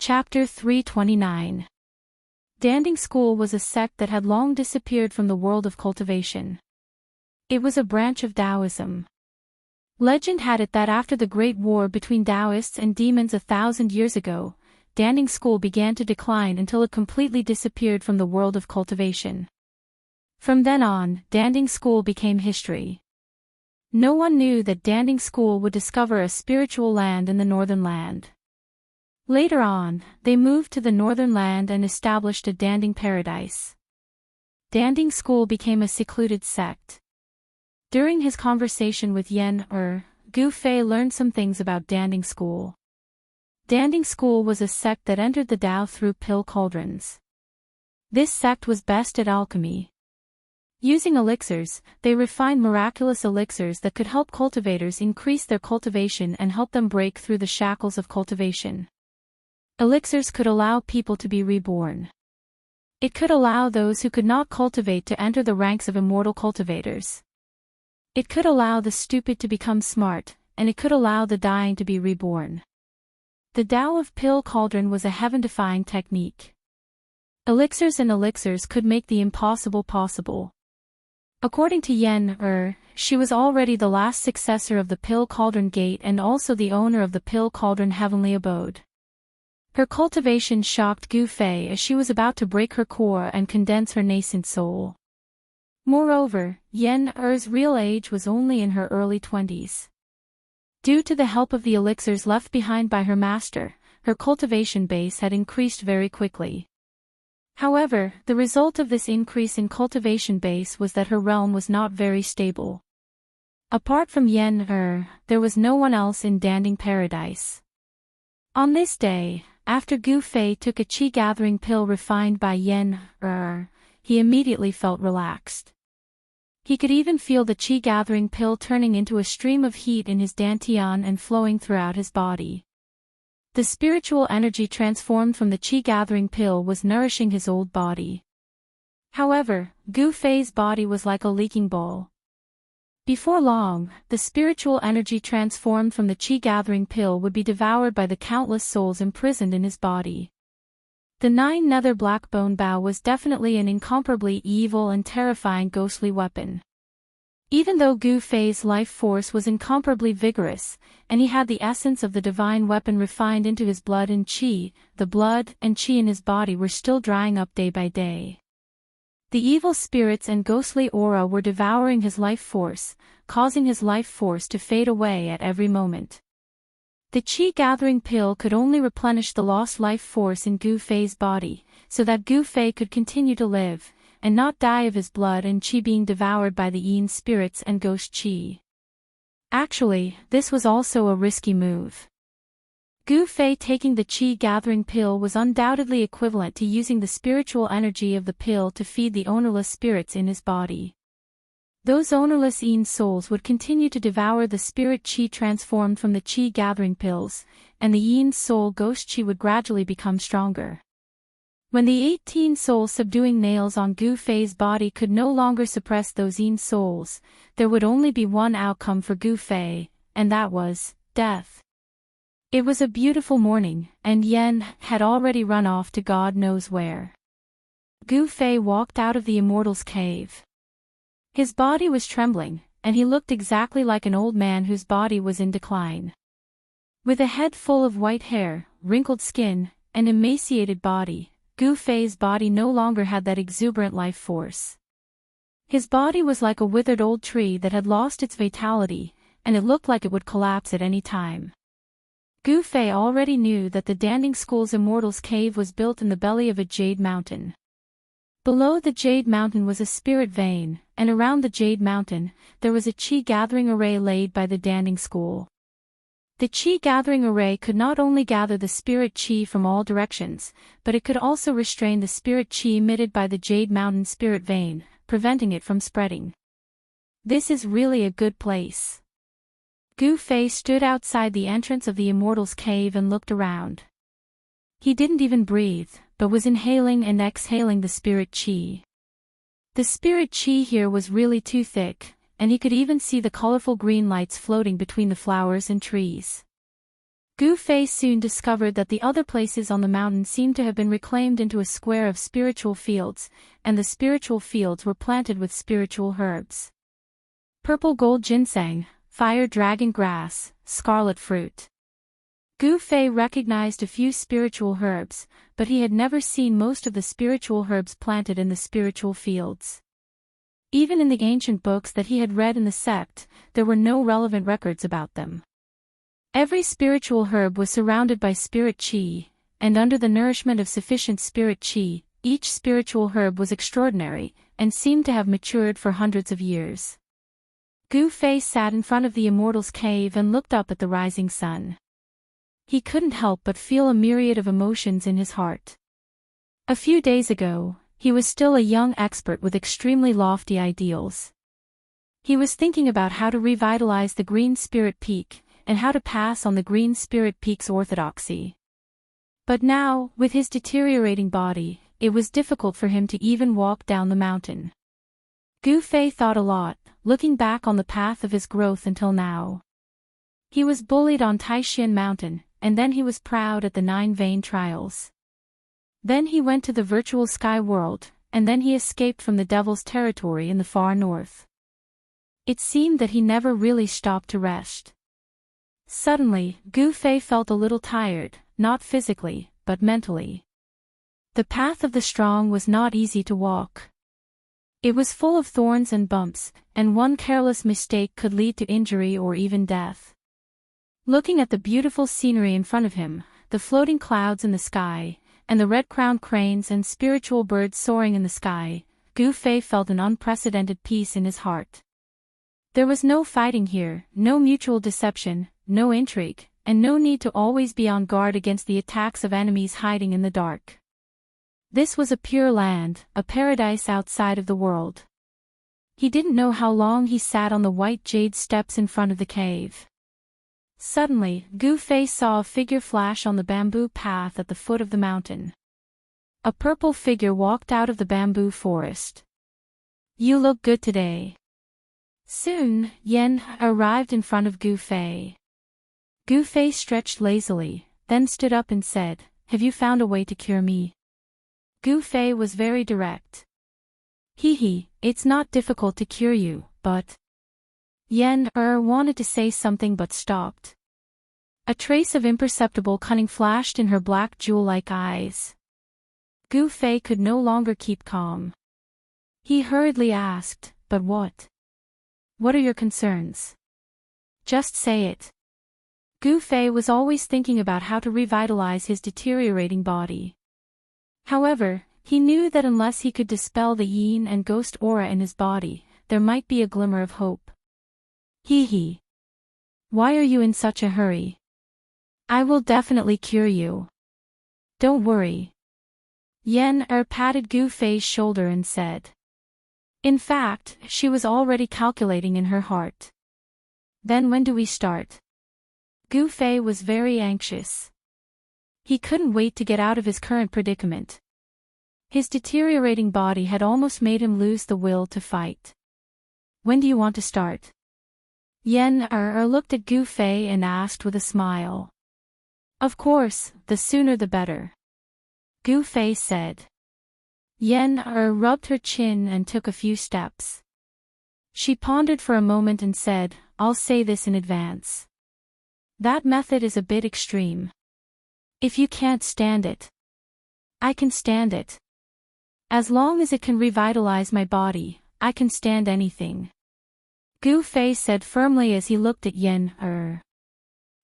Chapter 329. Danding School was a sect that had long disappeared from the world of cultivation. It was a branch of Daoism. Legend had it that after the Great War between Daoists and demons 1,000 years ago, Danding School began to decline until it completely disappeared from the world of cultivation. From then on, Danding School became history. No one knew that Danding School would discover a spiritual land in the Northern Land. Later on, they moved to the Northern Land and established a Danding paradise. Danding School became a secluded sect. During his conversation with Yen Gu Fei learned some things about Danding School. Danding School was a sect that entered the Tao through pill cauldrons. This sect was best at alchemy. Using elixirs, they refined miraculous elixirs that could help cultivators increase their cultivation and help them break through the shackles of cultivation. Elixirs could allow people to be reborn. It could allow those who could not cultivate to enter the ranks of immortal cultivators. It could allow the stupid to become smart, and it could allow the dying to be reborn. The Tao of Pill Cauldron was a heaven-defying technique. Elixirs and elixirs could make the impossible possible. According to Yen she was already the last successor of the Pill Cauldron Gate and also the owner of the Pill Cauldron Heavenly Abode. Her cultivation shocked Gu Fei as she was about to break her core and condense her nascent soul. Moreover, Yen-er's real age was only in her early 20s. Due to the help of the elixirs left behind by her master, her cultivation base had increased very quickly. However, the result of this increase in cultivation base was that her realm was not very stable. Apart from Yen-er, there was no one else in Danding Paradise. On this day, after Gu Fei took a qi-gathering pill refined by Yen-er, he immediately felt relaxed. He could even feel the qi-gathering pill turning into a stream of heat in his dantian and flowing throughout his body. The spiritual energy transformed from the qi-gathering pill was nourishing his old body. However, Gu Fei's body was like a leaking bowl. Before long, the spiritual energy transformed from the qi-gathering pill would be devoured by the countless souls imprisoned in his body. The 9-nether blackbone bow was definitely an incomparably evil and terrifying ghostly weapon. Even though Gu Fei's life force was incomparably vigorous, and he had the essence of the divine weapon refined into his blood and qi, the blood and qi in his body were still drying up day by day. The evil spirits and ghostly aura were devouring his life force, causing his life force to fade away at every moment. The qi-gathering pill could only replenish the lost life force in Gu Fei's body, so that Gu Fei could continue to live, and not die of his blood and qi being devoured by the yin spirits and ghost qi. Actually, this was also a risky move. Gu Fei taking the qi-gathering pill was undoubtedly equivalent to using the spiritual energy of the pill to feed the ownerless spirits in his body. Those ownerless yin souls would continue to devour the spirit qi transformed from the qi-gathering pills, and the yin soul ghost qi would gradually become stronger. When the 18 souls subduing nails on Gu Fei's body could no longer suppress those yin souls, there would only be one outcome for Gu Fei, and that was death. It was a beautiful morning, and Yen had already run off to God knows where. Gu Fei walked out of the Immortal's cave. His body was trembling, and he looked exactly like an old man whose body was in decline. With a head full of white hair, wrinkled skin, and emaciated body, Gu Fei's body no longer had that exuberant life force. His body was like a withered old tree that had lost its vitality, and it looked like it would collapse at any time. Gu Fei already knew that the Danding School's Immortal's cave was built in the belly of a jade mountain. Below the jade mountain was a spirit vein, and around the jade mountain, there was a qi-gathering array laid by the Danding School. The qi-gathering array could not only gather the spirit qi from all directions, but it could also restrain the spirit qi emitted by the jade mountain spirit vein, preventing it from spreading. This is really a good place. Gu Fei stood outside the entrance of the Immortal's cave and looked around. He didn't even breathe, but was inhaling and exhaling the spirit qi. The spirit qi here was really too thick, and he could even see the colorful green lights floating between the flowers and trees. Gu Fei soon discovered that the other places on the mountain seemed to have been reclaimed into a square of spiritual fields, and the spiritual fields were planted with spiritual herbs. Purple gold ginseng, fire dragon grass, scarlet fruit. Gu Fei recognized a few spiritual herbs, but he had never seen most of the spiritual herbs planted in the spiritual fields. Even in the ancient books that he had read in the sect, there were no relevant records about them. Every spiritual herb was surrounded by spirit qi, and under the nourishment of sufficient spirit qi, each spiritual herb was extraordinary, and seemed to have matured for hundreds of years. Gu Fei sat in front of the Immortal's cave and looked up at the rising sun. He couldn't help but feel a myriad of emotions in his heart. A few days ago, he was still a young expert with extremely lofty ideals. He was thinking about how to revitalize the Green Spirit Peak, and how to pass on the Green Spirit Peak's orthodoxy. But now, with his deteriorating body, it was difficult for him to even walk down the mountain. Gu Fei thought a lot, looking back on the path of his growth until now. He was bullied on Taishan Mountain, and then he was proud at the 9 Vein Trials. Then he went to the virtual sky world, and then he escaped from the devil's territory in the far north. It seemed that he never really stopped to rest. Suddenly, Gu Fei felt a little tired, not physically, but mentally. The path of the strong was not easy to walk. It was full of thorns and bumps, and one careless mistake could lead to injury or even death. Looking at the beautiful scenery in front of him, the floating clouds in the sky, and the red-crowned cranes and spiritual birds soaring in the sky, Gu Fei felt an unprecedented peace in his heart. There was no fighting here, no mutual deception, no intrigue, and no need to always be on guard against the attacks of enemies hiding in the dark. This was a pure land, a paradise outside of the world. He didn't know how long he sat on the white jade steps in front of the cave. Suddenly, Gu Fei saw a figure flash on the bamboo path at the foot of the mountain. A purple figure walked out of the bamboo forest. "You look good today." Soon, Yen arrived in front of Gu Fei. Gu Fei stretched lazily, then stood up and said, "Have you found a way to cure me?" Gu Fei was very direct. "Hee, it's not difficult to cure you, but..." Yen wanted to say something but stopped. A trace of imperceptible cunning flashed in her black jewel-like eyes. Gu Fei could no longer keep calm. He hurriedly asked, "But what? What are your concerns? Just say it." Gu Fei was always thinking about how to revitalize his deteriorating body. However, he knew that unless he could dispel the yin and ghost aura in his body, there might be a glimmer of hope. Hee. Why are you in such a hurry? I will definitely cure you. Don't worry. Yen patted Gu Fei's shoulder and said. In fact, she was already calculating in her heart. Then when do we start? Gu Fei was very anxious. He couldn't wait to get out of his current predicament. His deteriorating body had almost made him lose the will to fight. When do you want to start? Yen looked at Gu Fei and asked with a smile. Of course, the sooner the better. Gu Fei said. Yen rubbed her chin and took a few steps. She pondered for a moment and said, I'll say this in advance. That method is a bit extreme. If you can't stand it, I can stand it. As long as it can revitalize my body, I can stand anything. Gu Fei said firmly as he looked at Yen.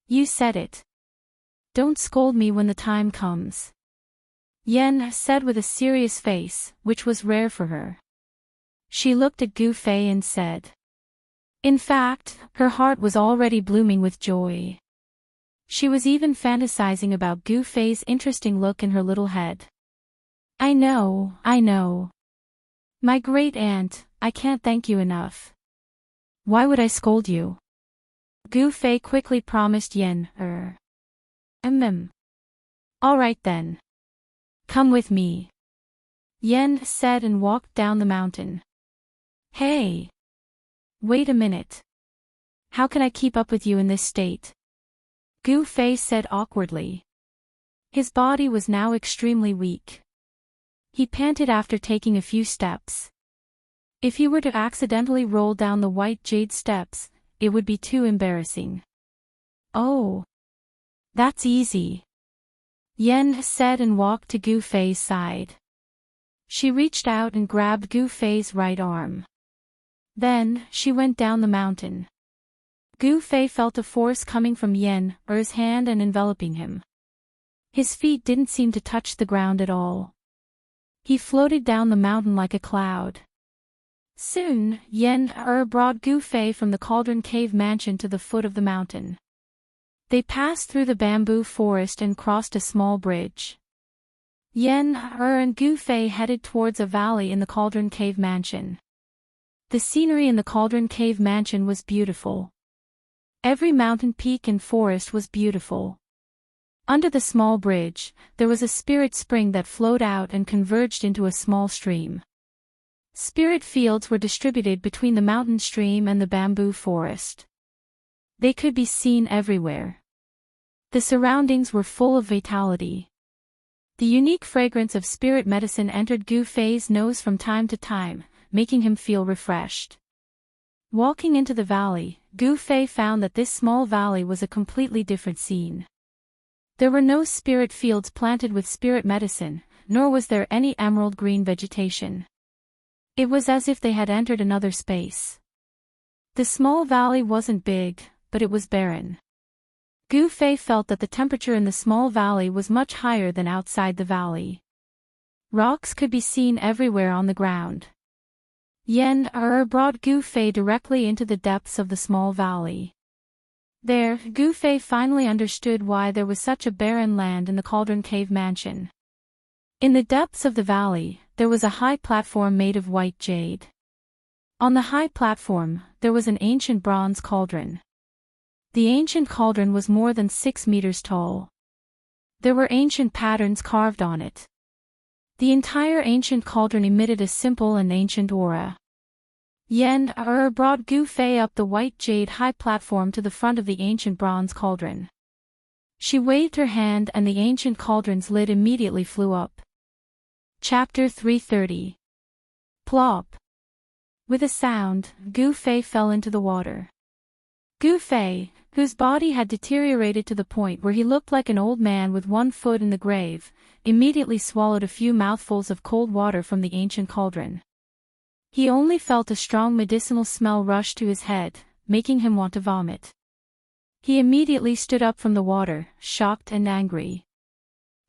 You said it. Don't scold me when the time comes. Yen said with a serious face, which was rare for her. She looked at Gu Fei and said. In fact, her heart was already blooming with joy. She was even fantasizing about Gu Fei's interesting look in her little head. I know. My great aunt, I can't thank you enough. Why would I scold you? Gu Fei quickly promised Yen. All right then. Come with me. Yen said and walked down the mountain. Hey! Wait a minute. How can I keep up with you in this state? Gu Fei said awkwardly. His body was now extremely weak. He panted after taking a few steps. If he were to accidentally roll down the white jade steps, it would be too embarrassing. Oh. That's easy. Yen said and walked to Gu Fei's side. She reached out and grabbed Gu Fei's right arm. Then, she went down the mountain. Gu Fei felt a force coming from Yen's hand and enveloping him. His feet didn't seem to touch the ground at all. He floated down the mountain like a cloud. Soon, Yen brought Gu Fei from the Cauldron Cave mansion to the foot of the mountain. They passed through the bamboo forest and crossed a small bridge. Yen and Gu Fei headed towards a valley in the Cauldron Cave mansion. The scenery in the Cauldron Cave mansion was beautiful. Every mountain peak and forest was beautiful. Under the small bridge, there was a spirit spring that flowed out and converged into a small stream. Spirit fields were distributed between the mountain stream and the bamboo forest. They could be seen everywhere. The surroundings were full of vitality. The unique fragrance of spirit medicine entered Gu Fei's nose from time to time, making him feel refreshed. Walking into the valley, Gu Fei found that this small valley was a completely different scene. There were no spirit fields planted with spirit medicine, nor was there any emerald green vegetation. It was as if they had entered another space. The small valley wasn't big, but it was barren. Gu Fei felt that the temperature in the small valley was much higher than outside the valley. Rocks could be seen everywhere on the ground. Yen brought Gu Fei directly into the depths of the small valley. There, Gu Fei finally understood why there was such a barren land in the Cauldron Cave mansion. In the depths of the valley, there was a high platform made of white jade. On the high platform, there was an ancient bronze cauldron. The ancient cauldron was more than 6 meters tall. There were ancient patterns carved on it. The entire ancient cauldron emitted a simple and ancient aura. Yen brought Gu Fei up the white jade high platform to the front of the ancient bronze cauldron. She waved her hand and the ancient cauldron's lid immediately flew up. Chapter 330. Plop. With a sound, Gu Fei fell into the water. Gu Fei, whose body had deteriorated to the point where he looked like an old man with one foot in the grave, immediately swallowed a few mouthfuls of cold water from the ancient cauldron. He only felt a strong medicinal smell rush to his head, making him want to vomit. He immediately stood up from the water, shocked and angry.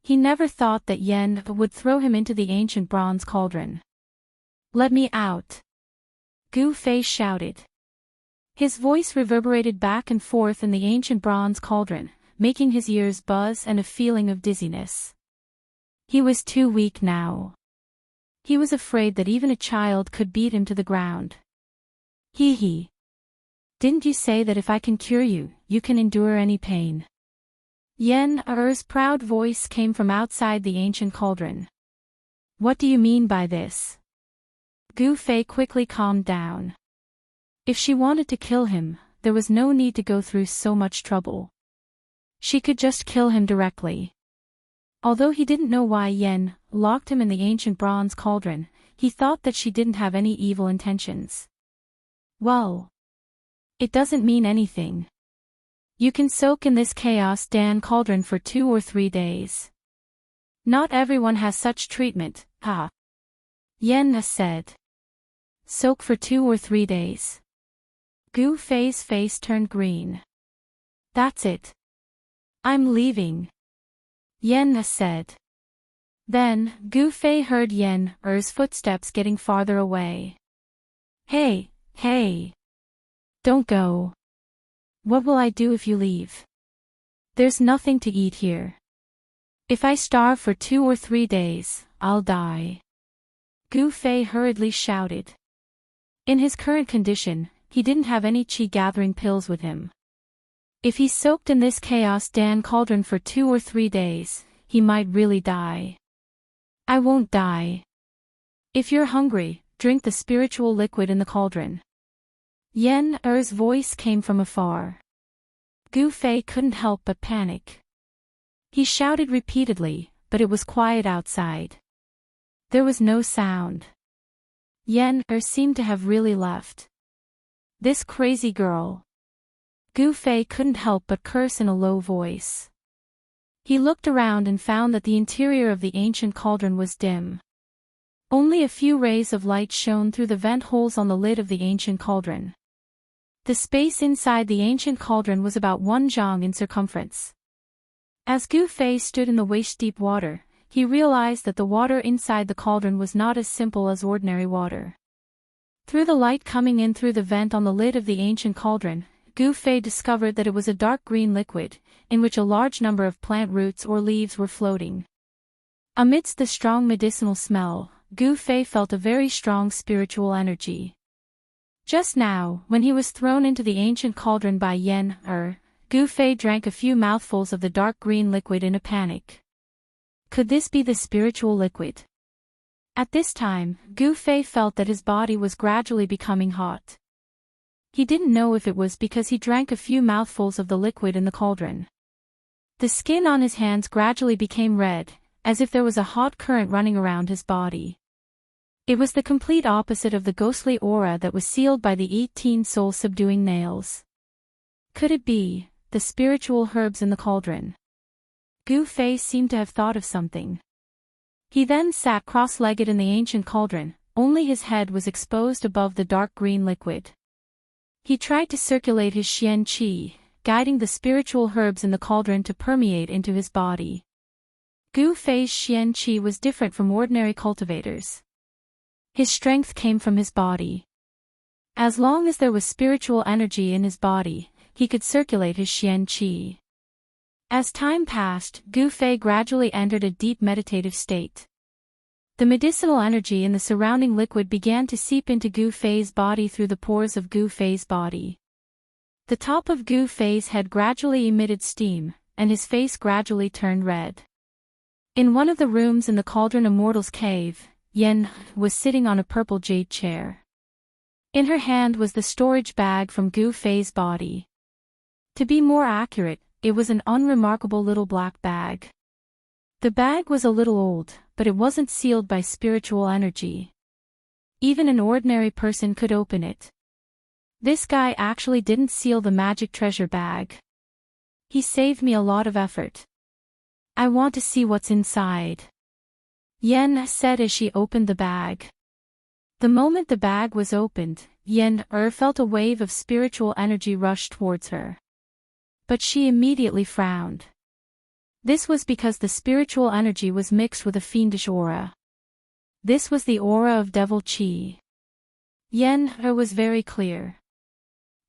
He never thought that Yen would throw him into the ancient bronze cauldron. "Let me out!" Gu Fei shouted. His voice reverberated back and forth in the ancient bronze cauldron, making his ears buzz and a feeling of dizziness. He was too weak now. He was afraid that even a child could beat him to the ground. Hee. Didn't you say that if I can cure you, you can endure any pain? Yen's proud voice came from outside the ancient cauldron. What do you mean by this? Gu Fei quickly calmed down. If she wanted to kill him, there was no need to go through so much trouble. She could just kill him directly. Although he didn't know why Yen locked him in the ancient bronze cauldron, he thought that she didn't have any evil intentions. Well, it doesn't mean anything. You can soak in this chaos Dan cauldron for 2 or 3 days. Not everyone has such treatment, ha. Yen said. Soak for 2 or 3 days. Gu Fei's face turned green. That's it. I'm leaving. Yen said. Then, Gu Fei heard Yen's footsteps getting farther away. Hey. Don't go. What will I do if you leave? There's nothing to eat here. If I starve for 2 or 3 days, I'll die. Gu Fei hurriedly shouted. In his current condition, he didn't have any qi-gathering pills with him. If he soaked in this chaos Dan cauldron for 2 or 3 days, he might really die. I won't die. If you're hungry, drink the spiritual liquid in the cauldron. Yen's voice came from afar. Gu Fei couldn't help but panic. He shouted repeatedly, but it was quiet outside. There was no sound. Yen seemed to have really left. This crazy girl. Gu Fei couldn't help but curse in a low voice. He looked around and found that the interior of the ancient cauldron was dim. Only a few rays of light shone through the vent holes on the lid of the ancient cauldron. The space inside the ancient cauldron was about 1 zhang in circumference. As Gu Fei stood in the waist-deep water, he realized that the water inside the cauldron was not as simple as ordinary water. Through the light coming in through the vent on the lid of the ancient cauldron, Gu Fei discovered that it was a dark green liquid, in which a large number of plant roots or leaves were floating. Amidst the strong medicinal smell, Gu Fei felt a very strong spiritual energy. Just now, when he was thrown into the ancient cauldron by Yen Gu Fei drank a few mouthfuls of the dark green liquid in a panic. Could this be the spiritual liquid? At this time, Gu Fei felt that his body was gradually becoming hot. He didn't know if it was because he drank a few mouthfuls of the liquid in the cauldron. The skin on his hands gradually became red, as if there was a hot current running around his body. It was the complete opposite of the ghostly aura that was sealed by the 18 soul-subduing nails. Could it be the spiritual herbs in the cauldron? Gu Fei seemed to have thought of something. He then sat cross-legged in the ancient cauldron, only his head was exposed above the dark green liquid. He tried to circulate his Xian Qi, guiding the spiritual herbs in the cauldron to permeate into his body. Gu Fei's Xian Qi was different from ordinary cultivators. His strength came from his body. As long as there was spiritual energy in his body, he could circulate his Xian Qi. As time passed, Gu Fei gradually entered a deep meditative state. The medicinal energy in the surrounding liquid began to seep into Gu Fei's body through the pores of Gu Fei's body. The top of Gu Fei's head gradually emitted steam, and his face gradually turned red. In one of the rooms in the cauldron Immortal's cave, Yen was sitting on a purple jade chair. In her hand was the storage bag from Gu Fei's body. To be more accurate, it was an unremarkable little black bag. The bag was a little old, but it wasn't sealed by spiritual energy. Even an ordinary person could open it. This guy actually didn't seal the magic treasure bag. He saved me a lot of effort. I want to see what's inside, Yen said as she opened the bag. The moment the bag was opened, Yen felt a wave of spiritual energy rush towards her. But she immediately frowned. This was because the spiritual energy was mixed with a fiendish aura. This was the aura of devil qi. Yen was very clear.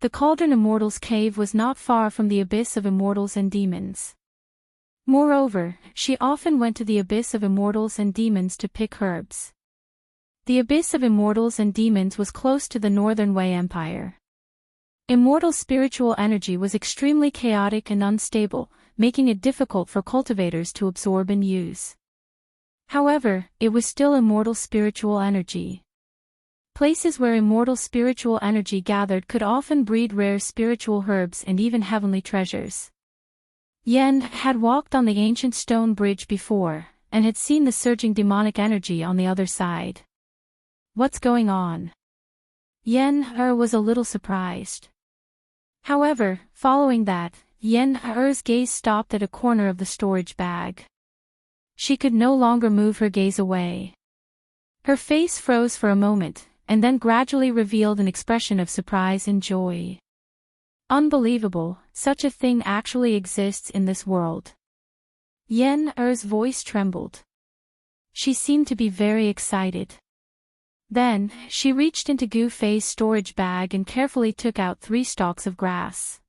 The cauldron Immortal's cave was not far from the abyss of immortals and demons. Moreover, she often went to the abyss of immortals and demons to pick herbs. The abyss of immortals and demons was close to the Northern Wei Empire. Immortal spiritual energy was extremely chaotic and unstable, making it difficult for cultivators to absorb and use. However, it was still immortal spiritual energy. Places where immortal spiritual energy gathered could often breed rare spiritual herbs and even heavenly treasures. Yen had walked on the ancient stone bridge before, and had seen the surging demonic energy on the other side. What's going on? Yen was a little surprised. However, following that, Yen-er's gaze stopped at a corner of the storage bag. She could no longer move her gaze away. Her face froze for a moment, and then gradually revealed an expression of surprise and joy. Unbelievable, such a thing actually exists in this world. Yen-er's voice trembled. She seemed to be very excited. Then, she reached into Gu Fei's storage bag and carefully took out 3 stalks of grass.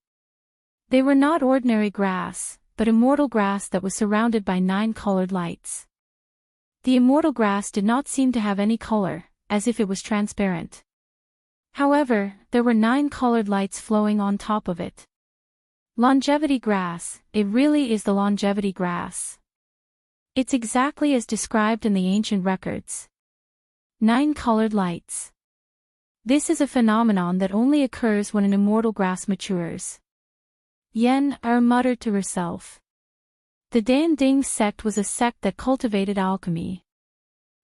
They were not ordinary grass, but immortal grass that was surrounded by 9 colored lights. The immortal grass did not seem to have any color, as if it was transparent. However, there were 9 colored lights flowing on top of it. Longevity grass, it really is the longevity grass. It's exactly as described in the ancient records. 9 colored lights. This is a phenomenon that only occurs when an immortal grass matures. Yen muttered to herself. The Danding sect was a sect that cultivated alchemy.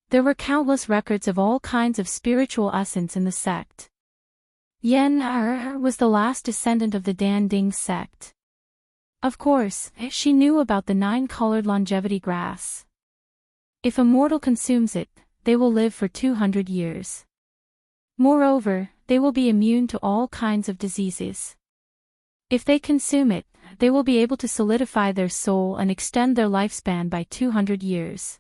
There were countless records of all kinds of spiritual essence in the sect. Yen was the last descendant of the Danding sect. Of course, she knew about the 9-colored longevity grass. If a mortal consumes it, they will live for 200 years. Moreover, they will be immune to all kinds of diseases. If they consume it, they will be able to solidify their soul and extend their lifespan by 200 years.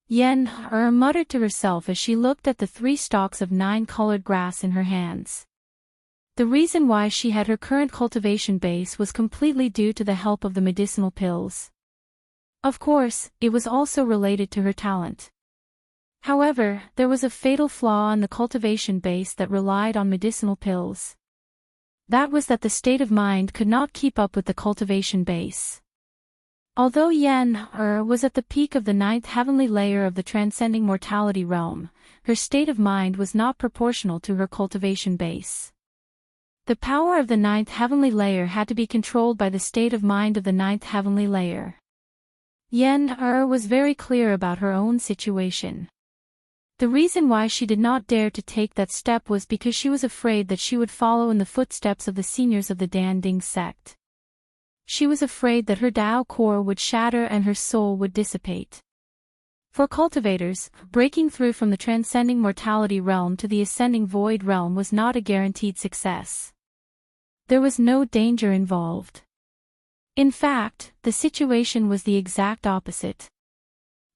Yen muttered to herself as she looked at the 3 stalks of 9-colored grass in her hands. The reason why she had her current cultivation base was completely due to the help of the medicinal pills. Of course, it was also related to her talent. However, there was a fatal flaw in the cultivation base that relied on medicinal pills. That was that the state of mind could not keep up with the cultivation base. Although Yen was at the peak of the 9th heavenly layer of the transcending mortality realm, her state of mind was not proportional to her cultivation base. The power of the 9th heavenly layer had to be controlled by the state of mind of the 9th heavenly layer. Yen was very clear about her own situation. The reason why she did not dare to take that step was because she was afraid that she would follow in the footsteps of the seniors of the Danding sect. She was afraid that her Tao core would shatter and her soul would dissipate. For cultivators, breaking through from the transcending mortality realm to the ascending void realm was not a guaranteed success. There was no danger involved. In fact, the situation was the exact opposite.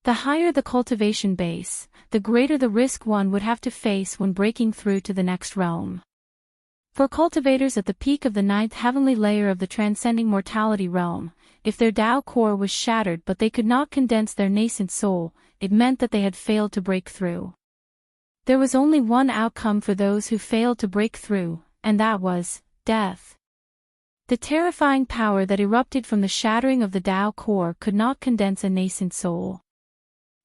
The higher the cultivation base, the greater the risk one would have to face when breaking through to the next realm. For cultivators at the peak of the 9th heavenly layer of the transcending mortality realm, if their Tao core was shattered but they could not condense their nascent soul, it meant that they had failed to break through. There was only one outcome for those who failed to break through, and that was death. The terrifying power that erupted from the shattering of the Tao core could not condense a nascent soul.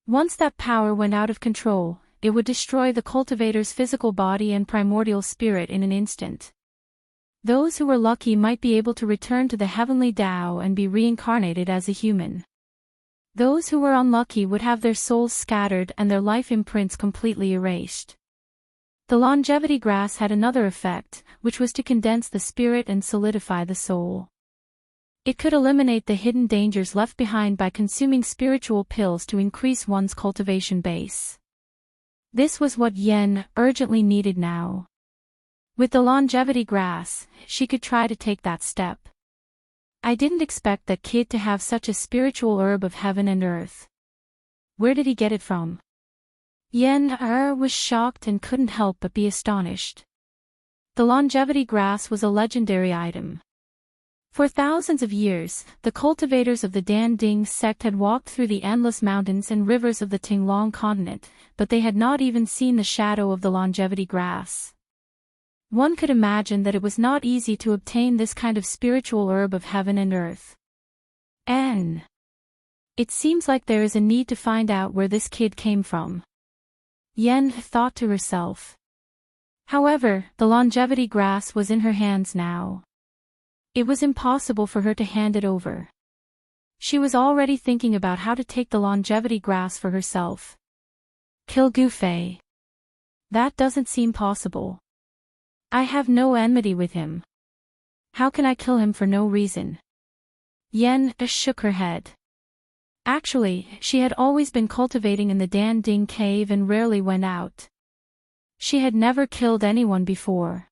Once that power went out of control, it would destroy the cultivator's physical body and primordial spirit in an instant. Those who were lucky might be able to return to the heavenly Tao and be reincarnated as a human. Those who were unlucky would have their souls scattered and their life imprints completely erased. The longevity grass had another effect, which was to condense the spirit and solidify the soul. It could eliminate the hidden dangers left behind by consuming spiritual pills to increase one's cultivation base. This was what Yen urgently needed now. With the longevity grass, she could try to take that step. I didn't expect that kid to have such a spiritual herb of heaven and earth. Where did he get it from? Yen was shocked and couldn't help but be astonished. The longevity grass was a legendary item. For thousands of years, the cultivators of the Danding sect had walked through the endless mountains and rivers of the Tinglong continent, but they had not even seen the shadow of the longevity grass. One could imagine that it was not easy to obtain this kind of spiritual herb of heaven and earth. And it seems like there is a need to find out where this kid came from. Yen thought to herself. However, the longevity grass was in her hands now. It was impossible for her to hand it over. She was already thinking about how to take the longevity grass for herself. Kill Gufei. That doesn't seem possible. I have no enmity with him. How can I kill him for no reason? Yen shook her head. Actually, she had always been cultivating in the Danding cave and rarely went out. She had never killed anyone before.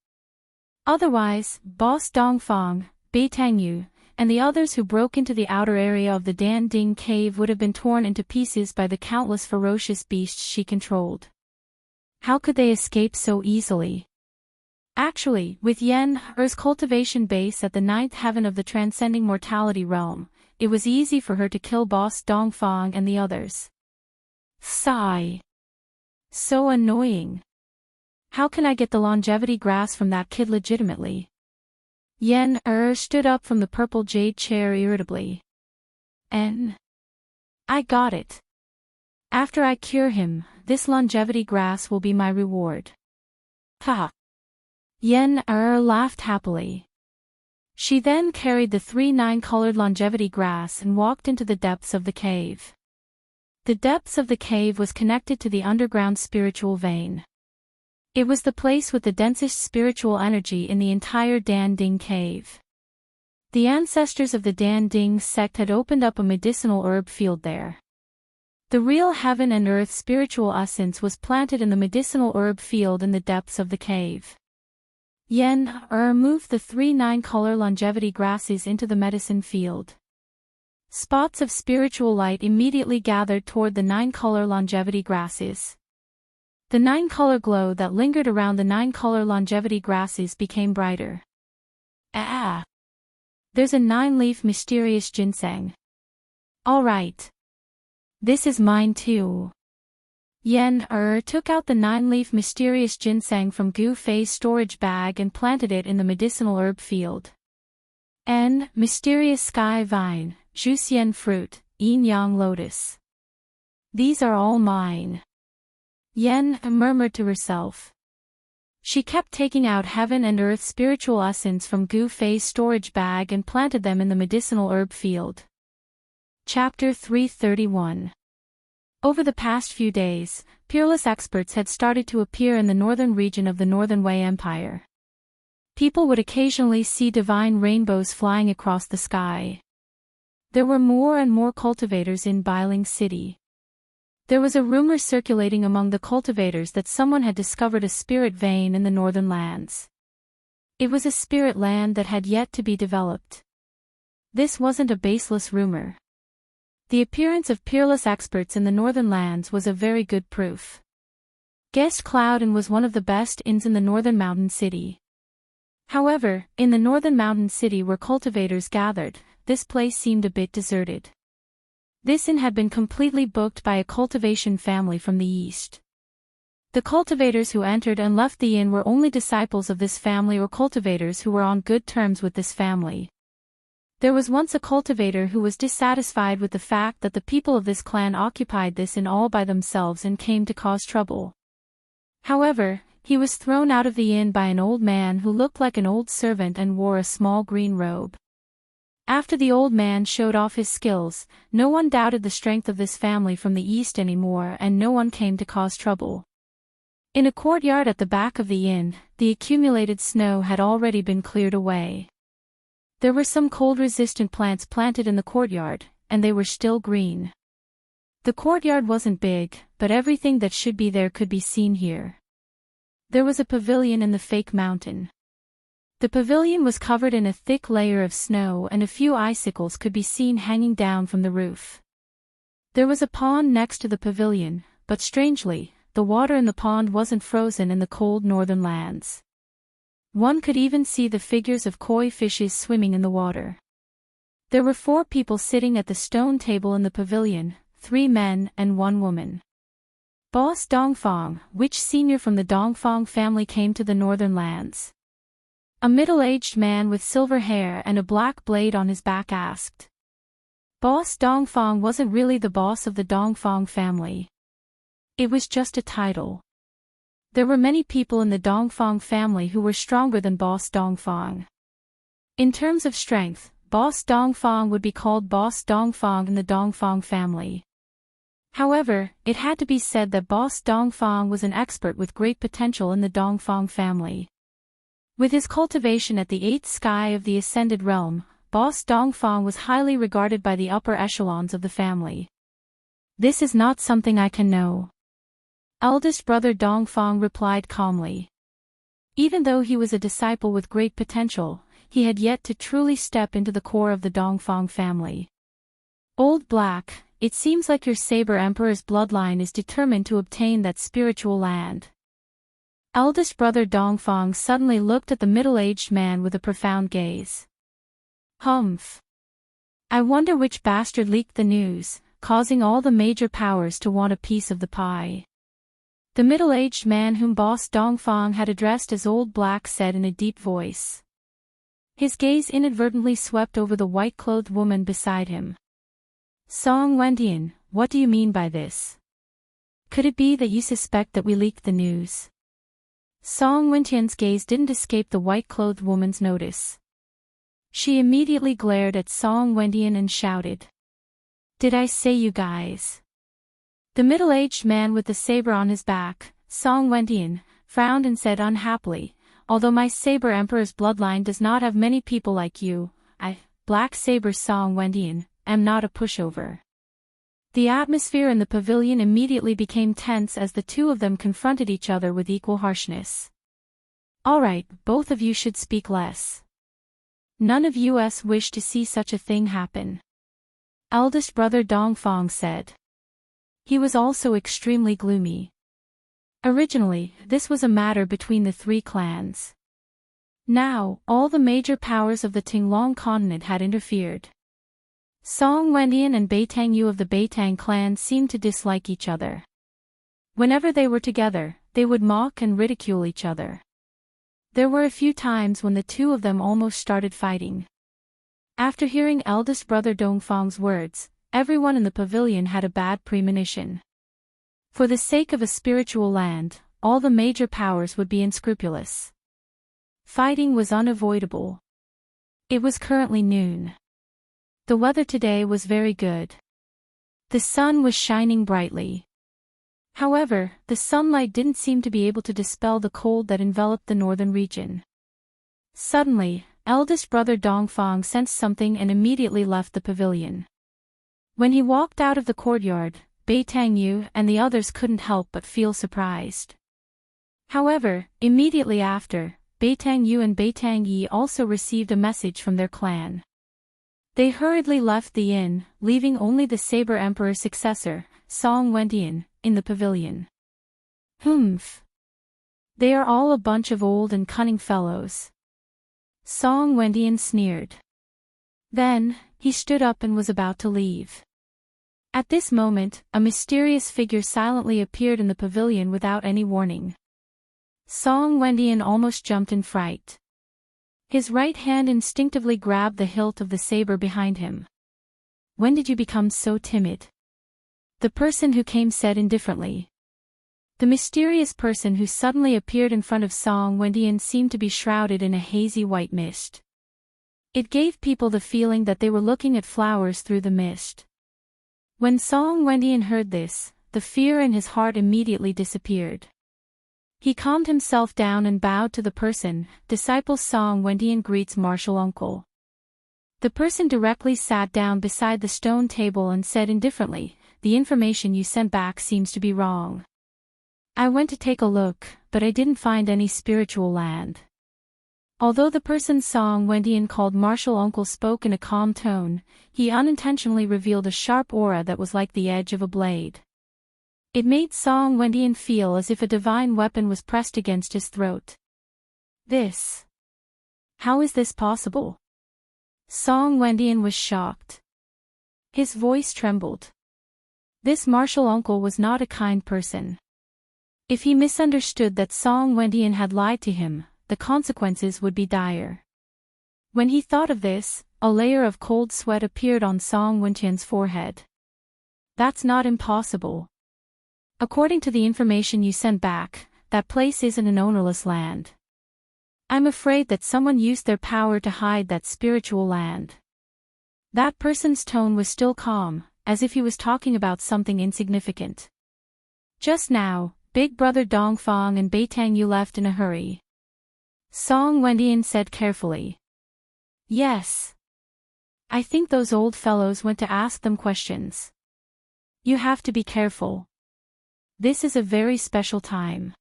Otherwise, Boss Dongfang, Bei Tangyu, and the others who broke into the outer area of the Danding cave would have been torn into pieces by the countless ferocious beasts she controlled. How could they escape so easily? Actually, with Yen's cultivation base at the 9th heaven of the transcending mortality realm, it was easy for her to kill Boss Dongfang and the others. Sigh. So annoying. How can I get the longevity grass from that kid legitimately? Yen stood up from the purple jade chair irritably. I got it. After I cure him, this longevity grass will be my reward. Ha! Yen laughed happily. She then carried the 3 9-colored longevity grass and walked into the depths of the cave. The depths of the cave was connected to the underground spiritual vein. It was the place with the densest spiritual energy in the entire Dan Ding cave. The ancestors of the Dan Ding sect had opened up a medicinal herb field there. The real heaven and earth spiritual essence was planted in the medicinal herb field in the depths of the cave. Yen moved the 3 9-color longevity grasses into the medicine field. Spots of spiritual light immediately gathered toward the 9-color longevity grasses. The 9-color glow that lingered around the 9-color longevity grasses became brighter. There's a 9-leaf mysterious ginseng. All right. This is mine too. Yen took out the 9-leaf mysterious ginseng from Gu Fei's storage bag and planted it in the medicinal herb field. N. Mysterious sky vine, Zhuxian fruit, yin yang lotus. These are all mine. Yen murmured to herself. She kept taking out heaven and earth spiritual essence from Gu Fei's storage bag and planted them in the medicinal herb field. Chapter 331. Over the past few days, peerless experts had started to appear in the northern region of the Northern Wei Empire. People would occasionally see divine rainbows flying across the sky. There were more and more cultivators in Bailing City. There was a rumor circulating among the cultivators that someone had discovered a spirit vein in the northern lands. It was a spirit land that had yet to be developed. This wasn't a baseless rumor. The appearance of peerless experts in the northern lands was a very good proof. Guest Cloud Inn was one of the best inns in the northern mountain city. However, in the northern mountain city where cultivators gathered, this place seemed a bit deserted. This inn had been completely booked by a cultivation family from the east. The cultivators who entered and left the inn were only disciples of this family or cultivators who were on good terms with this family. There was once a cultivator who was dissatisfied with the fact that the people of this clan occupied this inn all by themselves and came to cause trouble. However, he was thrown out of the inn by an old man who looked like an old servant and wore a small green robe. After the old man showed off his skills, no one doubted the strength of this family from the east anymore and no one came to cause trouble. In a courtyard at the back of the inn, the accumulated snow had already been cleared away. There were some cold-resistant plants planted in the courtyard, and they were still green. The courtyard wasn't big, but everything that should be there could be seen here. There was a pavilion in the fake mountain. The pavilion was covered in a thick layer of snow and a few icicles could be seen hanging down from the roof. There was a pond next to the pavilion, but strangely, the water in the pond wasn't frozen in the cold northern lands. One could even see the figures of koi fishes swimming in the water. There were 4 people sitting at the stone table in the pavilion, 3 men and 1 woman. Boss Dongfang, which senior from the Dongfang family came to the northern lands? A middle-aged man with silver hair and a black blade on his back asked. Boss Dongfang wasn't really the boss of the Dongfang family. It was just a title. There were many people in the Dongfang family who were stronger than Boss Dongfang. In terms of strength, Boss Dongfang would be called Boss Dongfang in the Dongfang family. However, it had to be said that Boss Dongfang was an expert with great potential in the Dongfang family. With his cultivation at the 8th sky of the Ascended Realm, Boss Dongfang was highly regarded by the upper echelons of the family. This is not something I can know. Eldest brother Dongfang replied calmly. Even though he was a disciple with great potential, he had yet to truly step into the core of the Dongfang family. Old Black, it seems like your Saber Emperor's bloodline is determined to obtain that spiritual land. Eldest brother Dongfang suddenly looked at the middle-aged man with a profound gaze. Humph. I wonder which bastard leaked the news, causing all the major powers to want a piece of the pie. The middle-aged man whom Boss Dongfang had addressed as Old Black said in a deep voice. His gaze inadvertently swept over the white-clothed woman beside him. Song Wendian, what do you mean by this? Could it be that you suspect that we leaked the news? Song Wendian's gaze didn't escape the white-clothed woman's notice. She immediately glared at Song Wendian and shouted. Did I say you guys? The middle-aged man with the saber on his back, Song Wendian, frowned and said unhappily, although my saber emperor's bloodline does not have many people like you, I, Black Saber Song Wendian, am not a pushover. The atmosphere in the pavilion immediately became tense as the two of them confronted each other with equal harshness. All right, both of you should speak less. None of us wish to see such a thing happen. Eldest brother Dongfang said. He was also extremely gloomy. Originally, this was a matter between the three clans. Now, all the major powers of the Tinglong continent had interfered. Song Wendian and Beitang Yu of the Beitang clan seemed to dislike each other. Whenever they were together, they would mock and ridicule each other. There were a few times when the two of them almost started fighting. After hearing eldest brother Dongfang's words, everyone in the pavilion had a bad premonition. For the sake of a spiritual land, all the major powers would be unscrupulous. Fighting was unavoidable. It was currently noon. The weather today was very good. The sun was shining brightly. However, the sunlight didn't seem to be able to dispel the cold that enveloped the northern region. Suddenly, eldest brother Dongfang sensed something and immediately left the pavilion. When he walked out of the courtyard, Beitang Yu and the others couldn't help but feel surprised. However, immediately after, Beitang Yu and Beitang Yi also received a message from their clan. They hurriedly left the inn, leaving only the Saber Emperor's successor, Song Wendian, in the pavilion. Humph. They are all a bunch of old and cunning fellows. Song Wendian sneered. Then, he stood up and was about to leave. At this moment, a mysterious figure silently appeared in the pavilion without any warning. Song Wendian almost jumped in fright. His right hand instinctively grabbed the hilt of the saber behind him. When did you become so timid? The person who came said indifferently. The mysterious person who suddenly appeared in front of Song Wendian seemed to be shrouded in a hazy white mist. It gave people the feeling that they were looking at flowers through the mist. When Song Wendian heard this, the fear in his heart immediately disappeared. He calmed himself down and bowed to the person. Disciple Song Wendian greets martial uncle. The person directly sat down beside the stone table and said indifferently, the information you sent back seems to be wrong. I went to take a look, but I didn't find any spiritual land. Although the person Song Wendian called martial uncle spoke in a calm tone, he unintentionally revealed a sharp aura that was like the edge of a blade. It made Song Wendian feel as if a divine weapon was pressed against his throat. How is this possible? Song Wendian was shocked. His voice trembled. This martial uncle was not a kind person. If he misunderstood that Song Wendian had lied to him, the consequences would be dire. When he thought of this, a layer of cold sweat appeared on Song Wendian's forehead. That's not impossible. According to the information you sent back, that place isn't an ownerless land. I'm afraid that someone used their power to hide that spiritual land. That person's tone was still calm, as if he was talking about something insignificant. Just now, Big Brother Dongfang and Beitang Yu left in a hurry. Song Wendian said carefully. Yes. I think those old fellows went to ask them questions. You have to be careful. This is a very special time.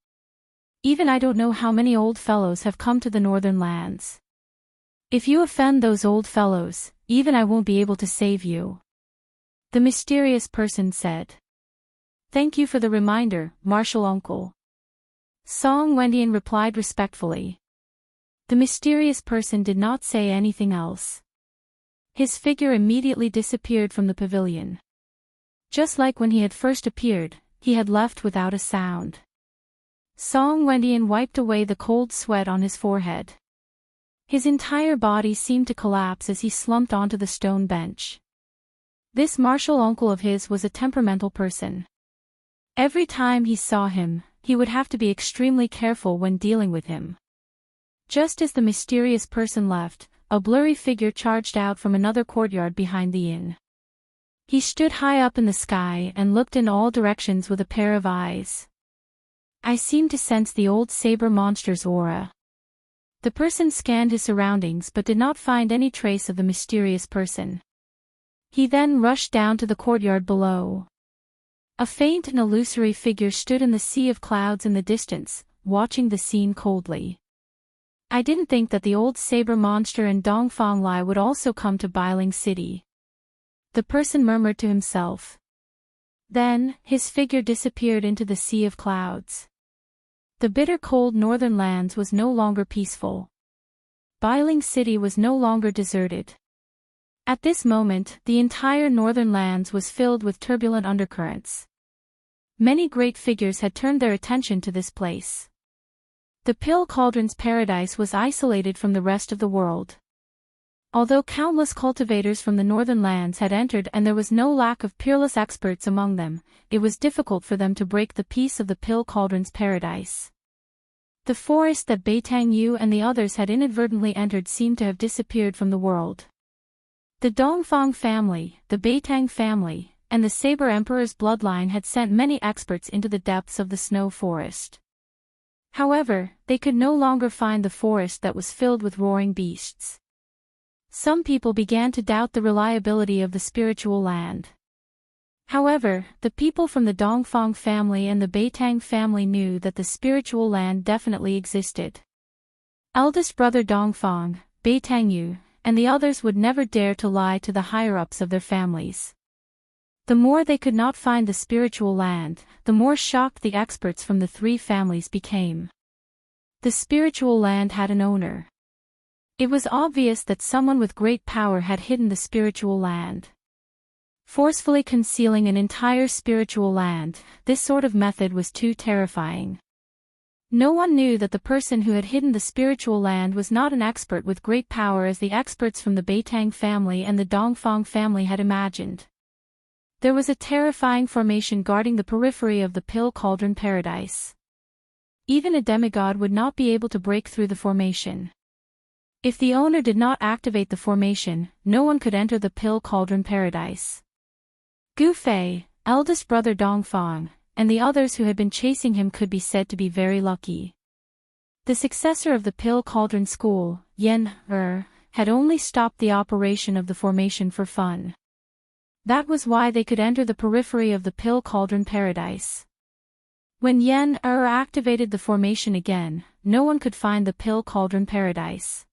Even I don't know how many old fellows have come to the northern lands. If you offend those old fellows, even I won't be able to save you. The mysterious person said. Thank you for the reminder, martial uncle. Song Wendian replied respectfully. The mysterious person did not say anything else. His figure immediately disappeared from the pavilion. Just like when he had first appeared, he had left without a sound. Song Wendian wiped away the cold sweat on his forehead. His entire body seemed to collapse as he slumped onto the stone bench. This martial uncle of his was a temperamental person. Every time he saw him, he would have to be extremely careful when dealing with him. Just as the mysterious person left, a blurry figure charged out from another courtyard behind the inn. He stood high up in the sky and looked in all directions with a pair of eyes. I seemed to sense the old saber monster's aura. The person scanned his surroundings but did not find any trace of the mysterious person. He then rushed down to the courtyard below. A faint and illusory figure stood in the sea of clouds in the distance, watching the scene coldly. I didn't think that the old saber monster and Dongfang Lai would also come to Bailing City. The person murmured to himself. Then, his figure disappeared into the sea of clouds. The bitter cold northern lands was no longer peaceful. Bailing City was no longer deserted. At this moment, the entire northern lands was filled with turbulent undercurrents. Many great figures had turned their attention to this place. The Pill Cauldron's paradise was isolated from the rest of the world. Although countless cultivators from the northern lands had entered and there was no lack of peerless experts among them, it was difficult for them to break the peace of the Pill Cauldron's paradise. The forest that Beitang Yu and the others had inadvertently entered seemed to have disappeared from the world. The Dongfang family, the Beitang family, and the Saber Emperor's bloodline had sent many experts into the depths of the snow forest. However, they could no longer find the forest that was filled with roaring beasts. Some people began to doubt the reliability of the spiritual land. However, the people from the Dongfang family and the Beitang family knew that the spiritual land definitely existed. Eldest brother Dongfang, Beitang Yu, and the others would never dare to lie to the higher-ups of their families. The more they could not find the spiritual land, the more shocked the experts from the three families became. The spiritual land had an owner. It was obvious that someone with great power had hidden the spiritual land. Forcefully concealing an entire spiritual land, this sort of method was too terrifying. No one knew that the person who had hidden the spiritual land was not an expert with great power as the experts from the Beitang family and the Dongfang family had imagined. There was a terrifying formation guarding the periphery of the Pill Cauldron paradise. Even a demigod would not be able to break through the formation. If the owner did not activate the formation, no one could enter the Pill Cauldron paradise. Gu Fei, eldest brother Dongfang, and the others who had been chasing him could be said to be very lucky. The successor of the Pill Cauldron school, Yen had only stopped the operation of the formation for fun. That was why they could enter the periphery of the Pill Cauldron paradise. When Yen activated the formation again, no one could find the Pill Cauldron paradise.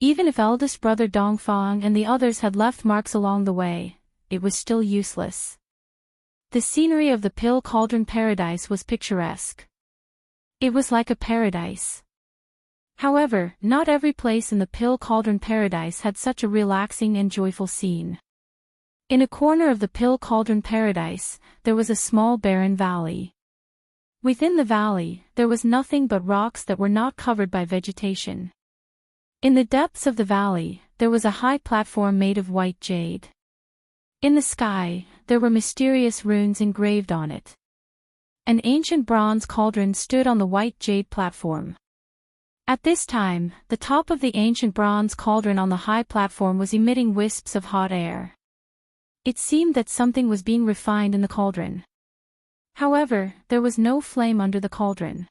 Even if eldest brother Dongfang and the others had left marks along the way, it was still useless. The scenery of the Pill Cauldron paradise was picturesque. It was like a paradise. However, not every place in the Pill Cauldron paradise had such a relaxing and joyful scene. In a corner of the Pill Cauldron paradise, there was a small barren valley. Within the valley, there was nothing but rocks that were not covered by vegetation. In the depths of the valley, there was a high platform made of white jade. In the sky, there were mysterious runes engraved on it. An ancient bronze cauldron stood on the white jade platform. At this time, the top of the ancient bronze cauldron on the high platform was emitting wisps of hot air. It seemed that something was being refined in the cauldron. However, there was no flame under the cauldron.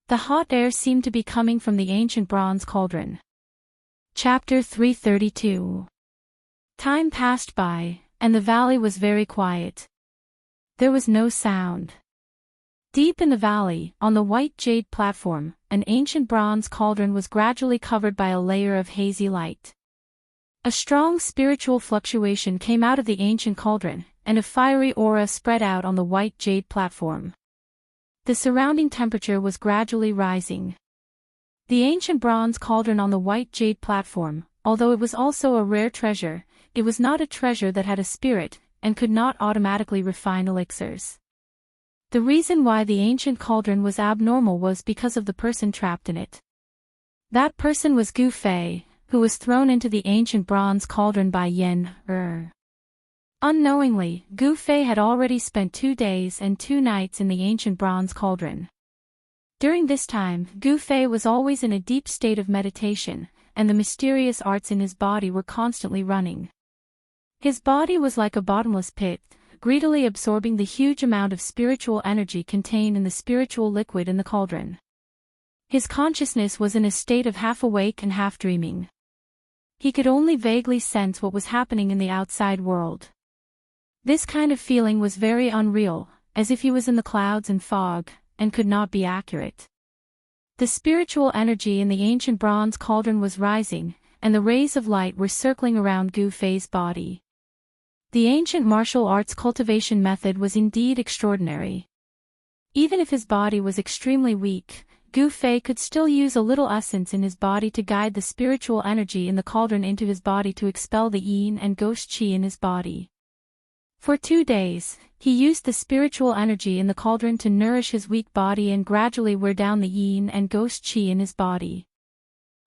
The hot air seemed to be coming from the ancient bronze cauldron. Chapter 332. Time passed by, and the valley was very quiet. There was no sound. Deep in the valley, on the white jade platform, an ancient bronze cauldron was gradually covered by a layer of hazy light. A strong spiritual fluctuation came out of the ancient cauldron, and a fiery aura spread out on the white jade platform. The surrounding temperature was gradually rising. The ancient bronze cauldron on the white jade platform, although it was also a rare treasure, it was not a treasure that had a spirit, and could not automatically refine elixirs. The reason why the ancient cauldron was abnormal was because of the person trapped in it. That person was Gu Fei, who was thrown into the ancient bronze cauldron by Yen. Unknowingly, Gu Fei had already spent 2 days and 2 nights in the ancient bronze cauldron. During this time, Gu Fei was always in a deep state of meditation, and the mysterious arts in his body were constantly running. His body was like a bottomless pit, greedily absorbing the huge amount of spiritual energy contained in the spiritual liquid in the cauldron. His consciousness was in a state of half awake and half dreaming. He could only vaguely sense what was happening in the outside world. This kind of feeling was very unreal, as if he was in the clouds and fog, and could not be accurate. The spiritual energy in the ancient bronze cauldron was rising, and the rays of light were circling around Gu Fei's body. The ancient martial arts cultivation method was indeed extraordinary. Even if his body was extremely weak, Gu Fei could still use a little essence in his body to guide the spiritual energy in the cauldron into his body to expel the yin and ghost qi in his body. For 2 days, he used the spiritual energy in the cauldron to nourish his weak body and gradually wear down the yin and ghost qi in his body.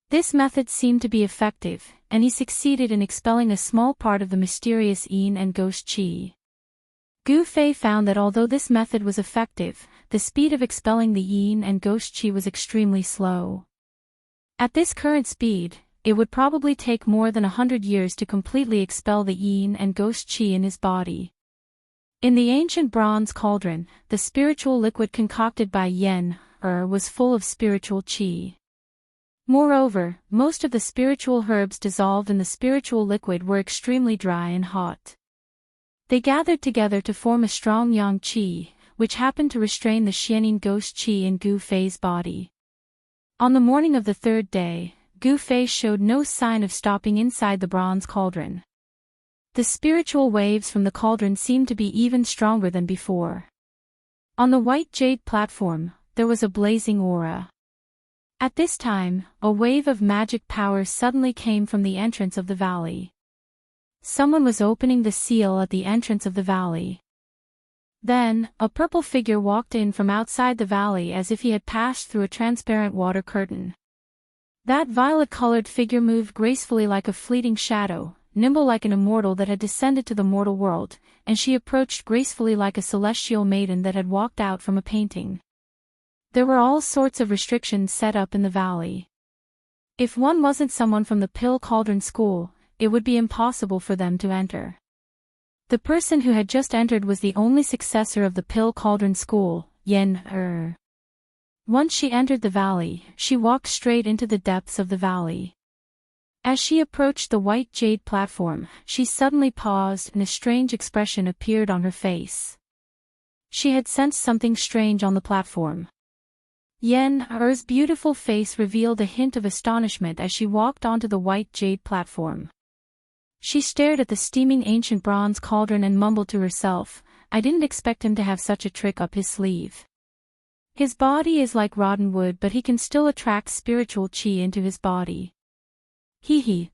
This method seemed to be effective, and he succeeded in expelling a small part of the mysterious yin and ghost qi. Gu Fei found that although this method was effective, the speed of expelling the yin and ghost qi was extremely slow. At this current speed, it would probably take more than 100 years to completely expel the yin and ghost qi in his body. In the ancient bronze cauldron, the spiritual liquid concocted by Yen, was full of spiritual qi. Moreover, most of the spiritual herbs dissolved in the spiritual liquid were extremely dry and hot. They gathered together to form a strong yang qi, which happened to restrain the xianin ghost qi in Gu Fei's body. On the morning of the 3rd day, Gu Fei showed no sign of stopping inside the bronze cauldron. The spiritual waves from the cauldron seemed to be even stronger than before. On the white jade platform, there was a blazing aura. At this time, a wave of magic power suddenly came from the entrance of the valley. Someone was opening the seal at the entrance of the valley. Then, a purple figure walked in from outside the valley as if he had passed through a transparent water curtain. That violet-colored figure moved gracefully like a fleeting shadow, nimble like an immortal that had descended to the mortal world, and she approached gracefully like a celestial maiden that had walked out from a painting. There were all sorts of restrictions set up in the valley. If one wasn't someone from the Pill Cauldron School, it would be impossible for them to enter. The person who had just entered was the only successor of the Pill Cauldron School, Yen. Once she entered the valley, she walked straight into the depths of the valley. As she approached the white jade platform, she suddenly paused and a strange expression appeared on her face. She had sensed something strange on the platform. Yen's beautiful face revealed a hint of astonishment as she walked onto the white jade platform. She stared at the steaming ancient bronze cauldron and mumbled to herself, "I didn't expect him to have such a trick up his sleeve. His body is like rotten wood, but he can still attract spiritual qi into his body.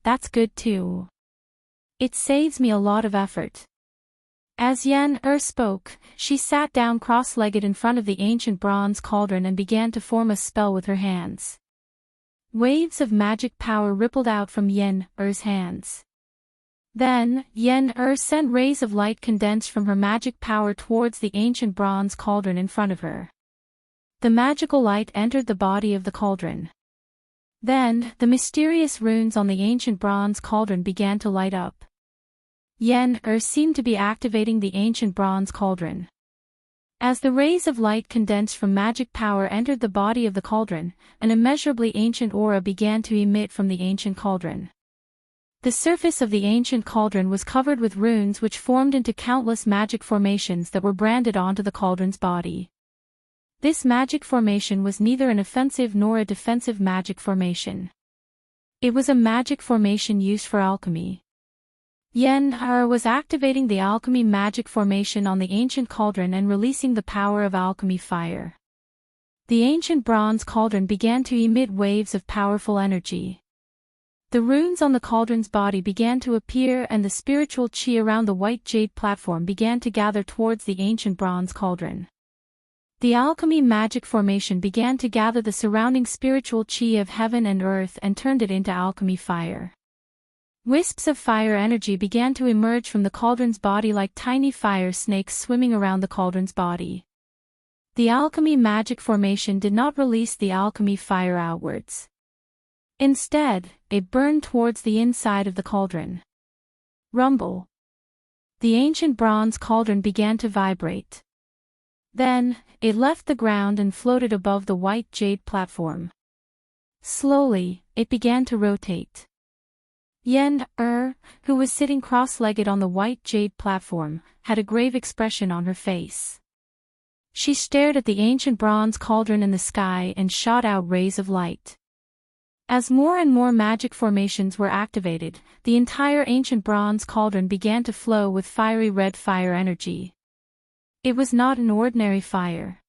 That's good too. It saves me a lot of effort." As Yen spoke, she sat down cross-legged in front of the ancient bronze cauldron and began to form a spell with her hands. Waves of magic power rippled out from Yen's hands. Then, Yen sent rays of light condensed from her magic power towards the ancient bronze cauldron in front of her. The magical light entered the body of the cauldron. Then, the mysterious runes on the ancient bronze cauldron began to light up. Yen seemed to be activating the ancient bronze cauldron. As the rays of light condensed from magic power entered the body of the cauldron, an immeasurably ancient aura began to emit from the ancient cauldron. The surface of the ancient cauldron was covered with runes which formed into countless magic formations that were branded onto the cauldron's body. This magic formation was neither an offensive nor a defensive magic formation. It was a magic formation used for alchemy. Yen was activating the alchemy magic formation on the ancient cauldron and releasing the power of alchemy fire. The ancient bronze cauldron began to emit waves of powerful energy. The runes on the cauldron's body began to appear and the spiritual qi around the white jade platform began to gather towards the ancient bronze cauldron. The alchemy magic formation began to gather the surrounding spiritual qi of heaven and earth and turned it into alchemy fire. Wisps of fire energy began to emerge from the cauldron's body like tiny fire snakes swimming around the cauldron's body. The alchemy magic formation did not release the alchemy fire outwards. Instead, it burned towards the inside of the cauldron. Rumble. The ancient bronze cauldron began to vibrate. Then, it left the ground and floated above the white jade platform. Slowly, it began to rotate. Yen, who was sitting cross-legged on the white jade platform, had a grave expression on her face. She stared at the ancient bronze cauldron in the sky and shot out rays of light. As more and more magic formations were activated, the entire ancient bronze cauldron began to flow with fiery red fire energy. It was not an ordinary fire.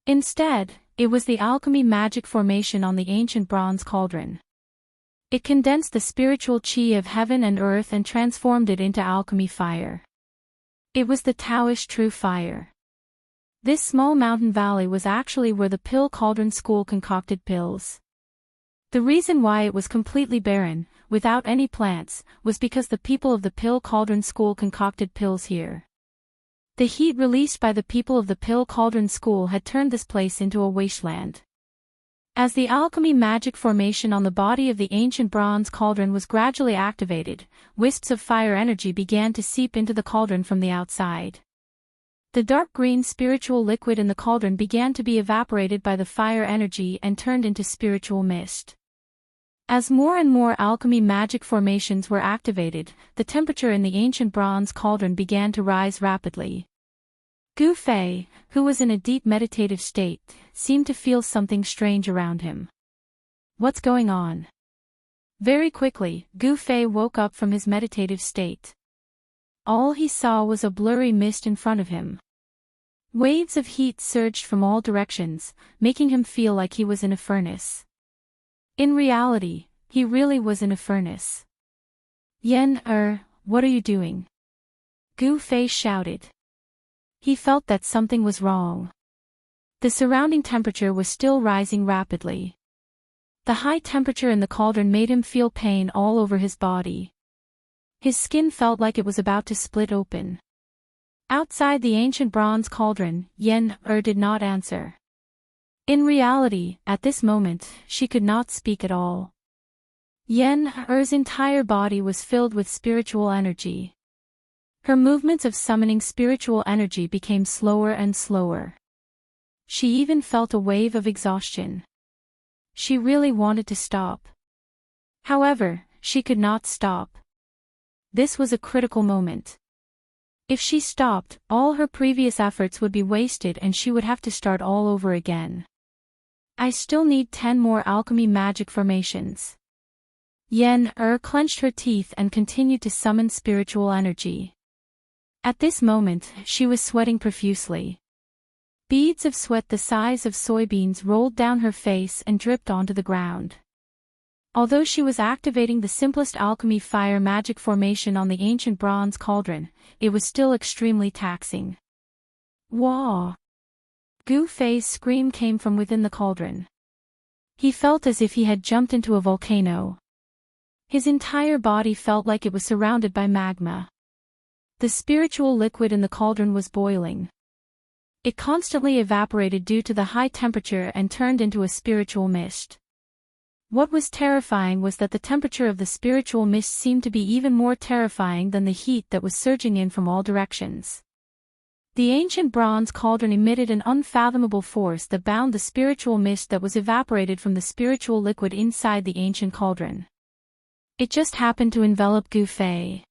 Instead, it was the alchemy magic formation on the ancient bronze cauldron. It condensed the spiritual chi of heaven and earth and transformed it into alchemy fire. It was the Daoist true fire. This small mountain valley was actually where the pill cauldron school concocted pills. The reason why it was completely barren, without any plants, was because the people of the pill cauldron school concocted pills here. The heat released by the people of the pill cauldron school had turned this place into a wasteland. As the alchemy magic formation on the body of the ancient bronze cauldron was gradually activated, wisps of fire energy began to seep into the cauldron from the outside. The dark green spiritual liquid in the cauldron began to be evaporated by the fire energy and turned into spiritual mist. As more and more alchemy magic formations were activated, the temperature in the ancient bronze cauldron began to rise rapidly. Gu Fei, who was in a deep meditative state, seemed to feel something strange around him. What's going on? Very quickly, Gu Fei woke up from his meditative state. All he saw was a blurry mist in front of him. Waves of heat surged from all directions, making him feel like he was in a furnace. In reality, he really was in a furnace. Yen, what are you doing? Gu Fei shouted. He felt that something was wrong. The surrounding temperature was still rising rapidly. The high temperature in the cauldron made him feel pain all over his body. His skin felt like it was about to split open. Outside the ancient bronze cauldron, Yen, did not answer. In reality, at this moment, she could not speak at all. Yen-er's entire body was filled with spiritual energy. Her movements of summoning spiritual energy became slower and slower. She even felt a wave of exhaustion. She really wanted to stop. However, she could not stop. This was a critical moment. If she stopped, all her previous efforts would be wasted and she would have to start all over again. I still need 10 more alchemy magic formations. Yen-er clenched her teeth and continued to summon spiritual energy. At this moment, she was sweating profusely. Beads of sweat the size of soybeans rolled down her face and dripped onto the ground. Although she was activating the simplest alchemy fire magic formation on the ancient bronze cauldron, it was still extremely taxing. Wah! Gu Fei's scream came from within the cauldron. He felt as if he had jumped into a volcano. His entire body felt like it was surrounded by magma. The spiritual liquid in the cauldron was boiling. It constantly evaporated due to the high temperature and turned into a spiritual mist. What was terrifying was that the temperature of the spiritual mist seemed to be even more terrifying than the heat that was surging in from all directions. The ancient bronze cauldron emitted an unfathomable force that bound the spiritual mist that was evaporated from the spiritual liquid inside the ancient cauldron. It just happened to envelop Gu Fei.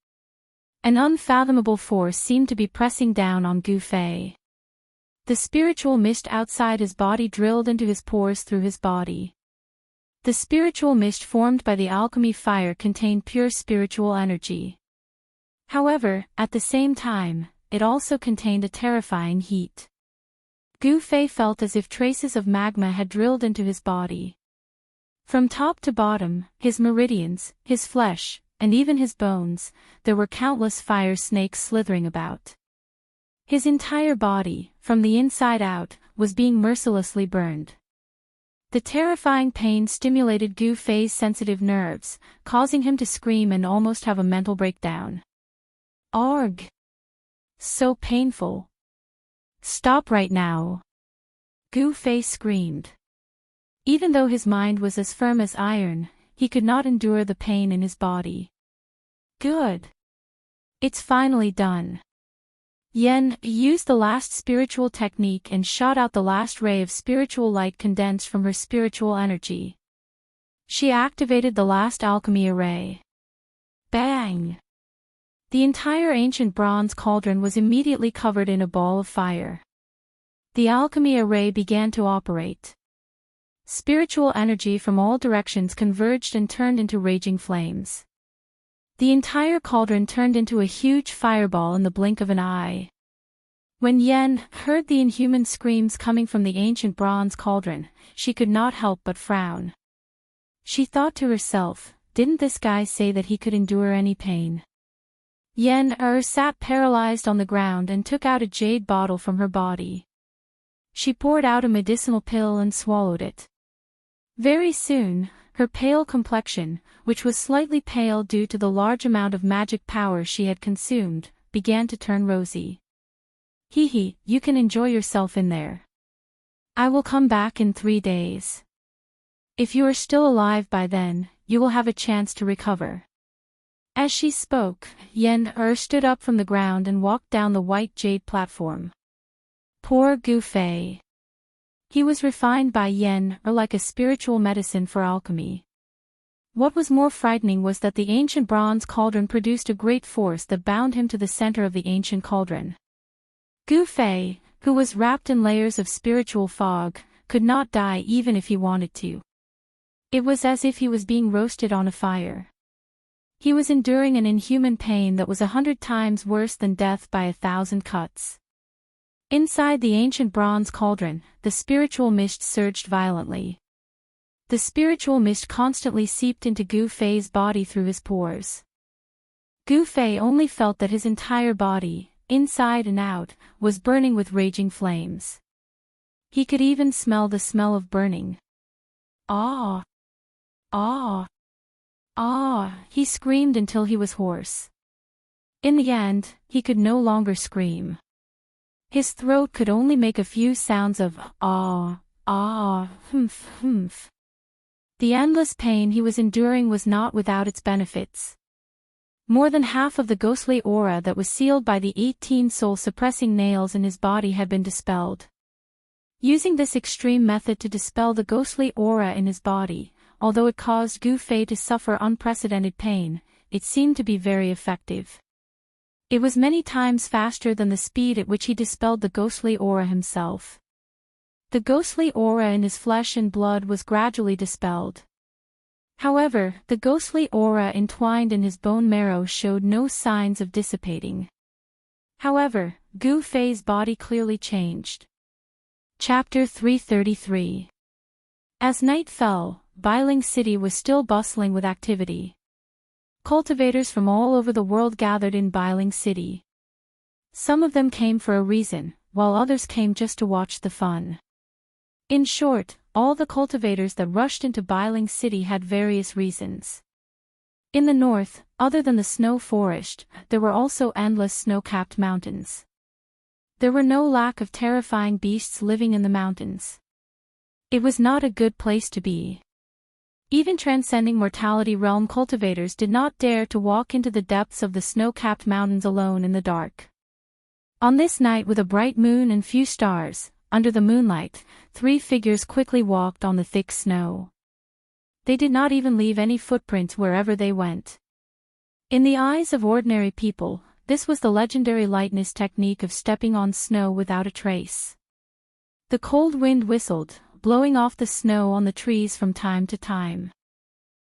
An unfathomable force seemed to be pressing down on Gu Fei. The spiritual mist outside his body drilled into his pores through his body. The spiritual mist formed by the alchemy fire contained pure spiritual energy. However, at the same time, it also contained a terrifying heat. Gu Fei felt as if traces of magma had drilled into his body. From top to bottom, his meridians, his flesh, and even his bones, there were countless fire snakes slithering about. His entire body, from the inside out, was being mercilessly burned. The terrifying pain stimulated Gu Fei's sensitive nerves, causing him to scream and almost have a mental breakdown. Arg! So painful. Stop right now. Gu Fei screamed. Even though his mind was as firm as iron, he could not endure the pain in his body. Good. It's finally done. Yen used the last spiritual technique and shot out the last ray of spiritual light condensed from her spiritual energy. She activated the last alchemy array. Bang! The entire ancient bronze cauldron was immediately covered in a ball of fire. The alchemy array began to operate. Spiritual energy from all directions converged and turned into raging flames. The entire cauldron turned into a huge fireball in the blink of an eye. When Yen heard the inhuman screams coming from the ancient bronze cauldron, she could not help but frown. She thought to herself, didn't this guy say that he could endure any pain? Yen sat paralyzed on the ground and took out a jade bottle from her body. She poured out a medicinal pill and swallowed it. Very soon, her pale complexion, which was slightly pale due to the large amount of magic power she had consumed, began to turn rosy. Hee, you can enjoy yourself in there. I will come back in 3 days. If you are still alive by then, you will have a chance to recover. As she spoke, Yen stood up from the ground and walked down the white jade platform. Poor Gu Fei. He was refined by Yen like a spiritual medicine for alchemy. What was more frightening was that the ancient bronze cauldron produced a great force that bound him to the center of the ancient cauldron. Gu Fei, who was wrapped in layers of spiritual fog, could not die even if he wanted to. It was as if he was being roasted on a fire. He was enduring an inhuman pain that was 100 times worse than death by 1,000 cuts. Inside the ancient bronze cauldron, the spiritual mist surged violently. The spiritual mist constantly seeped into Gu Fei's body through his pores. Gu Fei only felt that his entire body, inside and out, was burning with raging flames. He could even smell the smell of burning. Ah! Ah! Ah! He screamed until he was hoarse. In the end, he could no longer scream. His throat could only make a few sounds of ah, ah, humph, humph. The endless pain he was enduring was not without its benefits. More than half of the ghostly aura that was sealed by the 18 soul-suppressing nails in his body had been dispelled. Using this extreme method to dispel the ghostly aura in his body, although it caused Gu Fei to suffer unprecedented pain, it seemed to be very effective. It was many times faster than the speed at which he dispelled the ghostly aura himself. The ghostly aura in his flesh and blood was gradually dispelled. However, the ghostly aura entwined in his bone marrow showed no signs of dissipating. However, Gu Fei's body clearly changed. Chapter 333. As night fell, Bailing City was still bustling with activity. Cultivators from all over the world gathered in Bailing City. Some of them came for a reason, while others came just to watch the fun. In short, all the cultivators that rushed into Bailing City had various reasons. In the north, other than the snow forest, there were also endless snow-capped mountains. There were no lack of terrifying beasts living in the mountains. It was not a good place to be. Even transcending mortality realm cultivators did not dare to walk into the depths of the snow-capped mountains alone in the dark. On this night with a bright moon and few stars, under the moonlight, 3 figures quickly walked on the thick snow. They did not even leave any footprints wherever they went. In the eyes of ordinary people, this was the legendary lightness technique of stepping on snow without a trace. The cold wind whistled, blowing off the snow on the trees from time to time.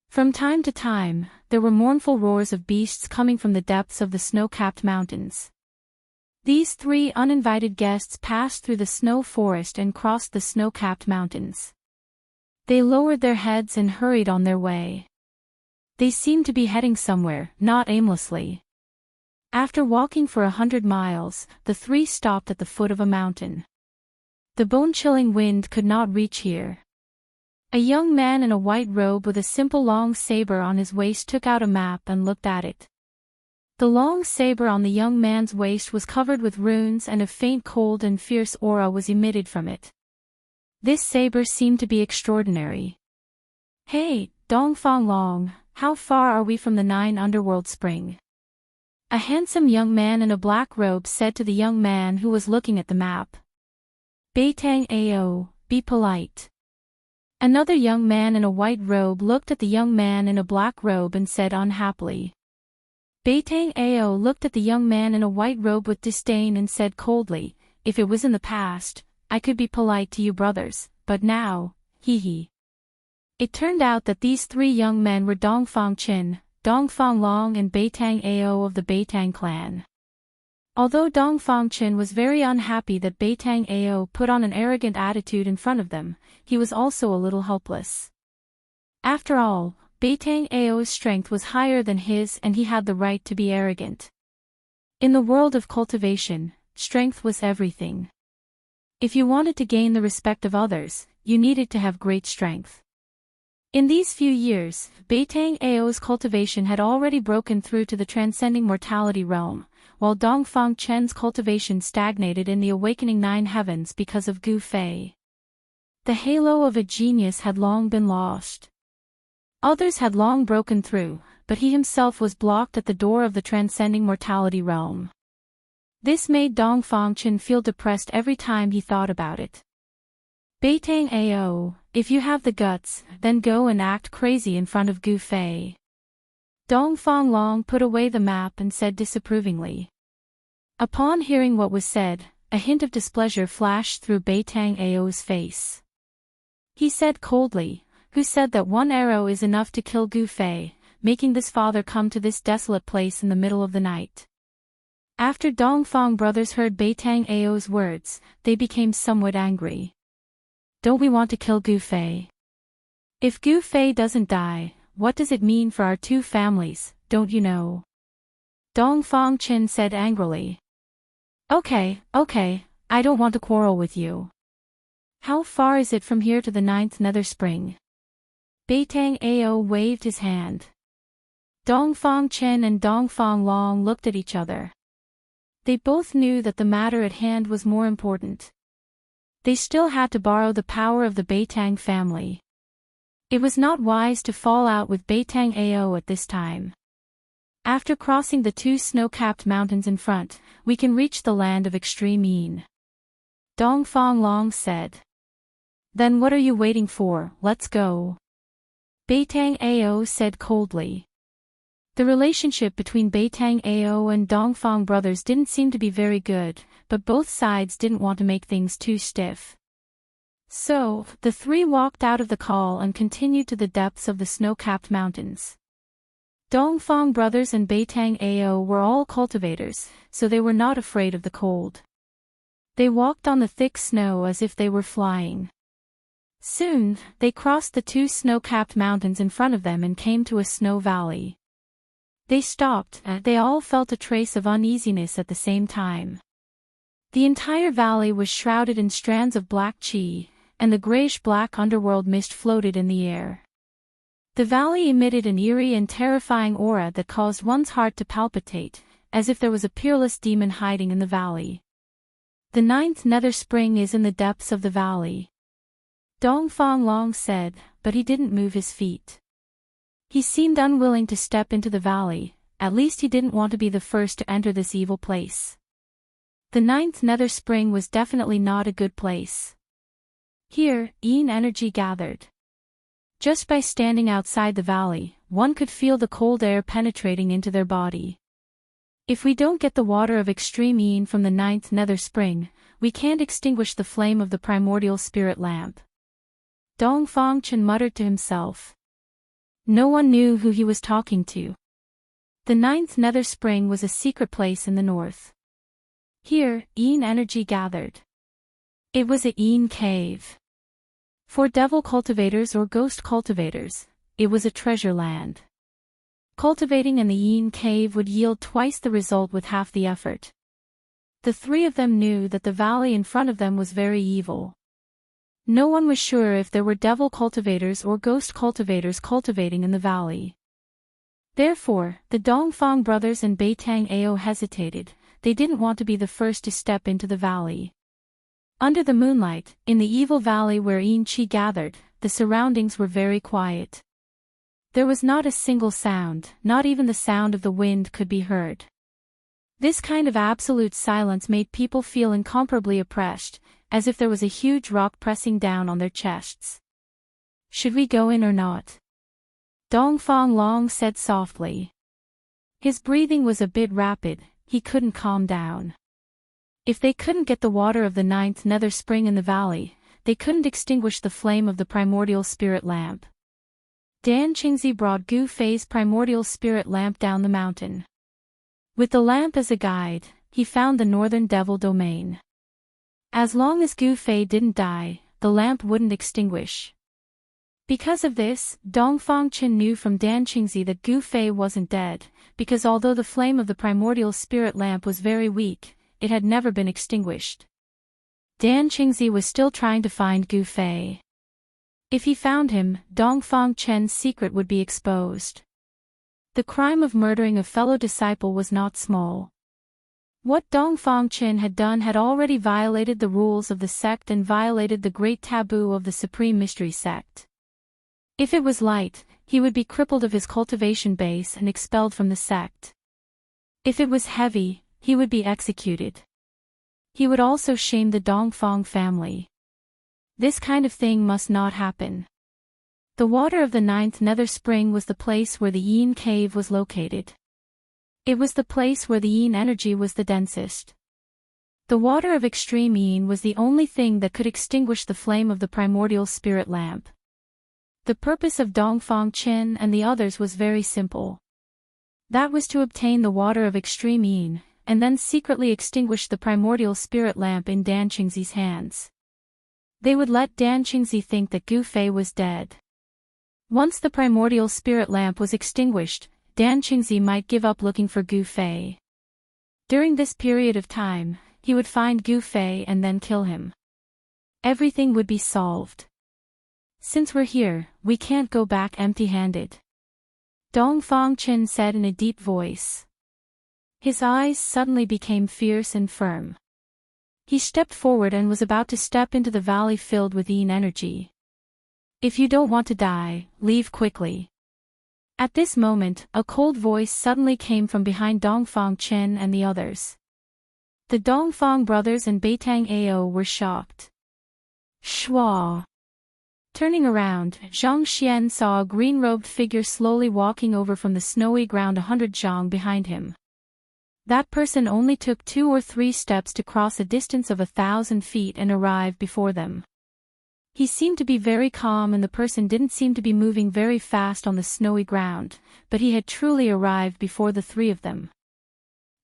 From time to time, there were mournful roars of beasts coming from the depths of the snow-capped mountains. These 3 uninvited guests passed through the snow forest and crossed the snow-capped mountains. They lowered their heads and hurried on their way. They seemed to be heading somewhere, not aimlessly. After walking for 100 miles, the 3 stopped at the foot of a mountain. The bone-chilling wind could not reach here. A young man in a white robe with a simple long saber on his waist took out a map and looked at it. The long saber on the young man's waist was covered with runes and a faint cold and fierce aura was emitted from it. This saber seemed to be extraordinary. Hey, Dongfang Long, how far are we from the 9 underworld spring? A handsome young man in a black robe said to the young man who was looking at the map. Beitang Ao, be polite. Another young man in a white robe looked at the young man in a black robe and said unhappily. Beitang Ao looked at the young man in a white robe with disdain and said coldly, if it was in the past, I could be polite to you brothers, but now, hee. It turned out that these 3 young men were Dongfang Qin, Dongfang Long and Beitang Ao of the Beitang clan. Although Dongfang Qin was very unhappy that Beitang Ao put on an arrogant attitude in front of them, he was also a little helpless. After all, Beitang Ao's strength was higher than his and he had the right to be arrogant. In the world of cultivation, strength was everything. If you wanted to gain the respect of others, you needed to have great strength. In these few years, Beitang Ao's cultivation had already broken through to the transcending mortality realm, while Dongfang Chen's cultivation stagnated in the awakening 9 heavens because of Gu Fei. The halo of a genius had long been lost. Others had long broken through, but he himself was blocked at the door of the transcending mortality realm. This made Dongfang Chen feel depressed every time he thought about it. Beitang Ao, if you have the guts, then go and act crazy in front of Gu Fei. Dongfang Long put away the map and said disapprovingly. Upon hearing what was said, a hint of displeasure flashed through Beitang Ao's face. He said coldly, who said that 1 arrow is enough to kill Gu Fei, making this father come to this desolate place in the middle of the night? After Dongfang brothers heard Beitang Ao's words, they became somewhat angry. Don't we want to kill Gu Fei? If Gu Fei doesn't die, what does it mean for our 2 families, don't you know? Dongfang Chen said angrily. Okay, I don't want to quarrel with you. How far is it from here to the 9th nether spring? Beitang Ao waved his hand. Dongfang Chen and Dongfang Long looked at each other. They both knew that the matter at hand was more important. They still had to borrow the power of the Beitang family. It was not wise to fall out with Beitang Ao at this time. After crossing the 2 snow-capped mountains in front, we can reach the land of extreme Yin. Dongfang Long said. Then what are you waiting for, let's go. Beitang Ao said coldly. The relationship between Beitang Ao and Dongfang brothers didn't seem to be very good, but both sides didn't want to make things too stiff. So, the 3 walked out of the call and continued to the depths of the snow-capped mountains. Dongfang brothers and Beitang Ao were all cultivators, so they were not afraid of the cold. They walked on the thick snow as if they were flying. Soon, they crossed the 2 snow-capped mountains in front of them and came to a snow valley. They stopped, and they all felt a trace of uneasiness at the same time. The entire valley was shrouded in strands of black qi, and the grayish-black underworld mist floated in the air. The valley emitted an eerie and terrifying aura that caused one's heart to palpitate, as if there was a peerless demon hiding in the valley. The 9th nether spring is in the depths of the valley. Dongfang Long said, but he didn't move his feet. He seemed unwilling to step into the valley, at least he didn't want to be the first to enter this evil place. The 9th nether spring was definitely not a good place. Here, Yin energy gathered. Just by standing outside the valley, one could feel the cold air penetrating into their body. If we don't get the water of extreme Yin from the 9th nether spring, we can't extinguish the flame of the primordial spirit lamp. Dongfang Chen muttered to himself. No one knew who he was talking to. The 9th nether spring was a secret place in the north. Here, Yin energy gathered. It was a Yin cave. For devil cultivators or ghost cultivators, it was a treasure land. Cultivating in the Yin cave would yield twice the result with half the effort. The 3 of them knew that the valley in front of them was very evil. No one was sure if there were devil cultivators or ghost cultivators cultivating in the valley. Therefore, the Dongfang brothers and Beitang Ao hesitated, they didn't want to be the first to step into the valley. Under the moonlight, in the evil valley where Yin Qi gathered, the surroundings were very quiet. There was not a single sound, not even the sound of the wind could be heard. This kind of absolute silence made people feel incomparably oppressed, as if there was a huge rock pressing down on their chests. "Should we go in or not?" Dongfang Long said softly. His breathing was a bit rapid, he couldn't calm down. If they couldn't get the water of the ninth nether spring in the valley, they couldn't extinguish the flame of the primordial spirit lamp. Dan Qingzi brought Gu Fei's primordial spirit lamp down the mountain. With the lamp as a guide, he found the northern devil domain. As long as Gu Fei didn't die, the lamp wouldn't extinguish. Because of this, Dongfang Qin knew from Dan Qingzi that Gu Fei wasn't dead, because although the flame of the primordial spirit lamp was very weak, it had never been extinguished. Dan Qingzi was still trying to find Gu Fei. If he found him, Dongfang Chen's secret would be exposed. The crime of murdering a fellow disciple was not small. What Dongfang Chen had done had already violated the rules of the sect and violated the great taboo of the Supreme Mystery Sect. If it was light, he would be crippled of his cultivation base and expelled from the sect. If it was heavy, he would be executed. He would also shame the Dongfang family. This kind of thing must not happen. The water of the ninth nether spring was the place where the Yin cave was located. It was the place where the Yin energy was the densest. The water of extreme Yin was the only thing that could extinguish the flame of the primordial spirit lamp. The purpose of Dongfang Chen and the others was very simple. That was to obtain the water of extreme Yin, and then secretly extinguish the primordial spirit lamp in Dan Qingzi's hands. They would let Dan Qingzi think that Gu Fei was dead. Once the primordial spirit lamp was extinguished, Dan Qingzi might give up looking for Gu Fei. During this period of time, he would find Gu Fei and then kill him. Everything would be solved. "Since we're here, we can't go back empty-handed," Dongfang Chen said in a deep voice. His eyes suddenly became fierce and firm. He stepped forward and was about to step into the valley filled with Yin energy. "If you don't want to die, leave quickly." At this moment, a cold voice suddenly came from behind Dongfang Chen and the others. The Dongfang brothers and Beitang Ao were shocked. Shua! Turning around, Zhang Xian saw a green-robed figure slowly walking over from the snowy ground 100 zhang behind him. That person only took 2 or 3 steps to cross a distance of 1,000 feet and arrive before them. He seemed to be very calm and the person didn't seem to be moving very fast on the snowy ground, but he had truly arrived before the 3 of them.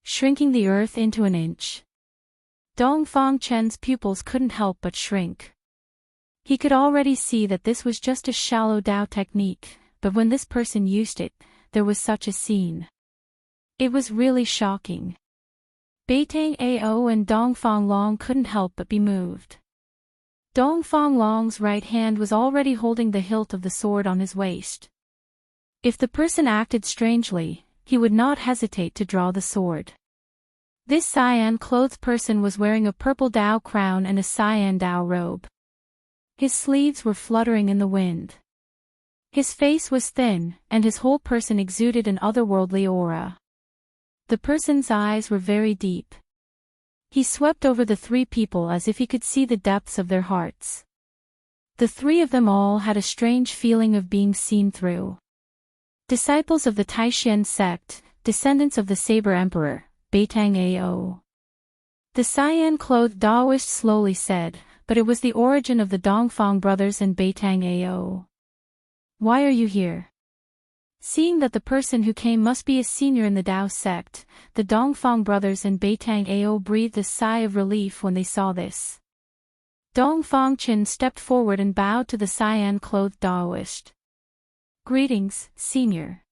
Shrinking the earth into an inch. Dongfang Chen's pupils couldn't help but shrink. He could already see that this was just a shallow Dao technique, but when this person used it, there was such a scene. It was really shocking. Beitang Ao and Dongfang Long couldn't help but be moved. Dongfang Long's right hand was already holding the hilt of the sword on his waist. If the person acted strangely, he would not hesitate to draw the sword. This cyan-clothed person was wearing a purple Dao crown and a cyan Dao robe. His sleeves were fluttering in the wind. His face was thin, and his whole person exuded an otherworldly aura. The person's eyes were very deep. He swept over the 3 people as if he could see the depths of their hearts. The 3 of them all had a strange feeling of being seen through. Disciples of the Taishan sect, descendants of the Saber Emperor, Beitang Ao. The cyan-clothed Daoist slowly said, but it was the origin of the Dongfang brothers and Beitang Ao. "Why are you here?" Seeing that the person who came must be a senior in the Dao sect, the Dongfang brothers and Beitang Ao breathed a sigh of relief when they saw this. Dongfang Chen stepped forward and bowed to the cyan-clothed Daoist. "Greetings, senior.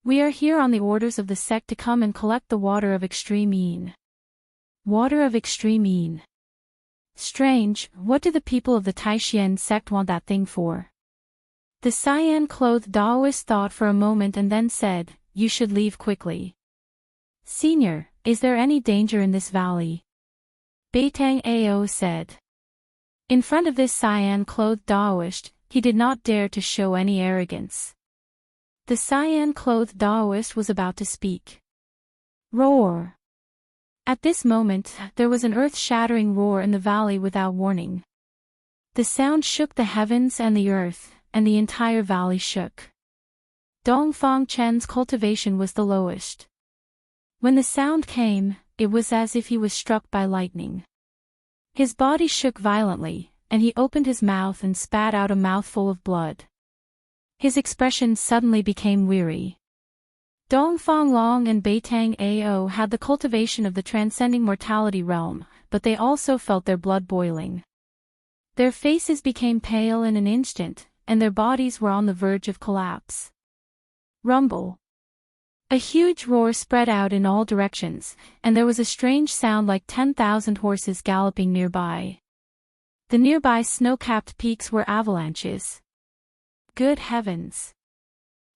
We are here on the orders of the sect to come and collect the water of extreme Yin." Water of extreme Yin. Strange, what do the people of the Taishan sect want that thing for? The cyan-clothed Daoist thought for a moment and then said, "You should leave quickly." "Senior, is there any danger in this valley?" Beitang Ao said. In front of this cyan-clothed Daoist, he did not dare to show any arrogance. The cyan-clothed Daoist was about to speak. Roar! At this moment, there was an earth-shattering roar in the valley without warning. The sound shook the heavens and the earth, and the entire valley shook. Dongfang Chen's cultivation was the lowest. When the sound came, it was as if he was struck by lightning. His body shook violently, and he opened his mouth and spat out a mouthful of blood. His expression suddenly became weary. Dongfang Long and Beitang Ao had the cultivation of the transcending mortality realm, but they also felt their blood boiling. Their faces became pale in an instant, and their bodies were on the verge of collapse. Rumble. A huge roar spread out in all directions, and there was a strange sound like 10,000 horses galloping nearby. The nearby snow-capped peaks were avalanches. Good heavens!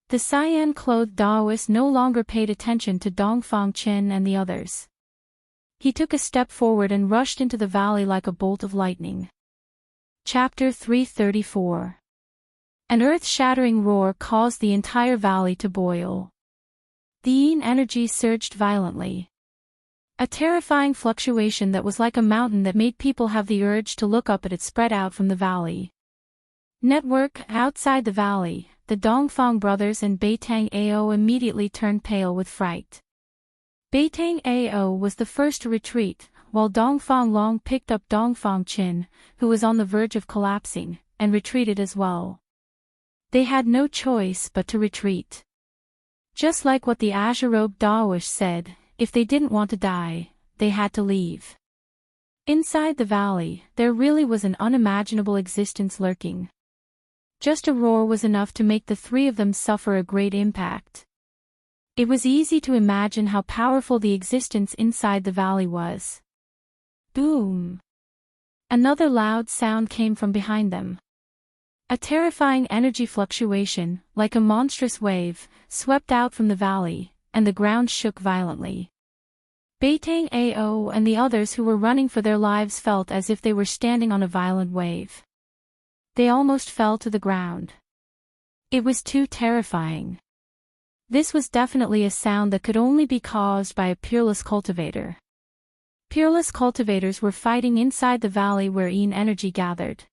The cyan-clothed Daoist no longer paid attention to Dongfang Chen and the others. He took a step forward and rushed into the valley like a bolt of lightning. Chapter 334. An earth-shattering roar caused the entire valley to boil. The yin energy surged violently. A terrifying fluctuation that was like a mountain that made people have the urge to look up at it spread out from the valley. Network, outside the valley, the Dongfang brothers and Beitang Ao immediately turned pale with fright. Beitang Ao was the first to retreat, while Dongfang Long picked up Dongfang Chin, who was on the verge of collapsing, and retreated as well. They had no choice but to retreat. Just like what the azure-robed Daoist said, if they didn't want to die, they had to leave. Inside the valley, there really was an unimaginable existence lurking. Just a roar was enough to make the three of them suffer a great impact. It was easy to imagine how powerful the existence inside the valley was. Boom! Another loud sound came from behind them. A terrifying energy fluctuation, like a monstrous wave, swept out from the valley, and the ground shook violently. Beitang Ao and the others who were running for their lives felt as if they were standing on a violent wave. They almost fell to the ground. It was too terrifying. This was definitely a sound that could only be caused by a peerless cultivator. Peerless cultivators were fighting inside the valley where yin energy gathered.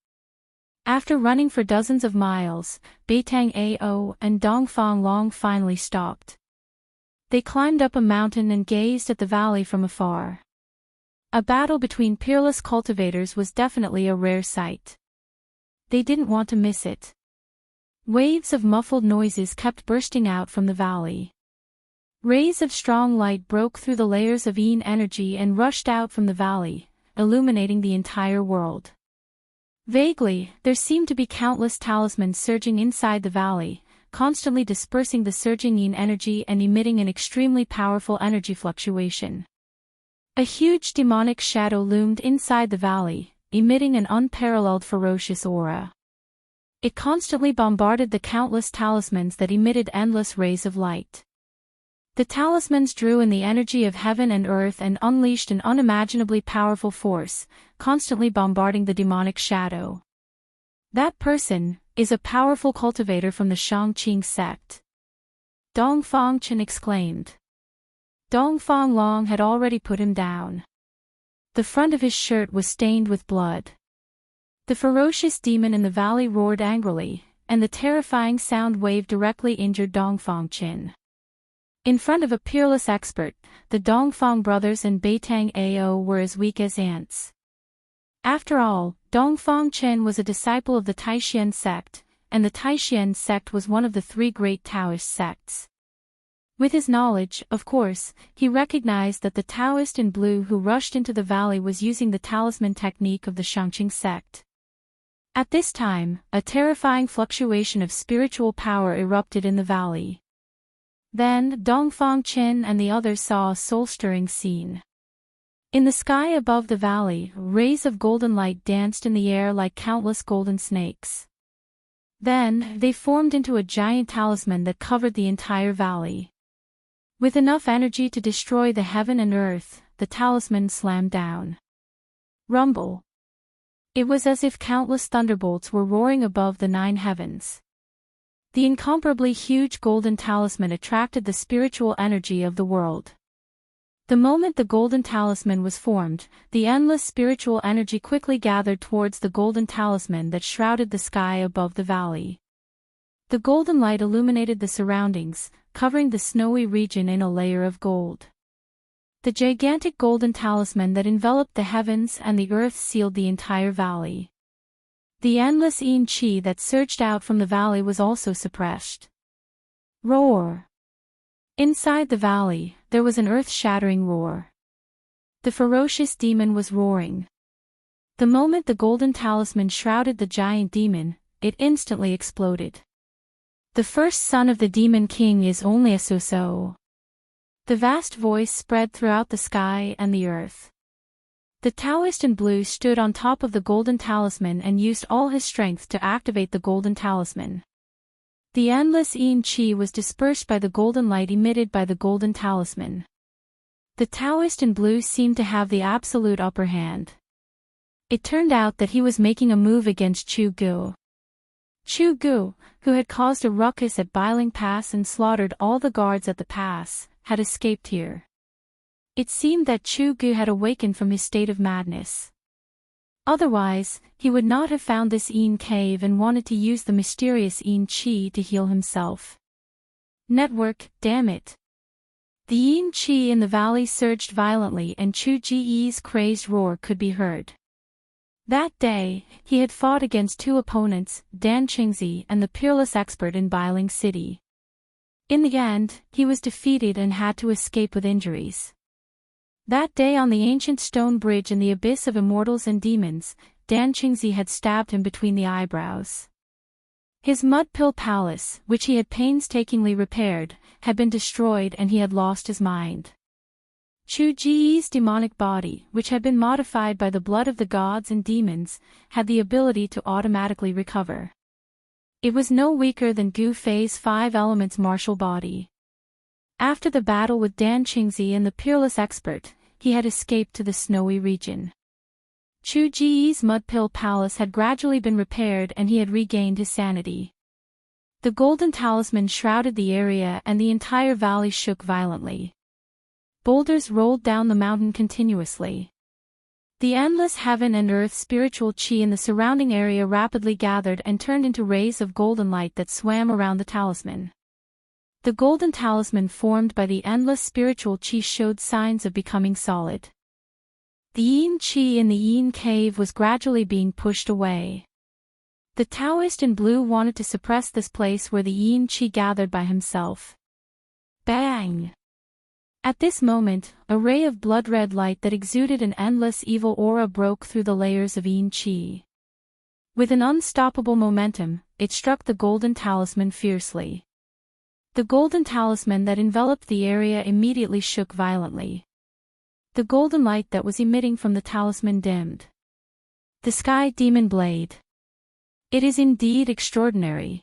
After running for dozens of miles, Beitang Ao and Dongfang Long finally stopped. They climbed up a mountain and gazed at the valley from afar. A battle between peerless cultivators was definitely a rare sight. They didn't want to miss it. Waves of muffled noises kept bursting out from the valley. Rays of strong light broke through the layers of yin energy and rushed out from the valley, illuminating the entire world. Vaguely, there seemed to be countless talismans surging inside the valley, constantly dispersing the surging yin energy and emitting an extremely powerful energy fluctuation. A huge demonic shadow loomed inside the valley, emitting an unparalleled ferocious aura. It constantly bombarded the countless talismans that emitted endless rays of light. The talismans drew in the energy of heaven and earth and unleashed an unimaginably powerful force, constantly bombarding the demonic shadow. That person is a powerful cultivator from the Shangqing sect. Dongfang Chen exclaimed. Dongfang Long had already put him down. The front of his shirt was stained with blood. The ferocious demon in the valley roared angrily, and the terrifying sound wave directly injured Dongfang Chen. In front of a peerless expert, the Dongfang brothers and Beitang Ao were as weak as ants. After all, Dongfang Chen was a disciple of the Taishan sect, and the Taishan sect was one of the three great Taoist sects. With his knowledge, of course, he recognized that the Taoist in blue who rushed into the valley was using the talisman technique of the Shangqing sect. At this time, a terrifying fluctuation of spiritual power erupted in the valley. Then, Dongfang Chen and the others saw a soul-stirring scene. In the sky above the valley, rays of golden light danced in the air like countless golden snakes. Then, they formed into a giant talisman that covered the entire valley. With enough energy to destroy the heaven and earth, the talisman slammed down. Rumble. It was as if countless thunderbolts were roaring above the 9 heavens. The incomparably huge golden talisman attracted the spiritual energy of the world. The moment the golden talisman was formed, the endless spiritual energy quickly gathered towards the golden talisman that shrouded the sky above the valley. The golden light illuminated the surroundings, covering the snowy region in a layer of gold. The gigantic golden talisman that enveloped the heavens and the earth sealed the entire valley. The endless yin qi that surged out from the valley was also suppressed. Roar! Inside the valley, there was an earth-shattering roar. The ferocious demon was roaring. The moment the golden talisman shrouded the giant demon, it instantly exploded. The first son of the demon king is only a so-so. The vast voice spread throughout the sky and the earth. The Daoist in blue stood on top of the golden talisman and used all his strength to activate the golden talisman. The endless yin qi was dispersed by the golden light emitted by the golden talisman. The Daoist in blue seemed to have the absolute upper hand. It turned out that he was making a move against Chu Gu. Chu Gu, who had caused a ruckus at Biling Pass and slaughtered all the guards at the pass, had escaped here. It seemed that Chu Gu had awakened from his state of madness. Otherwise, he would not have found this yin cave and wanted to use the mysterious yin qi to heal himself. Network, damn it. The yin qi in the valley surged violently and Chu Ji's crazed roar could be heard. That day, he had fought against 2 opponents, Dan Qingzi and the peerless expert in Biling City. In the end, he was defeated and had to escape with injuries. That day on the ancient stone bridge in the abyss of immortals and demons, Dan Qingzi had stabbed him between the eyebrows. His mud pill palace, which he had painstakingly repaired, had been destroyed and he had lost his mind. Chu Ji's demonic body, which had been modified by the blood of the gods and demons, had the ability to automatically recover. It was no weaker than Gu Fei's 5 elements martial body. After the battle with Dan Qingzi and the peerless expert, he had escaped to the snowy region. Chu Ji's mud pill palace had gradually been repaired and he had regained his sanity. The golden talisman shrouded the area and the entire valley shook violently. Boulders rolled down the mountain continuously. The endless heaven and earth spiritual qi in the surrounding area rapidly gathered and turned into rays of golden light that swam around the talisman. The golden talisman formed by the endless spiritual qi showed signs of becoming solid. The yin qi in the yin cave was gradually being pushed away. The Daoist in blue wanted to suppress this place where the yin qi gathered by himself. Bang! At this moment, a ray of blood-red light that exuded an endless evil aura broke through the layers of yin qi. With an unstoppable momentum, it struck the golden talisman fiercely. The golden talisman that enveloped the area immediately shook violently. The golden light that was emitting from the talisman dimmed. The sky demon blade. It is indeed extraordinary.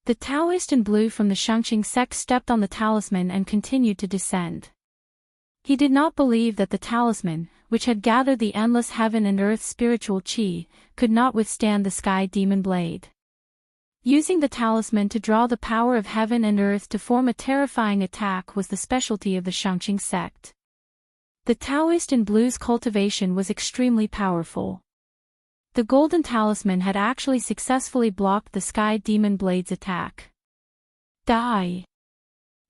The Daoist in blue from the Xianxia sect stepped on the talisman and continued to descend. He did not believe that the talisman, which had gathered the endless heaven and earth spiritual qi, could not withstand the sky demon blade. Using the talisman to draw the power of heaven and earth to form a terrifying attack was the specialty of the Xianxia sect. The Daoist in blue's cultivation was extremely powerful. The golden talisman had actually successfully blocked the sky demon blade's attack. Die!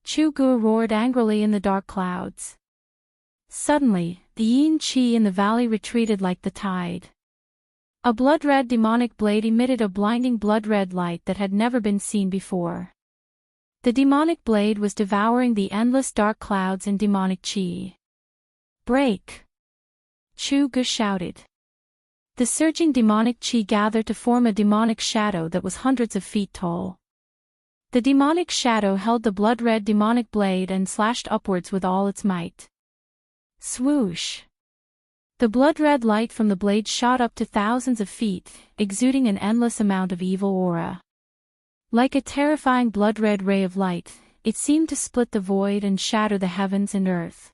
Chu Gu roared angrily in the dark clouds. Suddenly, the yin qi in the valley retreated like the tide. A blood-red demonic blade emitted a blinding blood-red light that had never been seen before. The demonic blade was devouring the endless dark clouds and demonic qi. Break! Chu Gu shouted. The surging demonic qi gathered to form a demonic shadow that was hundreds of feet tall. The demonic shadow held the blood-red demonic blade and slashed upwards with all its might. Swoosh! The blood-red light from the blade shot up to thousands of feet, exuding an endless amount of evil aura. Like a terrifying blood-red ray of light, it seemed to split the void and shatter the heavens and earth.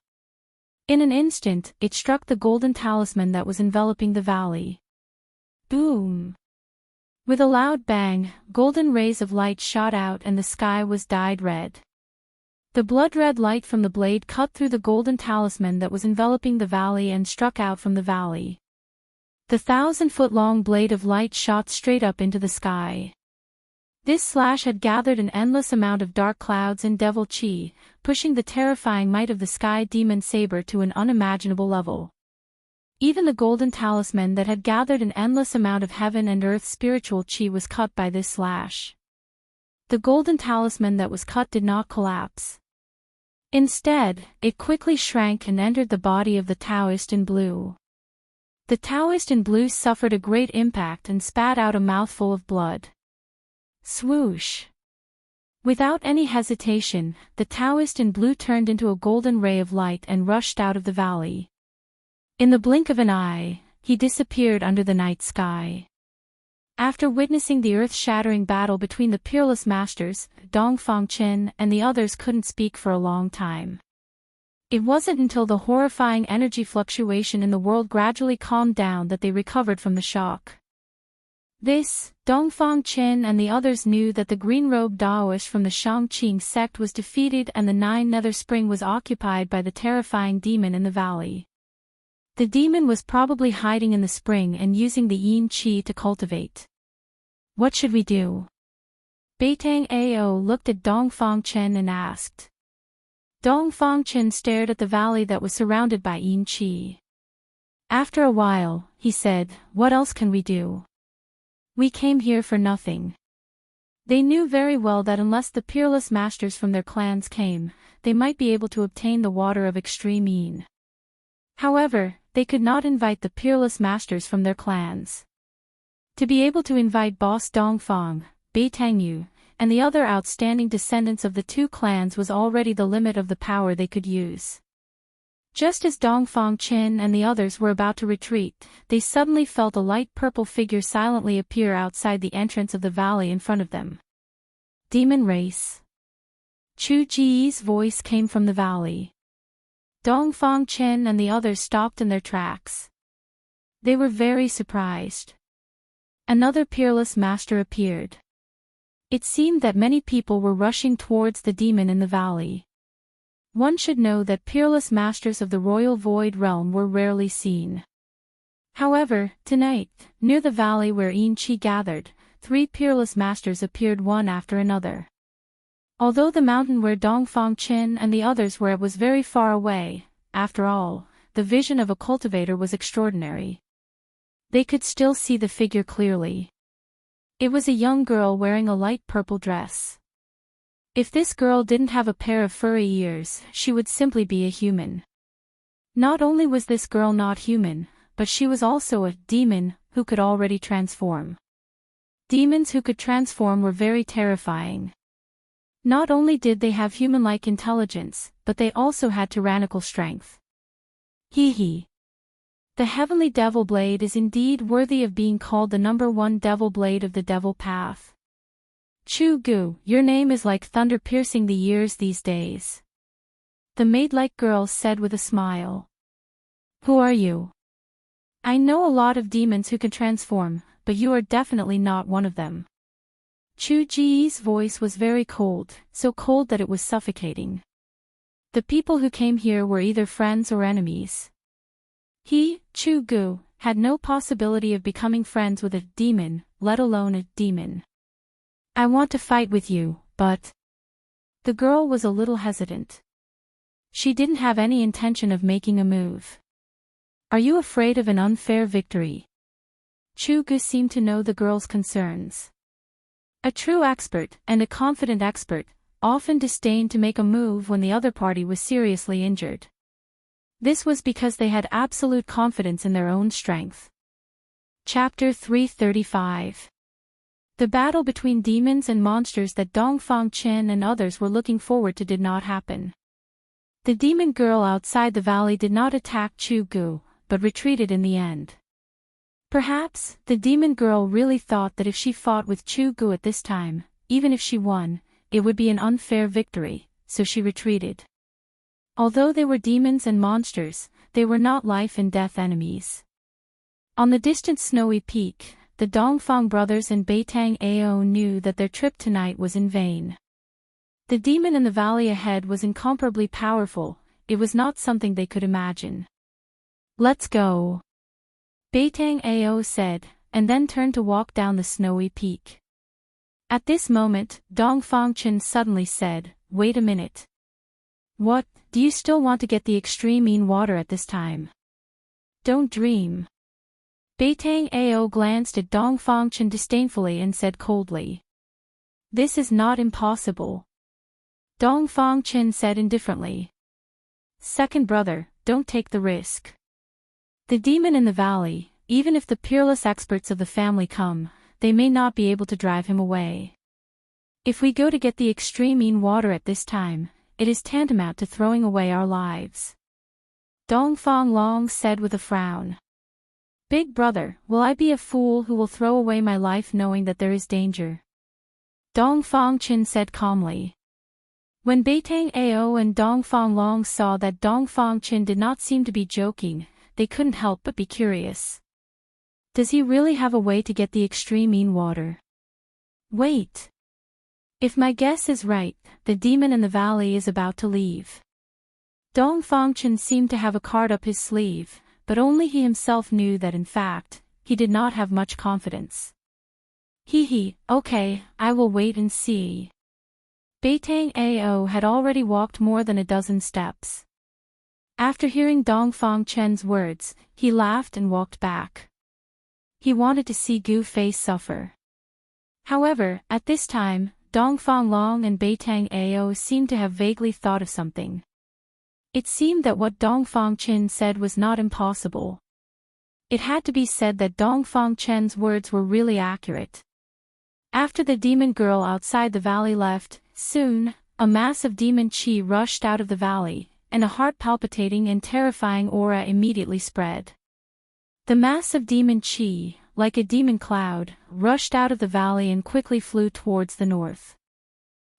In an instant, it struck the golden talisman that was enveloping the valley. Boom! With a loud bang, golden rays of light shot out and the sky was dyed red. The blood-red light from the blade cut through the golden talisman that was enveloping the valley and struck out from the valley. The 1,000-foot-long blade of light shot straight up into the sky. This slash had gathered an endless amount of dark clouds and devil chi, pushing the terrifying might of the sky demon saber to an unimaginable level. Even the golden talisman that had gathered an endless amount of heaven and earth spiritual chi was cut by this slash. The golden talisman that was cut did not collapse. Instead, it quickly shrank and entered the body of the Daoist in blue. The Daoist in blue suffered a great impact and spat out a mouthful of blood. Swoosh! Without any hesitation, the Daoist in blue turned into a golden ray of light and rushed out of the valley. In the blink of an eye, he disappeared under the night sky. After witnessing the earth-shattering battle between the peerless masters, Dongfang Qin and the others couldn't speak for a long time. It wasn't until the horrifying energy fluctuation in the world gradually calmed down that they recovered from the shock. Dongfang Qin and the others knew that the green-robed Daoist from the Shangqing sect was defeated and the Nine Nether Spring was occupied by the terrifying demon in the valley. The demon was probably hiding in the spring and using the yin qi to cultivate. What should we do? Beitang Ao looked at Dongfang Chen and asked. Dongfang Chen stared at the valley that was surrounded by yin qi. After a while, he said, "What else can we do? We came here for nothing." They knew very well that unless the peerless masters from their clans came, they might be able to obtain the water of extreme yin. However, they could not invite the peerless masters from their clans. To be able to invite boss Dongfang, Beitangyu, and the other outstanding descendants of the two clans was already the limit of the power they could use. Just as Dongfang Qin and the others were about to retreat, they suddenly felt a light purple figure silently appear outside the entrance of the valley in front of them. Demon race. Chu Ji's voice came from the valley. Dongfang Chen and the others stopped in their tracks. They were very surprised. Another peerless master appeared. It seemed that many people were rushing towards the demon in the valley. One should know that peerless masters of the royal void realm were rarely seen. However, tonight, near the valley where Yin Qi gathered, 3 peerless masters appeared one after another. Although the mountain where Dongfang Qin and the others were at was very far away, after all, the vision of a cultivator was extraordinary. They could still see the figure clearly. It was a young girl wearing a light purple dress. If this girl didn't have a pair of furry ears, she would simply be a human. Not only was this girl not human, but she was also a demon who could already transform. Demons who could transform were very terrifying. Not only did they have human-like intelligence, but they also had tyrannical strength. Hee. The heavenly devil blade is indeed worthy of being called the #1 devil blade of the devil path. Chu Gu, your name is like thunder piercing the ears these days. The maid-like girl said with a smile. Who are you? I know a lot of demons who can transform, but you are definitely not one of them. Chu Ji's voice was very cold, so cold that it was suffocating. The people who came here were either friends or enemies. He, Chu Gu, had no possibility of becoming friends with a demon, let alone a demon. I want to fight with you, but... The girl was a little hesitant. She didn't have any intention of making a move. Are you afraid of an unfair victory? Chu Gu seemed to know the girl's concerns. A true expert, and a confident expert, often disdained to make a move when the other party was seriously injured. This was because they had absolute confidence in their own strength. Chapter 335. The battle between demons and monsters that Dongfang Qin and others were looking forward to did not happen. The demon girl outside the valley did not attack Chu Gu, but retreated in the end. Perhaps, the demon girl really thought that if she fought with Chu Gu at this time, even if she won, it would be an unfair victory, so she retreated. Although they were demons and monsters, they were not life and death enemies. On the distant snowy peak, the Dongfang brothers and Beitang Ao knew that their trip tonight was in vain. The demon in the valley ahead was incomparably powerful. It was not something they could imagine. "Let's go," Beitang Ao said, and then turned to walk down the snowy peak. At this moment, Dongfang Chen suddenly said, "Wait a minute. What, do you still want to get the extreme mean water at this time? Don't dream." Beitang Ao glanced at Dongfang Chen disdainfully and said coldly, "This is not impossible." Dongfang Chen said indifferently, "Second brother, don't take the risk. The demon in the valley, even if the peerless experts of the family come, they may not be able to drive him away. If we go to get the extreme mean water at this time, it is tantamount to throwing away our lives." Dongfang Long said with a frown, "Big brother, will I be a fool who will throw away my life knowing that there is danger?" Dongfang Chen said calmly. When Beitang Ao and Dongfang Long saw that Dongfang Chen did not seem to be joking, they couldn't help but be curious. Does he really have a way to get the extreme mean water? Wait. If my guess is right, the demon in the valley is about to leave. Dongfang Chen seemed to have a card up his sleeve, but only he himself knew that in fact, he did not have much confidence. Okay, I will wait and see." Beitang Ao had already walked more than a dozen steps. After hearing Dongfang Chen's words, he laughed and walked back. He wanted to see Gu Fei suffer. However, at this time, Dongfang Long and Beitang Ao seemed to have vaguely thought of something. It seemed that what Dongfang Chen said was not impossible. It had to be said that Dongfang Chen's words were really accurate. After the demon girl outside the valley left, soon, a mass of demon qi rushed out of the valley, and a heart-palpitating and terrifying aura immediately spread. The mass of demon qi, like a demon cloud, rushed out of the valley and quickly flew towards the north.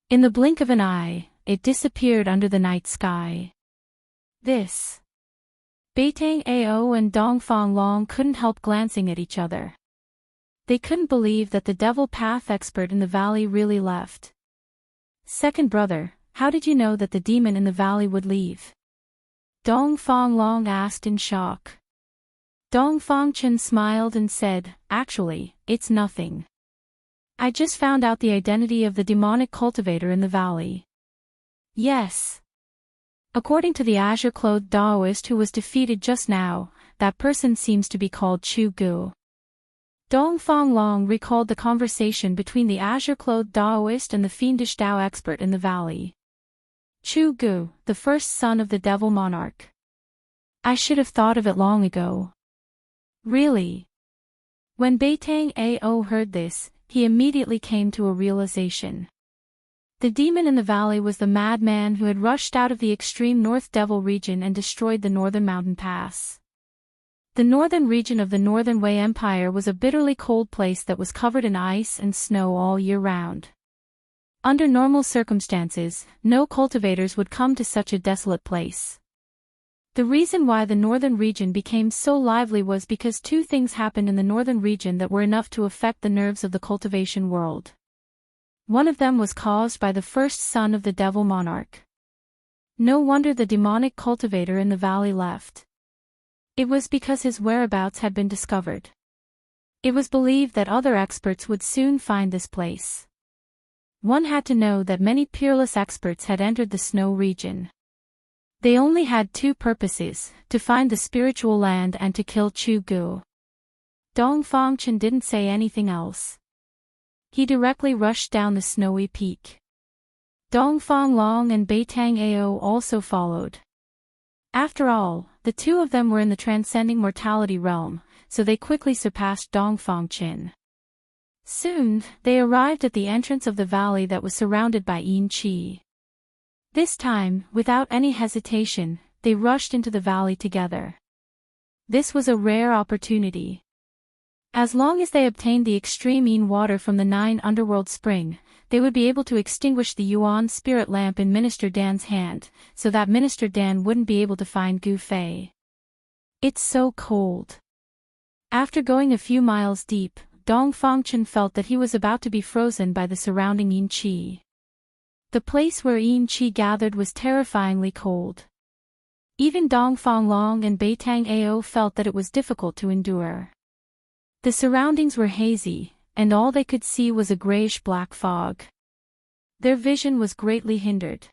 In the blink of an eye, it disappeared under the night sky. This. Beitang Ao and Dongfang Long couldn't help glancing at each other. They couldn't believe that the devil path expert in the valley really left. "Second brother, how did you know that the demon in the valley would leave?" Dongfang Long asked in shock. Dongfang Chen smiled and said, "Actually, it's nothing. I just found out the identity of the demonic cultivator in the valley." "Yes. According to the azure-clothed Daoist who was defeated just now, that person seems to be called Chu Gu." Dongfang Long recalled the conversation between the azure-clothed Daoist and the fiendish Dao expert in the valley. Chu Gu, the first son of the devil monarch. I should have thought of it long ago. Really? When Beitang Ao heard this, he immediately came to a realization. The demon in the valley was the madman who had rushed out of the extreme North Devil region and destroyed the northern mountain pass. The northern region of the Northern Wei Empire was a bitterly cold place that was covered in ice and snow all year round. Under normal circumstances, no cultivators would come to such a desolate place. The reason why the northern region became so lively was because two things happened in the northern region that were enough to affect the nerves of the cultivation world. One of them was caused by the first son of the devil monarch. No wonder the demonic cultivator in the valley left. It was because his whereabouts had been discovered. It was believed that other experts would soon find this place. One had to know that many peerless experts had entered the snow region. They only had two purposes, to find the spiritual land and to kill Chu Gu. Dongfang Chen didn't say anything else. He directly rushed down the snowy peak. Dongfang Long and Beitang Ao also followed. After all, the two of them were in the transcending mortality realm, so they quickly surpassed Dongfang Chen. Soon, they arrived at the entrance of the valley that was surrounded by Yin Qi. This time, without any hesitation, they rushed into the valley together. This was a rare opportunity. As long as they obtained the extreme Yin water from the 9 underworld spring, they would be able to extinguish the Yuan spirit lamp in Minister Dan's hand, so that Minister Dan wouldn't be able to find Gu Fei. It's so cold. After going a few miles deep, Dong Fangchen felt that he was about to be frozen by the surrounding yin qi. The place where yin qi gathered was terrifyingly cold. Even Dong Fanglong and Beitang Ao felt that it was difficult to endure. The surroundings were hazy, and all they could see was a grayish-black fog. Their vision was greatly hindered.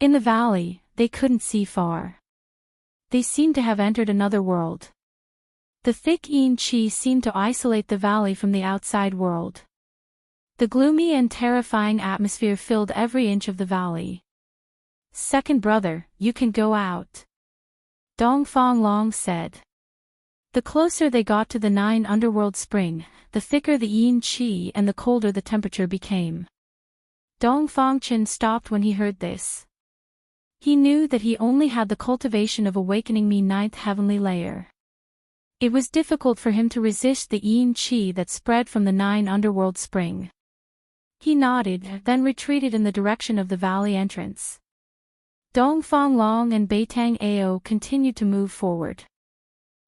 In the valley, they couldn't see far. They seemed to have entered another world. The thick yin qi seemed to isolate the valley from the outside world. The gloomy and terrifying atmosphere filled every inch of the valley. "Second brother, you can go out," Dong Fanglong said. The closer they got to the 9 underworld spring, the thicker the yin qi and the colder the temperature became. Dong Fangchen stopped when he heard this. He knew that he only had the cultivation of awakening me 9th heavenly layer. It was difficult for him to resist the yin qi that spread from the 9 underworld spring. He nodded, then retreated in the direction of the valley entrance. Dong Fanglong and Beitang Ao continued to move forward.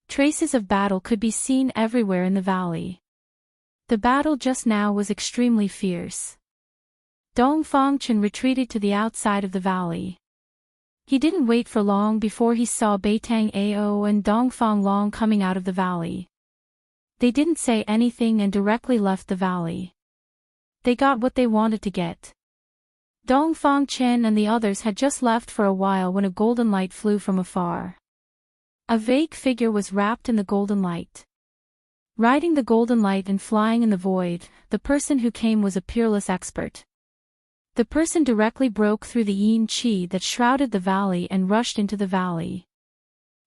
Traces of battle could be seen everywhere in the valley. The battle just now was extremely fierce. Dong Fangchen retreated to the outside of the valley. He didn't wait for long before he saw Beitang Ao and Dong Fanglong coming out of the valley. They didn't say anything and directly left the valley. They got what they wanted to get. Dong Fangchen and the others had just left for a while when a golden light flew from afar. A vague figure was wrapped in the golden light. Riding the golden light and flying in the void, the person who came was a peerless expert. The person directly broke through the yin qi that shrouded the valley and rushed into the valley.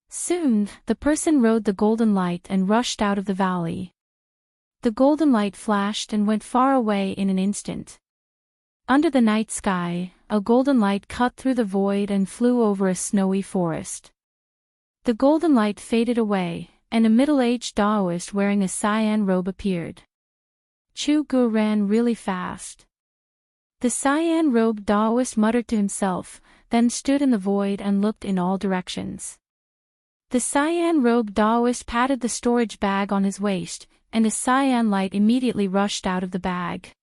Soon, the person rode the golden light and rushed out of the valley. The golden light flashed and went far away in an instant. Under the night sky, a golden light cut through the void and flew over a snowy forest. The golden light faded away, and a middle-aged Daoist wearing a cyan robe appeared. Chu Gu ran really fast. The cyan-robed Daoist muttered to himself, then stood in the void and looked in all directions. The cyan-robed Daoist patted the storage bag on his waist, and a cyan light immediately rushed out of the bag.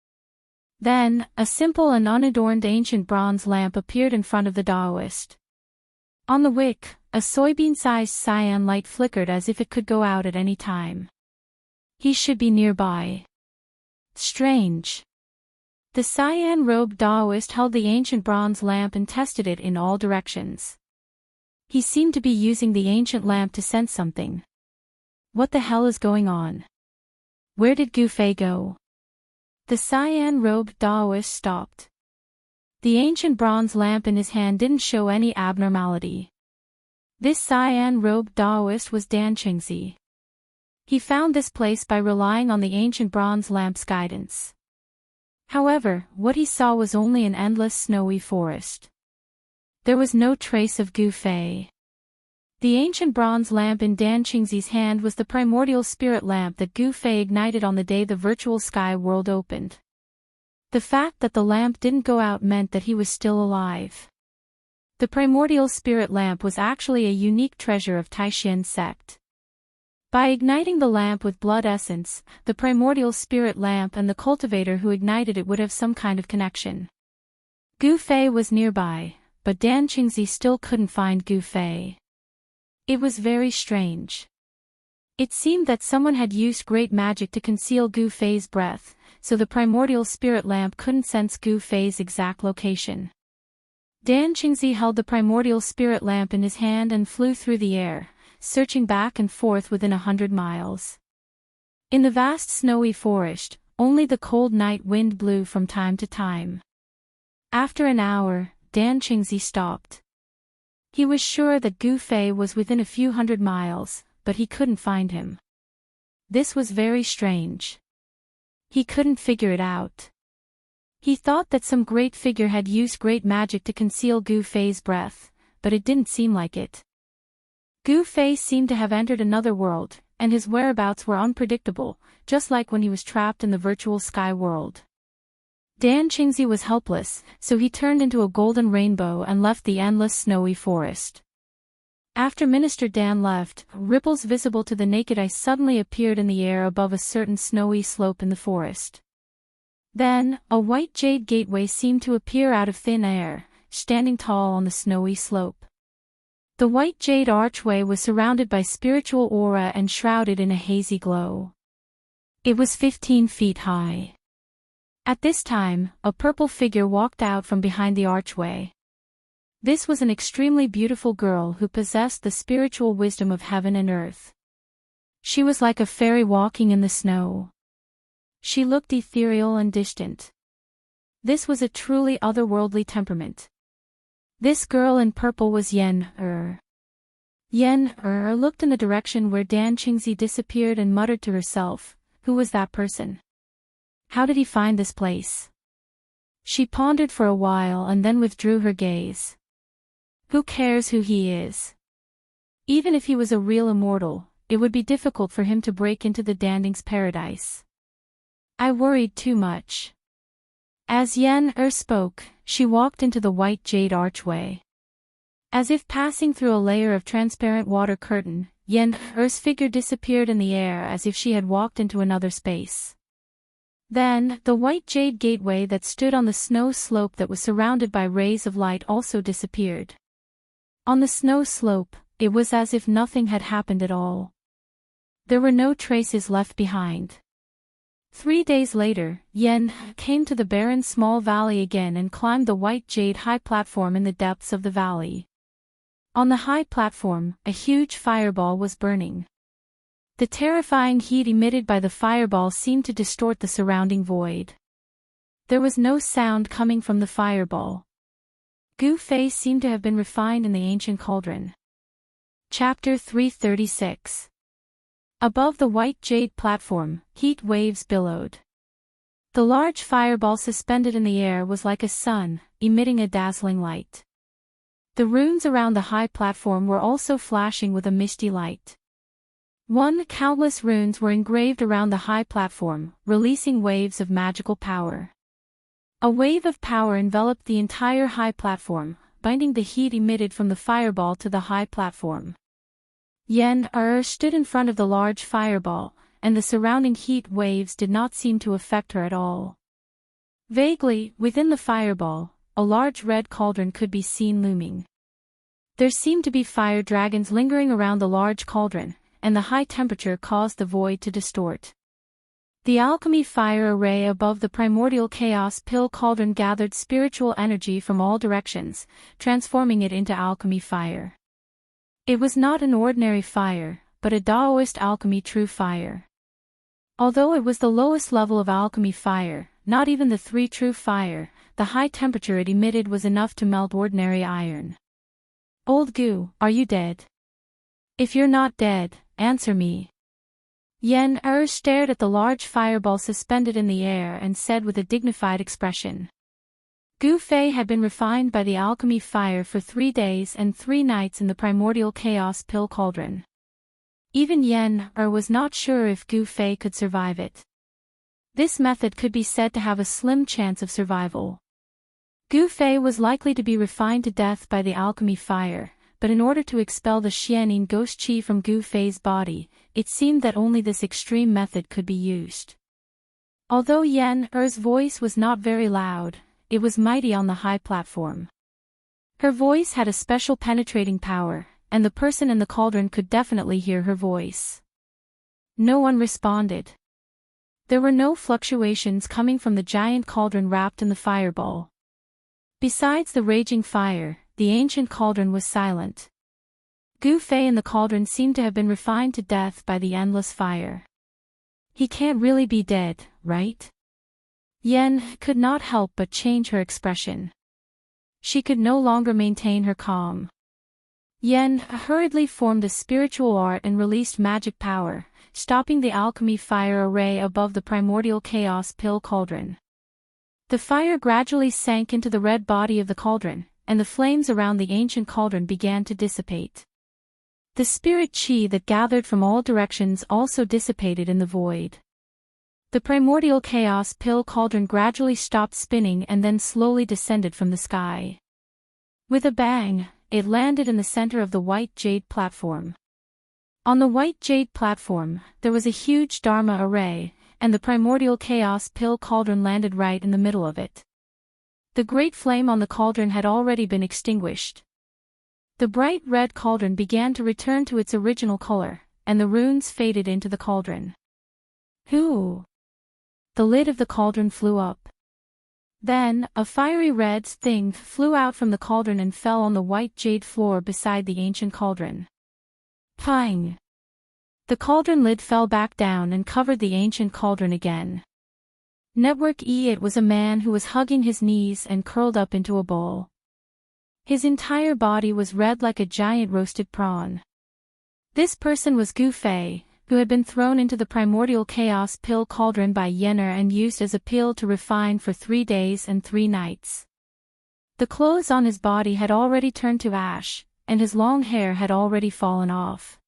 Then, a simple and unadorned ancient bronze lamp appeared in front of the Daoist. On the wick, a soybean-sized cyan light flickered as if it could go out at any time. He should be nearby. Strange. The cyan-robed Daoist held the ancient bronze lamp and tested it in all directions. He seemed to be using the ancient lamp to sense something. What the hell is going on? Where did Gu Fei go? The cyan-robed Daoist stopped. The ancient bronze lamp in his hand didn't show any abnormality. This cyan-robed Daoist was Dan Qingzi. He found this place by relying on the ancient bronze lamp's guidance. However, what he saw was only an endless snowy forest. There was no trace of Gu Fei. The ancient bronze lamp in Dan Qingzi's hand was the primordial spirit lamp that Gu Fei ignited on the day the virtual sky world opened. The fact that the lamp didn't go out meant that he was still alive. The primordial spirit lamp was actually a unique treasure of Taishan sect. By igniting the lamp with blood essence, the primordial spirit lamp and the cultivator who ignited it would have some kind of connection. Gu Fei was nearby, but Dan Qingzi still couldn't find Gu Fei. It was very strange. It seemed that someone had used great magic to conceal Gu Fei's breath, so the primordial spirit lamp couldn't sense Gu Fei's exact location. Dan Qingzi held the primordial spirit lamp in his hand and flew through the air, searching back and forth within 100 miles. In the vast snowy forest, only the cold night wind blew from time to time. After an hour, Dan Qingzi stopped. He was sure that Gu Fei was within a few 100 miles, but he couldn't find him. This was very strange. He couldn't figure it out. He thought that some great figure had used great magic to conceal Gu Fei's breath, but it didn't seem like it. Gu Fei seemed to have entered another world, and his whereabouts were unpredictable, just like when he was trapped in the virtual sky world. Dan Qingzi was helpless, so he turned into a golden rainbow and left the endless snowy forest. After Minister Dan left, ripples visible to the naked eye suddenly appeared in the air above a certain snowy slope in the forest. Then, a white jade gateway seemed to appear out of thin air, standing tall on the snowy slope. The white jade archway was surrounded by spiritual aura and shrouded in a hazy glow. It was 15 feet high. At this time, a purple figure walked out from behind the archway. This was an extremely beautiful girl who possessed the spiritual wisdom of heaven and earth. She was like a fairy walking in the snow. She looked ethereal and distant. This was a truly otherworldly temperament. This girl in purple was Yen-Er. Yen-Er looked in the direction where Dan Qingzi disappeared and muttered to herself, "Who was that person? How did he find this place?" She pondered for a while and then withdrew her gaze. Who cares who he is? Even if he was a real immortal, it would be difficult for him to break into the Danding's paradise. I worried too much. As Yen-Er spoke, she walked into the white jade archway. As if passing through a layer of transparent water curtain, Yen-Er's figure disappeared in the air as if she had walked into another space. Then, the white jade gateway that stood on the snow slope that was surrounded by rays of light also disappeared. On the snow slope, it was as if nothing had happened at all. There were no traces left behind. 3 days later, Yen came to the barren small valley again and climbed the white jade high platform in the depths of the valley. On the high platform, a huge fireball was burning. The terrifying heat emitted by the fireball seemed to distort the surrounding void. There was no sound coming from the fireball. Gu Fei seemed to have been refined in the ancient cauldron. Chapter 336. Above the white jade platform, heat waves billowed. The large fireball suspended in the air was like a sun, emitting a dazzling light. The runes around the high platform were also flashing with a misty light. Countless runes were engraved around the high platform, releasing waves of magical power. A wave of power enveloped the entire high platform, binding the heat emitted from the fireball to the high platform. Yen-Er stood in front of the large fireball, and the surrounding heat waves did not seem to affect her at all. Vaguely, within the fireball, a large red cauldron could be seen looming. There seemed to be fire dragons lingering around the large cauldron, and the high temperature caused the void to distort. The alchemy fire array above the primordial chaos pill cauldron gathered spiritual energy from all directions, transforming it into alchemy fire. It was not an ordinary fire, but a Daoist alchemy true fire. Although it was the lowest level of alchemy fire, not even the 3 true fire, the high temperature it emitted was enough to melt ordinary iron. Old Gu, are you dead? If you're not dead, answer me. Yen-Er stared at the large fireball suspended in the air and said with a dignified expression. Gu Fei had been refined by the alchemy fire for 3 days and 3 nights in the primordial chaos pill cauldron. Even Yen-Er was not sure if Gu Fei could survive it. This method could be said to have a slim chance of survival. Gu Fei was likely to be refined to death by the alchemy fire, but in order to expel the Xianin ghost qi from Gu Fei's body, it seemed that only this extreme method could be used. Although Yen-Er's voice was not very loud, it was mighty on the high platform. Her voice had a special penetrating power, and the person in the cauldron could definitely hear her voice. No one responded. There were no fluctuations coming from the giant cauldron wrapped in the fireball. Besides the raging fire, the ancient cauldron was silent. Gu Fei in the cauldron seemed to have been refined to death by the endless fire. He can't really be dead, right? Yen could not help but change her expression. She could no longer maintain her calm. Yen hurriedly formed a spiritual art and released magic power, stopping the alchemy fire array above the primordial chaos pill cauldron. The fire gradually sank into the red body of the cauldron, and the flames around the ancient cauldron began to dissipate. The spirit qi that gathered from all directions also dissipated in the void. The primordial chaos pill cauldron gradually stopped spinning and then slowly descended from the sky. With a bang, it landed in the center of the white jade platform. On the white jade platform, there was a huge Dharma array, and the primordial chaos pill cauldron landed right in the middle of it. The great flame on the cauldron had already been extinguished. The bright red cauldron began to return to its original color, and the runes faded into the cauldron. Hoo! The lid of the cauldron flew up. Then, a fiery red thing flew out from the cauldron and fell on the white jade floor beside the ancient cauldron. Pang! The cauldron lid fell back down and covered the ancient cauldron again. Network E. It was a man who was hugging his knees and curled up into a ball. His entire body was red like a giant roasted prawn. This person was Gu Fei, who had been thrown into the primordial chaos pill cauldron by Yener and used as a pill to refine for 3 days and 3 nights. The clothes on his body had already turned to ash, and his long hair had already fallen off.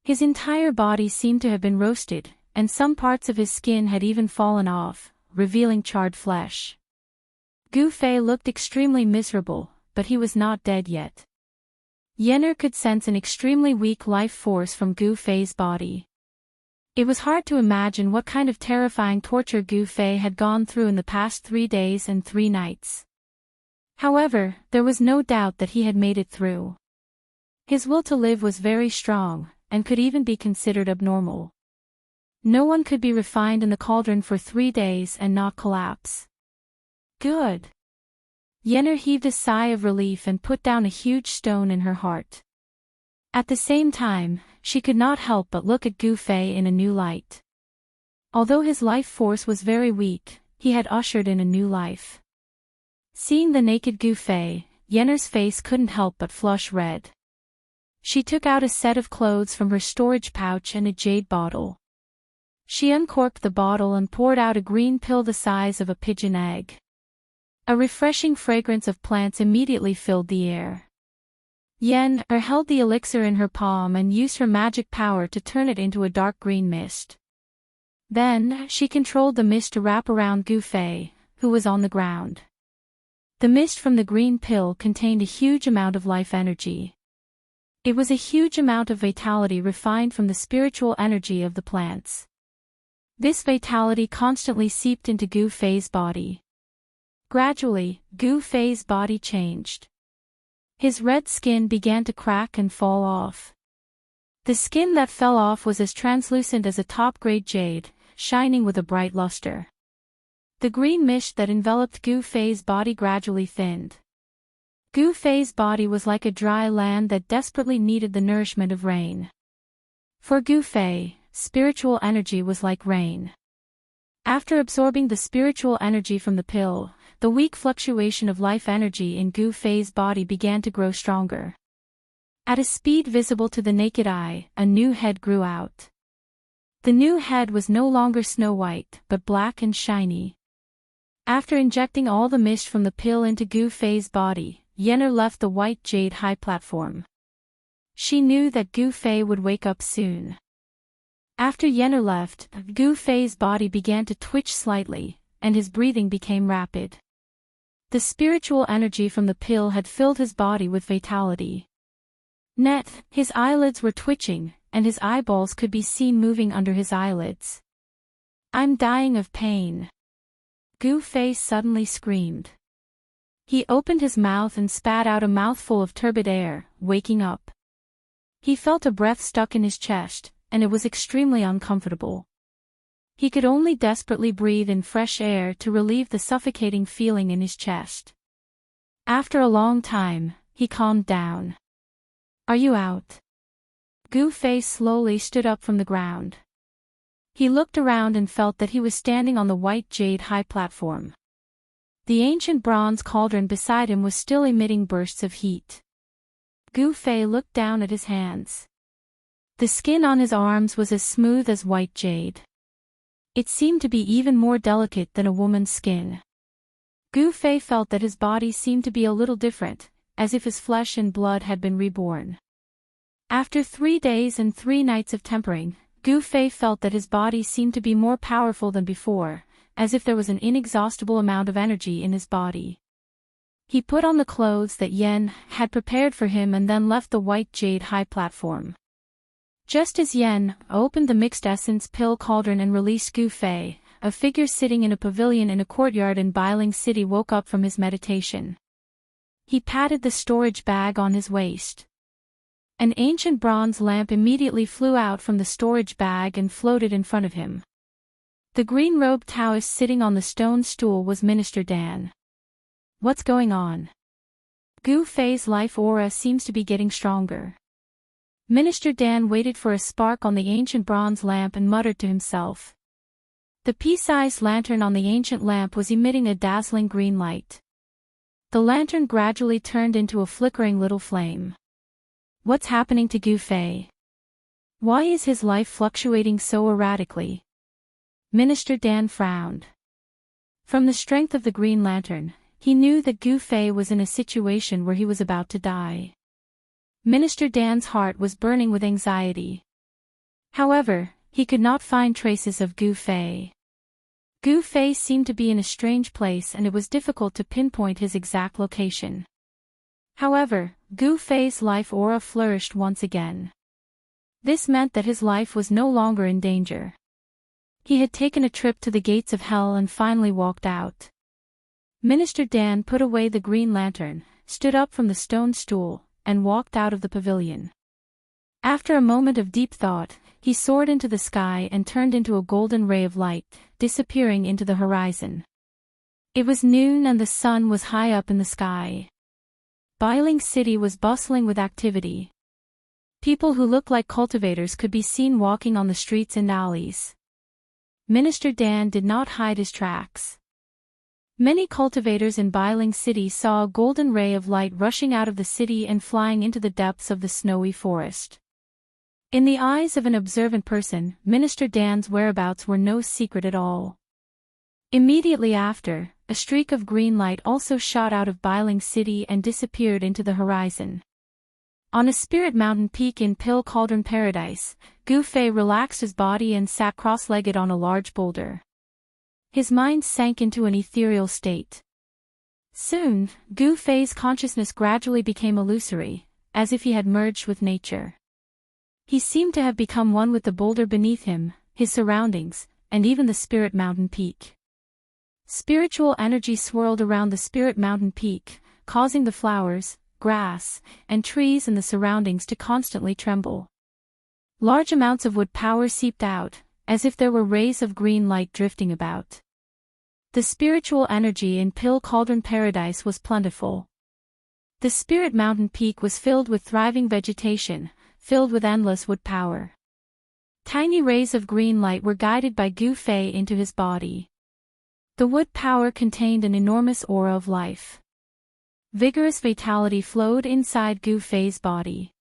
His entire body seemed to have been roasted, and some parts of his skin had even fallen off, revealing charred flesh. Gu Fei looked extremely miserable, but he was not dead yet. Yener could sense an extremely weak life force from Gu Fei's body. It was hard to imagine what kind of terrifying torture Gu Fei had gone through in the past 3 days and 3 nights. However, there was no doubt that he had made it through. His will to live was very strong, and could even be considered abnormal. No one could be refined in the cauldron for 3 days and not collapse. Good. Yener heaved a sigh of relief and put down a huge stone in her heart. At the same time, she could not help but look at Gu Fei in a new light. Although his life force was very weak, he had ushered in a new life. Seeing the naked Gu Fei, Yener's face couldn't help but flush red. She took out a set of clothes from her storage pouch and a jade bottle. She uncorked the bottle and poured out a green pill the size of a pigeon egg. A refreshing fragrance of plants immediately filled the air. Yener held the elixir in her palm and used her magic power to turn it into a dark green mist. Then, she controlled the mist to wrap around Gu Fei, who was on the ground. The mist from the green pill contained a huge amount of life energy. It was a huge amount of vitality refined from the spiritual energy of the plants. This vitality constantly seeped into Gu Fei's body. Gradually, Gu Fei's body changed. His red skin began to crack and fall off. The skin that fell off was as translucent as a top-grade jade, shining with a bright luster. The green mist that enveloped Gu Fei's body gradually thinned. Gu Fei's body was like a dry land that desperately needed the nourishment of rain. For Gu Fei, spiritual energy was like rain. After absorbing the spiritual energy from the pill, the weak fluctuation of life energy in Gu Fei's body began to grow stronger. At a speed visible to the naked eye, a new head grew out. The new head was no longer snow white, but black and shiny. After injecting all the mist from the pill into Gu Fei's body, Yener left the white jade high platform. She knew that Gu Fei would wake up soon. After Yener left, Gu Fei's body began to twitch slightly, and his breathing became rapid. The spiritual energy from the pill had filled his body with vitality. His eyelids were twitching, and his eyeballs could be seen moving under his eyelids. "I'm dying of pain," Gu Fei suddenly screamed. He opened his mouth and spat out a mouthful of turbid air, waking up. He felt a breath stuck in his chest, and it was extremely uncomfortable. He could only desperately breathe in fresh air to relieve the suffocating feeling in his chest. After a long time, he calmed down. "Are you out?" Gu Fei slowly stood up from the ground. He looked around and felt that he was standing on the white jade high platform. The ancient bronze cauldron beside him was still emitting bursts of heat. Gu Fei looked down at his hands. The skin on his arms was as smooth as white jade. It seemed to be even more delicate than a woman's skin. Gu Fei felt that his body seemed to be a little different, as if his flesh and blood had been reborn. After 3 days and 3 nights of tempering, Gu Fei felt that his body seemed to be more powerful than before, as if there was an inexhaustible amount of energy in his body. He put on the clothes that Yen had prepared for him and then left the white jade high platform. Just as Yen opened the mixed essence pill cauldron and released Gu Fei, a figure sitting in a pavilion in a courtyard in Bailing City woke up from his meditation. He patted the storage bag on his waist. An ancient bronze lamp immediately flew out from the storage bag and floated in front of him. The green-robed Daoist sitting on the stone stool was Minister Dan. What's going on? Gu Fei's life aura seems to be getting stronger. Minister Dan waited for a spark on the ancient bronze lamp and muttered to himself. The pea-sized lantern on the ancient lamp was emitting a dazzling green light. The lantern gradually turned into a flickering little flame. What's happening to Gu Fei? Why is his life fluctuating so erratically? Minister Dan frowned. From the strength of the green lantern, he knew that Gu Fei was in a situation where he was about to die. Minister Dan's heart was burning with anxiety. However, he could not find traces of Gu Fei. Gu Fei seemed to be in a strange place and it was difficult to pinpoint his exact location. However, Gu Fei's life aura flourished once again. This meant that his life was no longer in danger. He had taken a trip to the gates of hell and finally walked out. Minister Dan put away the green lantern, stood up from the stone stool, and walked out of the pavilion. After a moment of deep thought, he soared into the sky and turned into a golden ray of light, disappearing into the horizon. It was noon and the sun was high up in the sky. Bailing City was bustling with activity. People who looked like cultivators could be seen walking on the streets and alleys. Minister Dan did not hide his tracks. Many cultivators in Bailing City saw a golden ray of light rushing out of the city and flying into the depths of the snowy forest. In the eyes of an observant person, Minister Dan's whereabouts were no secret at all. Immediately after, a streak of green light also shot out of Bailing City and disappeared into the horizon. On a spirit mountain peak in Pill Cauldron Paradise, Gu Fei relaxed his body and sat cross-legged on a large boulder. His mind sank into an ethereal state. Soon, Gu Fei's consciousness gradually became illusory, as if he had merged with nature. He seemed to have become one with the boulder beneath him, his surroundings, and even the spirit mountain peak. Spiritual energy swirled around the spirit mountain peak, causing the flowers, grass, and trees in the surroundings to constantly tremble. Large amounts of wood power seeped out, as if there were rays of green light drifting about. The spiritual energy in Pill Cauldron Paradise was plentiful. The spirit mountain peak was filled with thriving vegetation, filled with endless wood power. Tiny rays of green light were guided by Gu Fei into his body. The wood power contained an enormous aura of life. Vigorous vitality flowed inside Gu Fei's body.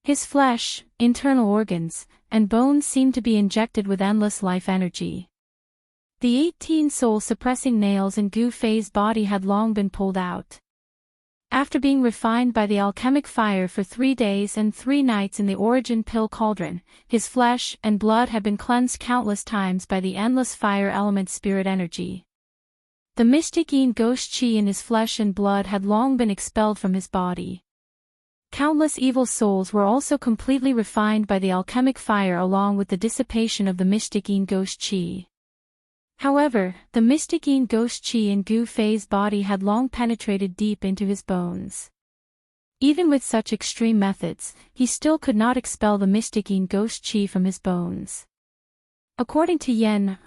His flesh, internal organs, and bones seemed to be injected with endless life energy. The 18 soul-suppressing nails in Gu Fei's body had long been pulled out. After being refined by the alchemic fire for 3 days and 3 nights in the origin pill cauldron, his flesh and blood had been cleansed countless times by the endless fire element spirit energy. The mystic yin ghost chi in his flesh and blood had long been expelled from his body. Countless evil souls were also completely refined by the alchemic fire along with the dissipation of the mystic yin ghost chi. However, the mystic yin ghost chi in Gu Fei's body had long penetrated deep into his bones. Even with such extreme methods, he still could not expel the mystic yin ghost chi from his bones. According to Yen,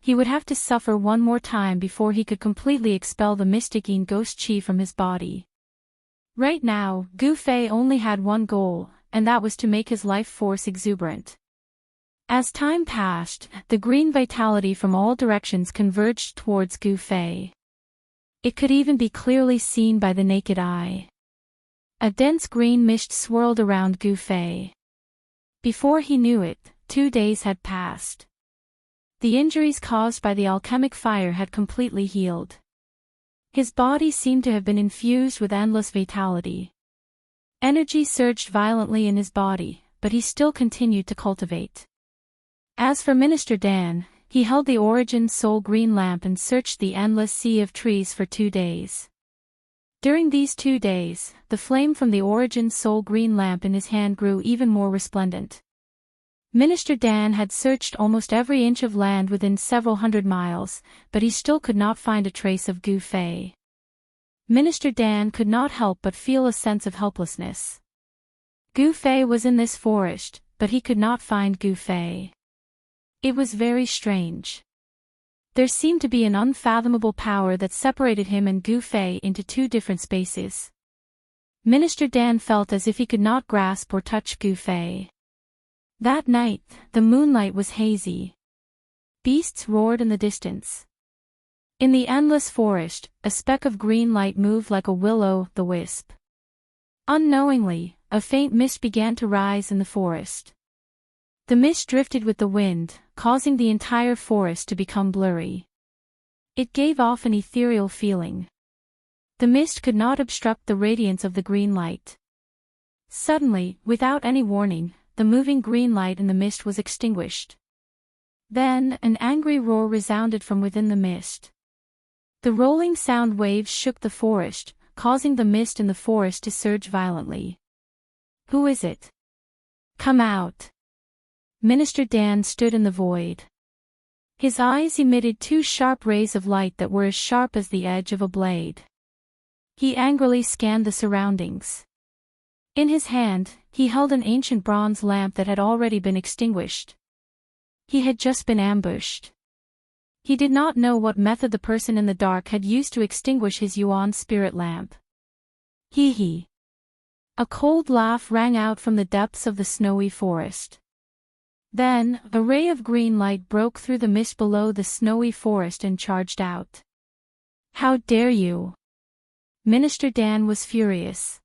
he would have to suffer one more time before he could completely expel the mystic yin ghost chi from his body. Right now, Gu Fei only had one goal, and that was to make his life force exuberant. As time passed, the green vitality from all directions converged towards Gu Fei. It could even be clearly seen by the naked eye. A dense green mist swirled around Gu Fei. Before he knew it, 2 days had passed. The injuries caused by the alchemic fire had completely healed. His body seemed to have been infused with endless vitality. Energy surged violently in his body, but he still continued to cultivate. As for Minister Dan, he held the origin soul green lamp and searched the endless sea of trees for 2 days. During these 2 days, the flame from the origin soul green lamp in his hand grew even more resplendent. Minister Dan had searched almost every inch of land within several hundred miles, but he still could not find a trace of Gu Fei. Minister Dan could not help but feel a sense of helplessness. Gu Fei was in this forest, but he could not find Gu Fei. It was very strange. There seemed to be an unfathomable power that separated him and Gu Fei into 2 different spaces. Minister Dan felt as if he could not grasp or touch Gu Fei. That night, the moonlight was hazy. Beasts roared in the distance. In the endless forest, a speck of green light moved like a will-o'-the-wisp. Unknowingly, a faint mist began to rise in the forest. The mist drifted with the wind, causing the entire forest to become blurry. It gave off an ethereal feeling. The mist could not obstruct the radiance of the green light. Suddenly, without any warning, the moving green light in the mist was extinguished. Then, an angry roar resounded from within the mist. The rolling sound waves shook the forest, causing the mist in the forest to surge violently. "Who is it? Come out!" Minister Dan stood in the void. His eyes emitted 2 sharp rays of light that were as sharp as the edge of a blade. He angrily scanned the surroundings. In his hand, he held an ancient bronze lamp that had already been extinguished. He had just been ambushed. He did not know what method the person in the dark had used to extinguish his Yuan spirit lamp. Hee hee. A cold laugh rang out from the depths of the snowy forest. Then, a ray of green light broke through the mist below the snowy forest and charged out. "How dare you!" Minister Dan was furious.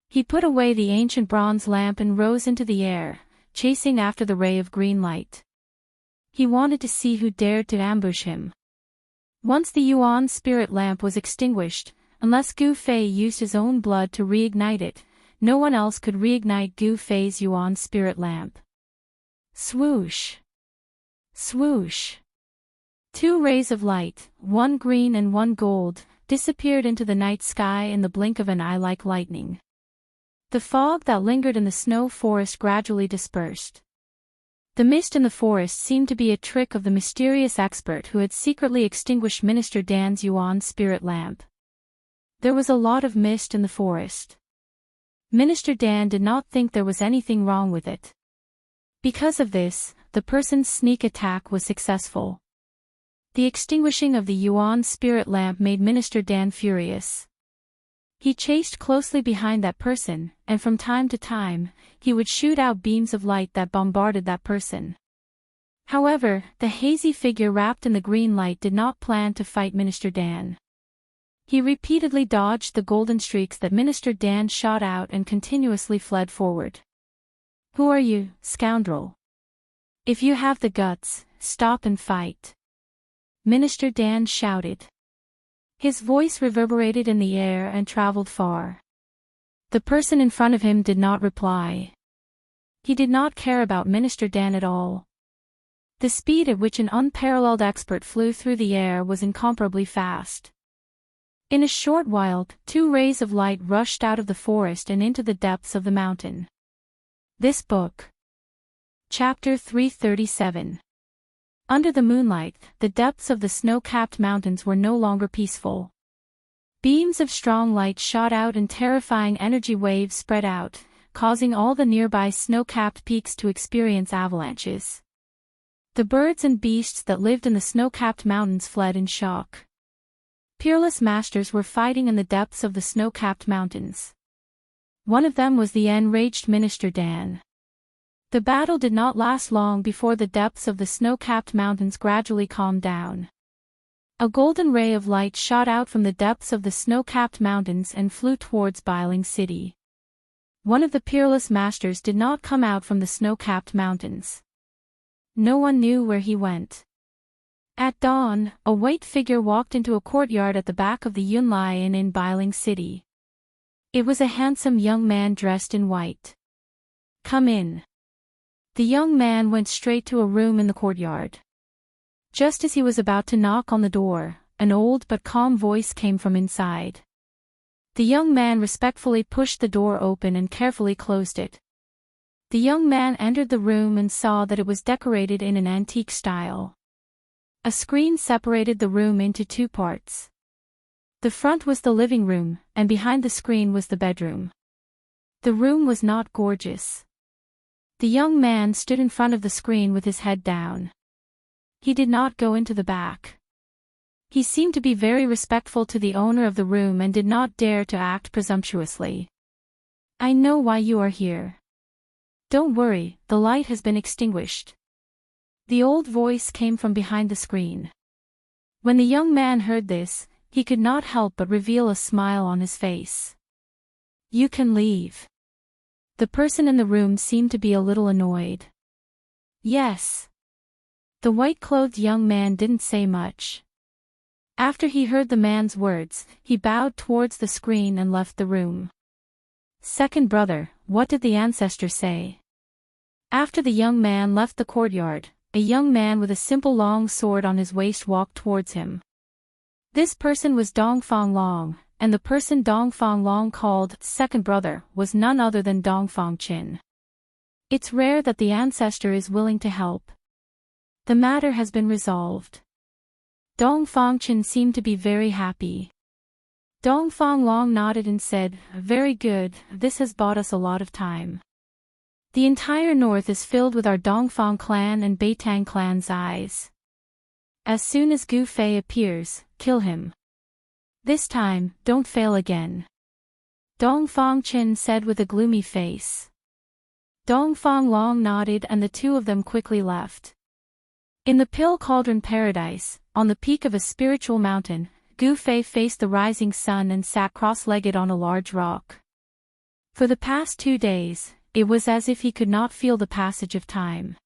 He put away the ancient bronze lamp and rose into the air, chasing after the ray of green light. He wanted to see who dared to ambush him. Once the Yuan spirit lamp was extinguished, unless Gu Fei used his own blood to reignite it, no one else could reignite Gu Fei's Yuan spirit lamp. Swoosh! Swoosh! 2 rays of light, one green and one gold, disappeared into the night sky in the blink of an eye like lightning. The fog that lingered in the snow forest gradually dispersed. The mist in the forest seemed to be a trick of the mysterious expert who had secretly extinguished Minister Dan's Yuan spirit lamp. There was a lot of mist in the forest. Minister Dan did not think there was anything wrong with it. Because of this, the person's sneak attack was successful. The extinguishing of the Yuan spirit lamp made Minister Dan furious. He chased closely behind that person, and from time to time, he would shoot out beams of light that bombarded that person. However, the hazy figure wrapped in the green light did not plan to fight Minister Dan. He repeatedly dodged the golden streaks that Minister Dan shot out and continuously fled forward. "Who are you, scoundrel? If you have the guts, stop and fight," Minister Dan shouted. His voice reverberated in the air and traveled far. The person in front of him did not reply. He did not care about Minister Dan at all. The speed at which an unparalleled expert flew through the air was incomparably fast. In a short while, 2 rays of light rushed out of the forest and into the depths of the mountain. This book. Chapter 337. Under the moonlight, the depths of the snow-capped mountains were no longer peaceful. Beams of strong light shot out and terrifying energy waves spread out, causing all the nearby snow-capped peaks to experience avalanches. The birds and beasts that lived in the snow-capped mountains fled in shock. Peerless masters were fighting in the depths of the snow-capped mountains. One of them was the enraged Minister Dan. The battle did not last long before the depths of the snow-capped mountains gradually calmed down. A golden ray of light shot out from the depths of the snow-capped mountains and flew towards Bailing City. One of the peerless masters did not come out from the snow-capped mountains. No one knew where he went. At dawn, a white figure walked into a courtyard at the back of the Yunlai Inn in Bailing City. It was a handsome young man dressed in white. "Come in." The young man went straight to a room in the courtyard. Just as he was about to knock on the door, an old but calm voice came from inside. The young man respectfully pushed the door open and carefully closed it. The young man entered the room and saw that it was decorated in an antique style. A screen separated the room into two parts. The front was the living room, and behind the screen was the bedroom. The room was not gorgeous. The young man stood in front of the screen with his head down. He did not go into the back. He seemed to be very respectful to the owner of the room and did not dare to act presumptuously. "I know why you are here. Don't worry, the light has been extinguished." The old voice came from behind the screen. When the young man heard this, he could not help but reveal a smile on his face. "You can leave." The person in the room seemed to be a little annoyed. "Yes." The white-clothed young man didn't say much. After he heard the man's words, he bowed towards the screen and left the room. Second brother, what did the ancestor say? After the young man left the courtyard, a young man with a simple long sword on his waist walked towards him. This person was Dongfang Long, and the person Dongfang Long called second brother was none other than Dongfang Qin. It's rare that the ancestor is willing to help. The matter has been resolved. Dongfang Qin seemed to be very happy. Dongfang Long nodded and said, "Very good, this has bought us a lot of time. The entire north is filled with our Dongfang clan and Beitang clan's eyes. As soon as Gu Fei appears, kill him. This time, don't fail again." Dongfang Qin said with a gloomy face. Dongfang Long nodded and the two of them quickly left. In the Pill Cauldron Paradise, on the peak of a spiritual mountain, Gu Fei faced the rising sun and sat cross-legged on a large rock. For the past 2 days, it was as if he could not feel the passage of time.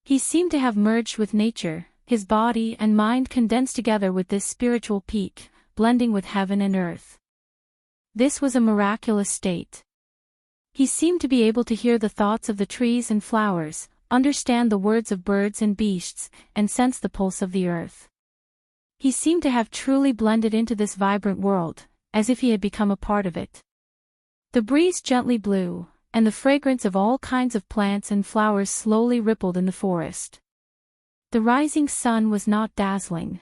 He seemed to have merged with nature, his body and mind condensed together with this spiritual peak, blending with heaven and earth. This was a miraculous state. He seemed to be able to hear the thoughts of the trees and flowers, understand the words of birds and beasts, and sense the pulse of the earth. He seemed to have truly blended into this vibrant world, as if he had become a part of it. The breeze gently blew, and the fragrance of all kinds of plants and flowers slowly rippled in the forest. The rising sun was not dazzling.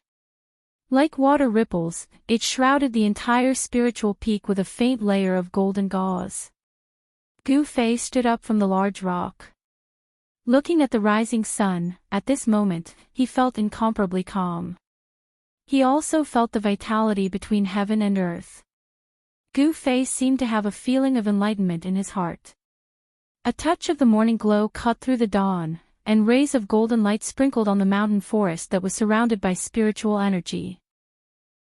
Like water ripples, it shrouded the entire spiritual peak with a faint layer of golden gauze. Gu Fei stood up from the large rock. Looking at the rising sun, at this moment, he felt incomparably calm. He also felt the vitality between heaven and earth. Gu Fei seemed to have a feeling of enlightenment in his heart. A touch of the morning glow cut through the dawn, and rays of golden light sprinkled on the mountain forest that was surrounded by spiritual energy.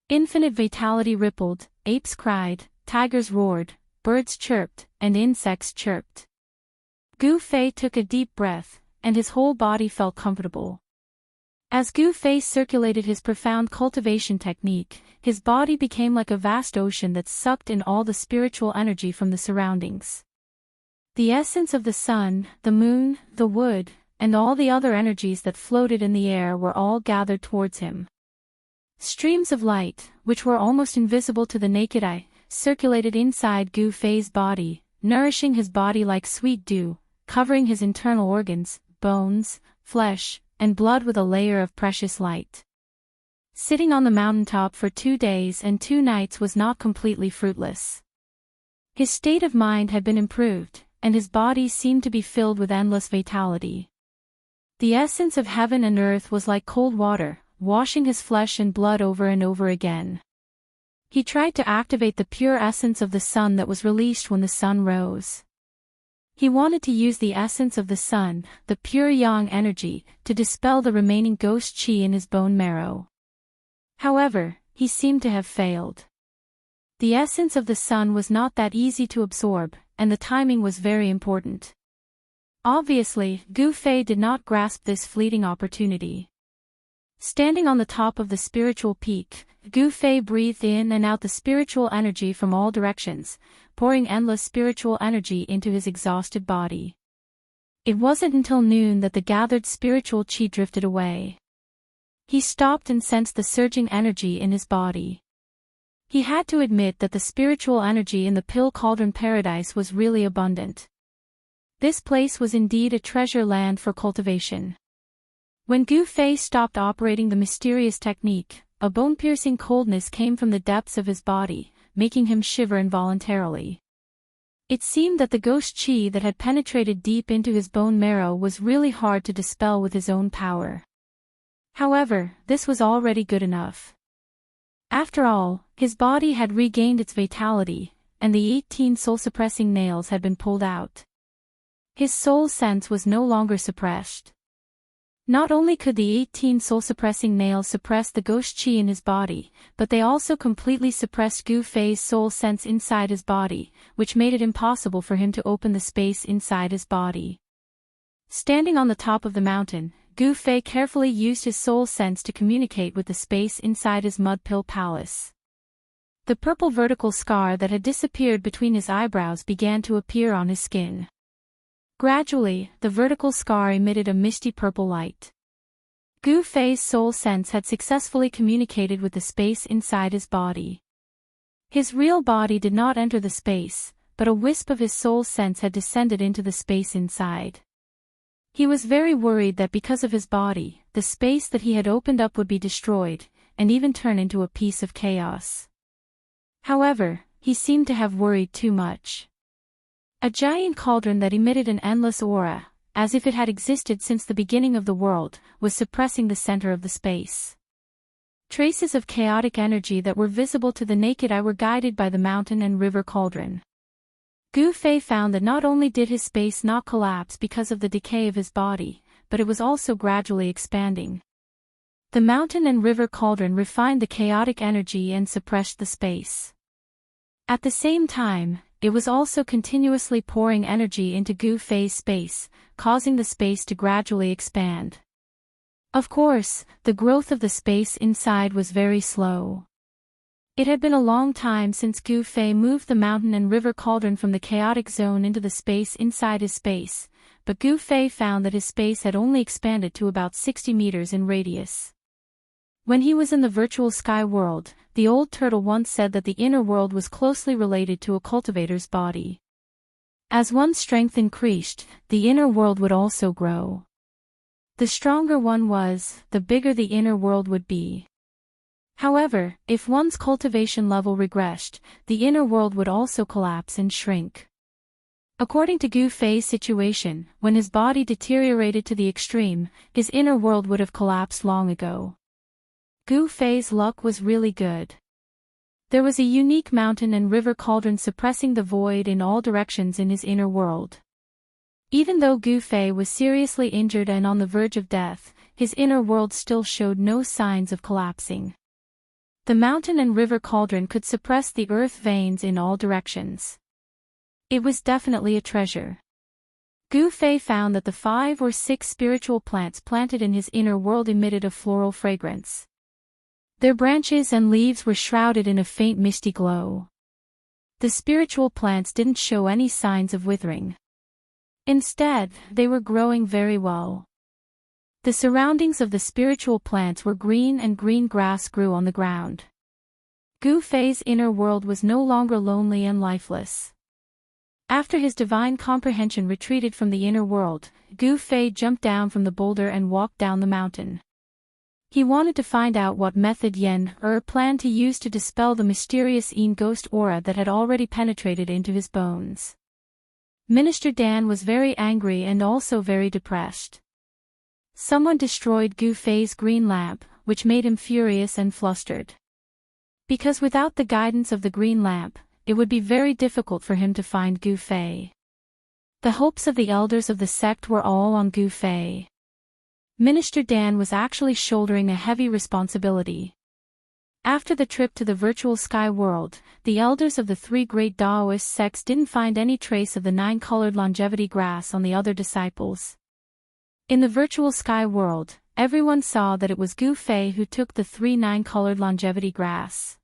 Infinite vitality rippled, apes cried, tigers roared, birds chirped, and insects chirped. Gu Fei took a deep breath, and his whole body felt comfortable. As Gu Fei circulated his profound cultivation technique, his body became like a vast ocean that sucked in all the spiritual energy from the surroundings. The essence of the sun, the moon, the wood, and all the other energies that floated in the air were all gathered towards him. Streams of light, which were almost invisible to the naked eye, circulated inside Gu Fei's body, nourishing his body like sweet dew, covering his internal organs, bones, flesh, and blood with a layer of precious light. Sitting on the mountaintop for 2 days and 2 nights was not completely fruitless. His state of mind had been improved, and his body seemed to be filled with endless vitality. The essence of heaven and earth was like cold water, washing his flesh and blood over and over again. He tried to activate the pure essence of the sun that was released when the sun rose. He wanted to use the essence of the sun, the pure yang energy, to dispel the remaining ghost qi in his bone marrow. However, he seemed to have failed. The essence of the sun was not that easy to absorb, and the timing was very important. Obviously, Gu Fei did not grasp this fleeting opportunity. Standing on the top of the spiritual peak, Gu Fei breathed in and out the spiritual energy from all directions, pouring endless spiritual energy into his exhausted body. It wasn't until noon that the gathered spiritual qi drifted away. He stopped and sensed the surging energy in his body. He had to admit that the spiritual energy in the pill cauldron paradise was really abundant. This place was indeed a treasure land for cultivation. When Gu Fei stopped operating the mysterious technique, a bone-piercing coldness came from the depths of his body, making him shiver involuntarily. It seemed that the ghost qi that had penetrated deep into his bone marrow was really hard to dispel with his own power. However, this was already good enough. After all, his body had regained its vitality, and the 18 soul-suppressing nails had been pulled out. His soul sense was no longer suppressed. Not only could the 18 soul-suppressing nails suppress the ghost qi in his body, but they also completely suppressed Gu Fei's soul sense inside his body, which made it impossible for him to open the space inside his body. Standing on the top of the mountain, Gu Fei carefully used his soul sense to communicate with the space inside his mud pill palace. The purple vertical scar that had disappeared between his eyebrows began to appear on his skin. Gradually, the vertical scar emitted a misty purple light. Gu Fei's soul sense had successfully communicated with the space inside his body. His real body did not enter the space, but a wisp of his soul sense had descended into the space inside. He was very worried that because of his body, the space that he had opened up would be destroyed, and even turn into a piece of chaos. However, he seemed to have worried too much. A giant cauldron that emitted an endless aura, as if it had existed since the beginning of the world, was suppressing the center of the space. Traces of chaotic energy that were visible to the naked eye were guided by the mountain and river cauldron. Gu Fei found that not only did his space not collapse because of the decay of his body, but it was also gradually expanding. The mountain and river cauldron refined the chaotic energy and suppressed the space. At the same time, it was also continuously pouring energy into Gu Fei's space, causing the space to gradually expand. Of course, the growth of the space inside was very slow. It had been a long time since Gu Fei moved the mountain and river cauldron from the chaotic zone into the space inside his space, but Gu Fei found that his space had only expanded to about 60 meters in radius. When he was in the virtual sky world, the old turtle once said that the inner world was closely related to a cultivator's body. As one's strength increased, the inner world would also grow. The stronger one was, the bigger the inner world would be. However, if one's cultivation level regressed, the inner world would also collapse and shrink. According to Gu Fei's situation, when his body deteriorated to the extreme, his inner world would have collapsed long ago. Gu Fei's luck was really good. There was a unique mountain and river cauldron suppressing the void in all directions in his inner world. Even though Gu Fei was seriously injured and on the verge of death, his inner world still showed no signs of collapsing. The mountain and river cauldron could suppress the earth veins in all directions. It was definitely a treasure. Gu Fei found that the 5 or 6 spiritual plants planted in his inner world emitted a floral fragrance. Their branches and leaves were shrouded in a faint misty glow. The spiritual plants didn't show any signs of withering. Instead, they were growing very well. The surroundings of the spiritual plants were green and green grass grew on the ground. Gu Fei's inner world was no longer lonely and lifeless. After his divine comprehension retreated from the inner world, Gu Fei jumped down from the boulder and walked down the mountain. He wanted to find out what method Yen planned to use to dispel the mysterious Yin ghost aura that had already penetrated into his bones. Minister Dan was very angry and also very depressed. Someone destroyed Gu Fei's green lamp, which made him furious and flustered. Because without the guidance of the green lamp, it would be very difficult for him to find Gu Fei. The hopes of the elders of the sect were all on Gu Fei. Minister Dan was actually shouldering a heavy responsibility. After the trip to the virtual sky world, the elders of the 3 great Daoist sects didn't find any trace of the 9-colored longevity grass on the other disciples. In the virtual sky world, everyone saw that it was Gu Fei who took the 3 9-colored longevity grass.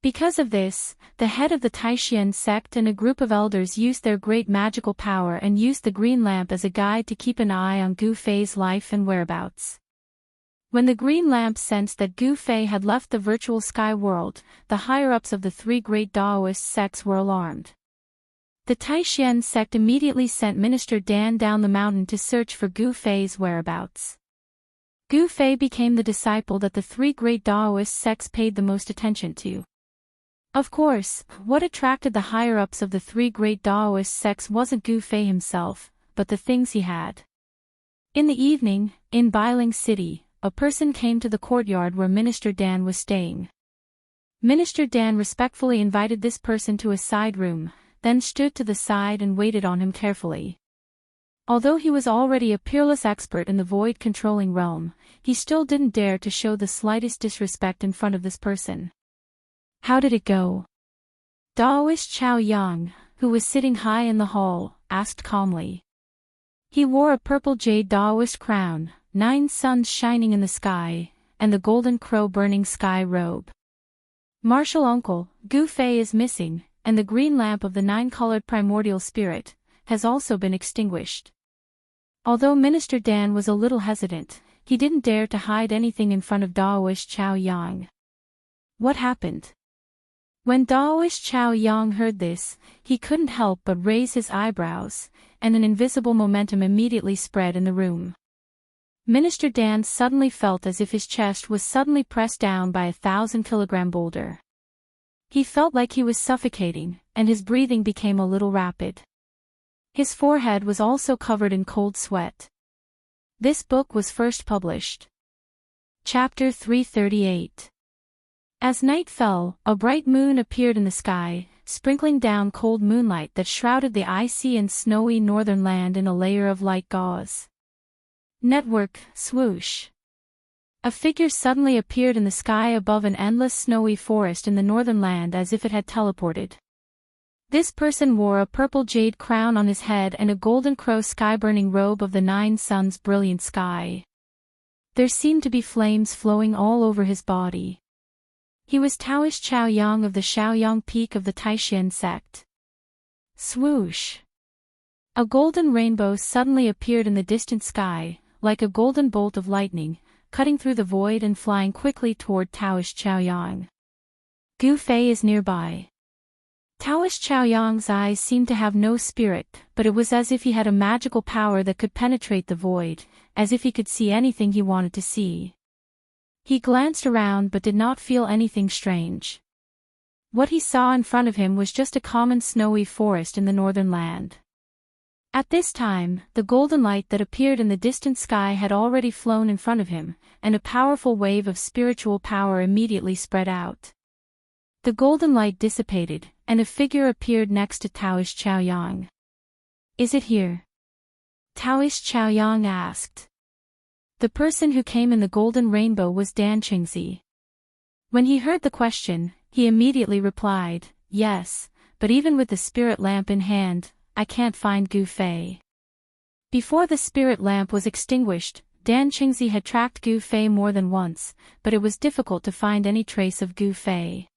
Because of this, the head of the Taishan sect and a group of elders used their great magical power and used the green lamp as a guide to keep an eye on Gu Fei's life and whereabouts. When the green lamp sensed that Gu Fei had left the virtual sky world, the higher-ups of the three great Daoist sects were alarmed. The Taishan sect immediately sent Minister Dan down the mountain to search for Gu Fei's whereabouts. Gu Fei became the disciple that the three great Daoist sects paid the most attention to. Of course, what attracted the higher-ups of the three great Daoist sects wasn't Gu Fei himself, but the things he had. In the evening, in Bailing City, a person came to the courtyard where Minister Dan was staying. Minister Dan respectfully invited this person to a side room, then stood to the side and waited on him carefully. Although he was already a peerless expert in the void-controlling realm, he still didn't dare to show the slightest disrespect in front of this person. How did it go? Daoist Xianxia, who was sitting high in the hall, asked calmly. He wore a purple jade Daoist crown, 9 suns shining in the sky, and the golden crow burning sky robe. Martial uncle, Gu Fei is missing, and the green lamp of the 9-colored primordial spirit has also been extinguished. Although Minister Dan was a little hesitant, he didn't dare to hide anything in front of Daoist Xianxia. What happened? When Daoist Xianxia heard this, he couldn't help but raise his eyebrows, and an invisible momentum immediately spread in the room. Minister Dan suddenly felt as if his chest was suddenly pressed down by a 1,000-kilogram boulder. He felt like he was suffocating, and his breathing became a little rapid. His forehead was also covered in cold sweat. This book was first published. Chapter 338. As night fell, a bright moon appeared in the sky, sprinkling down cold moonlight that shrouded the icy and snowy northern land in a layer of light gauze. Network, swoosh. A figure suddenly appeared in the sky above an endless snowy forest in the northern land as if it had teleported. This person wore a purple jade crown on his head and a golden crow sky-burning robe of the 9 suns' brilliant sky. There seemed to be flames flowing all over his body. He was Daoist Xiaoyang of the Xiaoyang peak of the Taishan sect. Swoosh! A golden rainbow suddenly appeared in the distant sky, like a golden bolt of lightning, cutting through the void and flying quickly toward Daoist Xiaoyang. Gu Fei is nearby. Daoist Xiaoyang's eyes seemed to have no spirit, but it was as if he had a magical power that could penetrate the void, as if he could see anything he wanted to see. He glanced around but did not feel anything strange. What he saw in front of him was just a common snowy forest in the northern land. At this time, the golden light that appeared in the distant sky had already flown in front of him, and a powerful wave of spiritual power immediately spread out. The golden light dissipated, and a figure appeared next to Daoist Xiaoyang. Is it here? Daoist Xiaoyang asked. The person who came in the golden rainbow was Dan Qingzi. When he heard the question, he immediately replied, yes, but even with the spirit lamp in hand, I can't find Gu Fei. Before the spirit lamp was extinguished, Dan Qingzi had tracked Gu Fei more than once, but it was difficult to find any trace of Gu Fei.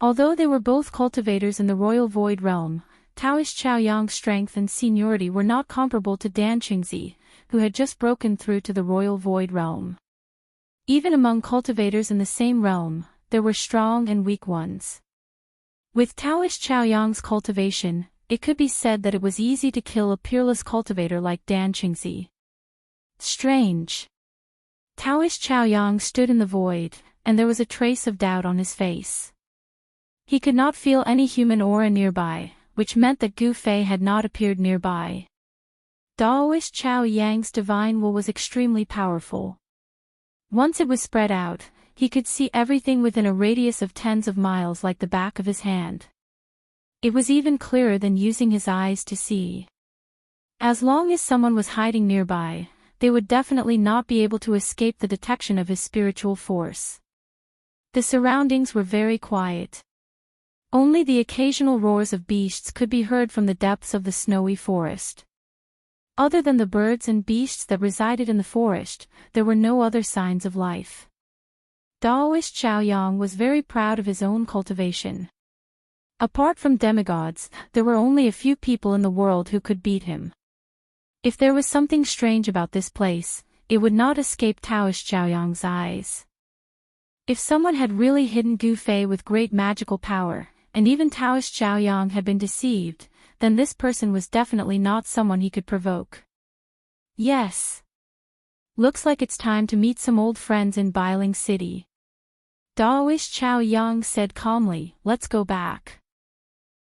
Although they were both cultivators in the royal void realm, Daoist Xiaoyang's strength and seniority were not comparable to Dan Qingzi, who had just broken through to the royal void realm. Even among cultivators in the same realm, there were strong and weak ones. With Daoist Xiaoyang's cultivation, it could be said that it was easy to kill a peerless cultivator like Dan Qingzi. Strange. Daoist Xiaoyang stood in the void, and there was a trace of doubt on his face. He could not feel any human aura nearby, which meant that Gu Fei had not appeared nearby. Daoist Xiaoyang's divine will was extremely powerful. Once it was spread out, he could see everything within a radius of tens of miles like the back of his hand. It was even clearer than using his eyes to see. As long as someone was hiding nearby, they would definitely not be able to escape the detection of his spiritual force. The surroundings were very quiet. Only the occasional roars of beasts could be heard from the depths of the snowy forest. Other than the birds and beasts that resided in the forest, there were no other signs of life. Daoist Xiaoyang was very proud of his own cultivation. Apart from demigods, there were only a few people in the world who could beat him. If there was something strange about this place, it would not escape Daoist Xiaoyang's eyes. If someone had really hidden Gu Fei with great magical power, and even Daoist Xiaoyang had been deceived, then this person was definitely not someone he could provoke. Yes. Looks like it's time to meet some old friends in Bailing City. Daoist Xiaoyang said calmly, let's go back.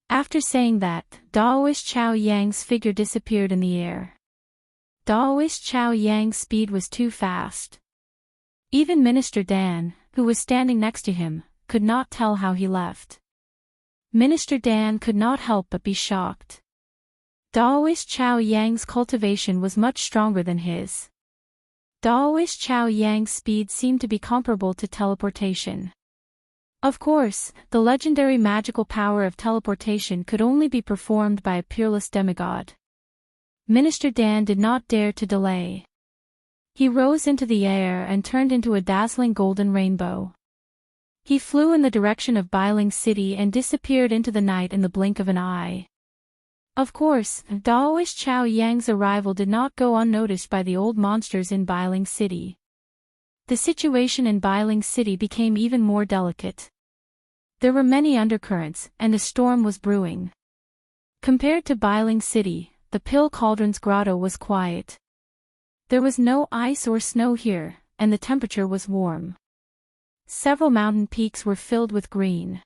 After saying that, Daoist Xiaoyang's figure disappeared in the air. Daoist Xiaoyang's speed was too fast. Even Minister Dan, who was standing next to him, could not tell how he left. Minister Dan could not help but be shocked. Daoist Xiaoyang's cultivation was much stronger than his. Daoist Xiaoyang's speed seemed to be comparable to teleportation. Of course, the legendary magical power of teleportation could only be performed by a peerless demigod. Minister Dan did not dare to delay. He rose into the air and turned into a dazzling golden rainbow. He flew in the direction of Bailing City and disappeared into the night in the blink of an eye. Of course, Daoist Xiaoyang's arrival did not go unnoticed by the old monsters in Bailing City. The situation in Bailing City became even more delicate. There were many undercurrents, and a storm was brewing. Compared to Bailing City, the Pill Cauldron's grotto was quiet. There was no ice or snow here, and the temperature was warm. Several mountain peaks were filled with green.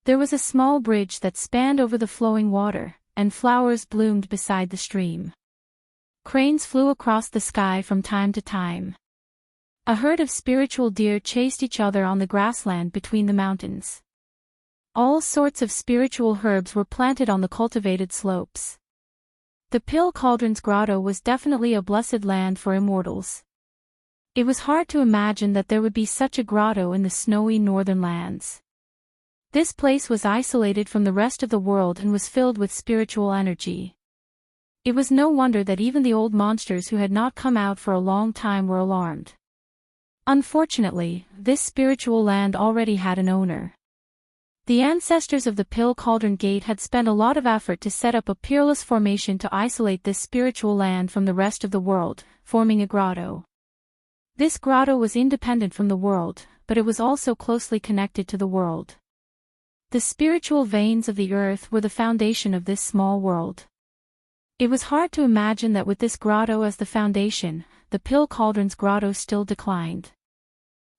There was a small bridge that spanned over the flowing water, and flowers bloomed beside the stream. Cranes flew across the sky from time to time. A herd of spiritual deer chased each other on the grassland between the mountains. All sorts of spiritual herbs were planted on the cultivated slopes. The Pill Cauldron's grotto was definitely a blessed land for immortals. It was hard to imagine that there would be such a grotto in the snowy northern lands. This place was isolated from the rest of the world and was filled with spiritual energy. It was no wonder that even the old monsters who had not come out for a long time were alarmed. Unfortunately, this spiritual land already had an owner. The ancestors of the Pill Cauldron Gate had spent a lot of effort to set up a peerless formation to isolate this spiritual land from the rest of the world, forming a grotto. This grotto was independent from the world, but it was also closely connected to the world. The spiritual veins of the earth were the foundation of this small world. It was hard to imagine that with this grotto as the foundation, the Pill Cauldron's grotto still declined.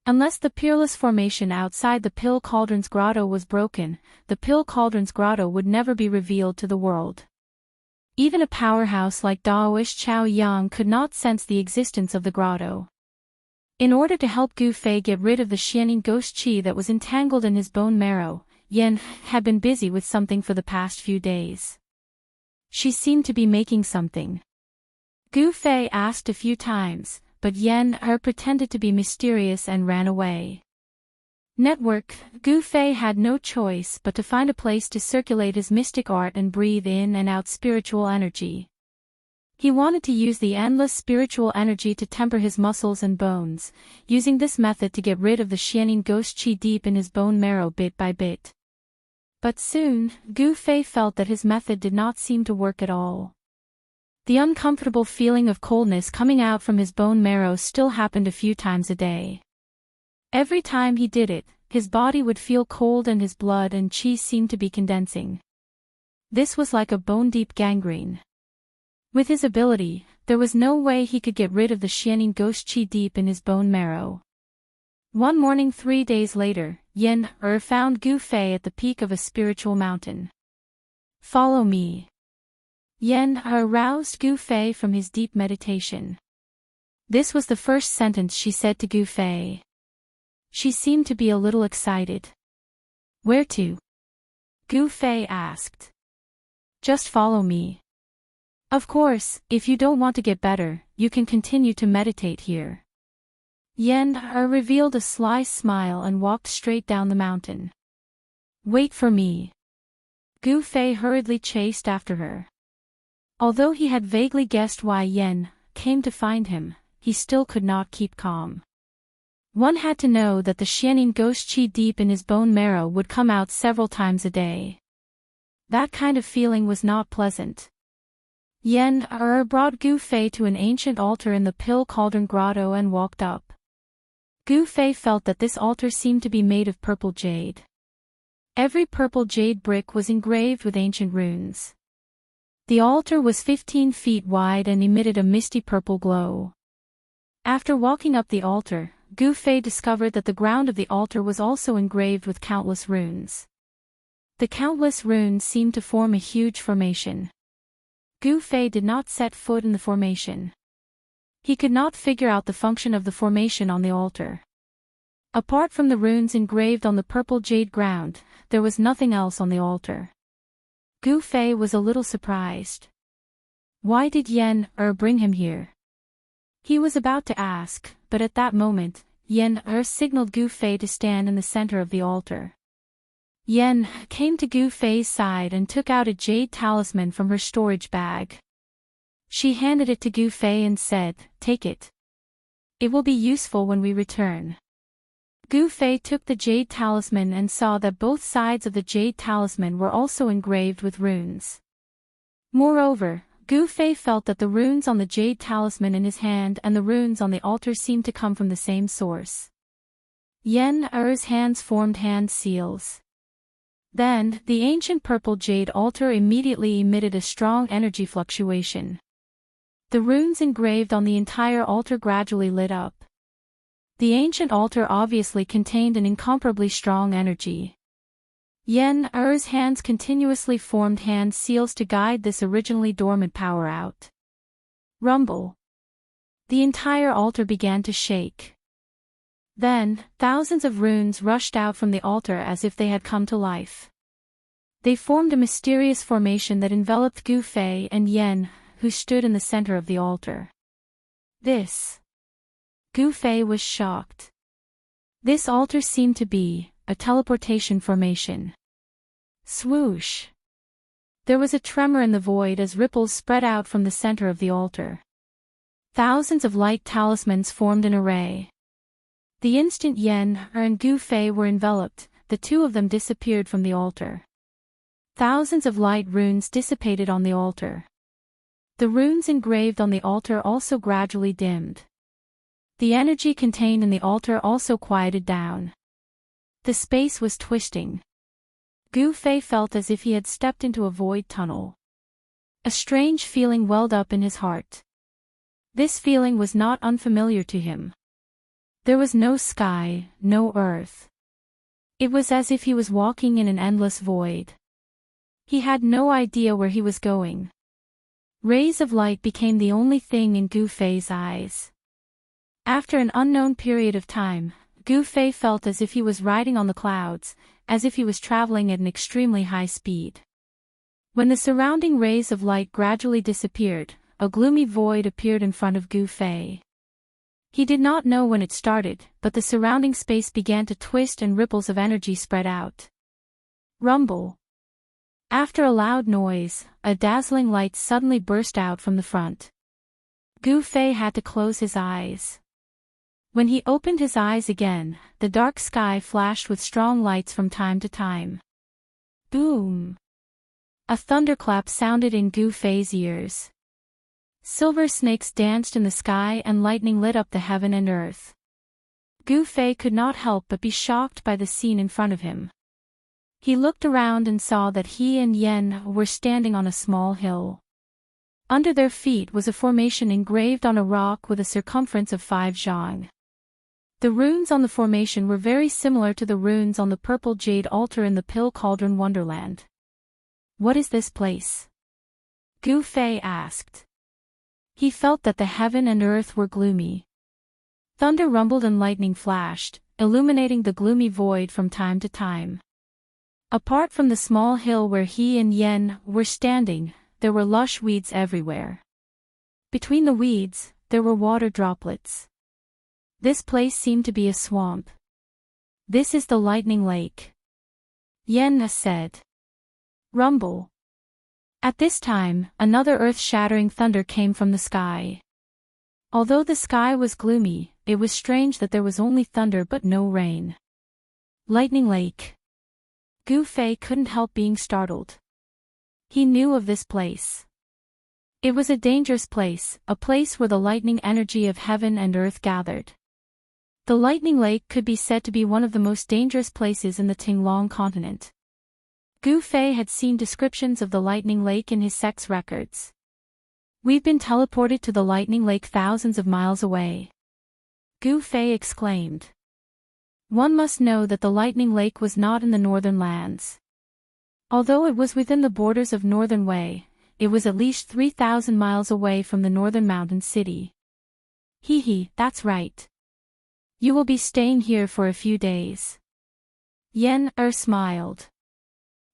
Unless the peerless formation outside the Pill Cauldron's grotto was broken, the Pill Cauldron's grotto would never be revealed to the world. Even a powerhouse like Daoist Xiaoyang could not sense the existence of the grotto. In order to help Gu Fei get rid of the Xianing ghost qi that was entangled in his bone marrow, Yan had been busy with something for the past few days. She seemed to be making something. Gu Fei asked a few times, but Yan pretended to be mysterious and ran away. Network, Gu Fei had no choice but to find a place to circulate his mystic art and breathe in and out spiritual energy. He wanted to use the endless spiritual energy to temper his muscles and bones, using this method to get rid of the Xianing ghost qi deep in his bone marrow bit by bit. But soon, Gu Fei felt that his method did not seem to work at all. The uncomfortable feeling of coldness coming out from his bone marrow still happened a few times a day. Every time he did it, his body would feel cold and his blood and qi seemed to be condensing. This was like a bone-deep gangrene. With his ability, there was no way he could get rid of the Xianing ghost qi deep in his bone marrow. One morning 3 days later, Yan found Gu Fei at the peak of a spiritual mountain. Follow me. Yan roused Gu Fei from his deep meditation. This was the first sentence she said to Gu Fei. She seemed to be a little excited. Where to? Gu Fei asked. Just follow me. Of course, if you don't want to get better, you can continue to meditate here. Yan revealed a sly smile and walked straight down the mountain. Wait for me. Gu Fei hurriedly chased after her. Although he had vaguely guessed why Yan came to find him, he still could not keep calm. One had to know that the Xianin ghost qi deep in his bone marrow would come out several times a day. That kind of feeling was not pleasant. Yen brought Gu Fei to an ancient altar in the Pill Cauldron Grotto and walked up. Gu Fei felt that this altar seemed to be made of purple jade. Every purple jade brick was engraved with ancient runes. The altar was 15 feet wide and emitted a misty purple glow. After walking up the altar, Gu Fei discovered that the ground of the altar was also engraved with countless runes. The countless runes seemed to form a huge formation. Gu Fei did not set foot in the formation. He could not figure out the function of the formation on the altar. Apart from the runes engraved on the purple jade ground, there was nothing else on the altar. Gu Fei was a little surprised. Why did Yen bring him here? He was about to ask, but at that moment, Yen signaled Gu Fei to stand in the center of the altar. Yen came to Gu Fei's side and took out a jade talisman from her storage bag. She handed it to Gu Fei and said, "Take it. It will be useful when we return." Gu Fei took the jade talisman and saw that both sides of the jade talisman were also engraved with runes. Moreover, Gu Fei felt that the runes on the jade talisman in his hand and the runes on the altar seemed to come from the same source. Yen's hands formed hand seals. Then, the ancient purple jade altar immediately emitted a strong energy fluctuation. The runes engraved on the entire altar gradually lit up. The ancient altar obviously contained an incomparably strong energy. Yen's hands continuously formed hand seals to guide this originally dormant power out. Rumble. The entire altar began to shake. Then, thousands of runes rushed out from the altar as if they had come to life. They formed a mysterious formation that enveloped Gu Fei and Yen, who stood in the center of the altar. This. Gu Fei was shocked. This altar seemed to be a teleportation formation. Swoosh. There was a tremor in the void as ripples spread out from the center of the altar. Thousands of light talismans formed an array. The instant Yen and Gu Fei were enveloped, the two of them disappeared from the altar. Thousands of light runes dissipated on the altar. The runes engraved on the altar also gradually dimmed. The energy contained in the altar also quieted down. The space was twisting. Gu Fei felt as if he had stepped into a void tunnel. A strange feeling welled up in his heart. This feeling was not unfamiliar to him. There was no sky, no earth. It was as if he was walking in an endless void. He had no idea where he was going. Rays of light became the only thing in Gu Fei's eyes. After an unknown period of time, Gu Fei felt as if he was riding on the clouds, as if he was traveling at an extremely high speed. When the surrounding rays of light gradually disappeared, a gloomy void appeared in front of Gu Fei. He did not know when it started, but the surrounding space began to twist and ripples of energy spread out. Rumble. After a loud noise, a dazzling light suddenly burst out from the front. Gu Fei had to close his eyes. When he opened his eyes again, the dark sky flashed with strong lights from time to time. Boom! A thunderclap sounded in Gu Fei's ears. Silver snakes danced in the sky and lightning lit up the heaven and earth. Gu Fei could not help but be shocked by the scene in front of him. He looked around and saw that he and Yen were standing on a small hill. Under their feet was a formation engraved on a rock with a circumference of 5 zhang. The runes on the formation were very similar to the runes on the purple jade altar in the Pill Cauldron Wonderland. What is this place? Gu Fei asked. He felt that the heaven and earth were gloomy. Thunder rumbled and lightning flashed, illuminating the gloomy void from time to time. Apart from the small hill where he and Yen were standing, there were lush weeds everywhere. Between the weeds, there were water droplets. This place seemed to be a swamp. This is the lightning lake. Yen said. Rumble. At this time, another earth-shattering thunder came from the sky. Although the sky was gloomy, it was strange that there was only thunder but no rain. Lightning Lake. Gu Fei couldn't help being startled. He knew of this place. It was a dangerous place, a place where the lightning energy of heaven and earth gathered. The Lightning Lake could be said to be one of the most dangerous places in the Tinglong continent. Gu Fei had seen descriptions of the Lightning Lake in his sect's records. "We've been teleported to the Lightning Lake thousands of miles away," Gu Fei exclaimed. One must know that the Lightning Lake was not in the northern lands. Although it was within the borders of Northern Wei, it was at least 3,000 miles away from the northern mountain city. Hee, that's right. You will be staying here for a few days. Yen smiled.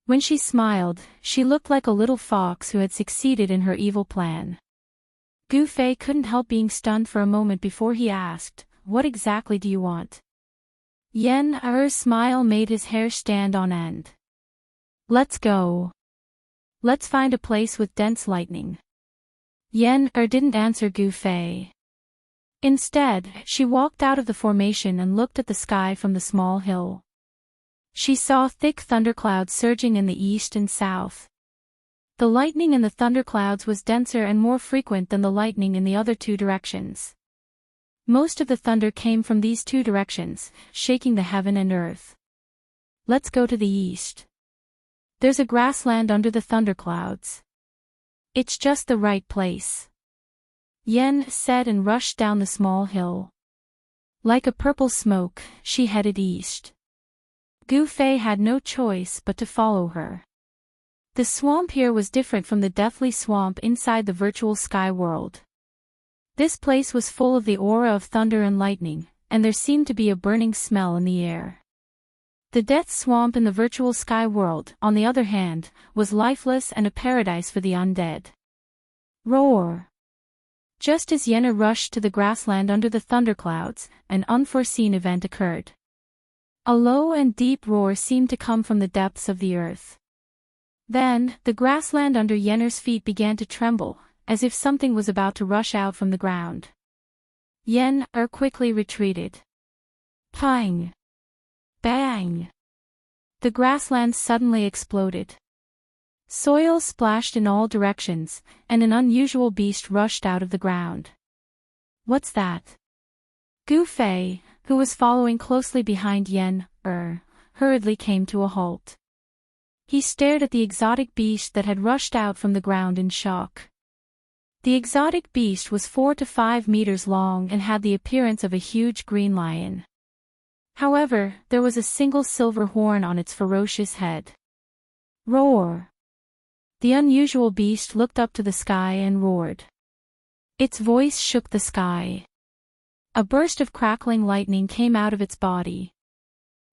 When she smiled, she looked like a little fox who had succeeded in her evil plan. Gu Fei couldn't help being stunned for a moment before he asked, "What exactly do you want?" Yen's smile made his hair stand on end. "Let's go. Let's find a place with dense lightning." Yen didn't answer Gu Fei. Instead, she walked out of the formation and looked at the sky from the small hill. She saw thick thunderclouds surging in the east and south. The lightning in the thunderclouds was denser and more frequent than the lightning in the other two directions. Most of the thunder came from these two directions, shaking the heaven and earth. "Let's go to the east. There's a grassland under the thunderclouds. It's just the right place," Yen said and rushed down the small hill. Like a purple smoke, she headed east. Gu Fei had no choice but to follow her. The swamp here was different from the deathly swamp inside the virtual sky world. This place was full of the aura of thunder and lightning, and there seemed to be a burning smell in the air. The death swamp in the virtual sky world, on the other hand, was lifeless and a paradise for the undead. Roar! Just as Yenna rushed to the grassland under the thunderclouds, an unforeseen event occurred. A low and deep roar seemed to come from the depths of the earth. Then, the grassland under Yenna's feet began to tremble, as if something was about to rush out from the ground. Yen quickly retreated. Pang! Bang! The grassland suddenly exploded. Soil splashed in all directions, and an unusual beast rushed out of the ground. "What's that?" Gu Fei, who was following closely behind Yen, hurriedly came to a halt. He stared at the exotic beast that had rushed out from the ground in shock. The exotic beast was 4 to 5 meters long and had the appearance of a huge green lion. However, there was a single silver horn on its ferocious head. Roar! The unusual beast looked up to the sky and roared. Its voice shook the sky. A burst of crackling lightning came out of its body.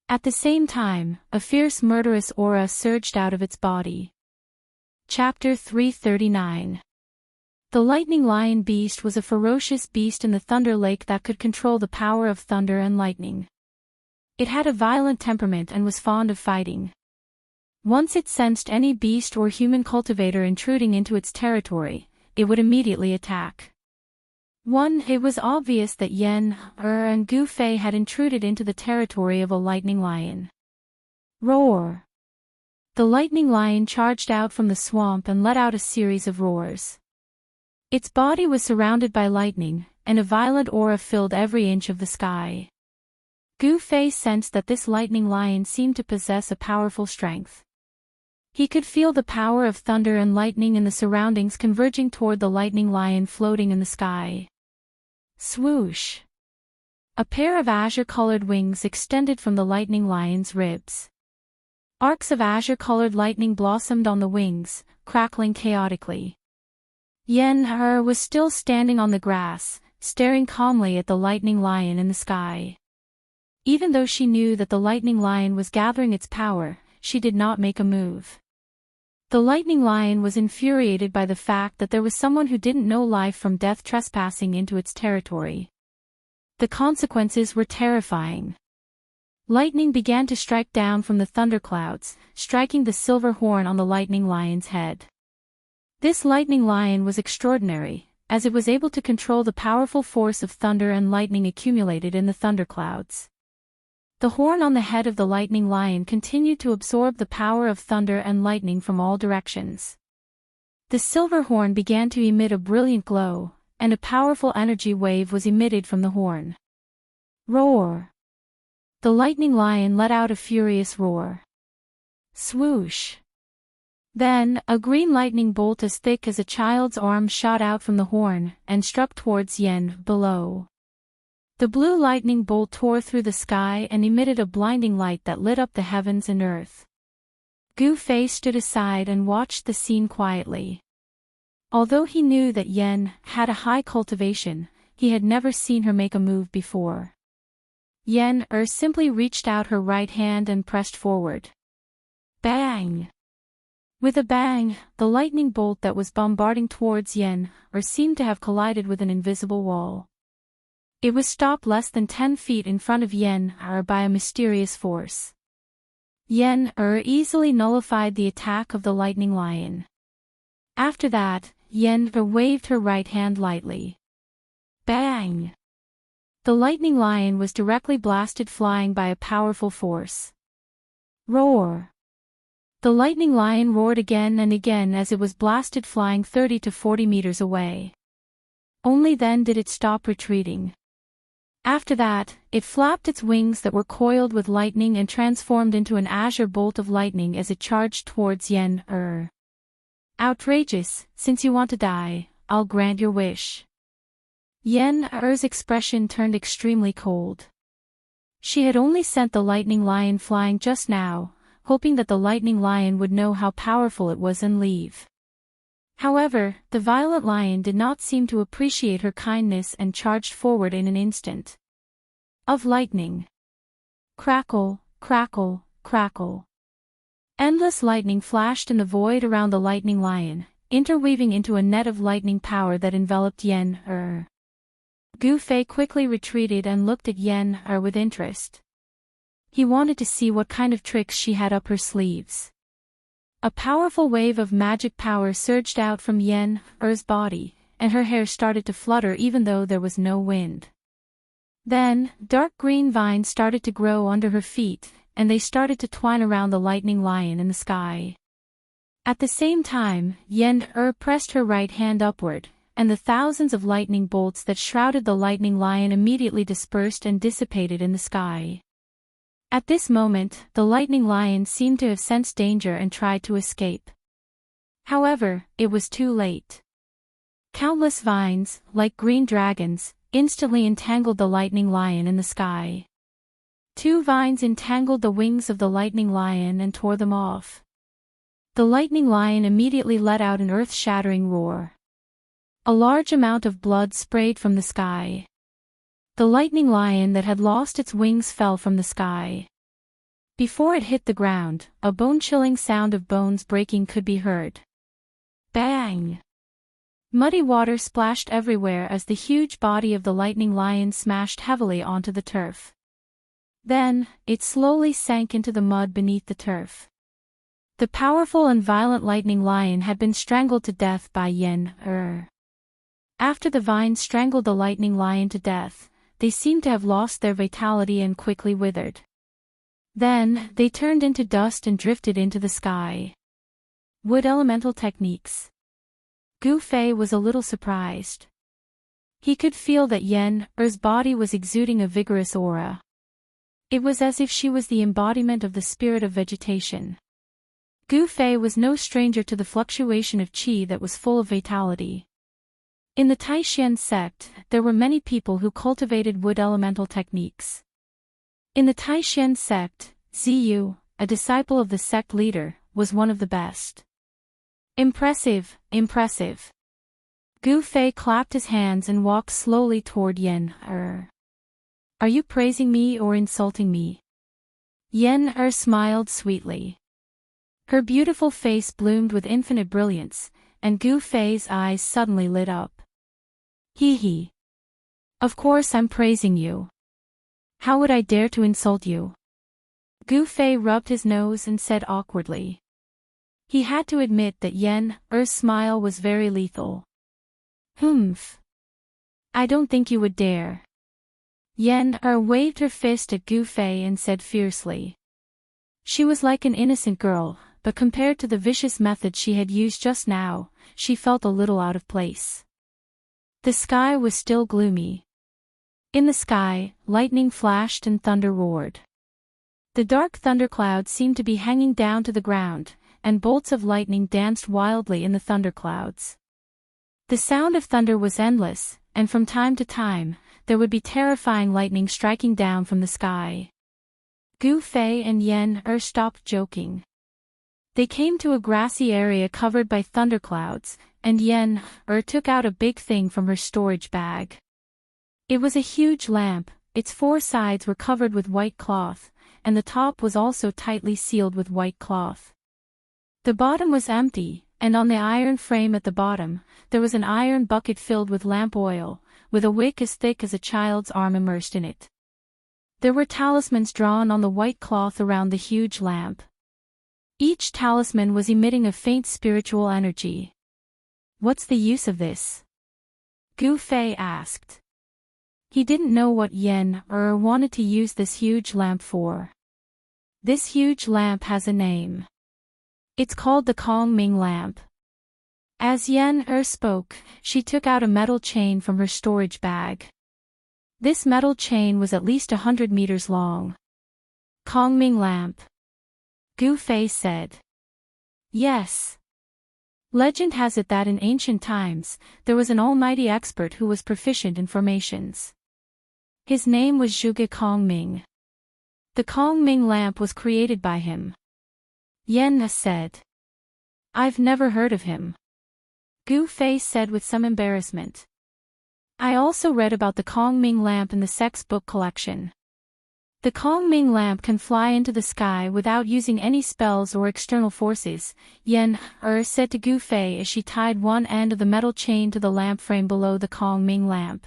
At the same time, a fierce murderous aura surged out of its body. Chapter 339. The lightning lion beast was a ferocious beast in the Thunder Lake that could control the power of thunder and lightning. It had a violent temperament and was fond of fighting. Once it sensed any beast or human cultivator intruding into its territory, it would immediately attack. It was obvious that Yen and Gu Fei had intruded into the territory of a lightning lion. Roar! The lightning lion charged out from the swamp and let out a series of roars. Its body was surrounded by lightning, and a violent aura filled every inch of the sky. Gu Fei sensed that this lightning lion seemed to possess a powerful strength. He could feel the power of thunder and lightning in the surroundings converging toward the lightning lion floating in the sky. Swoosh! A pair of azure-colored wings extended from the lightning lion's ribs. Arcs of azure-colored lightning blossomed on the wings, crackling chaotically. Yen was still standing on the grass, staring calmly at the lightning lion in the sky. Even though she knew that the lightning lion was gathering its power, she did not make a move. The lightning lion was infuriated by the fact that there was someone who didn't know life from death trespassing into its territory. The consequences were terrifying. Lightning began to strike down from the thunderclouds, striking the silver horn on the lightning lion's head. This lightning lion was extraordinary, as it was able to control the powerful force of thunder and lightning accumulated in the thunderclouds. The horn on the head of the lightning lion continued to absorb the power of thunder and lightning from all directions. The silver horn began to emit a brilliant glow, and a powerful energy wave was emitted from the horn. Roar! The lightning lion let out a furious roar. Swoosh! Then, a green lightning bolt as thick as a child's arm shot out from the horn and struck towards Yen below. The blue lightning bolt tore through the sky and emitted a blinding light that lit up the heavens and earth. Gu Fei stood aside and watched the scene quietly. Although he knew that Yen had a high cultivation, he had never seen her make a move before. Yen simply reached out her right hand and pressed forward. Bang! With a bang, the lightning bolt that was bombarding towards Yen seemed to have collided with an invisible wall. It was stopped less than 10 feet in front of Yen by a mysterious force. Yen easily nullified the attack of the lightning lion. After that, Yen waved her right hand lightly. Bang! The lightning lion was directly blasted flying by a powerful force. Roar! The lightning lion roared again and again as it was blasted flying 30 to 40 meters away. Only then did it stop retreating. After that, it flapped its wings that were coiled with lightning and transformed into an azure bolt of lightning as it charged towards Yen. Outrageous, since you want to die, I'll grant your wish. Yen's expression turned extremely cold. She had only sent the lightning lion flying just now, hoping that the lightning lion would know how powerful it was and leave. However, the violet lion did not seem to appreciate her kindness and charged forward in an instant. Of lightning. Crackle, crackle, crackle. Endless lightning flashed in the void around the lightning lion, interweaving into a net of lightning power that enveloped Yen. Gu Fei quickly retreated and looked at Yen with interest. He wanted to see what kind of tricks she had up her sleeves. A powerful wave of magic power surged out from Yen's body, and her hair started to flutter even though there was no wind. Then, dark green vines started to grow under her feet, and they started to twine around the lightning lion in the sky. At the same time, Yen pressed her right hand upward, and the thousands of lightning bolts that shrouded the lightning lion immediately dispersed and dissipated in the sky. At this moment, the lightning lion seemed to have sensed danger and tried to escape. However, it was too late. Countless vines, like green dragons, instantly entangled the lightning lion in the sky. 2 vines entangled the wings of the lightning lion and tore them off. The lightning lion immediately let out an earth-shattering roar. A large amount of blood sprayed from the sky. The lightning lion that had lost its wings fell from the sky. Before it hit the ground, a bone-chilling sound of bones breaking could be heard. Bang! Muddy water splashed everywhere as the huge body of the lightning lion smashed heavily onto the turf. Then, it slowly sank into the mud beneath the turf. The powerful and violent lightning lion had been strangled to death by Yen. After the vines strangled the lightning lion to death, they seemed to have lost their vitality and quickly withered. Then, they turned into dust and drifted into the sky. Wood elemental techniques. Gu Fei was a little surprised. He could feel that Yen's body was exuding a vigorous aura. It was as if she was the embodiment of the spirit of vegetation. Gu Fei was no stranger to the fluctuation of qi that was full of vitality. In the Taishan sect, there were many people who cultivated wood elemental techniques. In the Taishan sect, Ziyu, a disciple of the sect leader, was one of the best. Impressive, impressive. Gu Fei clapped his hands and walked slowly toward Yen. Are you praising me or insulting me? Yen smiled sweetly. Her beautiful face bloomed with infinite brilliance, and Gu Fei's eyes suddenly lit up. Hee hee. Of course I'm praising you. How would I dare to insult you? Gu Fei rubbed his nose and said awkwardly. He had to admit that Yen's smile was very lethal. Humph. I don't think you would dare. Yen waved her fist at Gu Fei and said fiercely. She was like an innocent girl, but compared to the vicious methods she had used just now, she felt a little out of place. The sky was still gloomy. In the sky, lightning flashed and thunder roared. The dark thunderclouds seemed to be hanging down to the ground, and bolts of lightning danced wildly in the thunderclouds. The sound of thunder was endless, and from time to time, there would be terrifying lightning striking down from the sky. Gu Fei and Yen stopped joking. They came to a grassy area covered by thunderclouds, and Yen took out a big thing from her storage bag. It was a huge lamp, its four sides were covered with white cloth, and the top was also tightly sealed with white cloth. The bottom was empty, and on the iron frame at the bottom, there was an iron bucket filled with lamp oil, with a wick as thick as a child's arm immersed in it. There were talismans drawn on the white cloth around the huge lamp. Each talisman was emitting a faint spiritual energy. "What's the use of this?" Gu Fei asked. He didn't know what Yen wanted to use this huge lamp for. This huge lamp has a name. It's called the Kongming lamp. As Yen spoke, she took out a metal chain from her storage bag. This metal chain was at least 100 meters long. Kongming lamp. Gu Fei said. Yes. Legend has it that in ancient times, there was an almighty expert who was proficient in formations. His name was Zhuge Kongming. The Kongming lamp was created by him. Yen said. I've never heard of him. Gu Fei said with some embarrassment. I also read about the Kongming lamp in the sex book collection. The Kongming lamp can fly into the sky without using any spells or external forces, Yen said to Gu Fei as she tied one end of the metal chain to the lamp frame below the Kongming lamp.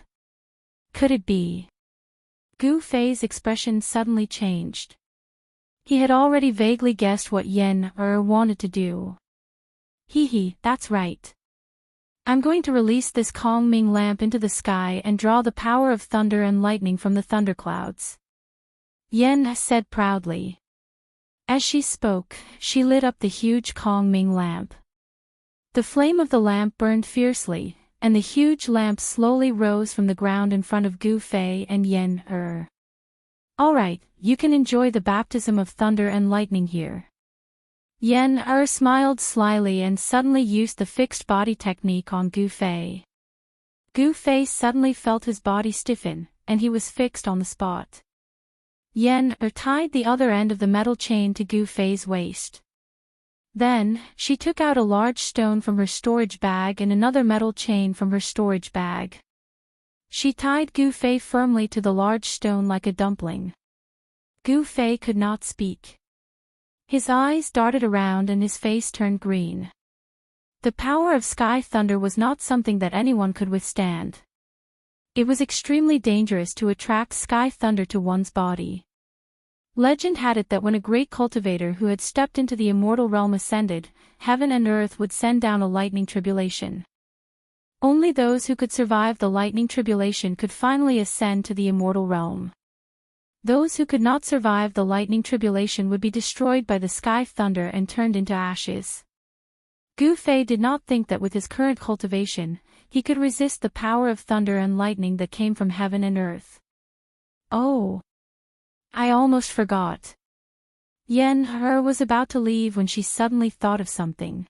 Could it be? Gu Fei's expression suddenly changed. He had already vaguely guessed what Yen wanted to do. That's right. I'm going to release this Kongming lamp into the sky and draw the power of thunder and lightning from the thunderclouds. Yen said proudly. As she spoke, she lit up the huge Kongming lamp. The flame of the lamp burned fiercely, and the huge lamp slowly rose from the ground in front of Gu Fei and Yen All right, you can enjoy the baptism of thunder and lightning here. Yen smiled slyly and suddenly used the fixed body technique on Gu Fei. Gu Fei suddenly felt his body stiffen, and he was fixed on the spot. Yen tied the other end of the metal chain to Gu Fei's waist. Then, she took out a large stone from her storage bag and another metal chain from her storage bag. She tied Gu Fei firmly to the large stone like a dumpling. Gu Fei could not speak. His eyes darted around and his face turned green. The power of sky thunder was not something that anyone could withstand. It was extremely dangerous to attract sky thunder to one's body. Legend had it that when a great cultivator who had stepped into the immortal realm ascended, heaven and earth would send down a lightning tribulation. Only those who could survive the lightning tribulation could finally ascend to the immortal realm. Those who could not survive the lightning tribulation would be destroyed by the sky thunder and turned into ashes. Gu Fei did not think that with his current cultivation, he could resist the power of thunder and lightning that came from heaven and earth. Oh! I almost forgot. Yen was about to leave when she suddenly thought of something.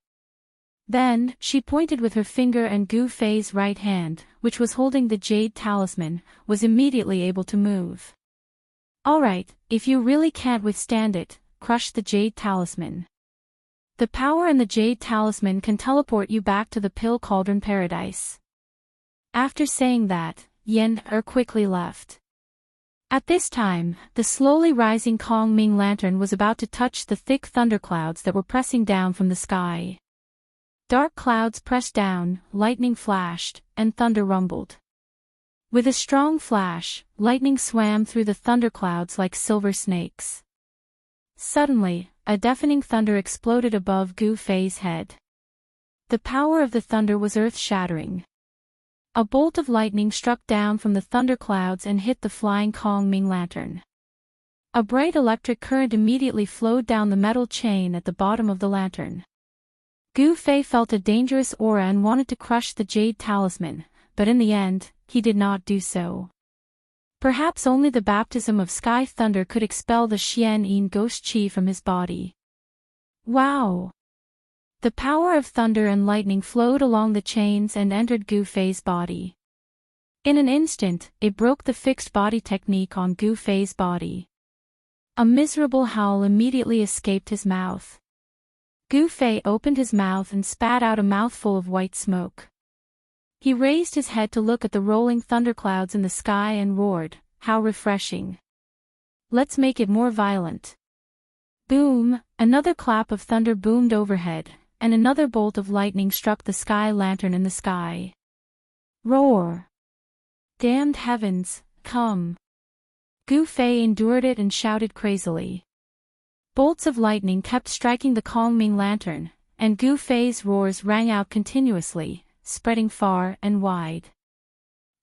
Then, she pointed with her finger and Gu Fei's right hand, which was holding the jade talisman, was immediately able to move. Alright, if you really can't withstand it, crush the jade talisman. The power in the jade talisman can teleport you back to the pill cauldron paradise. After saying that, Yen quickly left. At this time, the slowly rising Kongming lantern was about to touch the thick thunderclouds that were pressing down from the sky. Dark clouds pressed down, lightning flashed, and thunder rumbled. With a strong flash, lightning swam through the thunderclouds like silver snakes. Suddenly, a deafening thunder exploded above Gu Fei's head. The power of the thunder was earth-shattering. A bolt of lightning struck down from the thunderclouds and hit the flying Kong Ming lantern. A bright electric current immediately flowed down the metal chain at the bottom of the lantern. Gu Fei felt a dangerous aura and wanted to crush the jade talisman, but in the end, he did not do so. Perhaps only the baptism of sky thunder could expel the Xian Yin ghost chi from his body. Wow! The power of thunder and lightning flowed along the chains and entered Gu Fei's body. In an instant, it broke the fixed body technique on Gu Fei's body. A miserable howl immediately escaped his mouth. Gu Fei opened his mouth and spat out a mouthful of white smoke. He raised his head to look at the rolling thunderclouds in the sky and roared, "How refreshing! Let's make it more violent." Boom! Another clap of thunder boomed overhead, and another bolt of lightning struck the sky lantern in the sky. Roar! Damned heavens, come! Gu Fei endured it and shouted crazily. Bolts of lightning kept striking the Kong Ming lantern, and Gu Fei's roars rang out continuously, spreading far and wide.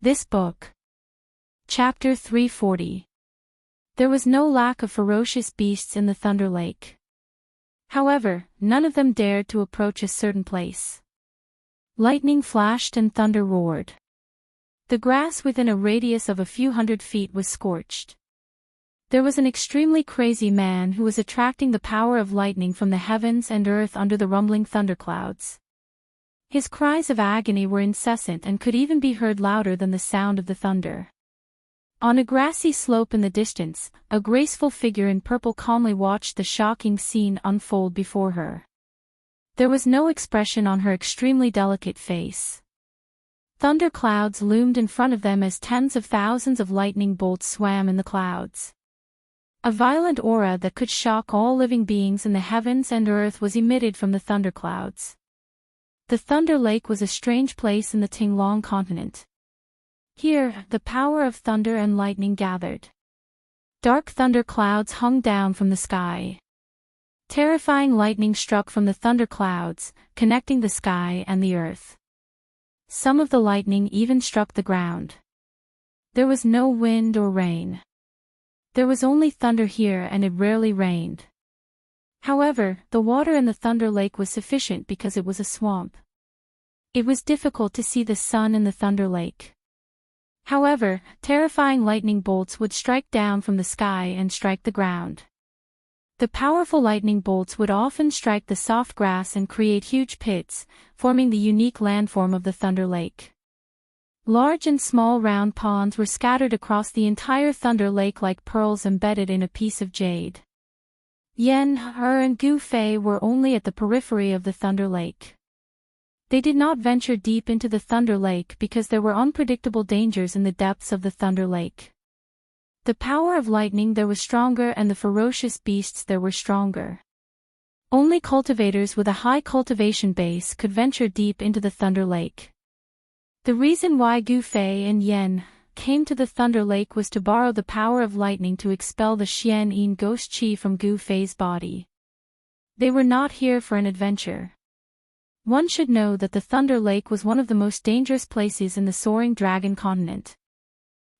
This book. Chapter 340. There was no lack of ferocious beasts in the Thunder Lake. However, none of them dared to approach a certain place. Lightning flashed and thunder roared. The grass within a radius of a few hundred feet was scorched. There was an extremely crazy man who was attracting the power of lightning from the heavens and earth under the rumbling thunderclouds. His cries of agony were incessant and could even be heard louder than the sound of the thunder. On a grassy slope in the distance, a graceful figure in purple calmly watched the shocking scene unfold before her. There was no expression on her extremely delicate face. Thunderclouds loomed in front of them as tens of thousands of lightning bolts swam in the clouds. A violent aura that could shock all living beings in the heavens and earth was emitted from the thunderclouds. The Thunder Lake was a strange place in the Tinglong continent. Here, the power of thunder and lightning gathered. Dark thunder clouds hung down from the sky. Terrifying lightning struck from the thunder clouds, connecting the sky and the earth. Some of the lightning even struck the ground. There was no wind or rain. There was only thunder here and it rarely rained. However, the water in the Thunder Lake was sufficient because it was a swamp. It was difficult to see the sun in the Thunder Lake. However, terrifying lightning bolts would strike down from the sky and strike the ground. The powerful lightning bolts would often strike the soft grass and create huge pits, forming the unique landform of the Thunder Lake. Large and small round ponds were scattered across the entire Thunder Lake like pearls embedded in a piece of jade. Yen, and Gu Fei were only at the periphery of the Thunder Lake. They did not venture deep into the Thunder Lake because there were unpredictable dangers in the depths of the Thunder Lake. The power of lightning there was stronger and the ferocious beasts there were stronger. Only cultivators with a high cultivation base could venture deep into the Thunder Lake. The reason why Gu Fei and Yen came to the Thunder Lake was to borrow the power of lightning to expel the Xian Yin ghost chi from Gu Fei's body. They were not here for an adventure. One should know that the Thunder Lake was one of the most dangerous places in the Soaring Dragon continent.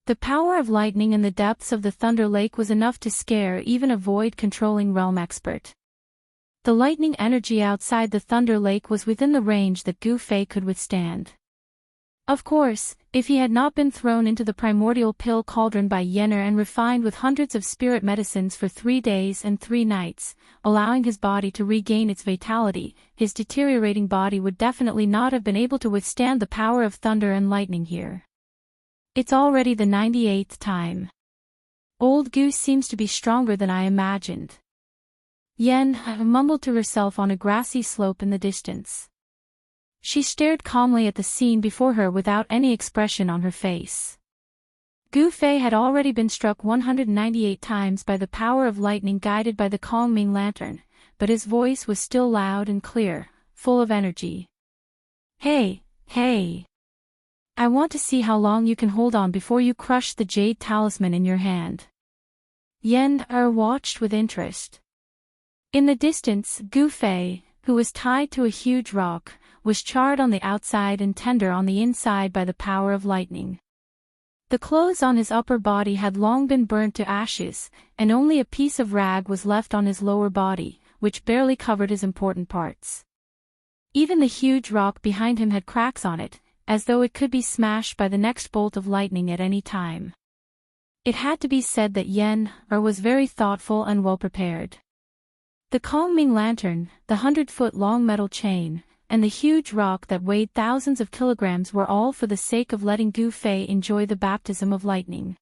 The power of lightning in the depths of the Thunder Lake was enough to scare even a void-controlling realm expert. The lightning energy outside the Thunder Lake was within the range that Gu Fei could withstand. Of course, if he had not been thrown into the primordial pill cauldron by Yenner and refined with hundreds of spirit medicines for 3 days and 3 nights, allowing his body to regain its vitality, his deteriorating body would definitely not have been able to withstand the power of thunder and lightning here. It's already the 98th time. Old Goose seems to be stronger than I imagined. Yen mumbled to herself on a grassy slope in the distance. She stared calmly at the scene before her without any expression on her face. Gu Fei had already been struck 198 times by the power of lightning guided by the Kong Ming lantern, but his voice was still loud and clear, full of energy. Hey, hey! I want to see how long you can hold on before you crush the jade talisman in your hand. Yen watched with interest. In the distance, Gu Fei, who was tied to a huge rock, was charred on the outside and tender on the inside by the power of lightning. The clothes on his upper body had long been burnt to ashes, and only a piece of rag was left on his lower body, which barely covered his important parts. Even the huge rock behind him had cracks on it, as though it could be smashed by the next bolt of lightning at any time. It had to be said that Yen was very thoughtful and well prepared. The Kongming lantern, the 100-foot-long metal chain, and the huge rock that weighed thousands of kilograms were all for the sake of letting Gu Fei enjoy the baptism of lightning.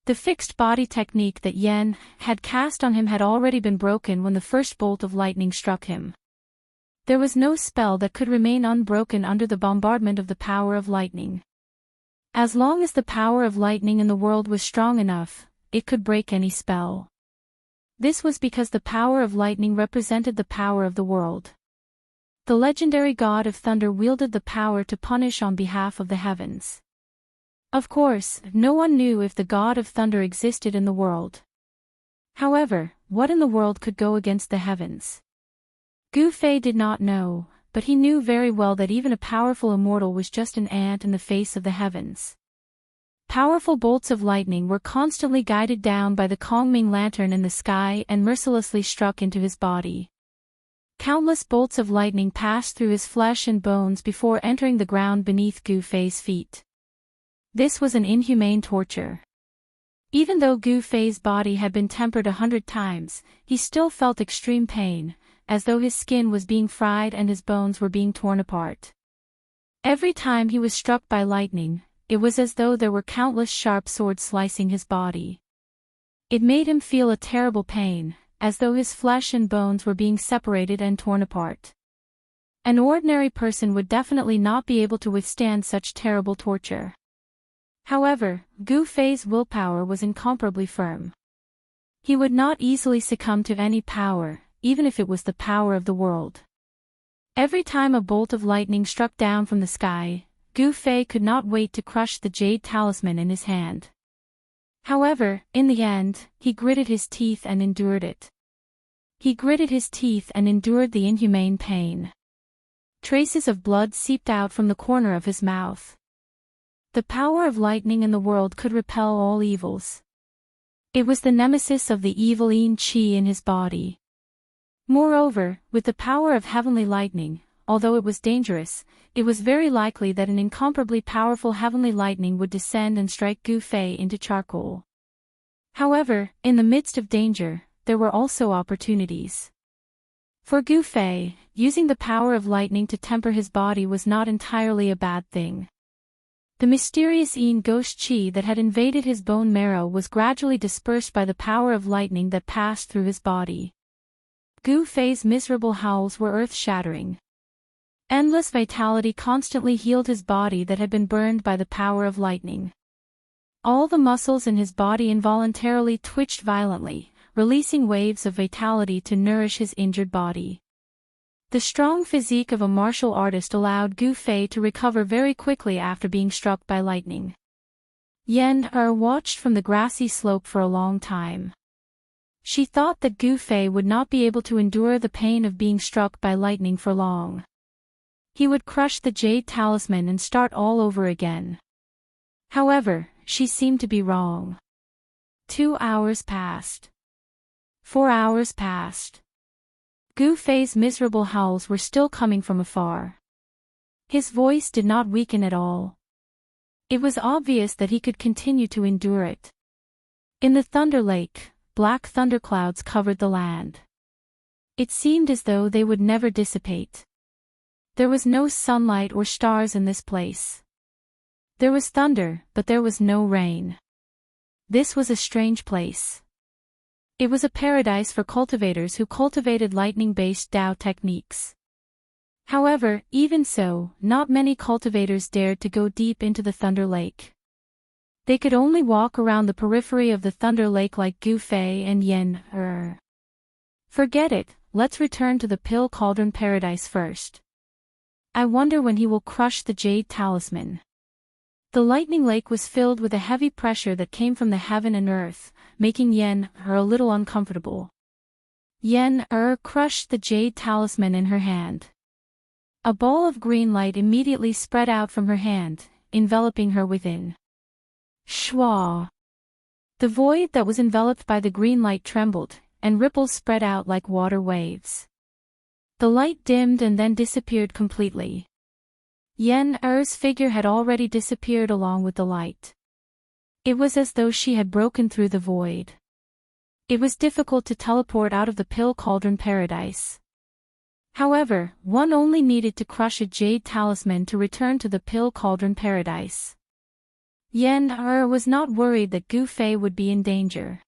The fixed body technique that Yen had cast on him had already been broken when the first bolt of lightning struck him. There was no spell that could remain unbroken under the bombardment of the power of lightning. As long as the power of lightning in the world was strong enough, it could break any spell. This was because the power of lightning represented the power of the world. The legendary god of thunder wielded the power to punish on behalf of the heavens. Of course, no one knew if the god of thunder existed in the world. However, what in the world could go against the heavens? Gu Fei did not know, but he knew very well that even a powerful immortal was just an ant in the face of the heavens. Powerful bolts of lightning were constantly guided down by the Kongming lantern in the sky and mercilessly struck into his body. Countless bolts of lightning passed through his flesh and bones before entering the ground beneath Gu Fei's feet. This was an inhumane torture. Even though Gu Fei's body had been tempered 100 times, he still felt extreme pain, as though his skin was being fried and his bones were being torn apart. Every time he was struck by lightning, it was as though there were countless sharp swords slicing his body. It made him feel a terrible pain, as though his flesh and bones were being separated and torn apart. An ordinary person would definitely not be able to withstand such terrible torture. However, Gu Fei's willpower was incomparably firm. He would not easily succumb to any power, even if it was the power of the world. Every time a bolt of lightning struck down from the sky, Gu Fei could not wait to crush the jade talisman in his hand. However, in the end, he gritted his teeth and endured it. He gritted his teeth and endured the inhumane pain. Traces of blood seeped out from the corner of his mouth. The power of lightning in the world could repel all evils. It was the nemesis of the evil Yin Qi in his body. Moreover, with the power of heavenly lightning, although it was dangerous, it was very likely that an incomparably powerful heavenly lightning would descend and strike Gu Fei into charcoal. However, in the midst of danger, there were also opportunities. For Gu Fei, using the power of lightning to temper his body was not entirely a bad thing. The mysterious Yin ghost Qi that had invaded his bone marrow was gradually dispersed by the power of lightning that passed through his body. Gu Fei's miserable howls were earth-shattering. Endless vitality constantly healed his body that had been burned by the power of lightning. All the muscles in his body involuntarily twitched violently, releasing waves of vitality to nourish his injured body. The strong physique of a martial artist allowed Gu Fei to recover very quickly after being struck by lightning. Yen watched from the grassy slope for a long time. She thought that Gu Fei would not be able to endure the pain of being struck by lightning for long. He would crush the jade talisman and start all over again. However, she seemed to be wrong. 2 hours passed. 4 hours passed. Gu Fei's miserable howls were still coming from afar. His voice did not weaken at all. It was obvious that he could continue to endure it. In the Thunder Lake, black thunderclouds covered the land. It seemed as though they would never dissipate. There was no sunlight or stars in this place. There was thunder, but there was no rain. This was a strange place. It was a paradise for cultivators who cultivated lightning-based Dao techniques. However, even so, not many cultivators dared to go deep into the Thunder Lake. They could only walk around the periphery of the Thunder Lake like Gu Fei and Yen. Forget it, let's return to the Pill Cauldron Paradise first. I wonder when he will crush the jade talisman. The lightning lake was filled with a heavy pressure that came from the heaven and earth, making Yen a little uncomfortable. Yen crushed the jade talisman in her hand. A ball of green light immediately spread out from her hand, enveloping her within. Shwa! The void that was enveloped by the green light trembled, and ripples spread out like water waves. The light dimmed and then disappeared completely. Yen Er's figure had already disappeared along with the light. It was as though she had broken through the void. It was difficult to teleport out of the pill cauldron paradise. However, one only needed to crush a jade talisman to return to the pill cauldron paradise. Yen Er was not worried that Gu Fei would be in danger.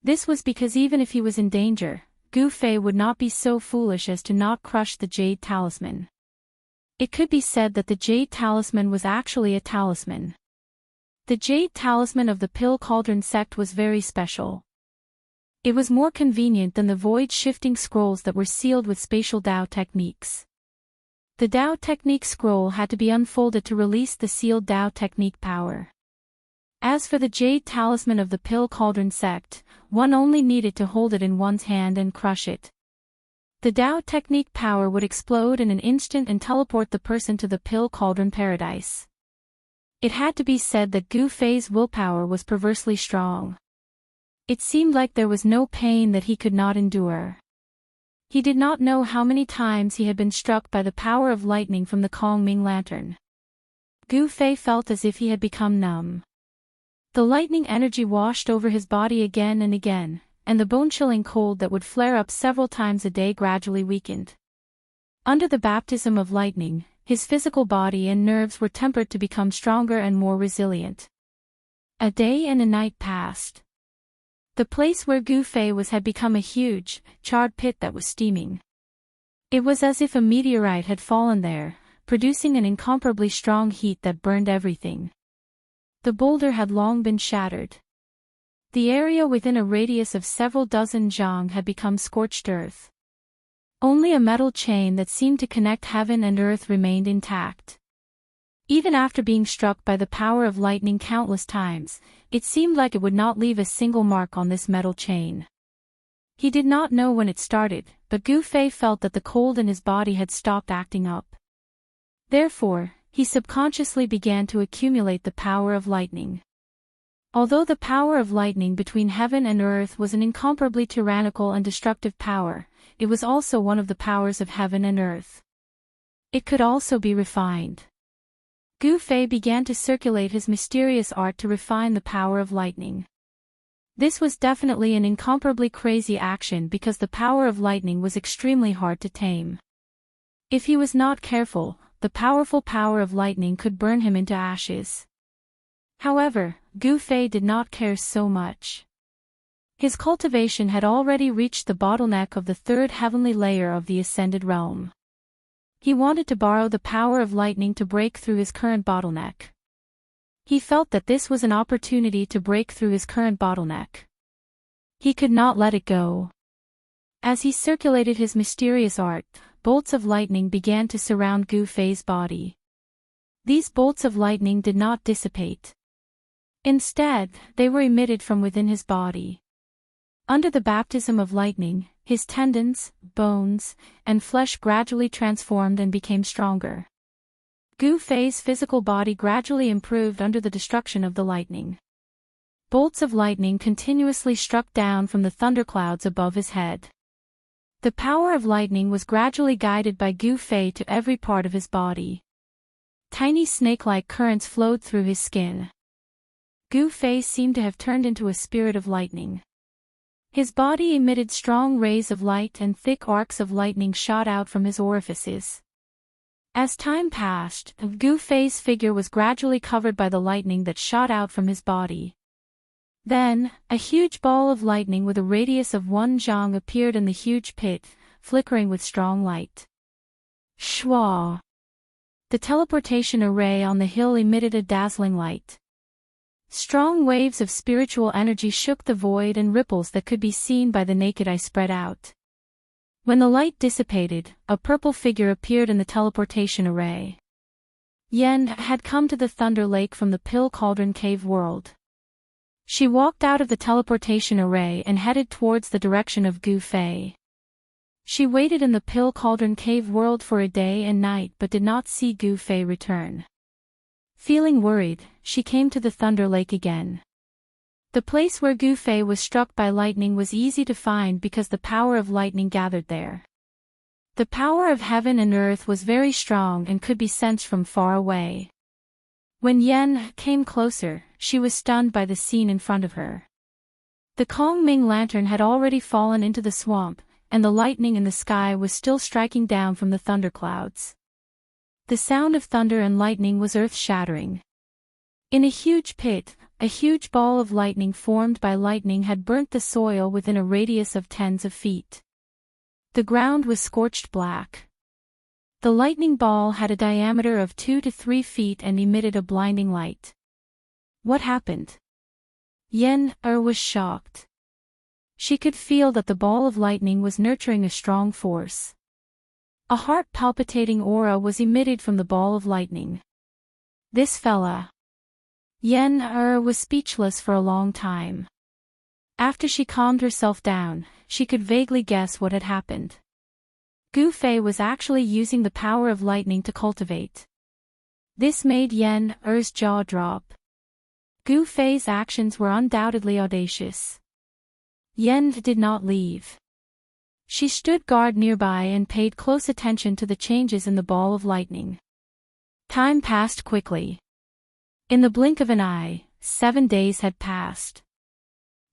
This was because even if he was in danger, Gu Fei would not be so foolish as to not crush the jade talisman. It could be said that the jade talisman was actually a talisman. The jade talisman of the pill cauldron sect was very special. It was more convenient than the void-shifting scrolls that were sealed with spatial Dao techniques. The Dao technique scroll had to be unfolded to release the sealed Dao technique power. As for the jade talisman of the pill cauldron sect, one only needed to hold it in one's hand and crush it. The Dao technique power would explode in an instant and teleport the person to the pill cauldron paradise. It had to be said that Gu Fei's willpower was perversely strong. It seemed like there was no pain that he could not endure. He did not know how many times he had been struck by the power of lightning from the Kongming lantern. Gu Fei felt as if he had become numb. The lightning energy washed over his body again and again, and the bone-chilling cold that would flare up several times a day gradually weakened. Under the baptism of lightning, his physical body and nerves were tempered to become stronger and more resilient. A day and a night passed. The place where Gu Fei was had become a huge, charred pit that was steaming. It was as if a meteorite had fallen there, producing an incomparably strong heat that burned everything. The boulder had long been shattered. The area within a radius of several dozen zhang had become scorched earth. Only a metal chain that seemed to connect heaven and earth remained intact. Even after being struck by the power of lightning countless times, it seemed like it would not leave a single mark on this metal chain. He did not know when it started, but Gu Fei felt that the cold in his body had stopped acting up. Therefore, he subconsciously began to accumulate the power of lightning. Although the power of lightning between heaven and earth was an incomparably tyrannical and destructive power, it was also one of the powers of heaven and earth. It could also be refined. Gu Fei began to circulate his mysterious art to refine the power of lightning. This was definitely an incomparably crazy action because the power of lightning was extremely hard to tame. If he was not careful, the powerful power of lightning could burn him into ashes. However, Gu Fei did not care so much. His cultivation had already reached the bottleneck of the third heavenly layer of the ascended realm. He wanted to borrow the power of lightning to break through his current bottleneck. He felt that this was an opportunity to break through his current bottleneck. He could not let it go. As he circulated his mysterious art, bolts of lightning began to surround Gu Fei's body. These bolts of lightning did not dissipate. Instead, they were emitted from within his body. Under the baptism of lightning, his tendons, bones, and flesh gradually transformed and became stronger. Gu Fei's physical body gradually improved under the destruction of the lightning. Bolts of lightning continuously struck down from the thunderclouds above his head. The power of lightning was gradually guided by Gu Fei to every part of his body. Tiny snake-like currents flowed through his skin. Gu Fei seemed to have turned into a spirit of lightning. His body emitted strong rays of light and thick arcs of lightning shot out from his orifices. As time passed, Gu Fei's figure was gradually covered by the lightning that shot out from his body. Then, a huge ball of lightning with a radius of 1 zhang appeared in the huge pit, flickering with strong light. Shwa! The teleportation array on the hill emitted a dazzling light. Strong waves of spiritual energy shook the void and ripples that could be seen by the naked eye spread out. When the light dissipated, a purple figure appeared in the teleportation array. Yen had come to the Thunder Lake from the Pill Cauldron Cave world. She walked out of the teleportation array and headed towards the direction of Gu Fei. She waited in the Pill Cauldron Cave world for a day and night but did not see Gu Fei return. Feeling worried, she came to the Thunder Lake again. The place where Gu Fei was struck by lightning was easy to find because the power of lightning gathered there. The power of heaven and earth was very strong and could be sensed from far away. When Yen came closer, she was stunned by the scene in front of her. The Kongming lantern had already fallen into the swamp, and the lightning in the sky was still striking down from the thunderclouds. The sound of thunder and lightning was earth-shattering. In a huge pit, a huge ball of lightning formed by lightning had burnt the soil within a radius of tens of feet. The ground was scorched black. The lightning ball had a diameter of 2 to 3 feet and emitted a blinding light. What happened? Yen was shocked. She could feel that the ball of lightning was nurturing a strong force. A heart-palpitating aura was emitted from the ball of lightning. This fella. Yen was speechless for a long time. After she calmed herself down, she could vaguely guess what had happened. Gu Fei was actually using the power of lightning to cultivate. This made Yen's jaw drop. Gu Fei's actions were undoubtedly audacious. Yen did not leave. She stood guard nearby and paid close attention to the changes in the ball of lightning. Time passed quickly. In the blink of an eye, 7 days had passed.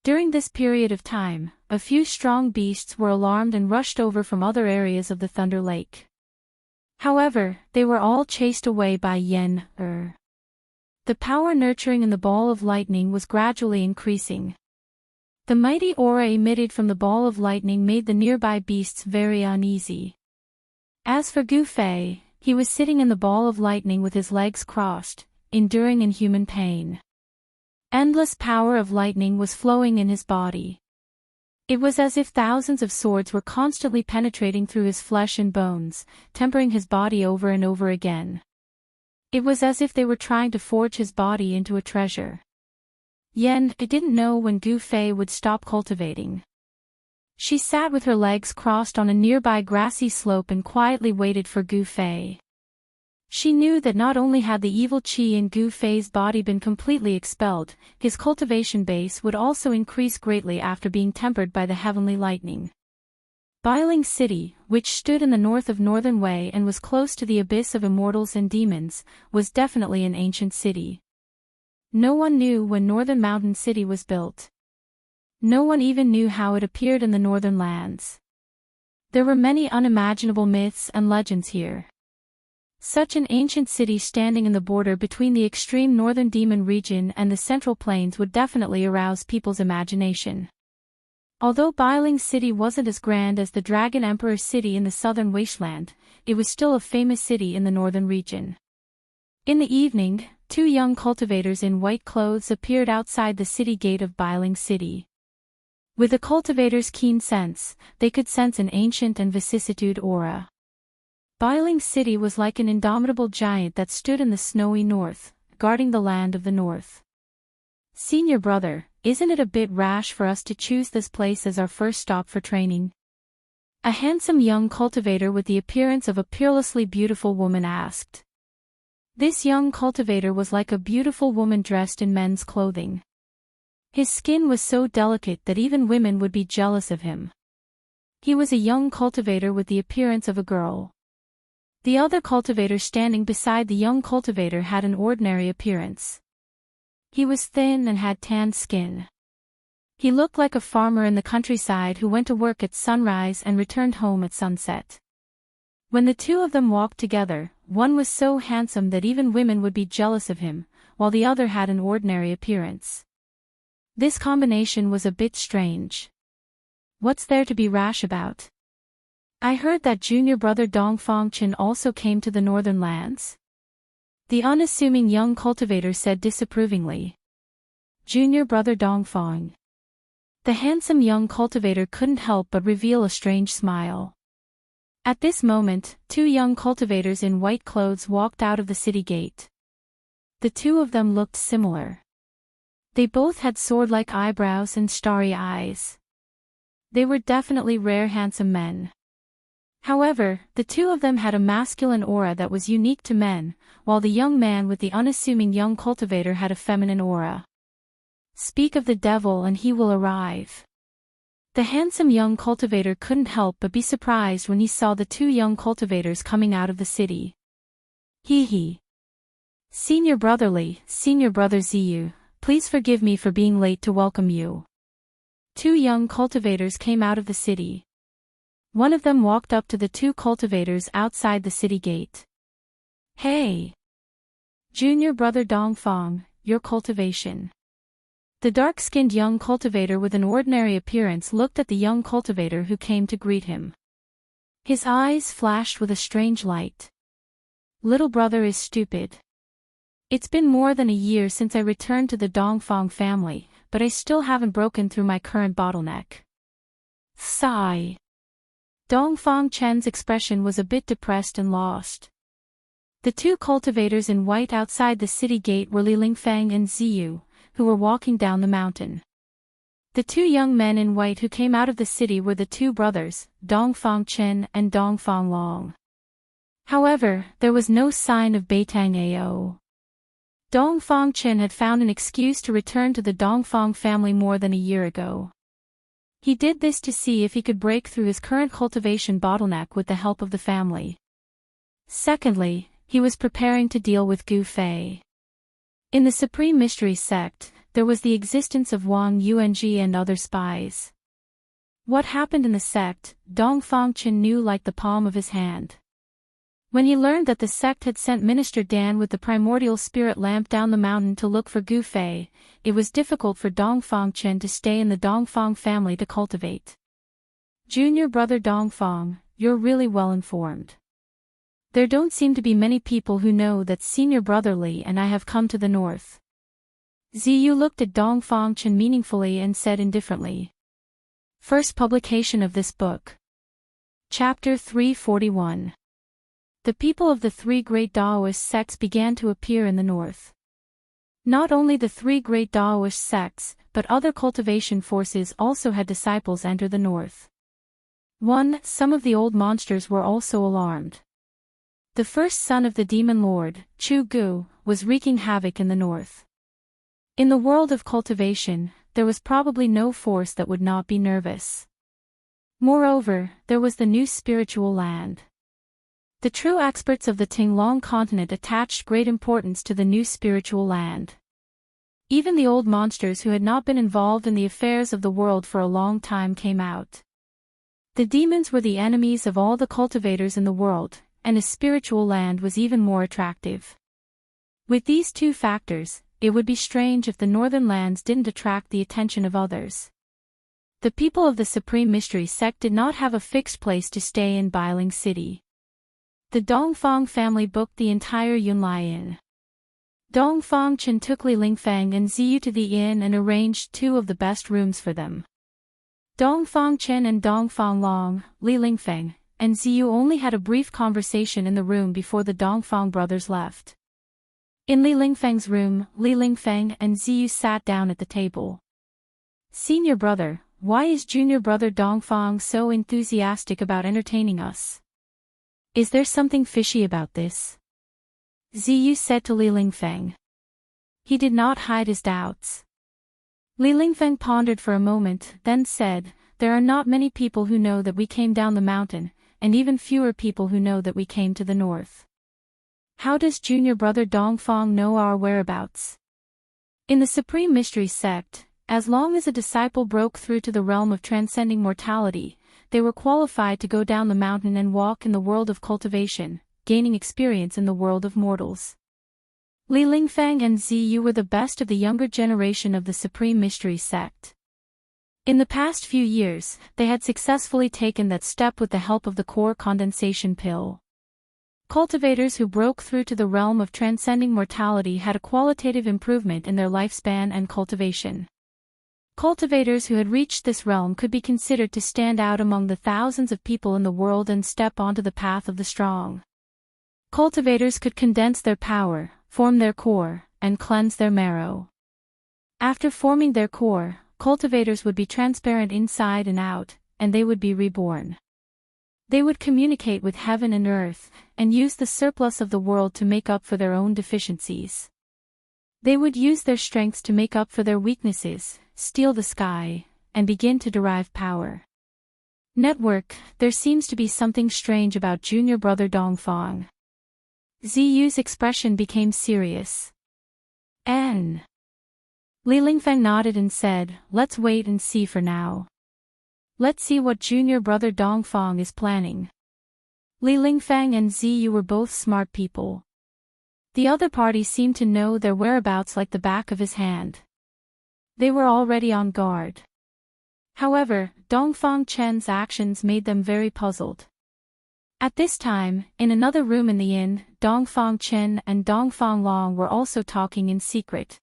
During this period of time, a few strong beasts were alarmed and rushed over from other areas of the Thunder Lake. However, they were all chased away by Yen. The power nurturing in the ball of lightning was gradually increasing. The mighty aura emitted from the ball of lightning made the nearby beasts very uneasy. As for Gu Fei, he was sitting in the ball of lightning with his legs crossed, enduring inhuman pain. Endless power of lightning was flowing in his body. It was as if thousands of swords were constantly penetrating through his flesh and bones, tempering his body over and over again. It was as if they were trying to forge his body into a treasure. Yen didn't know when Gu Fei would stop cultivating. She sat with her legs crossed on a nearby grassy slope and quietly waited for Gu Fei. She knew that not only had the evil qi in Gu Fei's body been completely expelled, his cultivation base would also increase greatly after being tempered by the heavenly lightning. Bailing City, which stood in the north of Northern Wei and was close to the abyss of immortals and demons, was definitely an ancient city. No one knew when Northern Mountain City was built. No one even knew how it appeared in the northern lands. There were many unimaginable myths and legends here. Such an ancient city standing in the border between the extreme northern demon region and the central plains would definitely arouse people's imagination. Although Bailing City wasn't as grand as the Dragon Emperor City in the southern wasteland, it was still a famous city in the northern region. In the evening, 2 young cultivators in white clothes appeared outside the city gate of Bailing City. With the cultivators' keen sense, they could sense an ancient and vicissitude aura. Bailing City was like an indomitable giant that stood in the snowy north, guarding the land of the north. Senior brother, isn't it a bit rash for us to choose this place as our first stop for training? A handsome young cultivator with the appearance of a peerlessly beautiful woman asked. This young cultivator was like a beautiful woman dressed in men's clothing. His skin was so delicate that even women would be jealous of him. He was a young cultivator with the appearance of a girl. The other cultivator standing beside the young cultivator had an ordinary appearance. He was thin and had tanned skin. He looked like a farmer in the countryside who went to work at sunrise and returned home at sunset. When the two of them walked together, one was so handsome that even women would be jealous of him, while the other had an ordinary appearance. This combination was a bit strange. What's there to be rash about? I heard that junior brother Dongfang Chen also came to the northern lands. The unassuming young cultivator said disapprovingly. Junior brother Dongfang. The handsome young cultivator couldn't help but reveal a strange smile. At this moment, 2 young cultivators in white clothes walked out of the city gate. The 2 of them looked similar. They both had sword-like eyebrows and starry eyes. They were definitely rare handsome men. However, the two of them had a masculine aura that was unique to men, while the young man with the unassuming young cultivator had a feminine aura. Speak of the devil and he will arrive. The handsome young cultivator couldn't help but be surprised when he saw the two young cultivators coming out of the city. Hee hee. Senior brother Ziyu, please forgive me for being late to welcome you. Two young cultivators came out of the city. One of them walked up to the two cultivators outside the city gate. Hey! Junior brother Dongfang, your cultivation. The dark-skinned young cultivator with an ordinary appearance looked at the young cultivator who came to greet him. His eyes flashed with a strange light. Little brother is stupid. It's been more than a year since I returned to the Dongfang family, but I still haven't broken through my current bottleneck. Sigh. Dongfang Chen's expression was a bit depressed and lost. The two cultivators in white outside the city gate were Li Lingfeng and Ziyu, who were walking down the mountain. The two young men in white who came out of the city were the two brothers, Dongfang Chen and Dongfang Long. However, there was no sign of Beitang Ao. Dongfang Chen had found an excuse to return to the Dongfang family more than a year ago. He did this to see if he could break through his current cultivation bottleneck with the help of the family. Secondly, he was preparing to deal with Gu Fei. In the Supreme Mystery sect, there was the existence of Wang Yuanji and other spies. What happened in the sect, Dongfang Chen knew like the palm of his hand. When he learned that the sect had sent Minister Dan with the primordial spirit lamp down the mountain to look for Gu Fei, it was difficult for Dongfang Chen to stay in the Dongfang family to cultivate. Junior brother Dongfang, you're really well informed. There don't seem to be many people who know that senior brother Li and I have come to the north. Ziyu looked at Dongfang Chen meaningfully and said indifferently. First publication of this book. Chapter 341. The people of the three great Daoist sects began to appear in the north. Not only the three great Daoist sects, but other cultivation forces also had disciples enter the north. Some of the old monsters were also alarmed. The first son of the demon lord, Chu Gu, was wreaking havoc in the north. In the world of cultivation, there was probably no force that would not be nervous. Moreover, there was the new spiritual land. The true experts of the Tinglong continent attached great importance to the new spiritual land. Even the old monsters who had not been involved in the affairs of the world for a long time came out. The demons were the enemies of all the cultivators in the world, and a spiritual land was even more attractive. With these two factors, it would be strange if the northern lands didn't attract the attention of others. The people of the Supreme Mystery sect did not have a fixed place to stay in Bailing City. The Dongfang family booked the entire Yunlai Inn. Dongfang Chen took Li Lingfeng and Ziyu to the inn and arranged two of the best rooms for them. Dongfang Chen and Dongfang Long, Li Lingfeng, and Ziyu only had a brief conversation in the room before the Dongfang brothers left. In Li Lingfeng's room, Li Lingfeng and Ziyu sat down at the table. Senior brother, why is junior brother Dongfang so enthusiastic about entertaining us? Is there something fishy about this? Ziyu said to Li Lingfeng. He did not hide his doubts. Li Lingfeng pondered for a moment, then said, there are not many people who know that we came down the mountain, and even fewer people who know that we came to the north. How does junior brother Dongfang know our whereabouts? In the Supreme Mystery sect, as long as a disciple broke through to the realm of transcending mortality, they were qualified to go down the mountain and walk in the world of cultivation, gaining experience in the world of mortals. Li Lingfeng and Ziyu were the best of the younger generation of the Supreme Mystery sect. In the past few years, they had successfully taken that step with the help of the core condensation pill. Cultivators who broke through to the realm of transcending mortality had a qualitative improvement in their lifespan and cultivation. Cultivators who had reached this realm could be considered to stand out among the thousands of people in the world and step onto the path of the strong. Cultivators could condense their power, form their core, and cleanse their marrow. After forming their core, cultivators would be transparent inside and out, and they would be reborn. They would communicate with heaven and earth, and use the surplus of the world to make up for their own deficiencies. They would use their strengths to make up for their weaknesses, steal the sky, and begin to derive power. Network, there seems to be something strange about junior brother Dongfang. Ziyu's expression became serious. Li Lingfeng nodded and said, let's wait and see for now. Let's see what junior brother Dongfang is planning. Li Lingfeng and Ziyu were both smart people. The other party seemed to know their whereabouts like the back of his hand. They were already on guard. However, Dongfang Chen's actions made them very puzzled. At this time, in another room in the inn, Dongfang Chen and Dongfang Long were also talking in secret.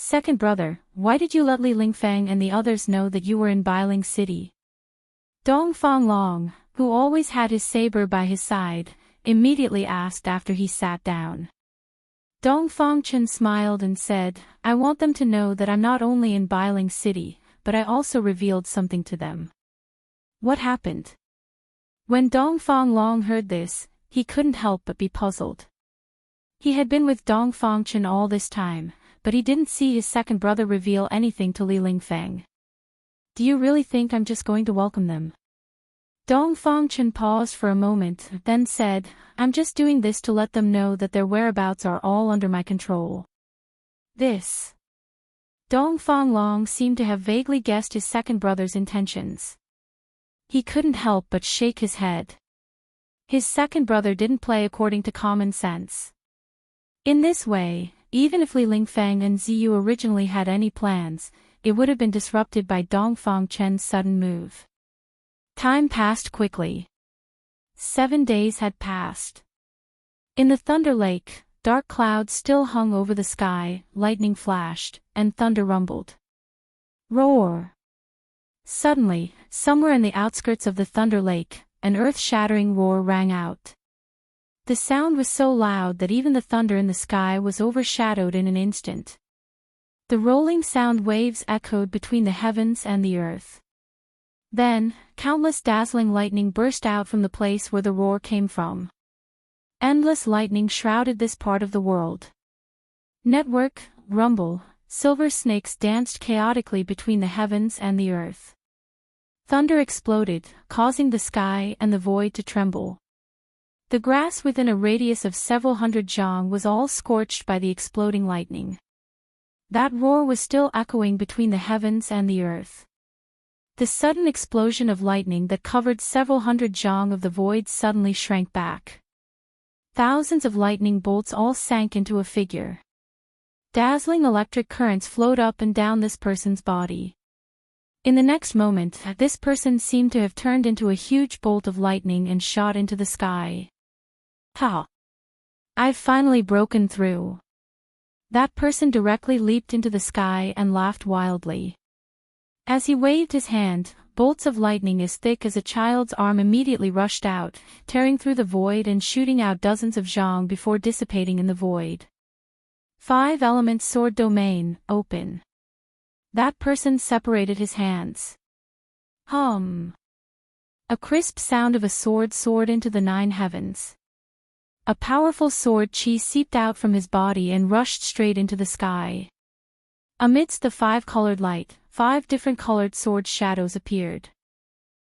Second brother, why did you let Li Lingfeng and the others know that you were in Bailing City? Dongfang Long, who always had his saber by his side, immediately asked after he sat down. Dongfang Chen smiled and said, I want them to know that I'm not only in Bailing City, but I also revealed something to them. What happened? When Dongfang Long heard this, he couldn't help but be puzzled. He had been with Dongfang Chen all this time, but he didn't see his second brother reveal anything to Li Lingfeng. Do you really think I'm just going to welcome them? Dongfang Chen paused for a moment, then said, I'm just doing this to let them know that their whereabouts are all under my control. This. Dongfang Long seemed to have vaguely guessed his second brother's intentions. He couldn't help but shake his head. His second brother didn't play according to common sense. In this way, even if Li Lingfeng and Ziyu originally had any plans, it would have been disrupted by Dongfang Chen's sudden move. Time passed quickly. 7 days had passed. In the Thunder Lake, dark clouds still hung over the sky, lightning flashed, and thunder rumbled. Roar! Suddenly, somewhere in the outskirts of the Thunder Lake, an earth-shattering roar rang out. The sound was so loud that even the thunder in the sky was overshadowed in an instant. The rolling sound waves echoed between the heavens and the earth. Then, countless dazzling lightning burst out from the place where the roar came from. Endless lightning shrouded this part of the world. Network, rumble, silver snakes danced chaotically between the heavens and the earth. Thunder exploded, causing the sky and the void to tremble. The grass within a radius of several hundred zhang was all scorched by the exploding lightning. That roar was still echoing between the heavens and the earth. The sudden explosion of lightning that covered several hundred zhang of the void suddenly shrank back. Thousands of lightning bolts all sank into a figure. Dazzling electric currents flowed up and down this person's body. In the next moment, this person seemed to have turned into a huge bolt of lightning and shot into the sky. Ha! I've finally broken through. That person directly leaped into the sky and laughed wildly. As he waved his hand, bolts of lightning as thick as a child's arm immediately rushed out, tearing through the void and shooting out dozens of zhang before dissipating in the void. 5 Elements Sword Domain, open. That person separated his hands. Hum. A crisp sound of a sword soared into the 9 heavens. A powerful sword chi seeped out from his body and rushed straight into the sky. Amidst the 5-colored light, 5 different colored sword shadows appeared.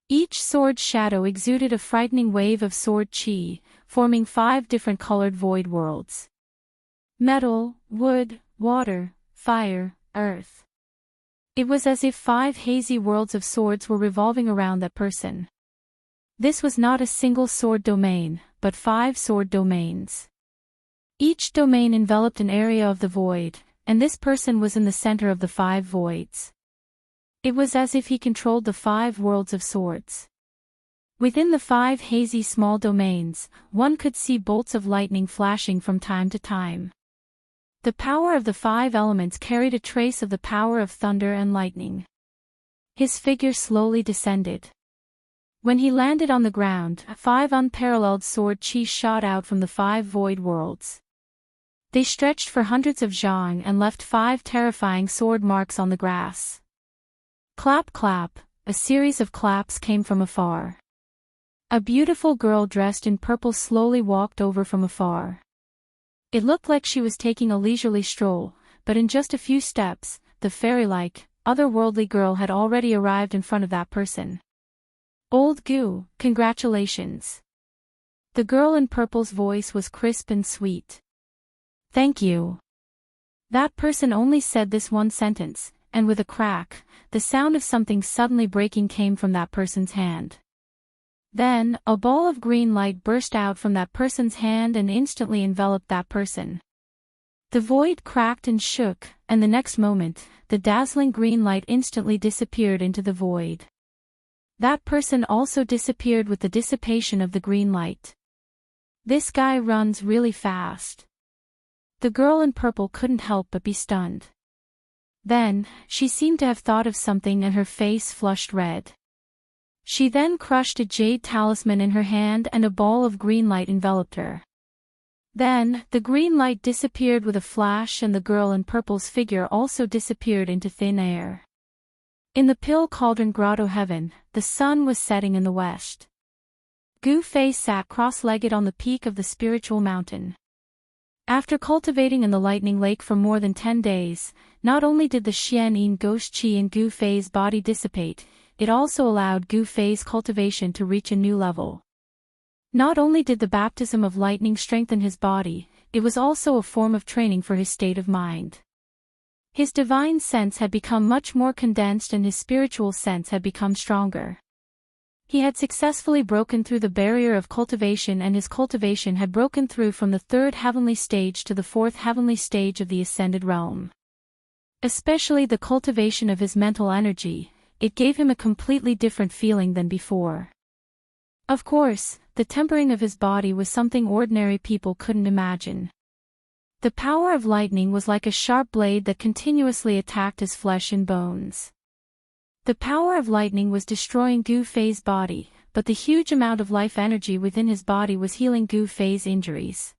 Each sword shadow exuded a frightening wave of sword chi, forming 5 different colored void worlds. Metal, wood, water, fire, earth. It was as if 5 hazy worlds of swords were revolving around that person. This was not a single sword domain, but 5 sword domains. Each domain enveloped an area of the void, and this person was in the center of the 5 voids. It was as if he controlled the 5 worlds of swords. Within the 5 hazy small domains, one could see bolts of lightning flashing from time to time. The power of the 5 elements carried a trace of the power of thunder and lightning. His figure slowly descended. When he landed on the ground, 5 unparalleled sword chi shot out from the 5 void worlds. They stretched for hundreds of zhang and left 5 terrifying sword marks on the grass. Clap clap, a series of claps came from afar. A beautiful girl dressed in purple slowly walked over from afar. It looked like she was taking a leisurely stroll, but in just a few steps, the fairy-like, otherworldly girl had already arrived in front of that person. "Old Gu, congratulations." The girl in purple's voice was crisp and sweet. "Thank you." That person only said this one sentence, and with a crack, the sound of something suddenly breaking came from that person's hand. Then, a ball of green light burst out from that person's hand and instantly enveloped that person. The void cracked and shook, and the next moment, the dazzling green light instantly disappeared into the void. That person also disappeared with the dissipation of the green light. "This guy runs really fast." The girl in purple couldn't help but be stunned. Then, she seemed to have thought of something and her face flushed red. She then crushed a jade talisman in her hand and a ball of green light enveloped her. Then, the green light disappeared with a flash and the girl in purple's figure also disappeared into thin air. In the Pill Cauldron Grotto heaven, the sun was setting in the west. Gu Fei sat cross-legged on the peak of the spiritual mountain. After cultivating in the lightning lake for more than 10 days, not only did the Xian ghost qi in Gu Fei's body dissipate, it also allowed Gu Fei's cultivation to reach a new level. Not only did the baptism of lightning strengthen his body, it was also a form of training for his state of mind. His divine sense had become much more condensed and his spiritual sense had become stronger. He had successfully broken through the barrier of cultivation and his cultivation had broken through from the 3rd heavenly stage to the 4th heavenly stage of the ascended realm. Especially the cultivation of his mental energy, it gave him a completely different feeling than before. Of course, the tempering of his body was something ordinary people couldn't imagine. The power of lightning was like a sharp blade that continuously attacked his flesh and bones. The power of lightning was destroying Gu Fei's body, but the huge amount of life energy within his body was healing Gu Fei's injuries.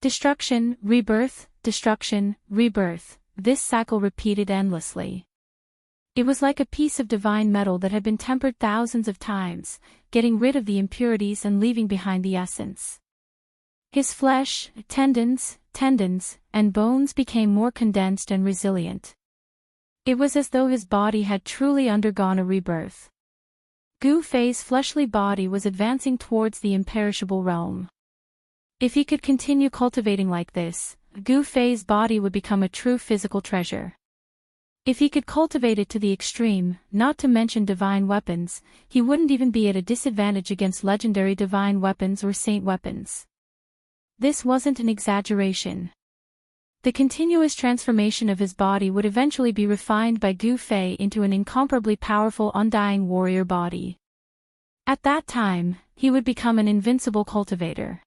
Destruction, rebirth, destruction, rebirth, this cycle repeated endlessly. It was like a piece of divine metal that had been tempered thousands of times, getting rid of the impurities and leaving behind the essence. His flesh, tendons, and bones became more condensed and resilient. It was as though his body had truly undergone a rebirth. Gu Fei's fleshly body was advancing towards the imperishable realm. If he could continue cultivating like this, Gu Fei's body would become a true physical treasure. If he could cultivate it to the extreme, not to mention divine weapons, he wouldn't even be at a disadvantage against legendary divine weapons or saint weapons. This wasn't an exaggeration. The continuous transformation of his body would eventually be refined by Gu Fei into an incomparably powerful undying warrior body. At that time, he would become an invincible cultivator.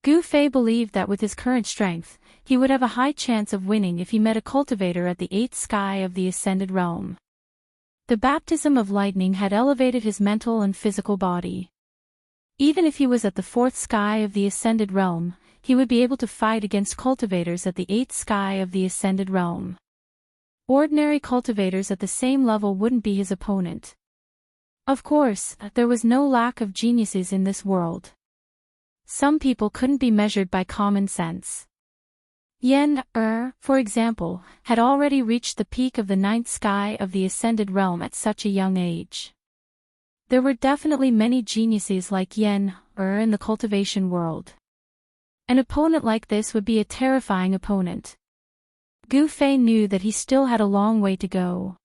Gu Fei believed that with his current strength, he would have a high chance of winning if he met a cultivator at the 8th sky of the ascended realm. The baptism of lightning had elevated his mental and physical body. Even if he was at the 4th sky of the ascended realm, he would be able to fight against cultivators at the 8th sky of the ascended realm. Ordinary cultivators at the same level wouldn't be his opponent. Of course, there was no lack of geniuses in this world. Some people couldn't be measured by common sense. Yen, for example, had already reached the peak of the 9th sky of the ascended realm at such a young age. There were definitely many geniuses like Yen, in the cultivation world. An opponent like this would be a terrifying opponent. Gu Fei knew that he still had a long way to go.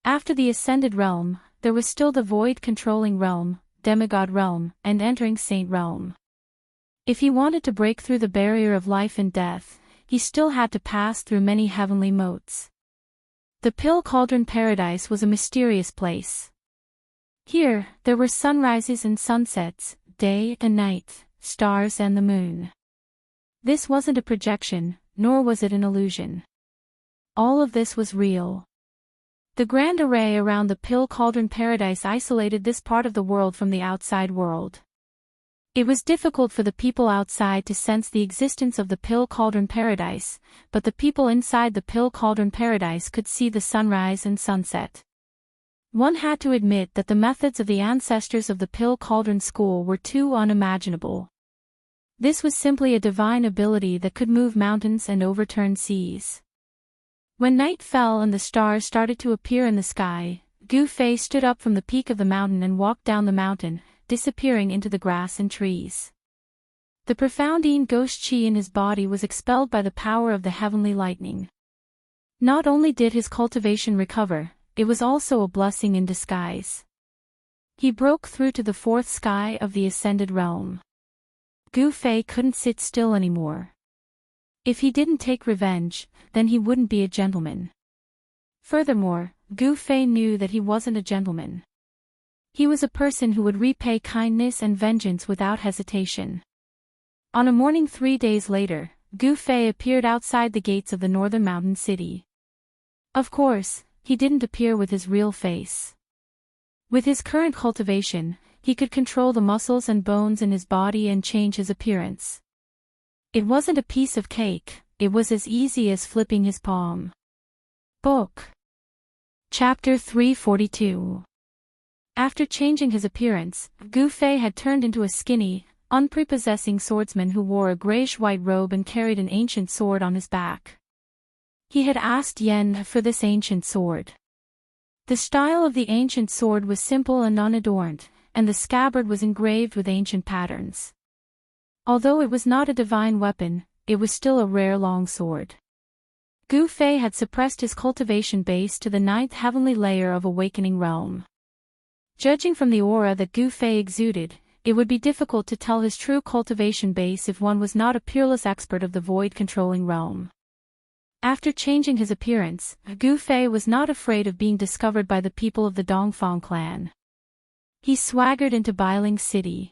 After the ascended realm, there was still the void-controlling realm, demigod realm, and entering saint realm. If he wanted to break through the barrier of life and death, he still had to pass through many heavenly moats. The Pill Cauldron Paradise was a mysterious place. Here, there were sunrises and sunsets, day and night, stars and the moon. This wasn't a projection, nor was it an illusion. All of this was real. The grand array around the Pill Cauldron Paradise isolated this part of the world from the outside world. It was difficult for the people outside to sense the existence of the Pill Cauldron Paradise, but the people inside the Pill Cauldron Paradise could see the sunrise and sunset. One had to admit that the methods of the ancestors of the Pill Cauldron School were too unimaginable. This was simply a divine ability that could move mountains and overturn seas. When night fell and the stars started to appear in the sky, Gu Fei stood up from the peak of the mountain and walked down the mountain, disappearing into the grass and trees. The profound Yin ghost chi in his body was expelled by the power of the heavenly lightning. Not only did his cultivation recover, it was also a blessing in disguise. He broke through to the fourth sky of the ascended realm. Gu Fei couldn't sit still anymore. If he didn't take revenge, then he wouldn't be a gentleman. Furthermore, Gu Fei knew that he wasn't a gentleman. He was a person who would repay kindness and vengeance without hesitation. On a morning 3 days later, Gu Fei appeared outside the gates of the northern mountain city. Of course, he didn't appear with his real face. With his current cultivation, he could control the muscles and bones in his body and change his appearance. It wasn't a piece of cake, it was as easy as flipping his palm. Book. Chapter 342. After changing his appearance, Gu Fei had turned into a skinny, unprepossessing swordsman who wore a grayish-white robe and carried an ancient sword on his back. He had asked Yen for this ancient sword. The style of the ancient sword was simple and unadorned, and the scabbard was engraved with ancient patterns. Although it was not a divine weapon, it was still a rare long sword. Gu Fei had suppressed his cultivation base to the 9th heavenly layer of awakening realm. Judging from the aura that Gu Fei exuded, it would be difficult to tell his true cultivation base if one was not a peerless expert of the void-controlling realm. After changing his appearance, Gu Fei was not afraid of being discovered by the people of the Dongfang clan. He swaggered into Bailing City.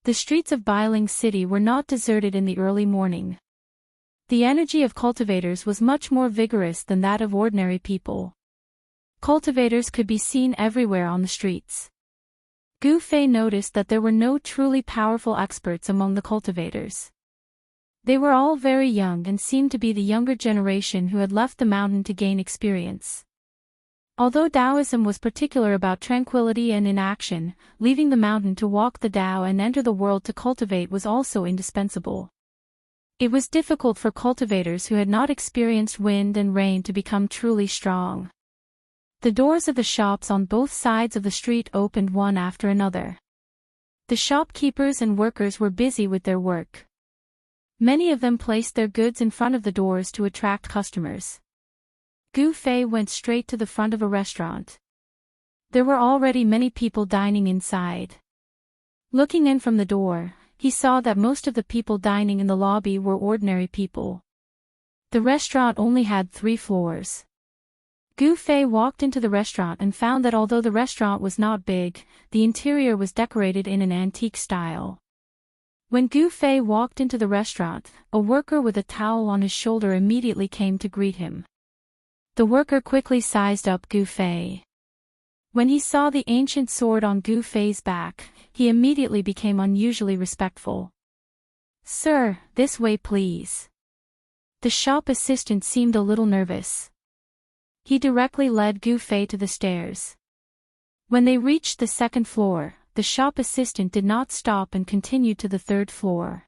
The streets of Bailing City were not deserted in the early morning. The energy of cultivators was much more vigorous than that of ordinary people. Cultivators could be seen everywhere on the streets. Gu Fei noticed that there were no truly powerful experts among the cultivators. They were all very young and seemed to be the younger generation who had left the mountain to gain experience. Although Daoism was particular about tranquility and inaction, leaving the mountain to walk the Dao and enter the world to cultivate was also indispensable. It was difficult for cultivators who had not experienced wind and rain to become truly strong. The doors of the shops on both sides of the street opened one after another. The shopkeepers and workers were busy with their work. Many of them placed their goods in front of the doors to attract customers. Gu Fei went straight to the front of a restaurant. There were already many people dining inside. Looking in from the door, he saw that most of the people dining in the lobby were ordinary people. The restaurant only had 3 floors. Gu Fei walked into the restaurant and found that although the restaurant was not big, the interior was decorated in an antique style. When Gu Fei walked into the restaurant, a worker with a towel on his shoulder immediately came to greet him. The worker quickly sized up Gu Fei. When he saw the ancient sword on Gu Fei's back, he immediately became unusually respectful. "Sir, this way please." The shop assistant seemed a little nervous. He directly led Gu Fei to the stairs. When they reached the 2nd floor, the shop assistant did not stop and continued to the 3rd floor.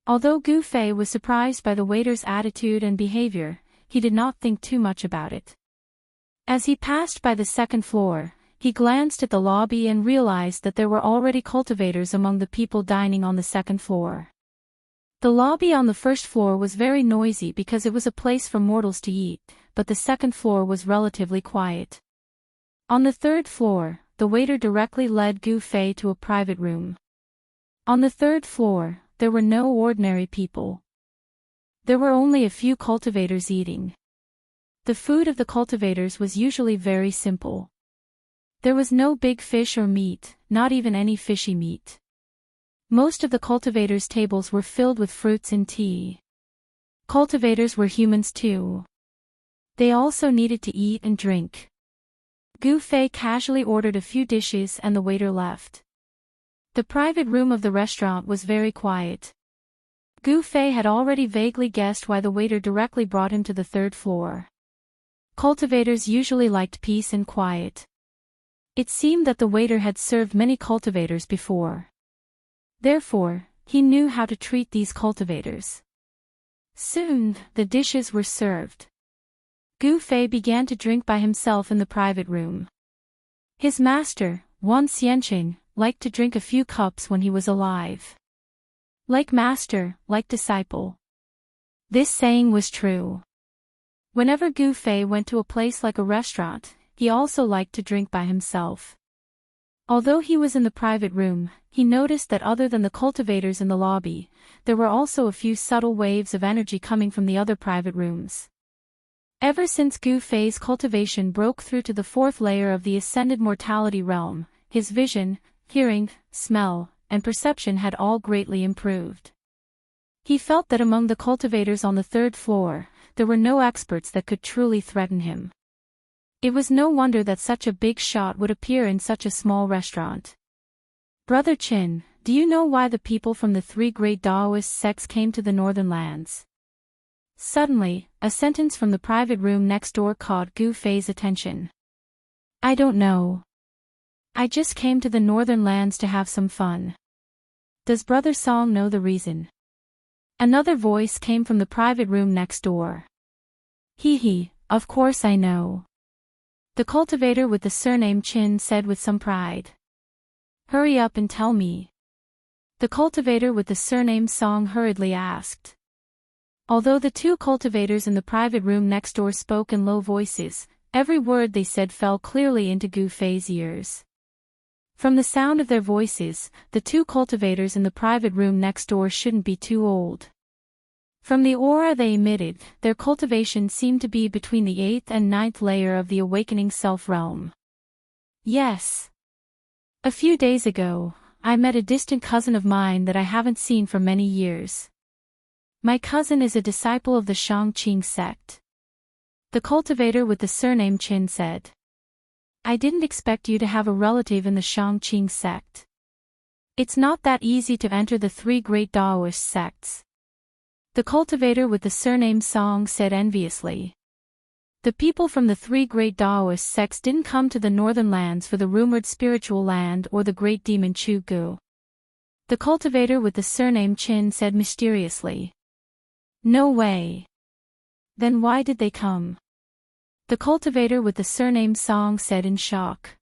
Although Gu Fei was surprised by the waiter's attitude and behavior, he did not think too much about it. As he passed by the 2nd floor, he glanced at the lobby and realized that there were already cultivators among the people dining on the 2nd floor. The lobby on the 1st floor was very noisy because it was a place for mortals to eat, but the 2nd floor was relatively quiet. On the 3rd floor, the waiter directly led Gu Fei to a private room. On the 3rd floor, there were no ordinary people. There were only a few cultivators eating. The food of the cultivators was usually very simple. There was no big fish or meat, not even any fishy meat. Most of the cultivators' tables were filled with fruits and tea. Cultivators were humans too. They also needed to eat and drink. Gu Fei casually ordered a few dishes and the waiter left. The private room of the restaurant was very quiet. Gu Fei had already vaguely guessed why the waiter directly brought him to the 3rd floor. Cultivators usually liked peace and quiet. It seemed that the waiter had served many cultivators before. Therefore, he knew how to treat these cultivators. Soon, the dishes were served. Gu Fei began to drink by himself in the private room. His master, Wang Xianxia, liked to drink a few cups when he was alive. Like master, like disciple. This saying was true. Whenever Gu Fei went to a place like a restaurant, he also liked to drink by himself. Although he was in the private room, he noticed that other than the cultivators in the lobby, there were also a few subtle waves of energy coming from the other private rooms. Ever since Gu Fei's cultivation broke through to the fourth layer of the ascended mortality realm, his vision, hearing, smell, and perception had all greatly improved. He felt that among the cultivators on the third floor, there were no experts that could truly threaten him. It was no wonder that such a big shot would appear in such a small restaurant. Brother Qin, do you know why the people from the three great Daoist sects came to the northern lands? Suddenly, a sentence from the private room next door caught Gu Fei's attention. I don't know. I just came to the northern lands to have some fun. Does Brother Song know the reason? Another voice came from the private room next door. Hee, of course I know. The cultivator with the surname Qin said with some pride. Hurry up and tell me. The cultivator with the surname Song hurriedly asked. Although the two cultivators in the private room next door spoke in low voices, every word they said fell clearly into Gu Fei's ears. From the sound of their voices, the two cultivators in the private room next door shouldn't be too old. From the aura they emitted, their cultivation seemed to be between the 8th and 9th layer of the awakening self-realm. Yes. A few days ago, I met a distant cousin of mine that I haven't seen for many years. My cousin is a disciple of the Shangqing sect. The cultivator with the surname Qin said. I didn't expect you to have a relative in the Shangqing sect. It's not that easy to enter the three great Daoist sects. The cultivator with the surname Song said enviously. The people from the three great Daoist sects didn't come to the northern lands for the rumored spiritual land or the great demon Chu Gu. The cultivator with the surname Qin said mysteriously. No way. Then why did they come? The cultivator with the surname Song said in shock.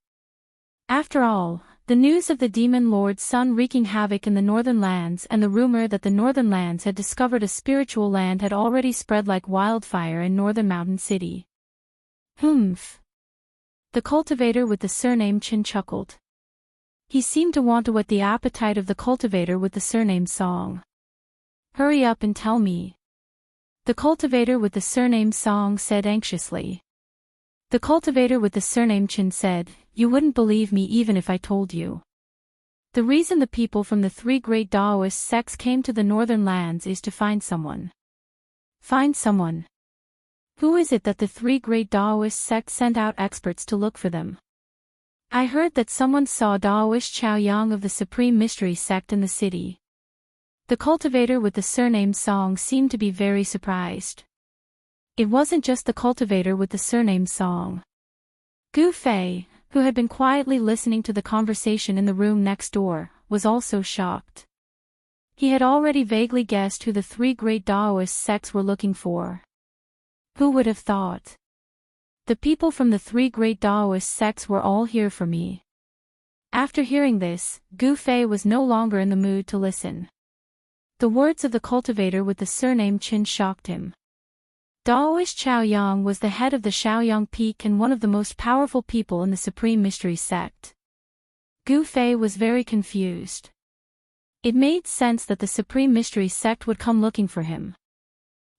After all, the news of the demon lord's son wreaking havoc in the northern lands and the rumor that the northern lands had discovered a spiritual land had already spread like wildfire in northern mountain city. Humph. The cultivator with the surname Qin chuckled. He seemed to want to whet the appetite of the cultivator with the surname Song. Hurry up and tell me. The cultivator with the surname Song said anxiously. The cultivator with the surname Qin said, You wouldn't believe me even if I told you. The reason the people from the three great Daoist sects came to the northern lands is to find someone. Find someone. Who is it that the three great Daoist sects sent out experts to look for them? I heard that someone saw Daoist Xiaoyang of the Supreme Mystery sect in the city. The cultivator with the surname Song seemed to be very surprised. It wasn't just the cultivator with the surname Song. Gu Fei, who had been quietly listening to the conversation in the room next door, was also shocked. He had already vaguely guessed who the three great Daoist sects were looking for. Who would have thought? The people from the three great Daoist sects were all here for me. After hearing this, Gu Fei was no longer in the mood to listen. The words of the cultivator with the surname Qin shocked him. Daoist Xiaoyang was the head of the Xiaoyang Peak and one of the most powerful people in the Supreme Mystery sect. Gu Fei was very confused. It made sense that the Supreme Mystery sect would come looking for him.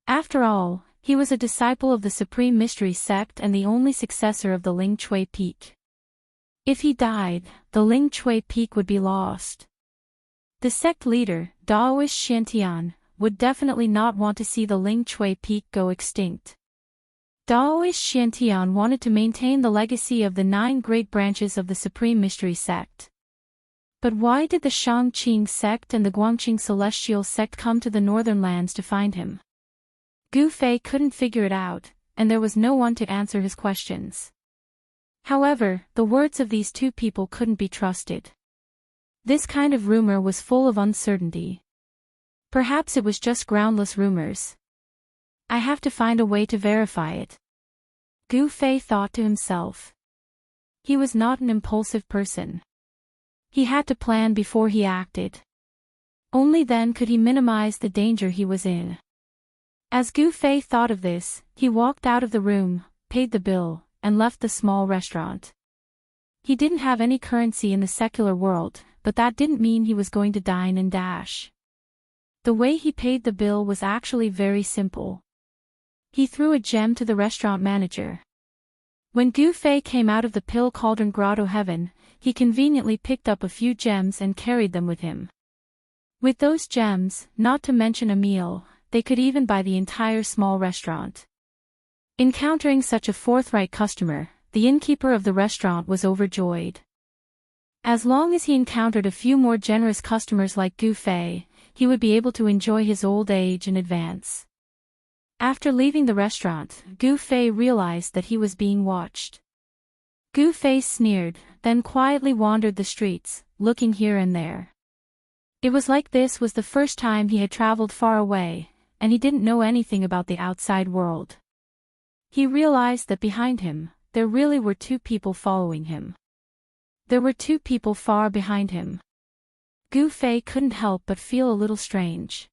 After all, he was a disciple of the Supreme Mystery sect and the only successor of the Ling Chui Peak. If he died, the Ling Chui Peak would be lost. The sect leader, Daoist Xianxia, would definitely not want to see the Ling Chui Peak go extinct. Daoist Xianxia wanted to maintain the legacy of the 9 great branches of the Supreme Mystery sect. But why did the Shangqing sect and the Guangqing Celestial sect come to the northern lands to find him? Gu Fei couldn't figure it out, and there was no one to answer his questions. However, the words of these two people couldn't be trusted. This kind of rumor was full of uncertainty. Perhaps it was just groundless rumors. I have to find a way to verify it. Gu Fei thought to himself. He was not an impulsive person. He had to plan before he acted. Only then could he minimize the danger he was in. As Gu Fei thought of this, he walked out of the room, paid the bill, and left the small restaurant. He didn't have any currency in the secular world, but that didn't mean he was going to dine and dash. The way he paid the bill was actually very simple. He threw a gem to the restaurant manager. When Gu Fei came out of the Pill Cauldron Grotto Heaven, he conveniently picked up a few gems and carried them with him. With those gems, not to mention a meal, they could even buy the entire small restaurant. Encountering such a forthright customer, the innkeeper of the restaurant was overjoyed. As long as he encountered a few more generous customers like Gu Fei, he would be able to enjoy his old age in advance. After leaving the restaurant, Gu Fei realized that he was being watched. Gu Fei sneered, then quietly wandered the streets, looking here and there. It was like this was the first time he had traveled far away, and he didn't know anything about the outside world. He realized that behind him, there really were two people following him. There were two people far behind him. Gu Fei couldn't help but feel a little strange.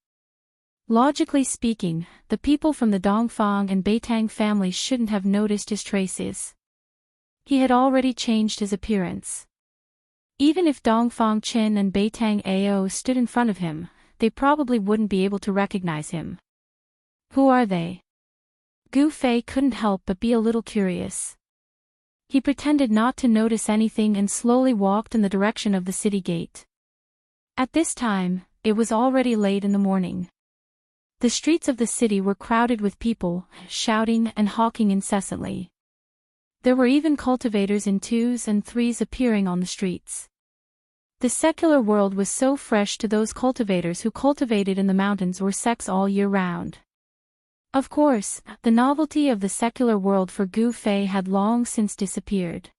Logically speaking, the people from the Dongfang and Beitang families shouldn't have noticed his traces. He had already changed his appearance. Even if Dongfang Qin and Beitang Ao stood in front of him, they probably wouldn't be able to recognize him. Who are they? Gu Fei couldn't help but be a little curious. He pretended not to notice anything and slowly walked in the direction of the city gate. At this time, it was already late in the morning. The streets of the city were crowded with people, shouting and hawking incessantly. There were even cultivators in 2s and 3s appearing on the streets. The secular world was so fresh to those cultivators who cultivated in the mountains or sects all year round. Of course, the novelty of the secular world for Gu Fei had long since disappeared.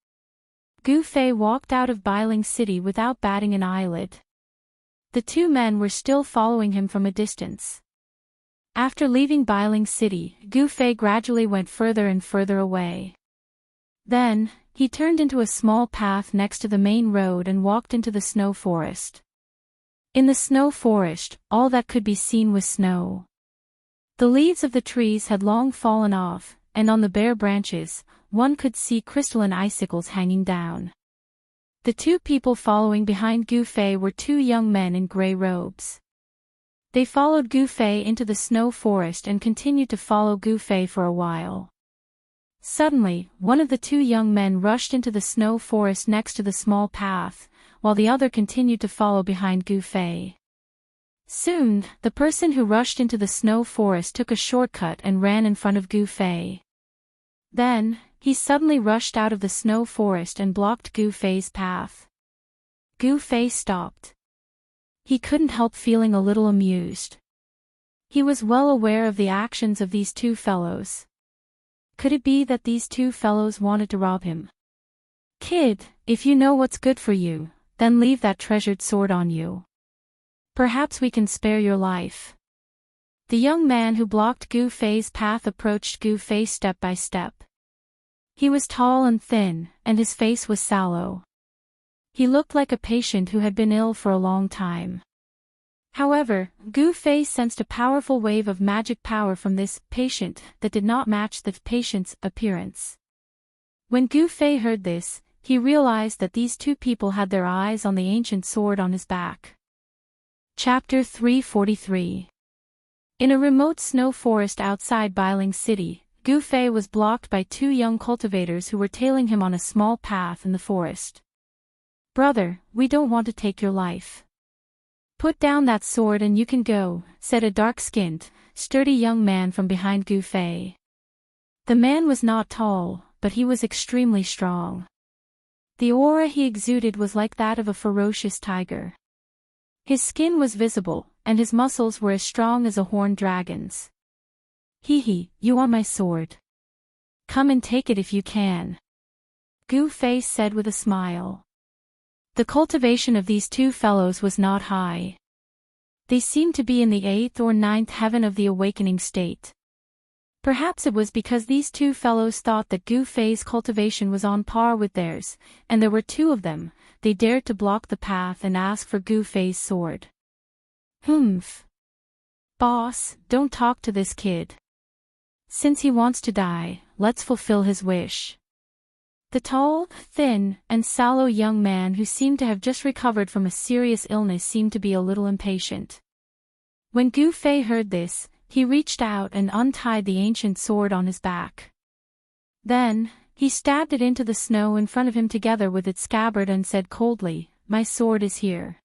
Gu Fei walked out of Bailing City without batting an eyelid. The two men were still following him from a distance. After leaving Bailing City, Gu Fei gradually went further and further away. Then, he turned into a small path next to the main road and walked into the snow forest. In the snow forest, all that could be seen was snow. The leaves of the trees had long fallen off, and on the bare branches, one could see crystalline icicles hanging down. The two people following behind Gu Fei were two young men in gray robes. They followed Gu Fei into the snow forest and continued to follow Gu Fei for a while. Suddenly, one of the two young men rushed into the snow forest next to the small path, while the other continued to follow behind Gu Fei. Soon, the person who rushed into the snow forest took a shortcut and ran in front of Gu Fei. Then, he suddenly rushed out of the snow forest and blocked Gu Fei's path. Gu Fei stopped. He couldn't help feeling a little amused. He was well aware of the actions of these two fellows. Could it be that these two fellows wanted to rob him? Kid, if you know what's good for you, then leave that treasured sword on you. Perhaps we can spare your life. The young man who blocked Gu Fei's path approached Gu Fei step by step. He was tall and thin, and his face was sallow. He looked like a patient who had been ill for a long time. However, Gu Fei sensed a powerful wave of magic power from this patient that did not match the patient's appearance. When Gu Fei heard this, he realized that these two people had their eyes on the ancient sword on his back. Chapter 343. In a remote snow forest outside Bailing City, Gu Fei was blocked by two young cultivators who were tailing him on a small path in the forest. "Brother, we don't want to take your life. Put down that sword and you can go," said a dark-skinned, sturdy young man from behind Gu Fei. The man was not tall, but he was extremely strong. The aura he exuded was like that of a ferocious tiger. His skin was visible, and his muscles were as strong as a horned dragon's. "Hee hee, you want my sword? Come and take it if you can." Gu Fei said with a smile. The cultivation of these two fellows was not high. They seemed to be in the 8th or 9th heaven of the awakening state. Perhaps it was because these two fellows thought that Gu Fei's cultivation was on par with theirs, and there were two of them. They dared to block the path and ask for Gu Fei's sword. Humph. Boss, don't talk to this kid. Since he wants to die, let's fulfill his wish. The tall, thin, and sallow young man who seemed to have just recovered from a serious illness seemed to be a little impatient. When Gu Fei heard this, he reached out and untied the ancient sword on his back. Then, he stabbed it into the snow in front of him together with its scabbard and said coldly, "My sword is here."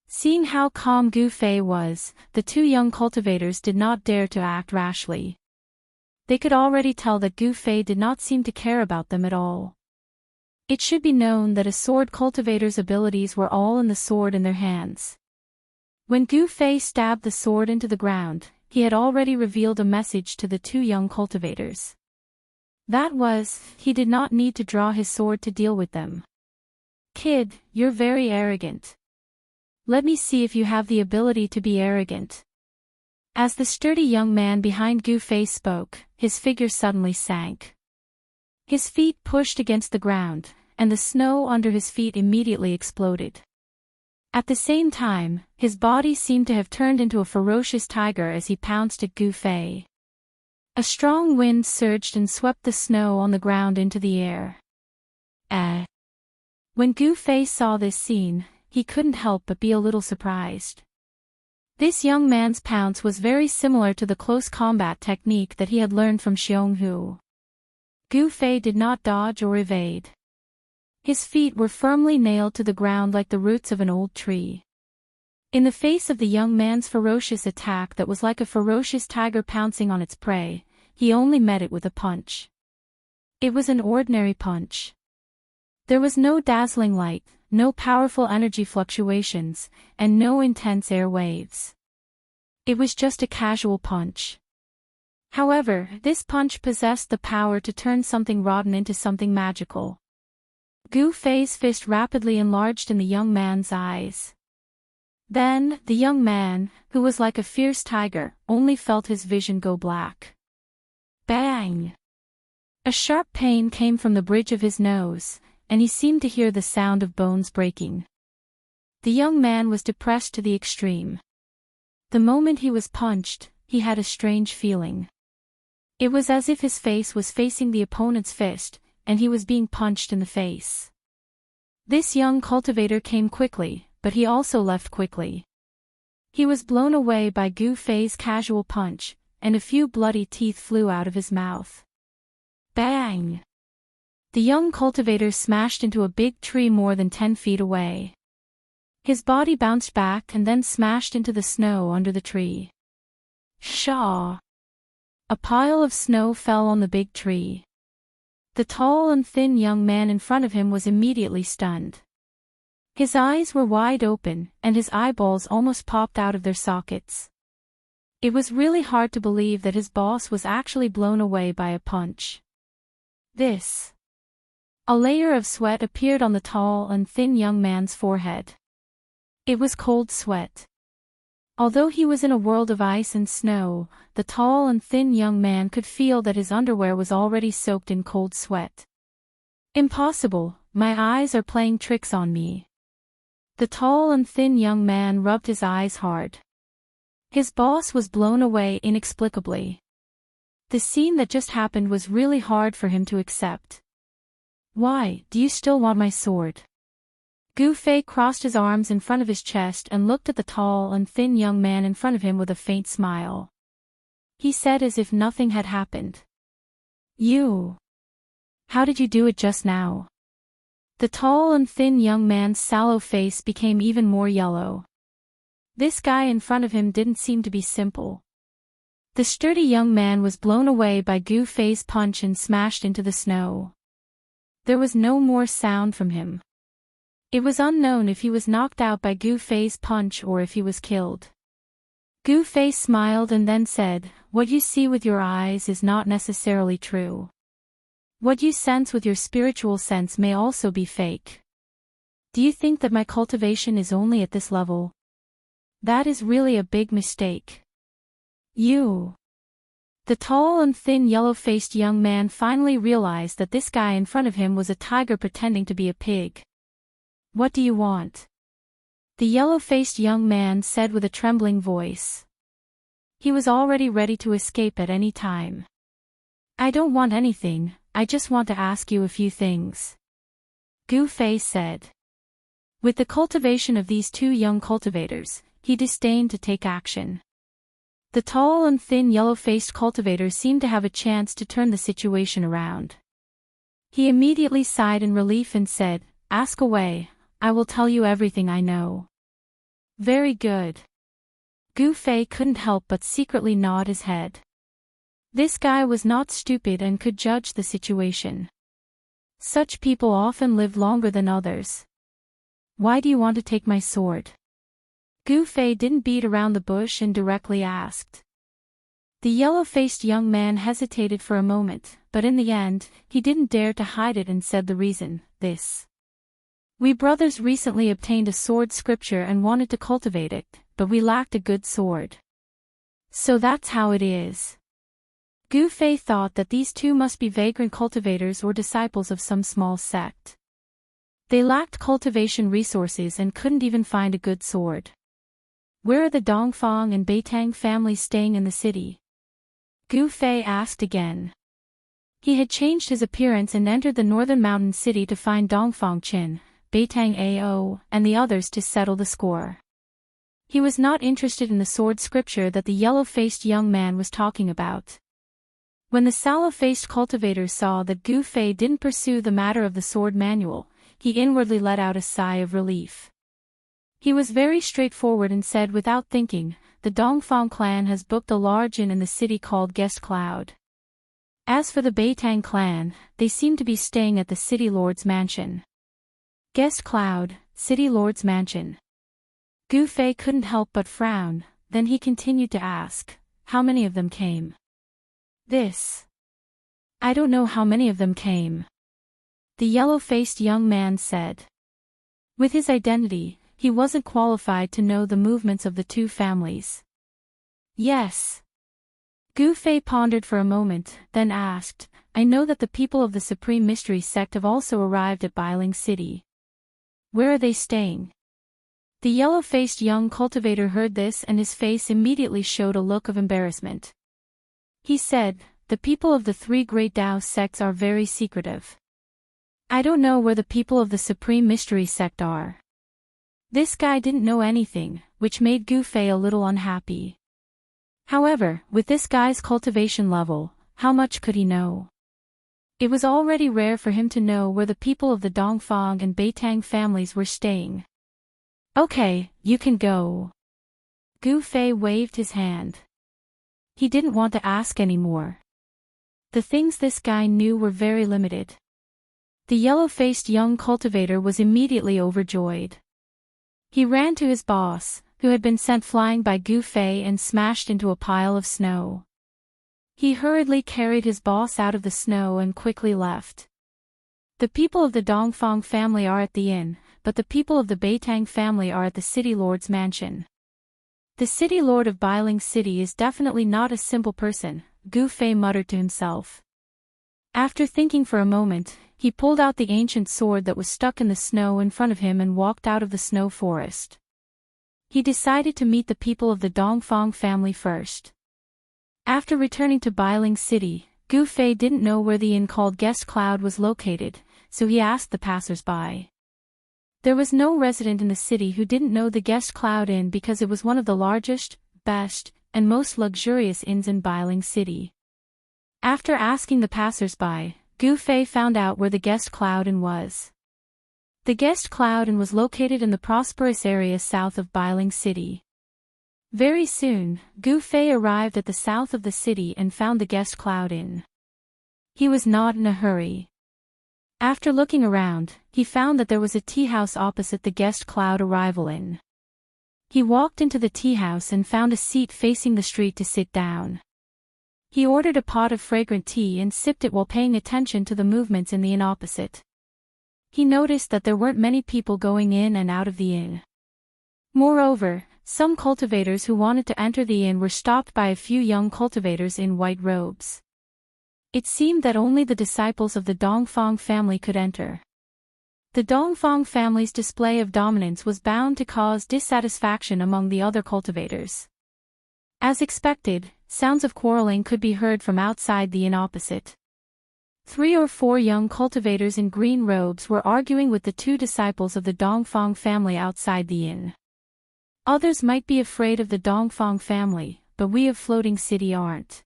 Seeing how calm Gu Fei was, the two young cultivators did not dare to act rashly. They could already tell that Gu Fei did not seem to care about them at all. It should be known that a sword cultivator's abilities were all in the sword in their hands. When Gu Fei stabbed the sword into the ground, he had already revealed a message to the two young cultivators. That was, he did not need to draw his sword to deal with them. "Kid, you're very arrogant. Let me see if you have the ability to be arrogant." As the sturdy young man behind Gu Fei spoke, his figure suddenly sank. His feet pushed against the ground, and the snow under his feet immediately exploded. At the same time, his body seemed to have turned into a ferocious tiger as he pounced at Gu Fei. A strong wind surged and swept the snow on the ground into the air. When Gu Fei saw this scene, he couldn't help but be a little surprised. This young man's pounce was very similar to the close combat technique that he had learned from Xionghu. Gu Fei did not dodge or evade. His feet were firmly nailed to the ground like the roots of an old tree. In the face of the young man's ferocious attack that was like a ferocious tiger pouncing on its prey, he only met it with a punch. It was an ordinary punch. There was no dazzling light, no powerful energy fluctuations, and no intense air waves. It was just a casual punch. However, this punch possessed the power to turn something rotten into something magical. Gu Fei's fist rapidly enlarged in the young man's eyes. Then, the young man, who was like a fierce tiger, only felt his vision go black. Bang! A sharp pain came from the bridge of his nose, and he seemed to hear the sound of bones breaking. The young man was depressed to the extreme. The moment he was punched, he had a strange feeling. It was as if his face was facing the opponent's fist, and he was being punched in the face. This young cultivator came quickly, but he also left quickly. He was blown away by Gu Fei's casual punch, and a few bloody teeth flew out of his mouth. Bang! The young cultivator smashed into a big tree more than 10 feet away. His body bounced back and then smashed into the snow under the tree. Shaw! A pile of snow fell on the big tree. The tall and thin young man in front of him was immediately stunned. His eyes were wide open, and his eyeballs almost popped out of their sockets. It was really hard to believe that his boss was actually blown away by a punch. A layer of sweat appeared on the tall and thin young man's forehead. It was cold sweat. Although he was in a world of ice and snow, the tall and thin young man could feel that his underwear was already soaked in cold sweat. Impossible, my eyes are playing tricks on me. The tall and thin young man rubbed his eyes hard. His boss was blown away inexplicably. The scene that just happened was really hard for him to accept. "Why, do you still want my sword?" Gu Fei crossed his arms in front of his chest and looked at the tall and thin young man in front of him with a faint smile. He said as if nothing had happened. "You. How did you do it just now?" The tall and thin young man's sallow face became even more yellow. This guy in front of him didn't seem to be simple. The sturdy young man was blown away by Gu Fei's punch and smashed into the snow. There was no more sound from him. It was unknown if he was knocked out by Gu Fei's punch or if he was killed. Gu Fei smiled and then said, "What you see with your eyes is not necessarily true." What you sense with your spiritual sense may also be fake. Do you think that my cultivation is only at this level? That is really a big mistake. You. The tall and thin yellow-faced young man finally realized that this guy in front of him was a tiger pretending to be a pig. What do you want? The yellow-faced young man said with a trembling voice. He was already ready to escape at any time. I don't want anything, I just want to ask you a few things. Gu Fei said. With the cultivation of these two young cultivators, he disdained to take action. The tall and thin yellow-faced cultivator seemed to have a chance to turn the situation around. He immediately sighed in relief and said, Ask away, I will tell you everything I know. Very good. Gu Fei couldn't help but secretly nod his head. This guy was not stupid and could judge the situation. Such people often live longer than others. Why do you want to take my sword? Gu Fei didn't beat around the bush and directly asked. The yellow-faced young man hesitated for a moment, but in the end, he didn't dare to hide it and said the reason, this. We brothers recently obtained a sword scripture and wanted to cultivate it, but we lacked a good sword. So that's how it is. Gu Fei thought that these two must be vagrant cultivators or disciples of some small sect. They lacked cultivation resources and couldn't even find a good sword. Where are the Dongfang and Beitang families staying in the city? Gu Fei asked again. He had changed his appearance and entered the northern mountain city to find Dongfang Qin, Beitang Ao, and the others to settle the score. He was not interested in the sword scripture that the yellow-faced young man was talking about. When the sallow-faced cultivator saw that Gu Fei didn't pursue the matter of the sword manual, he inwardly let out a sigh of relief. He was very straightforward and said without thinking, the Dongfang clan has booked a large inn in the city called Guest Cloud. As for the Beitang clan, they seem to be staying at the city lord's mansion. Guest Cloud, city lord's mansion. Gu Fei couldn't help but frown, then he continued to ask, how many of them came? This. I don't know how many of them came. The yellow-faced young man said. With his identity, he wasn't qualified to know the movements of the two families. Yes. Gu Fei pondered for a moment, then asked, I know that the people of the Supreme Mystery Sect have also arrived at Bailing City. Where are they staying? The yellow-faced young cultivator heard this and his face immediately showed a look of embarrassment. He said, the people of the three great Daoist sects are very secretive. I don't know where the people of the Supreme Mystery Sect are. This guy didn't know anything, which made Gu Fei a little unhappy. However, with this guy's cultivation level, how much could he know? It was already rare for him to know where the people of the Dongfang and Beitang families were staying. Okay, you can go. Gu Fei waved his hand. He didn't want to ask anymore. The things this guy knew were very limited. The yellow-faced young cultivator was immediately overjoyed. He ran to his boss, who had been sent flying by Gu Fei and smashed into a pile of snow. He hurriedly carried his boss out of the snow and quickly left. The people of the Dongfang family are at the inn, but the people of the Beitang family are at the city lord's mansion. The city lord of Bailing City is definitely not a simple person, Gu Fei muttered to himself. After thinking for a moment, he pulled out the ancient sword that was stuck in the snow in front of him and walked out of the snow forest. He decided to meet the people of the Dongfang family first. After returning to Bailing City, Gu Fei didn't know where the inn called Guest Cloud was located, so he asked the passers-by. There was no resident in the city who didn't know the Guest Cloud Inn because it was one of the largest, best, and most luxurious inns in Bailing City. After asking the passers-by, Gu Fei found out where the Guest Cloud Inn was. The Guest Cloud Inn was located in the prosperous area south of Bailing City. Very soon, Gu Fei arrived at the south of the city and found the Guest Cloud Inn. He was not in a hurry. After looking around, he found that there was a tea house opposite the Guest Cloud Arrival Inn. He walked into the tea house and found a seat facing the street to sit down. He ordered a pot of fragrant tea and sipped it while paying attention to the movements in the inn opposite. He noticed that there weren't many people going in and out of the inn. Moreover, some cultivators who wanted to enter the inn were stopped by a few young cultivators in white robes. It seemed that only the disciples of the Dongfang family could enter. The Dongfang family's display of dominance was bound to cause dissatisfaction among the other cultivators. As expected, sounds of quarreling could be heard from outside the inn opposite. 3 or 4 young cultivators in green robes were arguing with the 2 disciples of the Dongfang family outside the inn. Others might be afraid of the Dongfang family, but we of Floating City aren't.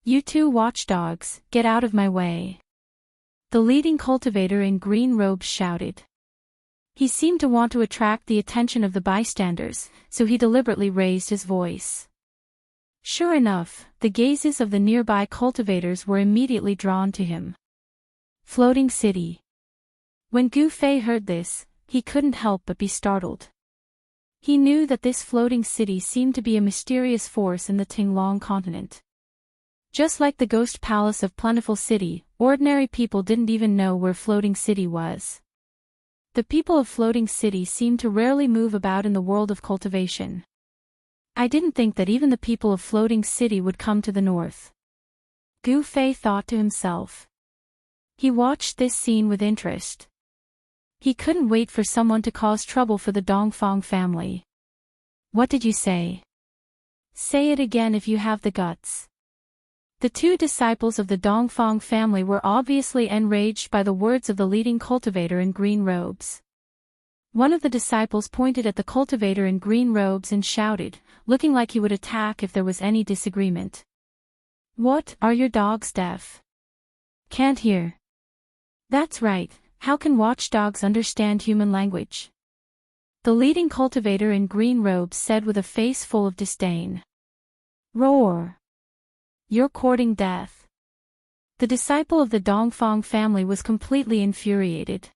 You 2 watchdogs, get out of my way. The leading cultivator in green robes shouted. He seemed to want to attract the attention of the bystanders, so he deliberately raised his voice. Sure enough, the gazes of the nearby cultivators were immediately drawn to him. Floating City. When Gu Fei heard this, he couldn't help but be startled. He knew that this floating city seemed to be a mysterious force in the Tinglong continent. Just like the ghost palace of Plentiful City, ordinary people didn't even know where Floating City was. The people of Floating City seemed to rarely move about in the world of cultivation. I didn't think that even the people of Floating City would come to the north. Gu Fei thought to himself. He watched this scene with interest. He couldn't wait for someone to cause trouble for the Dongfang family. What did you say? Say it again if you have the guts. The 2 disciples of the Dongfang family were obviously enraged by the words of the leading cultivator in green robes. One of the disciples pointed at the cultivator in green robes and shouted, looking like he would attack if there was any disagreement. What, are your dogs deaf? Can't hear? That's right, how can watchdogs understand human language? The leading cultivator in green robes said with a face full of disdain. Roar! You're courting death. The disciple of the Dongfang family was completely infuriated.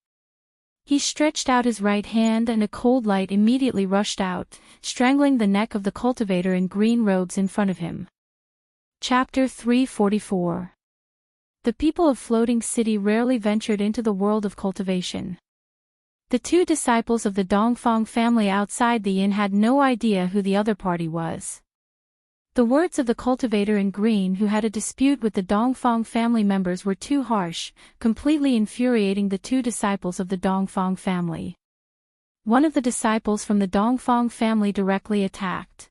He stretched out his right hand and a cold light immediately rushed out, strangling the neck of the cultivator in green robes in front of him. Chapter 344. The people of Floating City rarely ventured into the world of cultivation. The 2 disciples of the Dongfang family outside the inn had no idea who the other party was. The words of the cultivator in green who had a dispute with the Dongfang family members were too harsh, completely infuriating the 2 disciples of the Dongfang family. One of the disciples from the Dongfang family directly attacked.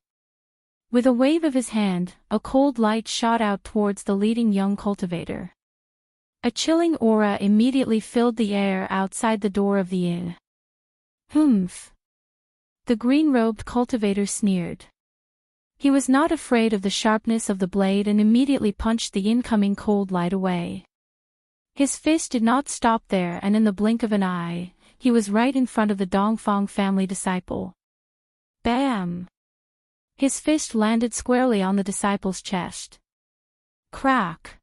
With a wave of his hand, a cold light shot out towards the leading young cultivator. A chilling aura immediately filled the air outside the door of the inn. Humph! The green-robed cultivator sneered. He was not afraid of the sharpness of the blade and immediately punched the incoming cold light away. His fist did not stop there, and in the blink of an eye, he was right in front of the Dongfang family disciple. Bam! His fist landed squarely on the disciple's chest. Crack!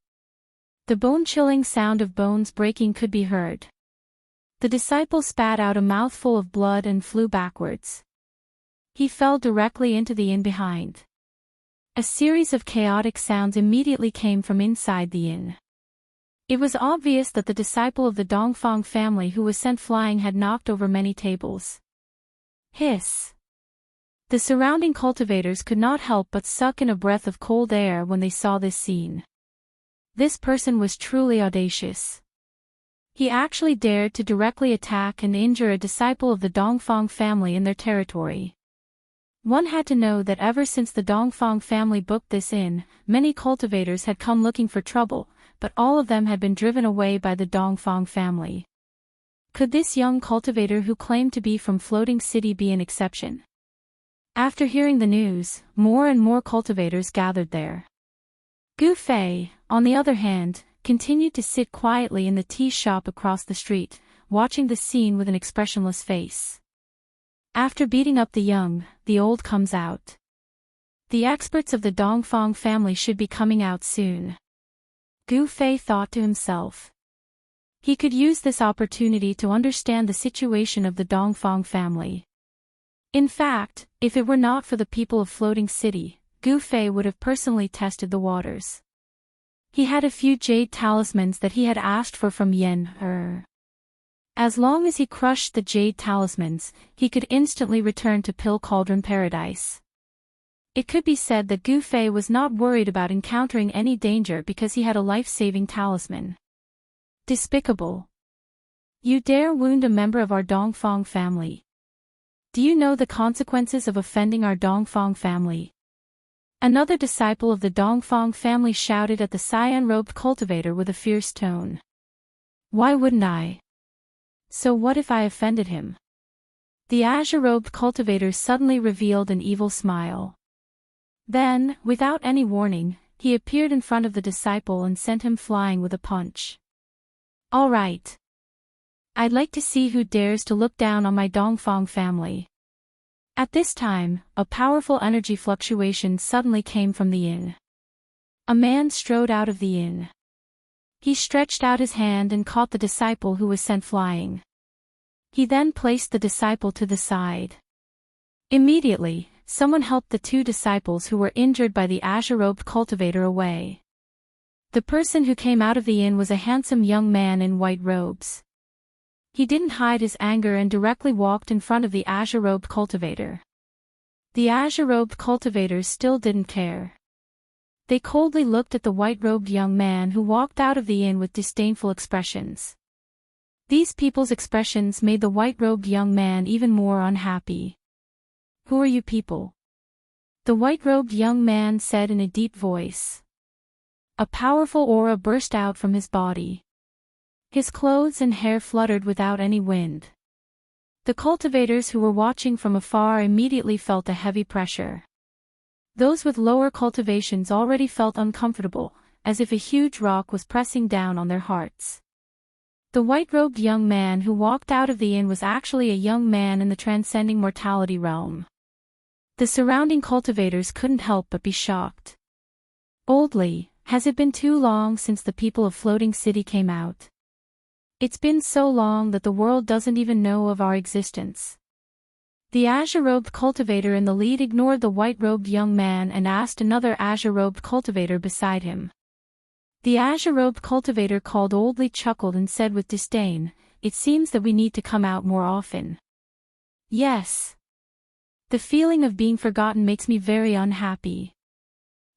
The bone-chilling sound of bones breaking could be heard. The disciple spat out a mouthful of blood and flew backwards. He fell directly into the inn behind. A series of chaotic sounds immediately came from inside the inn. It was obvious that the disciple of the Dongfang family who was sent flying had knocked over many tables. Hiss! The surrounding cultivators could not help but suck in a breath of cold air when they saw this scene. This person was truly audacious. He actually dared to directly attack and injure a disciple of the Dongfang family in their territory. One had to know that ever since the Dongfang family booked this inn, many cultivators had come looking for trouble, but all of them had been driven away by the Dongfang family. Could this young cultivator who claimed to be from Floating City be an exception? After hearing the news, more and more cultivators gathered there. Gu Fei, on the other hand, continued to sit quietly in the tea shop across the street, watching the scene with an expressionless face. After beating up the young, the old comes out. The experts of the Dongfang family should be coming out soon. Gu Fei thought to himself. He could use this opportunity to understand the situation of the Dongfang family. In fact, if it were not for the people of Floating City, Gu Fei would have personally tested the waters. He had a few jade talismans that he had asked for from Yen. As long as he crushed the jade talismans, he could instantly return to Pill Cauldron Paradise. It could be said that Gu Fei was not worried about encountering any danger because he had a life-saving talisman. Despicable. You dare wound a member of our Dongfang family. Do you know the consequences of offending our Dongfang family? Another disciple of the Dongfang family shouted at the cyan-robed cultivator with a fierce tone. Why wouldn't I? So what if I offended him? The azure-robed cultivator suddenly revealed an evil smile. Then, without any warning, he appeared in front of the disciple and sent him flying with a punch. All right. I'd like to see who dares to look down on my Dongfang family. At this time, a powerful energy fluctuation suddenly came from the inn. A man strode out of the inn. He stretched out his hand and caught the disciple who was sent flying. He then placed the disciple to the side. Immediately, someone helped the two disciples who were injured by the azure-robed cultivator away. The person who came out of the inn was a handsome young man in white robes. He didn't hide his anger and directly walked in front of the azure-robed cultivator. The azure-robed cultivators still didn't care. They coldly looked at the white-robed young man who walked out of the inn with disdainful expressions. These people's expressions made the white-robed young man even more unhappy. Who are you people? The white-robed young man said in a deep voice. A powerful aura burst out from his body. His clothes and hair fluttered without any wind. The cultivators who were watching from afar immediately felt a heavy pressure. Those with lower cultivations already felt uncomfortable, as if a huge rock was pressing down on their hearts. The white-robed young man who walked out of the inn was actually a young man in the transcending mortality realm. The surrounding cultivators couldn't help but be shocked. Oldly, has it been too long since the people of Floating City came out? It's been so long that the world doesn't even know of our existence. The azure-robed cultivator in the lead ignored the white-robed young man and asked another azure-robed cultivator beside him. The azure-robed cultivator called Oldly chuckled and said with disdain, "It seems that we need to come out more often." Yes. The feeling of being forgotten makes me very unhappy.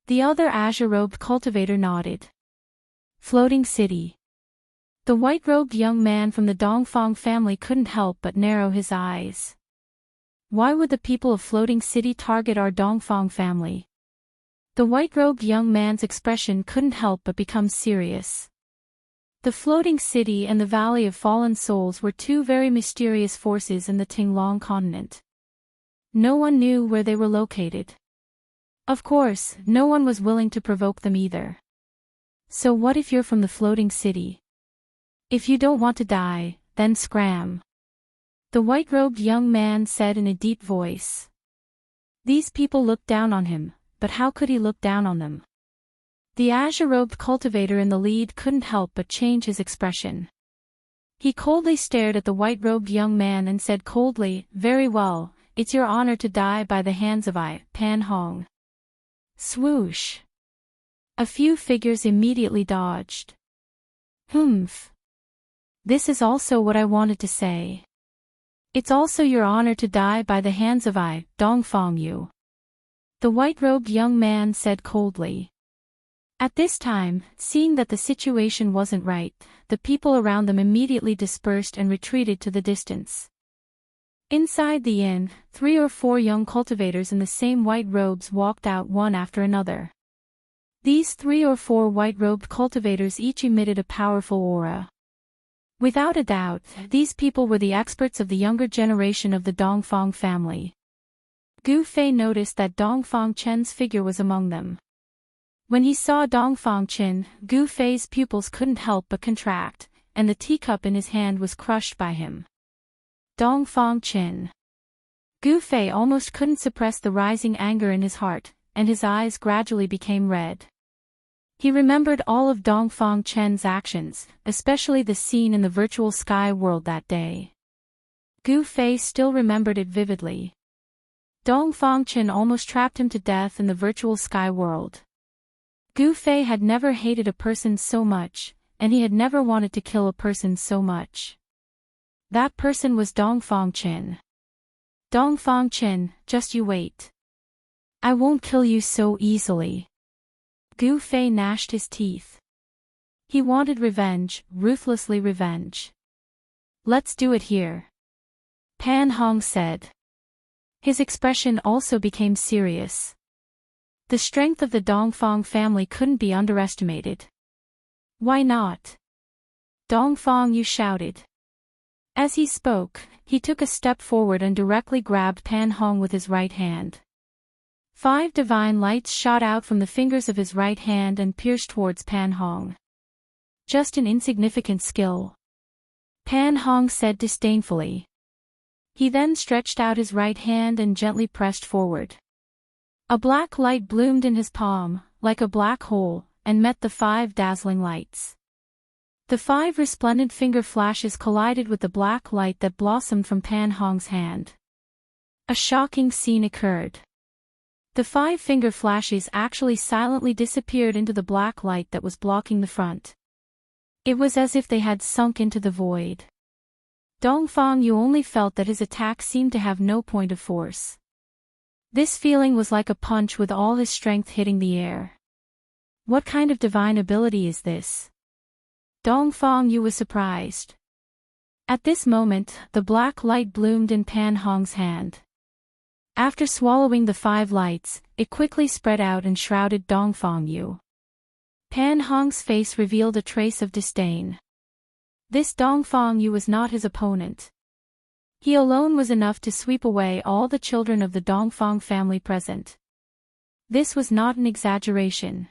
The other azure-robed cultivator nodded. Floating City. The white-robed young man from the Dongfang family couldn't help but narrow his eyes. Why would the people of Floating City target our Dongfang family? The white-robed young man's expression couldn't help but become serious. The Floating City and the Valley of Fallen Souls were two very mysterious forces in the Tinglong continent. No one knew where they were located. Of course, no one was willing to provoke them either. So what if you're from the Floating City? If you don't want to die, then scram. The white-robed young man said in a deep voice. These people looked down on him, but how could he look down on them? The azure-robed cultivator in the lead couldn't help but change his expression. He coldly stared at the white-robed young man and said coldly, "Very well, it's your honor to die by the hands of Pan Hong." Swoosh. A few figures immediately dodged. Humph. This is also what I wanted to say. It's also your honor to die by the hands of Dongfang Yu. The white-robed young man said coldly. At this time, seeing that the situation wasn't right, the people around them immediately dispersed and retreated to the distance. Inside the inn, 3 or 4 young cultivators in the same white robes walked out one after another. These 3 or 4 white-robed cultivators each emitted a powerful aura. Without a doubt, these people were the experts of the younger generation of the Dongfang family. Gu Fei noticed that Dongfang Chen's figure was among them. When he saw Dongfang Chen, Gu Fei's pupils couldn't help but contract, and the teacup in his hand was crushed by him. Dongfang Chen. Gu Fei almost couldn't suppress the rising anger in his heart, and his eyes gradually became red. He remembered all of Dongfang Chen's actions, especially the scene in the virtual sky world that day. Gu Fei still remembered it vividly. Dongfang Chen almost trapped him to death in the virtual sky world. Gu Fei had never hated a person so much, and he had never wanted to kill a person so much. That person was Dong Fangchen. Dong Fangchen, just you wait. I won't kill you so easily. Gu Fei gnashed his teeth. He wanted revenge, ruthlessly revenge. Let's do it here. Pan Hong said. His expression also became serious. The strength of the Dongfang family couldn't be underestimated. Why not? Dongfang Yu shouted. As he spoke, he took a step forward and directly grabbed Pan Hong with his right hand. 5 divine lights shot out from the fingers of his right hand and pierced towards Pan Hong. Just an insignificant skill. Pan Hong said disdainfully. He then stretched out his right hand and gently pressed forward. A black light bloomed in his palm, like a black hole, and met the 5 dazzling lights. The 5 resplendent finger flashes collided with the black light that blossomed from Pan Hong's hand. A shocking scene occurred. The 5 finger flashes actually silently disappeared into the black light that was blocking the front. It was as if they had sunk into the void. Dongfang Yu only felt that his attack seemed to have no point of force. This feeling was like a punch with all his strength hitting the air. What kind of divine ability is this? Dongfang Yu was surprised. At this moment, the black light bloomed in Pan Hong's hand. After swallowing the 5 lights, it quickly spread out and shrouded Dongfang Yu. Pan Hong's face revealed a trace of disdain. This Dongfang Yu was not his opponent. He alone was enough to sweep away all the children of the Dongfang family present. This was not an exaggeration.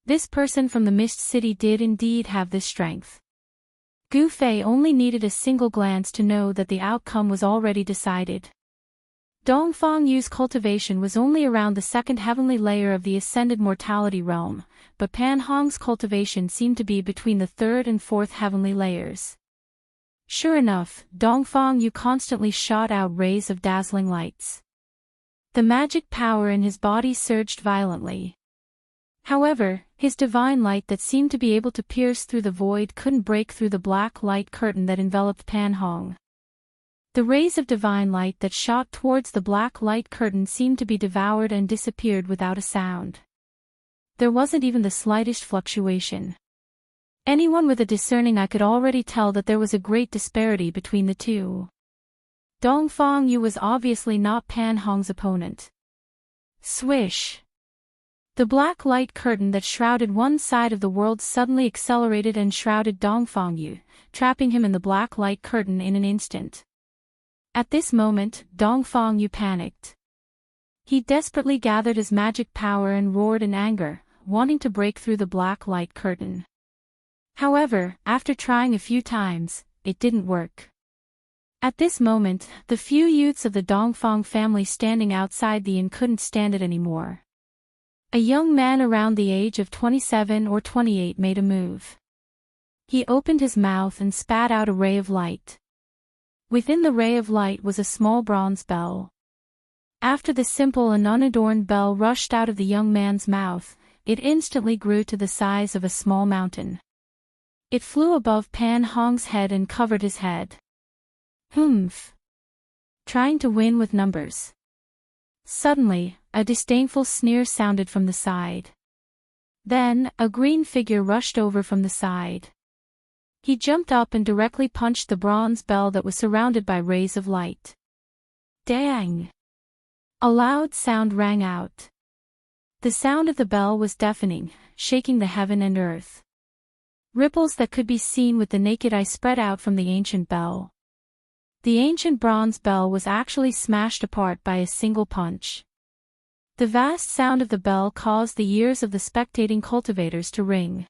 This person from the Mist City did indeed have this strength. Gu Fei only needed a single glance to know that the outcome was already decided. Dongfang Yu's cultivation was only around the 2nd heavenly layer of the ascended mortality realm, but Pan Hong's cultivation seemed to be between the 3rd and 4th heavenly layers. Sure enough, Dongfang Yu constantly shot out rays of dazzling lights. The magic power in his body surged violently. However, his divine light that seemed to be able to pierce through the void couldn't break through the black light curtain that enveloped Pan Hong. The rays of divine light that shot towards the black light curtain seemed to be devoured and disappeared without a sound. There wasn't even the slightest fluctuation. Anyone with a discerning eye could already tell that there was a great disparity between the two. Dongfang Yu was obviously not Pan Hong's opponent. Swish! The black light curtain that shrouded one side of the world suddenly accelerated and shrouded Dongfang Yu, trapping him in the black light curtain in an instant. At this moment, Dongfang Yu panicked. He desperately gathered his magic power and roared in anger, wanting to break through the black light curtain. However, after trying a few times, it didn't work. At this moment, the few youths of the Dongfang family standing outside the inn couldn't stand it anymore. A young man around the age of 27 or 28 made a move. He opened his mouth and spat out a ray of light. Within the ray of light was a small bronze bell. After the simple and unadorned bell rushed out of the young man's mouth, it instantly grew to the size of a small mountain. It flew above Pan Hong's head and covered his head. Humph! Trying to win with numbers. Suddenly, a disdainful sneer sounded from the side. Then, a green figure rushed over from the side. He jumped up and directly punched the bronze bell that was surrounded by rays of light. Dang! A loud sound rang out. The sound of the bell was deafening, shaking the heaven and earth. Ripples that could be seen with the naked eye spread out from the ancient bell. The ancient bronze bell was actually smashed apart by a single punch. The vast sound of the bell caused the ears of the spectating cultivators to ring.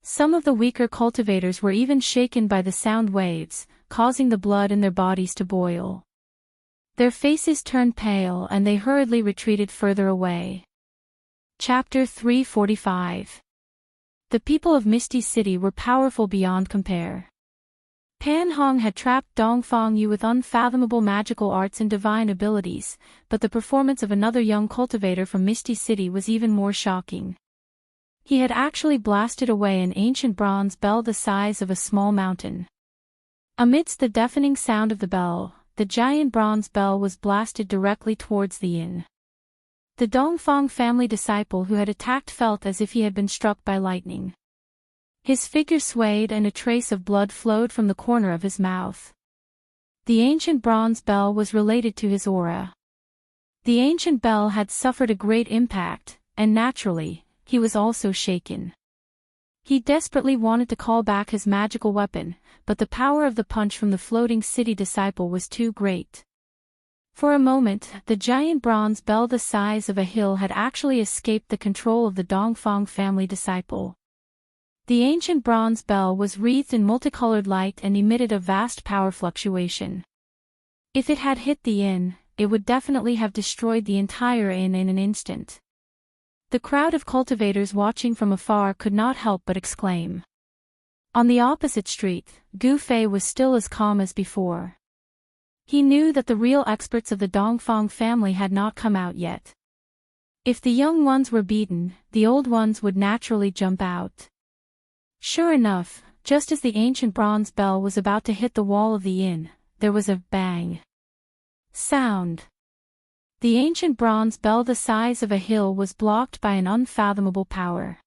Some of the weaker cultivators were even shaken by the sound waves, causing the blood in their bodies to boil. Their faces turned pale and they hurriedly retreated further away. Chapter 345. The people of Misty City were powerful beyond compare. Pan Hong had trapped Dongfang Yu with unfathomable magical arts and divine abilities, but the performance of another young cultivator from Misty City was even more shocking. He had actually blasted away an ancient bronze bell the size of a small mountain. Amidst the deafening sound of the bell, the giant bronze bell was blasted directly towards the inn. The Dongfang family disciple who had attacked felt as if he had been struck by lightning. His figure swayed and a trace of blood flowed from the corner of his mouth. The ancient bronze bell was related to his aura. The ancient bell had suffered a great impact, and naturally, he was also shaken. He desperately wanted to call back his magical weapon, but the power of the punch from the floating city disciple was too great. For a moment, the giant bronze bell the size of a hill had actually escaped the control of the Dongfang family disciple. The ancient bronze bell was wreathed in multicolored light and emitted a vast power fluctuation. If it had hit the inn, it would definitely have destroyed the entire inn in an instant. The crowd of cultivators watching from afar could not help but exclaim. On the opposite street, Gu Fei was still as calm as before. He knew that the real experts of the Dongfang family had not come out yet. If the young ones were beaten, the old ones would naturally jump out. Sure enough, just as the ancient bronze bell was about to hit the wall of the inn, there was a bang sound. The ancient bronze bell the size of a hill was blocked by an unfathomable power.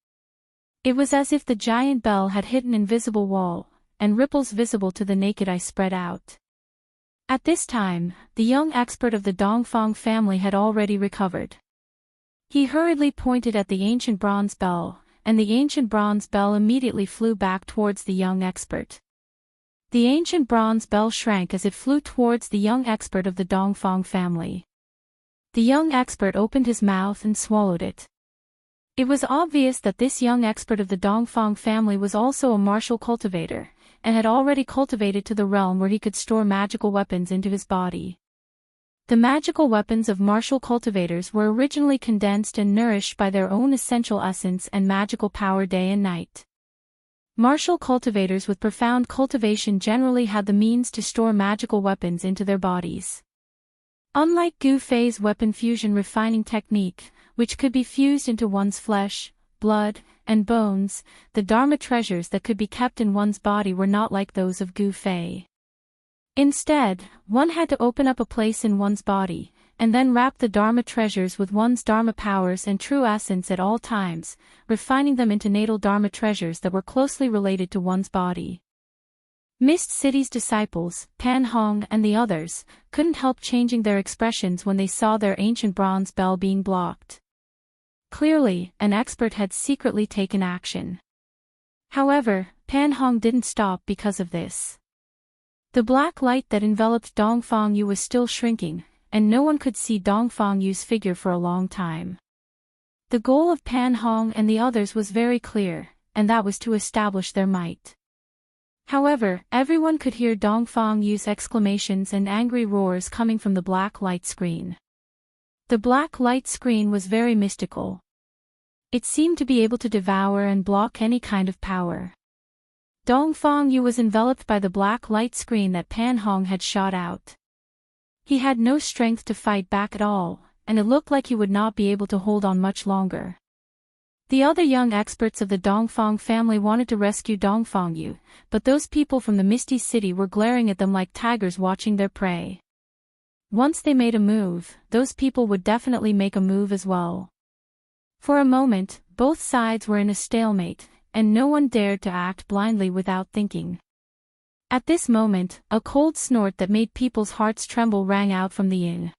It was as if the giant bell had hit an invisible wall, and ripples visible to the naked eye spread out. At this time, the young expert of the Dongfang family had already recovered. He hurriedly pointed at the ancient bronze bell, and the ancient bronze bell immediately flew back towards the young expert. The ancient bronze bell shrank as it flew towards the young expert of the Dongfang family. The young expert opened his mouth and swallowed it. It was obvious that this young expert of the Dongfang family was also a martial cultivator, and had already cultivated to the realm where he could store magical weapons into his body. The magical weapons of martial cultivators were originally condensed and nourished by their own essential essence and magical power day and night. Martial cultivators with profound cultivation generally had the means to store magical weapons into their bodies. Unlike Gu Fei's weapon fusion refining technique, which could be fused into one's flesh, blood, and bones, the Dharma treasures that could be kept in one's body were not like those of Gu Fei. Instead, one had to open up a place in one's body, and then wrap the Dharma treasures with one's Dharma powers and true essence at all times, refining them into natal Dharma treasures that were closely related to one's body. Mist City's disciples, Pan Hong and the others, couldn't help changing their expressions when they saw their ancient bronze bell being blocked. Clearly, an expert had secretly taken action. However, Pan Hong didn't stop because of this. The black light that enveloped Dongfang Yu was still shrinking, and no one could see Dongfang Yu's figure for a long time. The goal of Pan Hong and the others was very clear, and that was to establish their might. However, everyone could hear Dongfang Yu's exclamations and angry roars coming from the black light screen. The black light screen was very mystical. It seemed to be able to devour and block any kind of power. Dongfang Yu was enveloped by the black light screen that Pan Hong had shot out. He had no strength to fight back at all, and it looked like he would not be able to hold on much longer. The other young experts of the Dongfang family wanted to rescue Dongfang Yu, but those people from the Misty City were glaring at them like tigers watching their prey. Once they made a move, those people would definitely make a move as well. For a moment, both sides were in a stalemate, and no one dared to act blindly without thinking. At this moment, a cold snort that made people's hearts tremble rang out from the inn.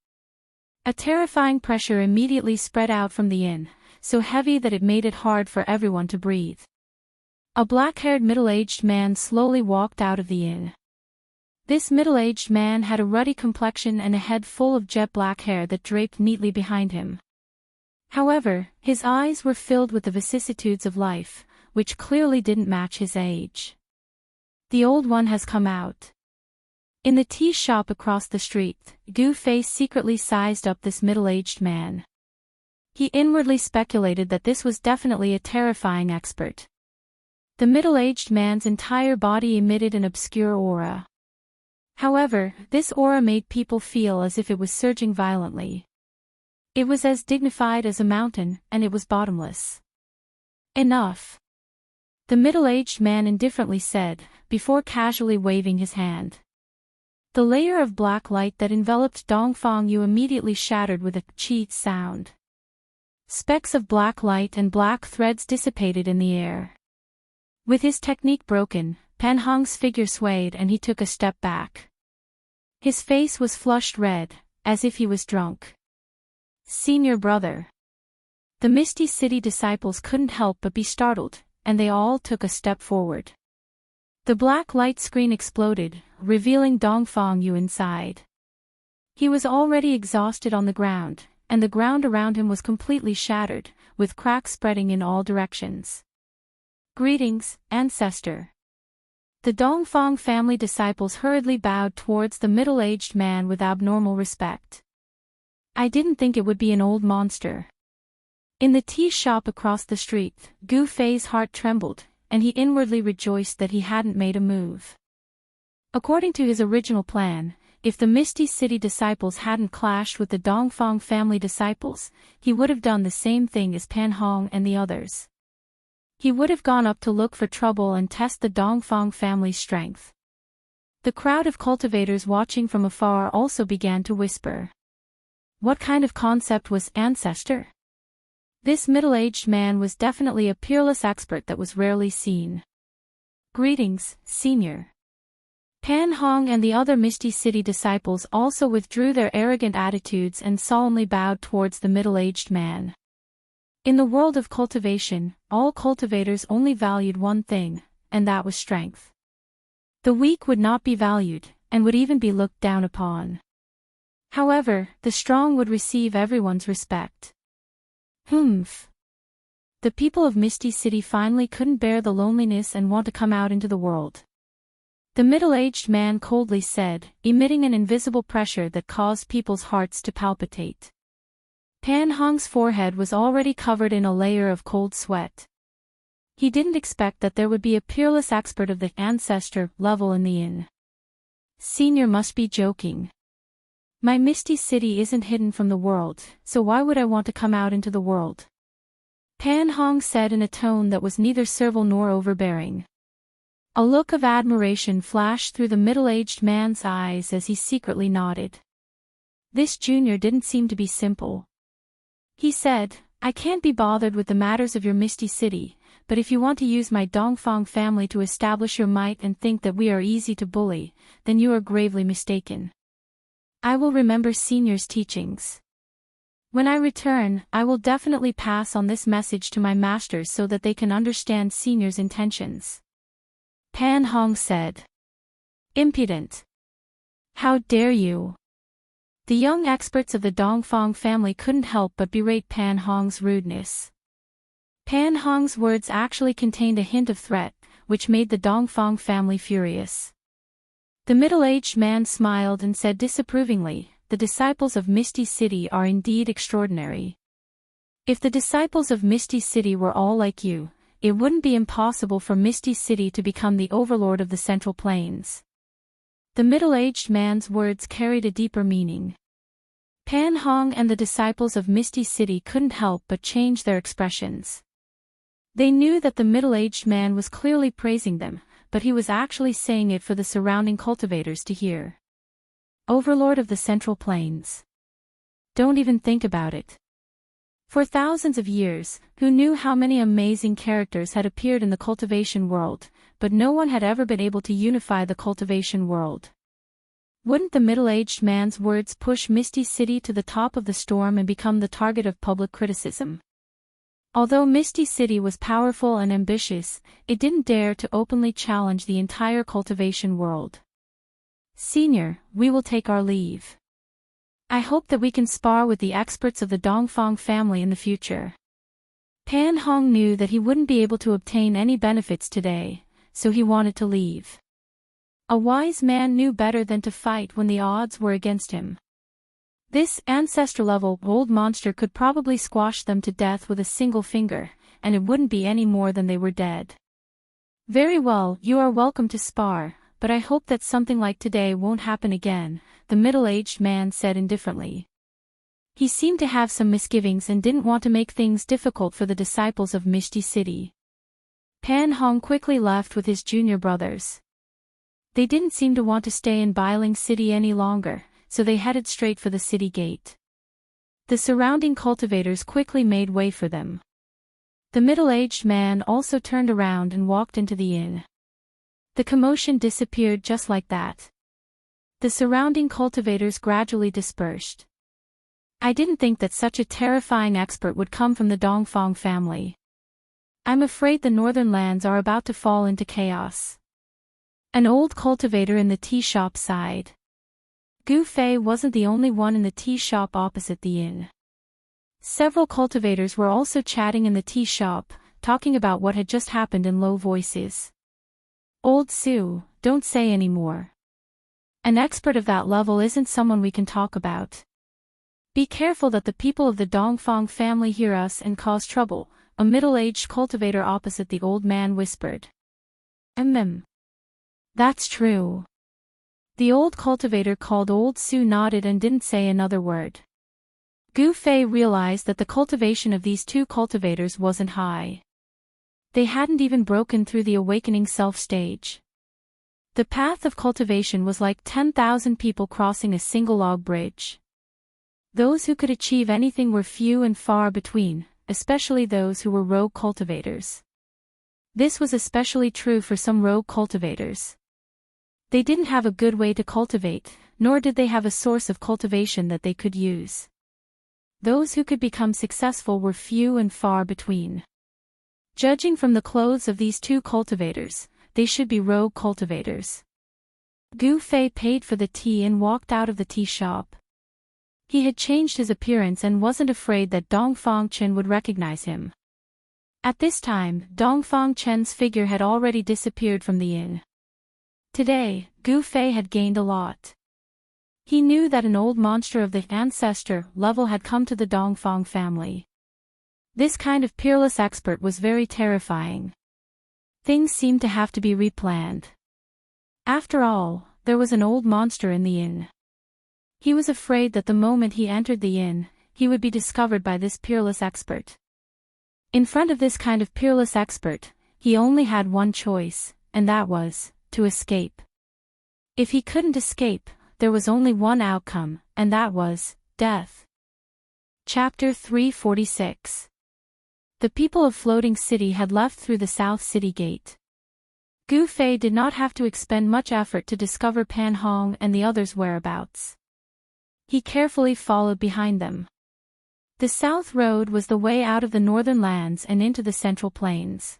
A terrifying pressure immediately spread out from the inn, so heavy that it made it hard for everyone to breathe. A black-haired middle-aged man slowly walked out of the inn. This middle-aged man had a ruddy complexion and a head full of jet black hair that draped neatly behind him. However, his eyes were filled with the vicissitudes of life, which clearly didn't match his age. The old one has come out. In the tea shop across the street, Gu Fei secretly sized up this middle-aged man. He inwardly speculated that this was definitely a terrifying expert. The middle-aged man's entire body emitted an obscure aura. However, this aura made people feel as if it was surging violently. It was as dignified as a mountain, and it was bottomless. Enough. The middle-aged man indifferently said, before casually waving his hand. The layer of black light that enveloped Dongfang Yu immediately shattered with a cheat sound. Specks of black light and black threads dissipated in the air. With his technique broken, Pan Hong's figure swayed and he took a step back. His face was flushed red, as if he was drunk. Senior brother. The Misty City disciples couldn't help but be startled, and they all took a step forward. The black light screen exploded, revealing Dongfang Yu inside. He was already exhausted on the ground, and the ground around him was completely shattered, with cracks spreading in all directions. Greetings, ancestor. The Dongfang family disciples hurriedly bowed towards the middle-aged man with abnormal respect. I didn't think it would be an old monster. In the tea shop across the street, Gu Fei's heart trembled, and he inwardly rejoiced that he hadn't made a move. According to his original plan, if the Misty City disciples hadn't clashed with the Dongfang family disciples, he would have done the same thing as Pan Hong and the others. He would have gone up to look for trouble and test the Dongfang family's strength. The crowd of cultivators watching from afar also began to whisper. What kind of concept was ancestor? This middle-aged man was definitely a peerless expert that was rarely seen. Greetings, senior. Pan Hong and the other Misty City disciples also withdrew their arrogant attitudes and solemnly bowed towards the middle-aged man. In the world of cultivation, all cultivators only valued one thing, and that was strength. The weak would not be valued, and would even be looked down upon. However, the strong would receive everyone's respect. Humph. The people of Misty City finally couldn't bear the loneliness and want to come out into the world. The middle-aged man coldly said, emitting an invisible pressure that caused people's hearts to palpitate. Pan Hong's forehead was already covered in a layer of cold sweat. He didn't expect that there would be a peerless expert of the ancestor level in the inn. Senior must be joking. My Misty City isn't hidden from the world, so why would I want to come out into the world? Pan Hong said in a tone that was neither servile nor overbearing. A look of admiration flashed through the middle-aged man's eyes as he secretly nodded. This junior didn't seem to be simple. He said, I can't be bothered with the matters of your Misty City, but if you want to use my Dongfang family to establish your might and think that we are easy to bully, then you are gravely mistaken. I will remember senior's teachings. When I return, I will definitely pass on this message to my masters so that they can understand senior's intentions. Pan Hong said. Impudent. How dare you? The young experts of the Dongfang family couldn't help but berate Pan Hong's rudeness. Pan Hong's words actually contained a hint of threat, which made the Dongfang family furious. The middle-aged man smiled and said disapprovingly, the disciples of Misty City are indeed extraordinary. If the disciples of Misty City were all like you, it wouldn't be impossible for Misty City to become the overlord of the Central Plains. The middle-aged man's words carried a deeper meaning. Pan Hong and the disciples of Misty City couldn't help but change their expressions. They knew that the middle-aged man was clearly praising them, but he was actually saying it for the surrounding cultivators to hear. Overlord of the Central Plains. Don't even think about it. For thousands of years, who knew how many amazing characters had appeared in the cultivation world, but no one had ever been able to unify the cultivation world. Wouldn't the middle-aged man's words push Misty City to the top of the storm and become the target of public criticism? Although Misty City was powerful and ambitious, it didn't dare to openly challenge the entire cultivation world. Senior, we will take our leave. I hope that we can spar with the experts of the Dongfang family in the future. Pan Hong knew that he wouldn't be able to obtain any benefits today, so he wanted to leave. A wise man knew better than to fight when the odds were against him. This ancestor-level old monster could probably squash them to death with a single finger, and it wouldn't be any more than they were dead. Very well, you are welcome to spar, but I hope that something like today won't happen again, the middle-aged man said indifferently. He seemed to have some misgivings and didn't want to make things difficult for the disciples of Misty City. Pan Hong quickly left with his junior brothers. They didn't seem to want to stay in Bailing City any longer, so they headed straight for the city gate. The surrounding cultivators quickly made way for them. The middle-aged man also turned around and walked into the inn. The commotion disappeared just like that. The surrounding cultivators gradually dispersed. I didn't think that such a terrifying expert would come from the Dongfang family. I'm afraid the northern lands are about to fall into chaos. An old cultivator in the tea shop sighed. Gu Fei wasn't the only one in the tea shop opposite the inn. Several cultivators were also chatting in the tea shop, talking about what had just happened in low voices. Old Su, don't say any more. An expert of that level isn't someone we can talk about. Be careful that the people of the Dongfang family hear us and cause trouble, a middle-aged cultivator opposite the old man whispered. That's true. The old cultivator called Old Su nodded and didn't say another word. Gu Fei realized that the cultivation of these two cultivators wasn't high. They hadn't even broken through the awakening self stage. The path of cultivation was like 10,000 people crossing a single log bridge. Those who could achieve anything were few and far between, especially those who were rogue cultivators. This was especially true for some rogue cultivators. They didn't have a good way to cultivate, nor did they have a source of cultivation that they could use. Those who could become successful were few and far between. Judging from the clothes of these two cultivators, they should be rogue cultivators. Gu Fei paid for the tea and walked out of the tea shop. He had changed his appearance and wasn't afraid that Dongfang Chen would recognize him. At this time, Dongfang Chen's figure had already disappeared from the inn. Today, Gu Fei had gained a lot. He knew that an old monster of the ancestor level had come to the Dongfang family. This kind of peerless expert was very terrifying. Things seemed to have to be replanned. After all, there was an old monster in the inn. He was afraid that the moment he entered the inn, he would be discovered by this peerless expert. In front of this kind of peerless expert, he only had one choice, and that was to escape. If he couldn't escape, there was only one outcome, and that was death. Chapter 346. The people of Floating City had left through the South City Gate. Gu Fei did not have to expend much effort to discover Pan Hong and the others' whereabouts. He carefully followed behind them. The South Road was the way out of the northern lands and into the Central Plains.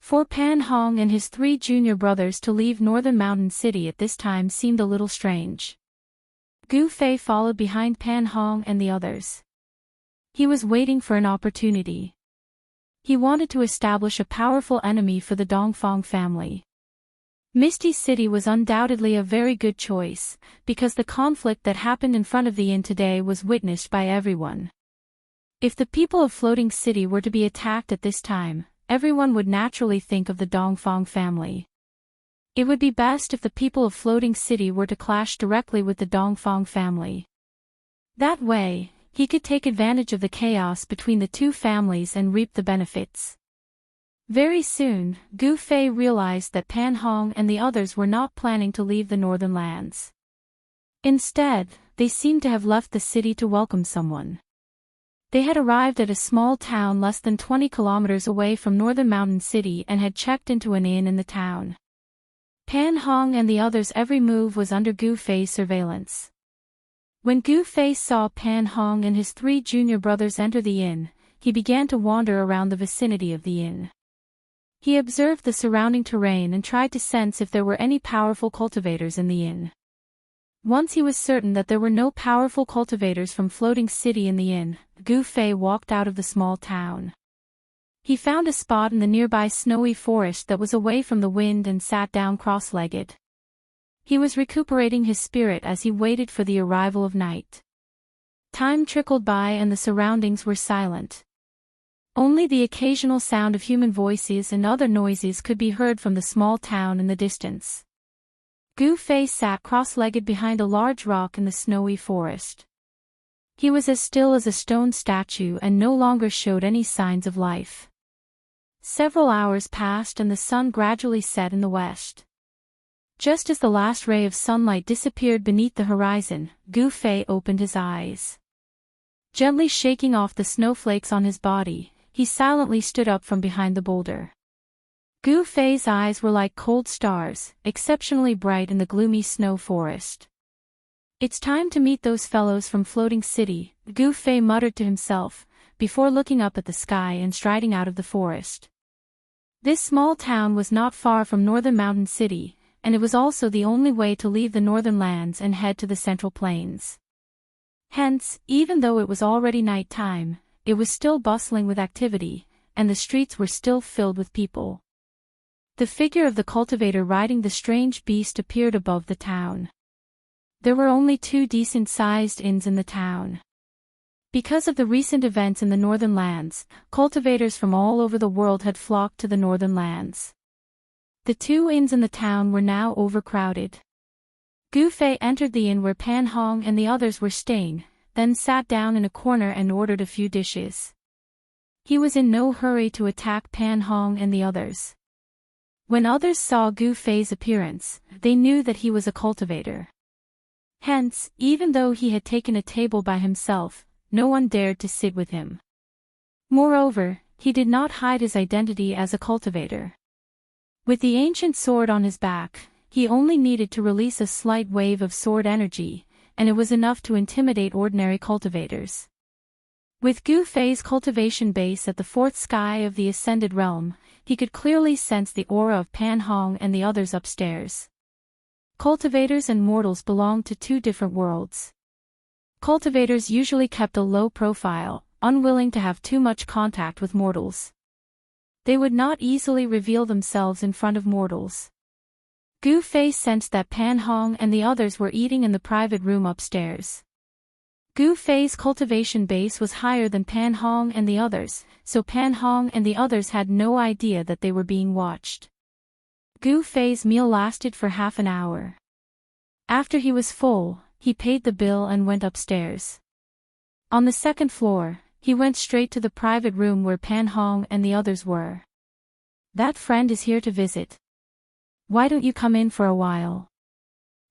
For Pan Hong and his 3 junior brothers to leave Northern Mountain City at this time seemed a little strange. Gu Fei followed behind Pan Hong and the others. He was waiting for an opportunity. He wanted to establish a powerful enemy for the Dongfang family. Misty City was undoubtedly a very good choice, because the conflict that happened in front of the inn today was witnessed by everyone. If the people of Floating City were to be attacked at this time, everyone would naturally think of the Dongfang family. It would be best if the people of Floating City were to clash directly with the Dongfang family. That way, he could take advantage of the chaos between the two families and reap the benefits. Very soon, Gu Fei realized that Pan Hong and the others were not planning to leave the northern lands. Instead, they seemed to have left the city to welcome someone. They had arrived at a small town less than 20 kilometers away from Northern Mountain City and had checked into an inn in the town. Pan Hong and the others' every move was under Gu Fei's surveillance. When Gu Fei saw Pan Hong and his 3 junior brothers enter the inn, he began to wander around the vicinity of the inn. He observed the surrounding terrain and tried to sense if there were any powerful cultivators in the inn. Once he was certain that there were no powerful cultivators from Floating City in the inn, Gu Fei walked out of the small town. He found a spot in the nearby snowy forest that was away from the wind and sat down cross-legged. He was recuperating his spirit as he waited for the arrival of night. Time trickled by and the surroundings were silent. Only the occasional sound of human voices and other noises could be heard from the small town in the distance. Gu Fei sat cross-legged behind a large rock in the snowy forest. He was as still as a stone statue and no longer showed any signs of life. Several hours passed and the sun gradually set in the west. Just as the last ray of sunlight disappeared beneath the horizon, Gu Fei opened his eyes. Gently shaking off the snowflakes on his body, he silently stood up from behind the boulder. Gu Fei's eyes were like cold stars, exceptionally bright in the gloomy snow forest. "It's time to meet those fellows from Floating City," Gu Fei muttered to himself, before looking up at the sky and striding out of the forest. This small town was not far from Northern Mountain City, and it was also the only way to leave the northern lands and head to the Central Plains. Hence, even though it was already night time, it was still bustling with activity, and the streets were still filled with people. The figure of the cultivator riding the strange beast appeared above the town. There were only 2 decent-sized inns in the town. Because of the recent events in the northern lands, cultivators from all over the world had flocked to the northern lands. The 2 inns in the town were now overcrowded. Gu Fei entered the inn where Pan Hong and the others were staying, then sat down in a corner and ordered a few dishes. He was in no hurry to attack Pan Hong and the others. When others saw Gu Fei's appearance, they knew that he was a cultivator. Hence, even though he had taken a table by himself, no one dared to sit with him. Moreover, he did not hide his identity as a cultivator. With the ancient sword on his back, he only needed to release a slight wave of sword energy, and it was enough to intimidate ordinary cultivators. With Gu Fei's cultivation base at the 4th sky of the Ascended Realm, he could clearly sense the aura of Pan Hong and the others upstairs. Cultivators and mortals belonged to 2 different worlds. Cultivators usually kept a low profile, unwilling to have too much contact with mortals. They would not easily reveal themselves in front of mortals. Gu Fei sensed that Pan Hong and the others were eating in the private room upstairs. Gu Fei's cultivation base was higher than Pan Hong and the others, so Pan Hong and the others had no idea that they were being watched. Gu Fei's meal lasted for half an hour. After he was full, he paid the bill and went upstairs. On the 2nd floor, he went straight to the private room where Pan Hong and the others were. "That friend is here to visit. Why don't you come in for a while?"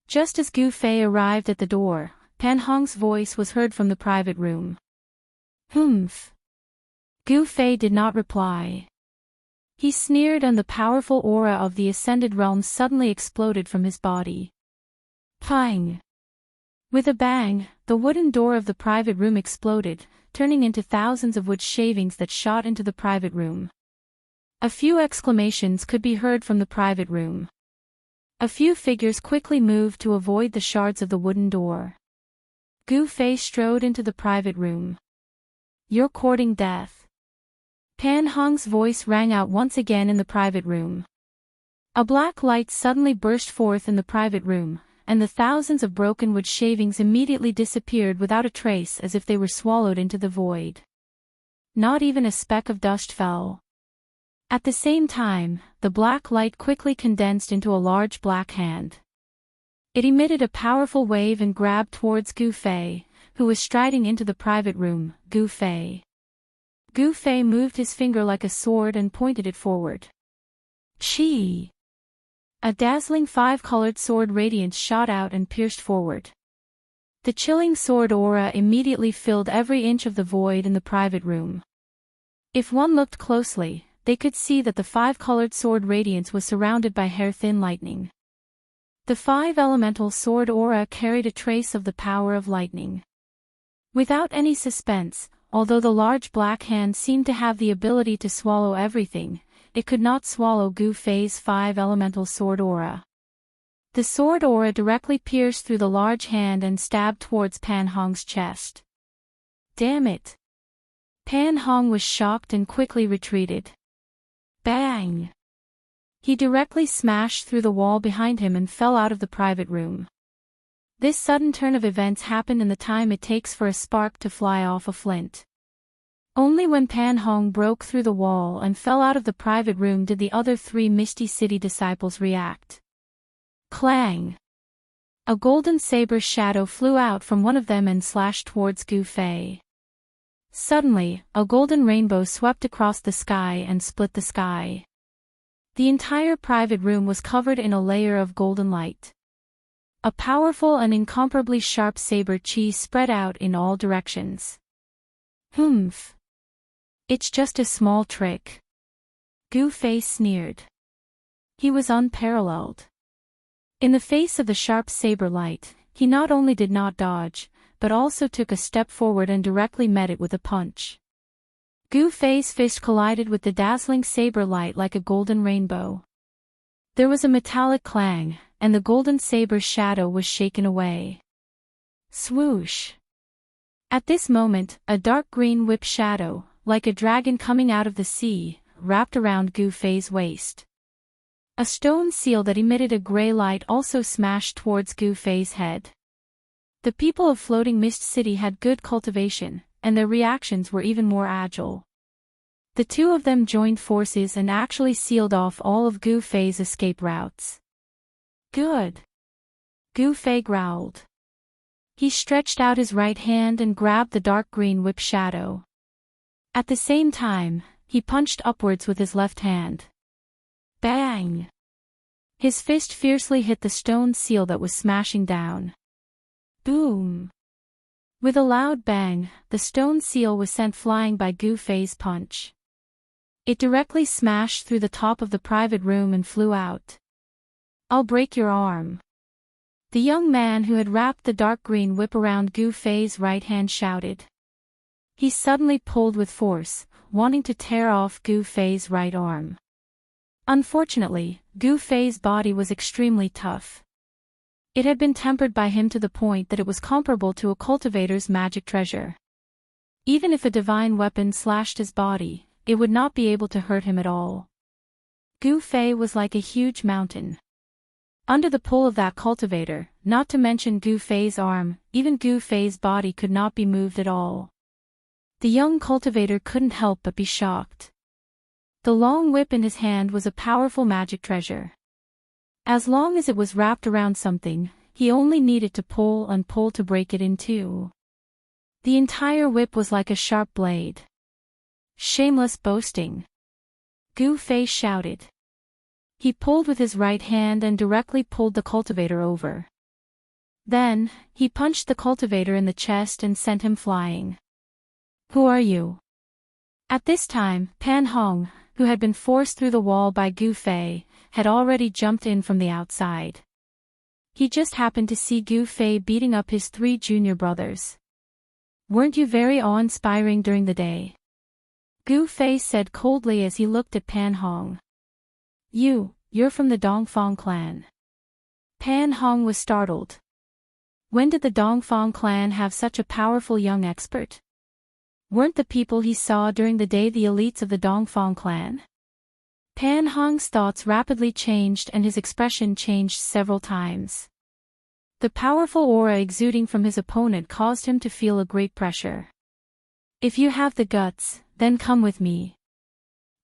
Just as Gu Fei arrived at the door, Pan Hong's voice was heard from the private room. "Humph." Gu Fei did not reply. He sneered and the powerful aura of the Ascended Realm suddenly exploded from his body. Pang! With a bang, the wooden door of the private room exploded, turning into thousands of wood shavings that shot into the private room. A few exclamations could be heard from the private room. A few figures quickly moved to avoid the shards of the wooden door. Gu Fei strode into the private room. "You're courting death." Pan Hong's voice rang out once again in the private room. A black light suddenly burst forth in the private room, and the thousands of broken wood shavings immediately disappeared without a trace as if they were swallowed into the void. Not even a speck of dust fell. At the same time, the black light quickly condensed into a large black hand. It emitted a powerful wave and grabbed towards Gu Fei, who was striding into the private room. Gu Fei. Gu Fei moved his finger like a sword and pointed it forward. Chi! A dazzling 5-colored sword radiance shot out and pierced forward. The chilling sword aura immediately filled every inch of the void in the private room. If one looked closely, they could see that the 5-colored sword radiance was surrounded by hair-thin lightning. The 5-elemental sword aura carried a trace of the power of lightning. Without any suspense, although the large black hand seemed to have the ability to swallow everything, it could not swallow Gu Fei's 5-elemental sword aura. The sword aura directly pierced through the large hand and stabbed towards Pan Hong's chest. Damn it! Pan Hong was shocked and quickly retreated. Bang! He directly smashed through the wall behind him and fell out of the private room. This sudden turn of events happened in the time it takes for a spark to fly off a flint. Only when Pan Hong broke through the wall and fell out of the private room did the other 3 Misty City disciples react. Clang! A golden saber shadow flew out from one of them and slashed towards Gu Fei. Suddenly, a golden rainbow swept across the sky and split the sky. The entire private room was covered in a layer of golden light. A powerful and incomparably sharp saber chi spread out in all directions. Humph. It's just a small trick. Gu Fei sneered. He was unparalleled. In the face of the sharp saber light, he not only did not dodge, but also took a step forward and directly met it with a punch. Gu Fei's fist collided with the dazzling saber light like a golden rainbow. There was a metallic clang, and the golden saber's shadow was shaken away. Swoosh! At this moment, a dark green whip shadow, like a dragon coming out of the sea, wrapped around Gu Fei's waist. A stone seal that emitted a gray light also smashed towards Gu Fei's head. The people of Floating Mist City had good cultivation, and their reactions were even more agile. The two of them joined forces and actually sealed off all of Gu Fei's escape routes. Good. Gu Fei growled. He stretched out his right hand and grabbed the dark green whip shadow. At the same time, he punched upwards with his left hand. Bang! His fist fiercely hit the stone seal that was smashing down. Boom! With a loud bang, the stone seal was sent flying by Gu Fei's punch. It directly smashed through the top of the private room and flew out. I'll break your arm. The young man who had wrapped the dark green whip around Gu Fei's right hand shouted. He suddenly pulled with force, wanting to tear off Gu Fei's right arm. Unfortunately, Gu Fei's body was extremely tough. It had been tempered by him to the point that it was comparable to a cultivator's magic treasure. Even if a divine weapon slashed his body, it would not be able to hurt him at all. Gu Fei was like a huge mountain. Under the pull of that cultivator, not to mention Gu Fei's arm, even Gu Fei's body could not be moved at all. The young cultivator couldn't help but be shocked. The long whip in his hand was a powerful magic treasure. As long as it was wrapped around something, he only needed to pull and pull to break it in two. The entire whip was like a sharp blade. Shameless boasting! Gu Fei shouted. He pulled with his right hand and directly pulled the cultivator over. Then, he punched the cultivator in the chest and sent him flying. Who are you? At this time, Pan Hong, who had been forced through the wall by Gu Fei, had already jumped in from the outside. He just happened to see Gu Fei beating up his 3 junior brothers. Weren't you very awe-inspiring during the day? Gu Fei said coldly as he looked at Pan Hong. You're from the Dongfang clan. Pan Hong was startled. When did the Dongfang clan have such a powerful young expert? Weren't the people he saw during the day the elites of the Dongfang clan? Pan Hong's thoughts rapidly changed and his expression changed several times. The powerful aura exuding from his opponent caused him to feel a great pressure. If you have the guts, then come with me.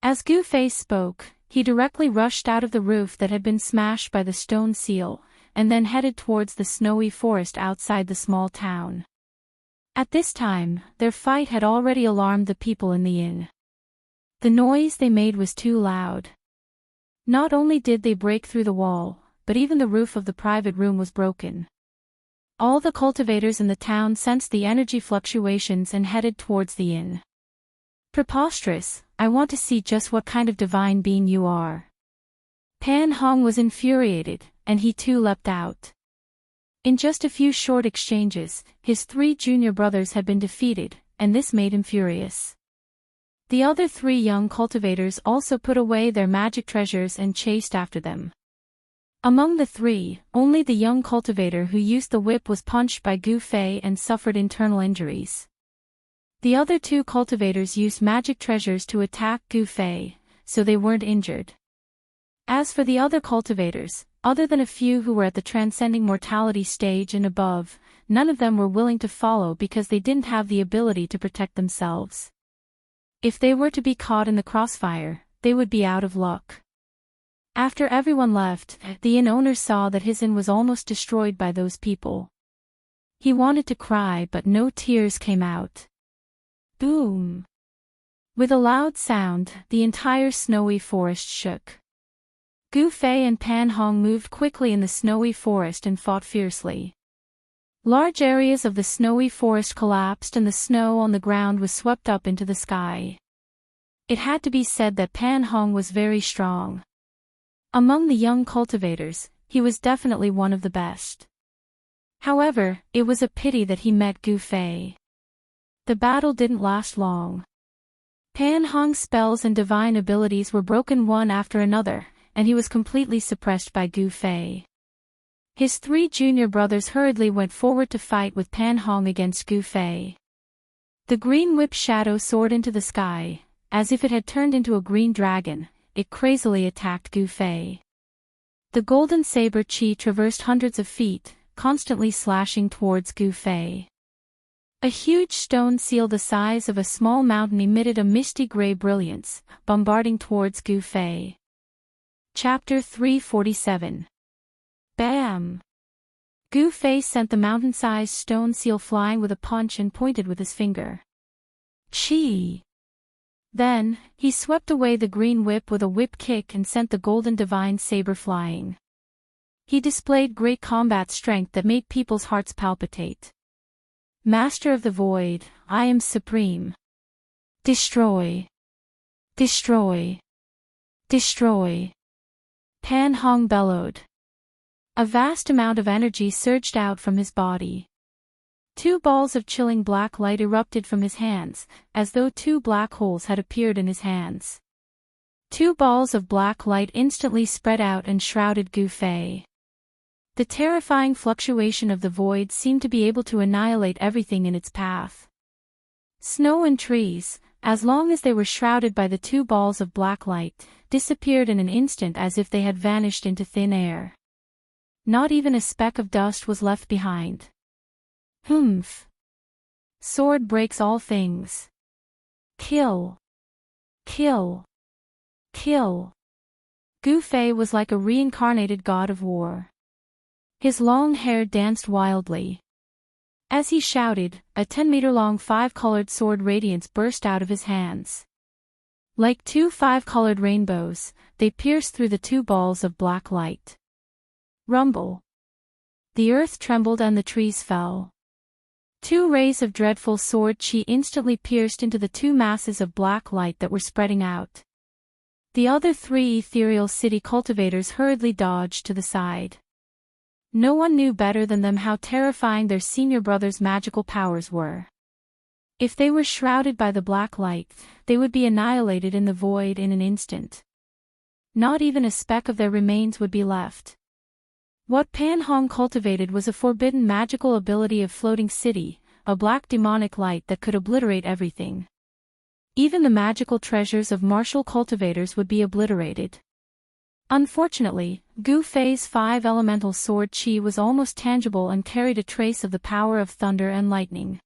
As Gu Fei spoke, he directly rushed out of the roof that had been smashed by the stone seal, and then headed towards the snowy forest outside the small town. At this time, their fight had already alarmed the people in the inn. The noise they made was too loud. Not only did they break through the wall, but even the roof of the private room was broken. All the cultivators in the town sensed the energy fluctuations and headed towards the inn. Preposterous, I want to see just what kind of divine being you are. Pan Hong was infuriated, and he too leapt out. In just a few short exchanges, his 3 junior brothers had been defeated, and this made him furious. The other 3 young cultivators also put away their magic treasures and chased after them. Among the 3, only the young cultivator who used the whip was punched by Gu Fei and suffered internal injuries. The other 2 cultivators used magic treasures to attack Gu Fei, so they weren't injured. As for the other cultivators, other than a few who were at the transcending mortality stage and above, none of them were willing to follow because they didn't have the ability to protect themselves. If they were to be caught in the crossfire, they would be out of luck. After everyone left, the inn owner saw that his inn was almost destroyed by those people. He wanted to cry but no tears came out. Boom! With a loud sound, the entire snowy forest shook. Gu Fei and Pan Hong moved quickly in the snowy forest and fought fiercely. Large areas of the snowy forest collapsed and the snow on the ground was swept up into the sky. It had to be said that Pan Hong was very strong. Among the young cultivators, he was definitely one of the best. However, it was a pity that he met Gu Fei. The battle didn't last long. Pan Hong's spells and divine abilities were broken one after another, and he was completely suppressed by Gu Fei. His 3 junior brothers hurriedly went forward to fight with Pan Hong against Gu Fei. The green whip shadow soared into the sky. As if it had turned into a green dragon, it crazily attacked Gu Fei. The golden saber chi traversed hundreds of feet, constantly slashing towards Gu Fei. A huge stone seal the size of a small mountain emitted a misty gray brilliance, bombarding towards Gu Fei. Chapter 347. Bam! Gu Fei sent the mountain-sized stone seal flying with a punch and pointed with his finger. Chi! Then, he swept away the green whip with a whip kick and sent the golden divine saber flying. He displayed great combat strength that made people's hearts palpitate. Master of the Void, I am supreme. Destroy! Destroy! Destroy! Pan Hong bellowed. A vast amount of energy surged out from his body. 2 balls of chilling black light erupted from his hands, as though 2 black holes had appeared in his hands. 2 balls of black light instantly spread out and shrouded Gu Fei. The terrifying fluctuation of the void seemed to be able to annihilate everything in its path. Snow and trees, as long as they were shrouded by the 2 balls of black light, disappeared in an instant as if they had vanished into thin air. Not even a speck of dust was left behind. Humph! Sword breaks all things. Kill! Kill! Kill! Gu Fei was like a reincarnated god of war. His long hair danced wildly. As he shouted, a 10-meter-long 5-colored sword radiance burst out of his hands. Like 2 5-colored rainbows, they pierced through the 2 balls of black light. Rumble! The earth trembled and the trees fell. 2 rays of dreadful sword chi instantly pierced into the 2 masses of black light that were spreading out. The other 3 ethereal city cultivators hurriedly dodged to the side. No one knew better than them how terrifying their senior brother's magical powers were. If they were shrouded by the black light, they would be annihilated in the void in an instant. Not even a speck of their remains would be left. What Pan Hong cultivated was a forbidden magical ability of floating city, a black demonic light that could obliterate everything. Even the magical treasures of martial cultivators would be obliterated. Unfortunately, Gu Fei's 5 elemental sword chi was almost tangible and carried a trace of the power of thunder and lightning.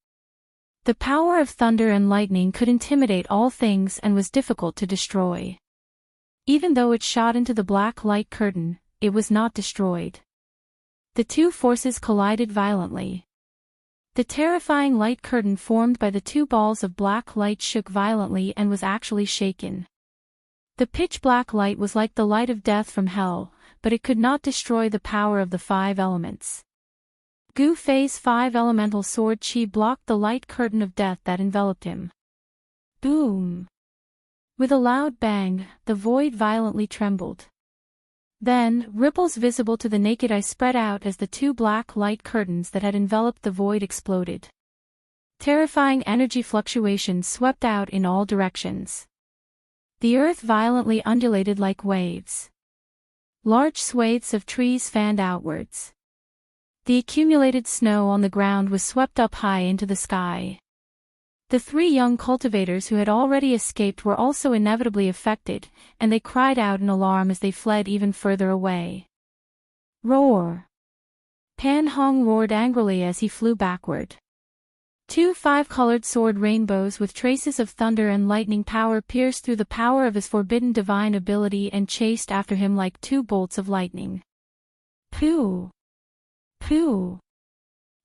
The power of thunder and lightning could intimidate all things and was difficult to destroy. Even though it shot into the black light curtain, it was not destroyed. The 2 forces collided violently. The terrifying light curtain formed by the 2 balls of black light shook violently and was actually shaken. The pitch-black light was like the light of death from hell, but it could not destroy the power of the 5 elements. Gu Fei's 5 elemental sword chi blocked the light curtain of death that enveloped him. Boom! With a loud bang, the void violently trembled. Then, ripples visible to the naked eye spread out as the 2 black light curtains that had enveloped the void exploded. Terrifying energy fluctuations swept out in all directions. The earth violently undulated like waves. Large swathes of trees fanned outwards. The accumulated snow on the ground was swept up high into the sky. The 3 young cultivators who had already escaped were also inevitably affected, and they cried out in alarm as they fled even further away. Roar! Pan Hong roared angrily as he flew backward. Two five-colored sword rainbows with traces of thunder and lightning power pierced through the power of his forbidden divine ability and chased after him like two bolts of lightning. Pooh! Pooh!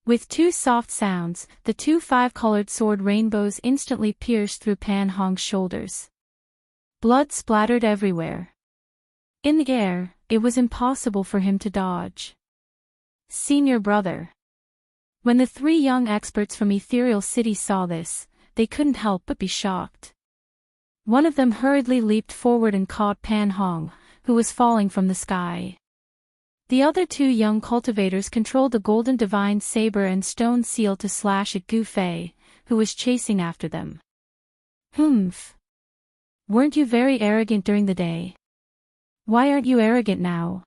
With two soft sounds, the two five-colored sword rainbows instantly pierced through Pan Hong's shoulders. Blood splattered everywhere. In the air, it was impossible for him to dodge. Senior brother. When the three young experts from Ethereal City saw this, they couldn't help but be shocked. One of them hurriedly leaped forward and caught Pan Hong, who was falling from the sky. The other two young cultivators controlled the golden divine saber and stone seal to slash at Gu Fei, who was chasing after them. Humph! Weren't you very arrogant during the day? Why aren't you arrogant now?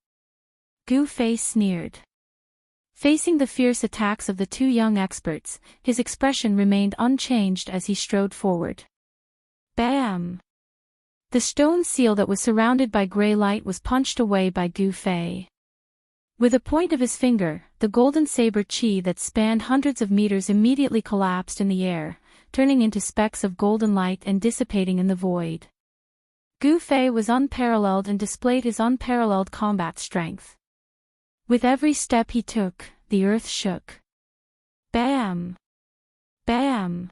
Gu Fei sneered. Facing the fierce attacks of the two young experts, his expression remained unchanged as he strode forward. Bam! The stone seal that was surrounded by gray light was punched away by Gu Fei. With a point of his finger, the golden saber chi that spanned hundreds of meters immediately collapsed in the air, turning into specks of golden light and dissipating in the void. Gu Fei was unparalleled and displayed his unparalleled combat strength. With every step he took, the earth shook. Bam! Bam!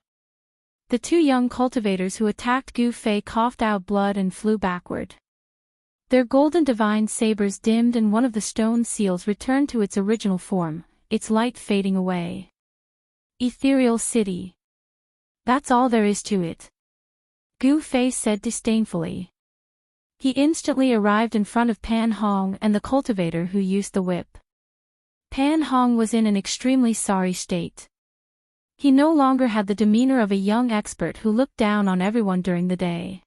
The two young cultivators who attacked Gu Fei coughed out blood and flew backward. Their golden divine sabers dimmed and one of the stone seals returned to its original form, its light fading away. Ethereal City. That's all there is to it. Gu Fei said disdainfully. He instantly arrived in front of Pan Hong and the cultivator who used the whip. Pan Hong was in an extremely sorry state. He no longer had the demeanor of a young expert who looked down on everyone during the day.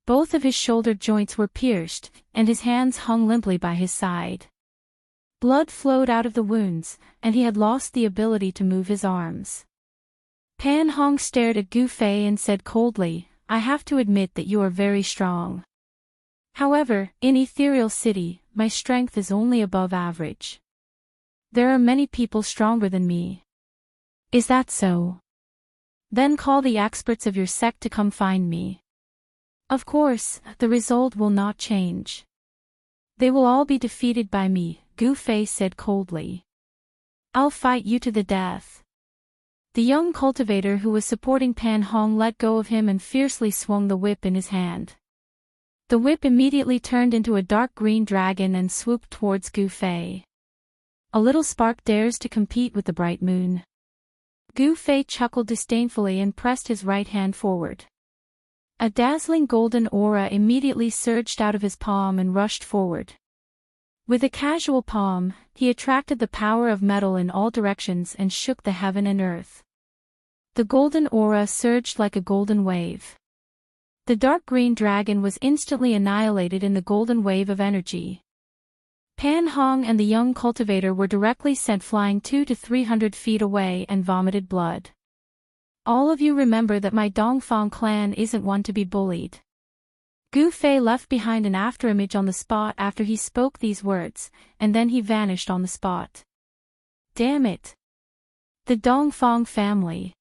Both of his shoulder joints were pierced, and his hands hung limply by his side. Blood flowed out of the wounds, and he had lost the ability to move his arms. Pan Hong stared at Gu Fei and said coldly, "I have to admit that you are very strong. However, in Ethereal City, my strength is only above average. There are many people stronger than me." "Is that so? Then call the experts of your sect to come find me. Of course, the result will not change. They will all be defeated by me," Gu Fei said coldly. "I'll fight you to the death." The young cultivator who was supporting Pan Hong let go of him and fiercely swung the whip in his hand. The whip immediately turned into a dark green dragon and swooped towards Gu Fei. "A little spark dares to compete with the bright moon." Gu Fei chuckled disdainfully and pressed his right hand forward. A dazzling golden aura immediately surged out of his palm and rushed forward. With a casual palm, he attracted the power of metal in all directions and shook the heaven and earth. The golden aura surged like a golden wave. The dark green dragon was instantly annihilated in the golden wave of energy. Pan Hong and the young cultivator were directly sent flying 200 to 300 feet away and vomited blood. "All of you remember that my Dongfang clan isn't one to be bullied." Gu Fei left behind an afterimage on the spot after he spoke these words, and then he vanished on the spot. Damn it! The Dongfang family.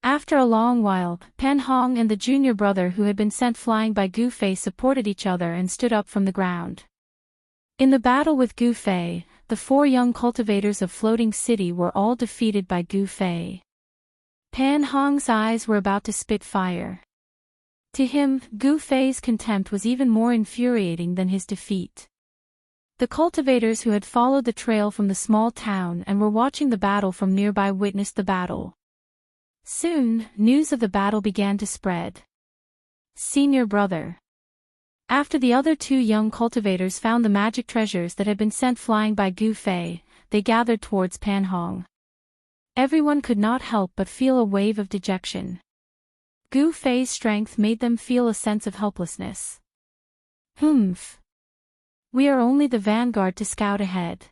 After a long while, Pan Hong and the junior brother who had been sent flying by Gu Fei supported each other and stood up from the ground. In the battle with Gu Fei, the four young cultivators of Floating City were all defeated by Gu Fei. Pan Hong's eyes were about to spit fire. To him, Gu Fei's contempt was even more infuriating than his defeat. The cultivators who had followed the trail from the small town and were watching the battle from nearby witnessed the battle. Soon, news of the battle began to spread. Senior brother. After the other two young cultivators found the magic treasures that had been sent flying by Gu Fei, they gathered towards Pan Hong. Everyone could not help but feel a wave of dejection. Gu Fei's strength made them feel a sense of helplessness. Humph. We are only the vanguard to scout ahead.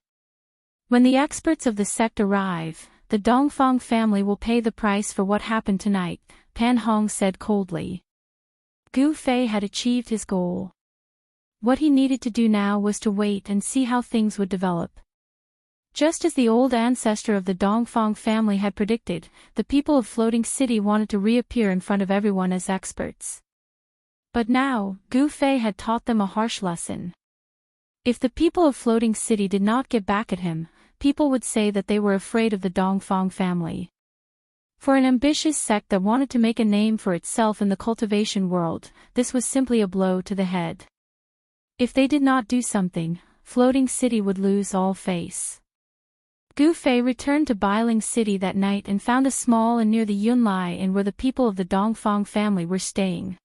When the experts of the sect arrive, the Dongfang family will pay the price for what happened tonight, Pan Hong said coldly. Gu Fei had achieved his goal. What he needed to do now was to wait and see how things would develop. Just as the old ancestor of the Dongfang family had predicted, the people of Floating City wanted to reappear in front of everyone as experts. But now, Gu Fei had taught them a harsh lesson. If the people of Floating City did not get back at him, people would say that they were afraid of the Dongfang family. For an ambitious sect that wanted to make a name for itself in the cultivation world, this was simply a blow to the head. If they did not do something, Floating City would lose all face. Gu Fei returned to Bailing City that night and found a small inn near the Yunlai Inn where the people of the Dongfang family were staying.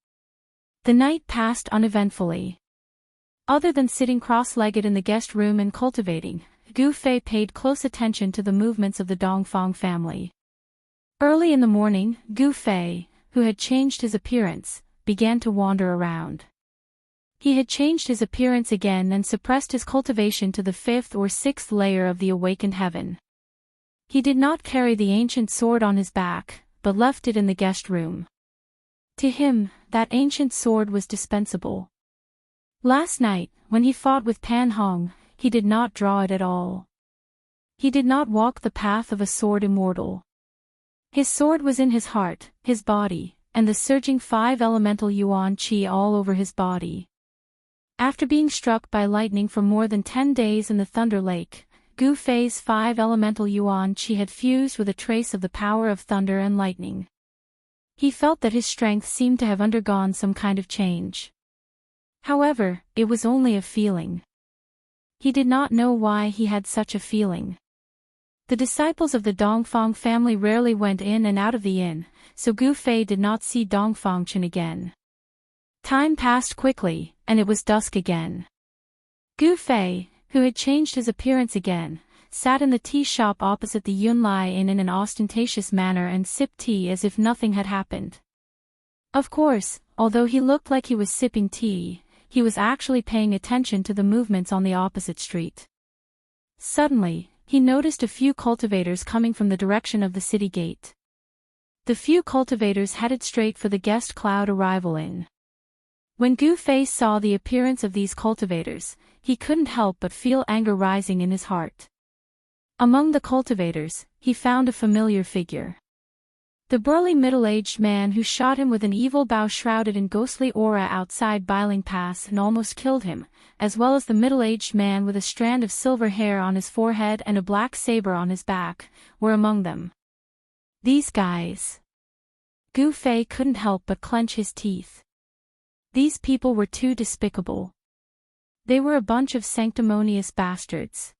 The night passed uneventfully. Other than sitting cross-legged in the guest room and cultivating, Gu Fei paid close attention to the movements of the Dongfang family. Early in the morning, Gu Fei, who had changed his appearance, began to wander around. He had changed his appearance again and suppressed his cultivation to the 5th or 6th layer of the awakened heaven. He did not carry the ancient sword on his back, but left it in the guest room. To him, that ancient sword was dispensable. Last night, when he fought with Pan Hong, he did not draw it at all. He did not walk the path of a sword immortal. His sword was in his heart, his body, and the surging 5 elemental yuan qi all over his body. After being struck by lightning for more than 10 days in the Thunder Lake, Gu Fei's 5 elemental yuan qi had fused with a trace of the power of thunder and lightning. He felt that his strength seemed to have undergone some kind of change. However, it was only a feeling. He did not know why he had such a feeling. The disciples of the Dongfang family rarely went in and out of the inn, so Gu Fei did not see Dongfang Chen again. Time passed quickly, and it was dusk again. Gu Fei, who had changed his appearance again, sat in the tea shop opposite the Yunlai Inn in an ostentatious manner and sipped tea as if nothing had happened. Of course, although he looked like he was sipping tea, he was actually paying attention to the movements on the opposite street. Suddenly, he noticed a few cultivators coming from the direction of the city gate. The few cultivators headed straight for the guest cloud arrival inn. When Gu Fei saw the appearance of these cultivators, he couldn't help but feel anger rising in his heart. Among the cultivators, he found a familiar figure. The burly middle-aged man who shot him with an evil bow shrouded in ghostly aura outside Bailing Pass and almost killed him, as well as the middle-aged man with a strand of silver hair on his forehead and a black saber on his back, were among them. These guys. Gu Fei couldn't help but clench his teeth. These people were too despicable. They were a bunch of sanctimonious bastards.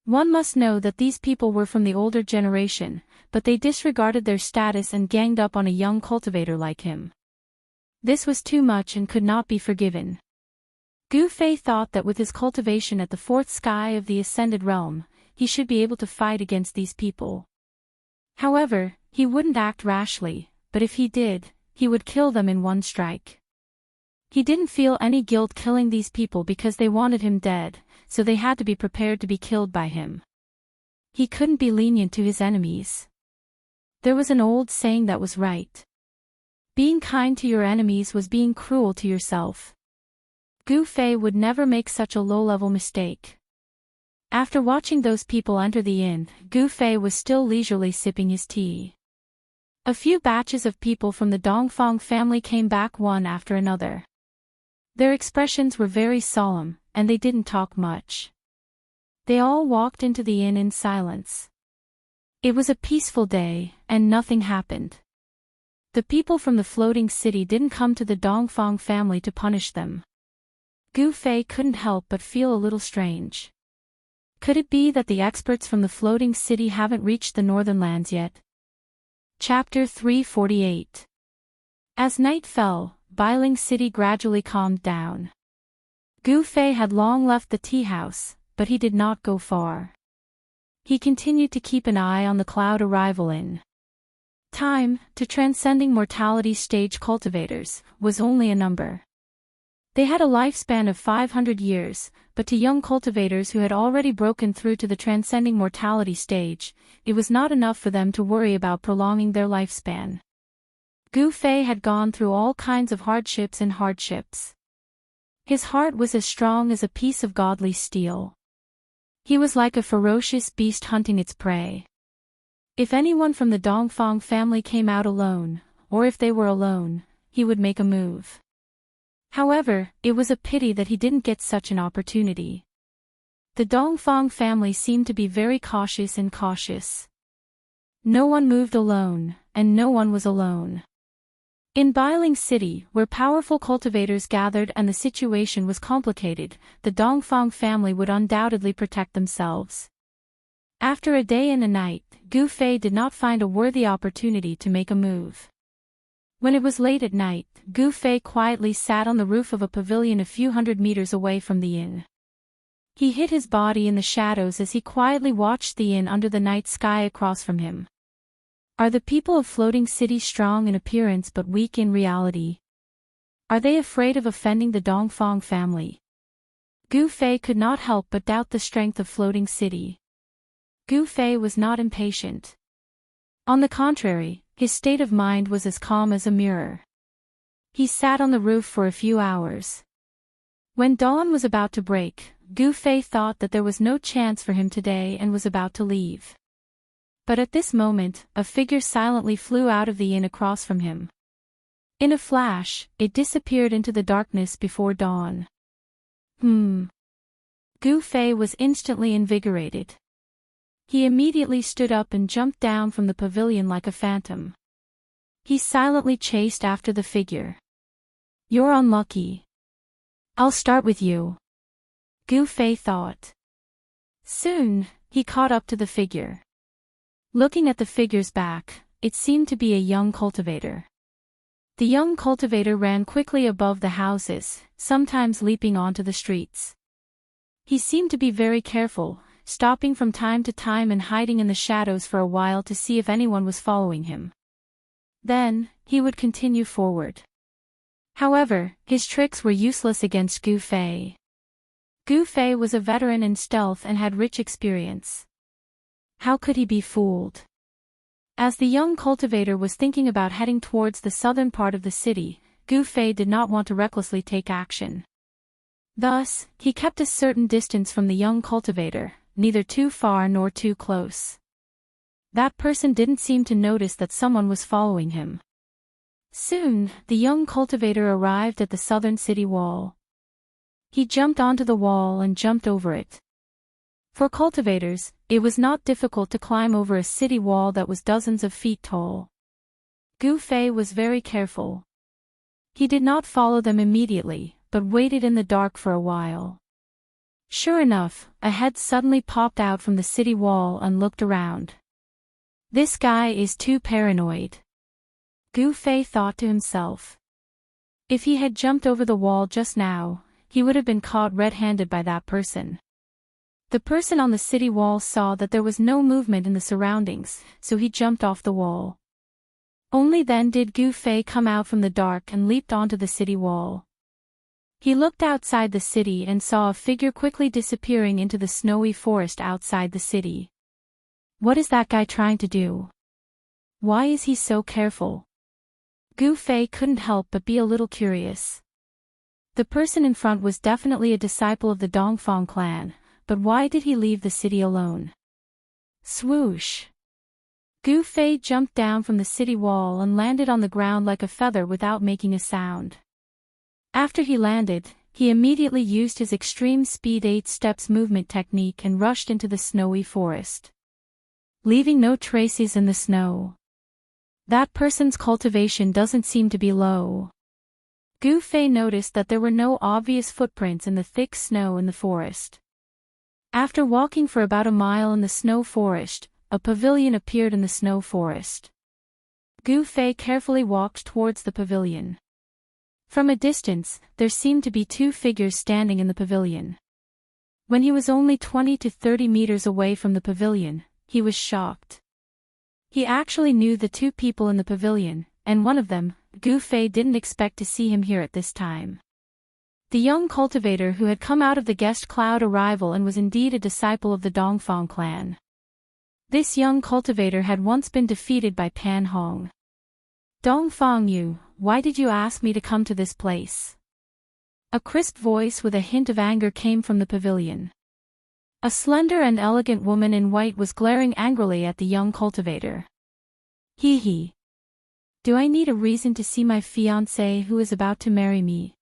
One must know that these people were from the older generation, but they disregarded their status and ganged up on a young cultivator like him. This was too much and could not be forgiven. Gu Fei thought that with his cultivation at the 4th sky of the Ascended Realm, he should be able to fight against these people. However, he wouldn't act rashly, but if he did, he would kill them in one strike. He didn't feel any guilt killing these people because they wanted him dead, so they had to be prepared to be killed by him. He couldn't be lenient to his enemies. There was an old saying that was right. Being kind to your enemies was being cruel to yourself. Gu Fei would never make such a low-level mistake. After watching those people enter the inn, Gu Fei was still leisurely sipping his tea. A few batches of people from the Dongfang family came back one after another. Their expressions were very solemn, and they didn't talk much. They all walked into the inn in silence. It was a peaceful day, and nothing happened. The people from the floating city didn't come to the Dongfang family to punish them. Gu Fei couldn't help but feel a little strange. Could it be that the experts from the floating city haven't reached the northern lands yet? Chapter 348. As night fell, Bailing City gradually calmed down. Gu Fei had long left the tea house, but he did not go far. He continued to keep an eye on the cloud arrival inn. Time, to transcending mortality stage cultivators, was only a number. They had a lifespan of 500 years, but to young cultivators who had already broken through to the transcending mortality stage, it was not enough for them to worry about prolonging their lifespan. Gu Fei had gone through all kinds of hardships. His heart was as strong as a piece of godly steel. He was like a ferocious beast hunting its prey. If anyone from the Dongfang family came out alone, or if they were alone, he would make a move. However, it was a pity that he didn't get such an opportunity. The Dongfang family seemed to be very cautious and cautious. No one moved alone, and no one was alone. In Bailing City, where powerful cultivators gathered and the situation was complicated, the Dongfang family would undoubtedly protect themselves. After a day and a night, Gu Fei did not find a worthy opportunity to make a move. When it was late at night, Gu Fei quietly sat on the roof of a pavilion a few hundred meters away from the inn. He hid his body in the shadows as he quietly watched the inn under the night sky across from him. Are the people of Floating City strong in appearance but weak in reality? Are they afraid of offending the Dongfang family? Gu Fei could not help but doubt the strength of Floating City. Gu Fei was not impatient. On the contrary, his state of mind was as calm as a mirror. He sat on the roof for a few hours. When dawn was about to break, Gu Fei thought that there was no chance for him today and was about to leave. But at this moment, a figure silently flew out of the inn across from him. In a flash, it disappeared into the darkness before dawn. Gu Fei was instantly invigorated. He immediately stood up and jumped down from the pavilion like a phantom. He silently chased after the figure. "You're unlucky. I'll start with you," Gu Fei thought. Soon, he caught up to the figure. Looking at the figure's back, it seemed to be a young cultivator. The young cultivator ran quickly above the houses, sometimes leaping onto the streets. He seemed to be very careful, stopping from time to time and hiding in the shadows for a while to see if anyone was following him. Then, he would continue forward. However, his tricks were useless against Gu Fei. Gu Fei was a veteran in stealth and had rich experience. How could he be fooled? As the young cultivator was thinking about heading towards the southern part of the city, Gu Fei did not want to recklessly take action. Thus, he kept a certain distance from the young cultivator, neither too far nor too close. That person didn't seem to notice that someone was following him. Soon, the young cultivator arrived at the southern city wall. He jumped onto the wall and jumped over it. For cultivators, it was not difficult to climb over a city wall that was dozens of feet tall. Gu Fei was very careful. He did not follow them immediately, but waited in the dark for a while. Sure enough, a head suddenly popped out from the city wall and looked around. "This guy is too paranoid," Gu Fei thought to himself. If he had jumped over the wall just now, he would have been caught red-handed by that person. The person on the city wall saw that there was no movement in the surroundings, so he jumped off the wall. Only then did Gu Fei come out from the dark and leaped onto the city wall. He looked outside the city and saw a figure quickly disappearing into the snowy forest outside the city. What is that guy trying to do? Why is he so careful? Gu Fei couldn't help but be a little curious. The person in front was definitely a disciple of the Dongfang clan, but why did he leave the city alone? Swoosh! Gu Fei jumped down from the city wall and landed on the ground like a feather without making a sound. After he landed, he immediately used his extreme speed 8 steps movement technique and rushed into the snowy forest, leaving no traces in the snow. That person's cultivation doesn't seem to be low. Gu Fei noticed that there were no obvious footprints in the thick snow in the forest. After walking for about a mile in the snow forest, a pavilion appeared in the snow forest. Gu Fei carefully walked towards the pavilion. From a distance, there seemed to be 2 figures standing in the pavilion. When he was only 20 to 30 meters away from the pavilion, he was shocked. He actually knew the 2 people in the pavilion, and one of them, Gu Fei didn't expect to see him here at this time. The young cultivator who had come out of the guest cloud arrival and was indeed a disciple of the Dongfang clan. This young cultivator had once been defeated by Pan Hong. "Dongfang Yu, why did you ask me to come to this place?" A crisp voice with a hint of anger came from the pavilion. A slender and elegant woman in white was glaring angrily at the young cultivator. Hee hee. Do I need a reason to see my fiancé who is about to marry me?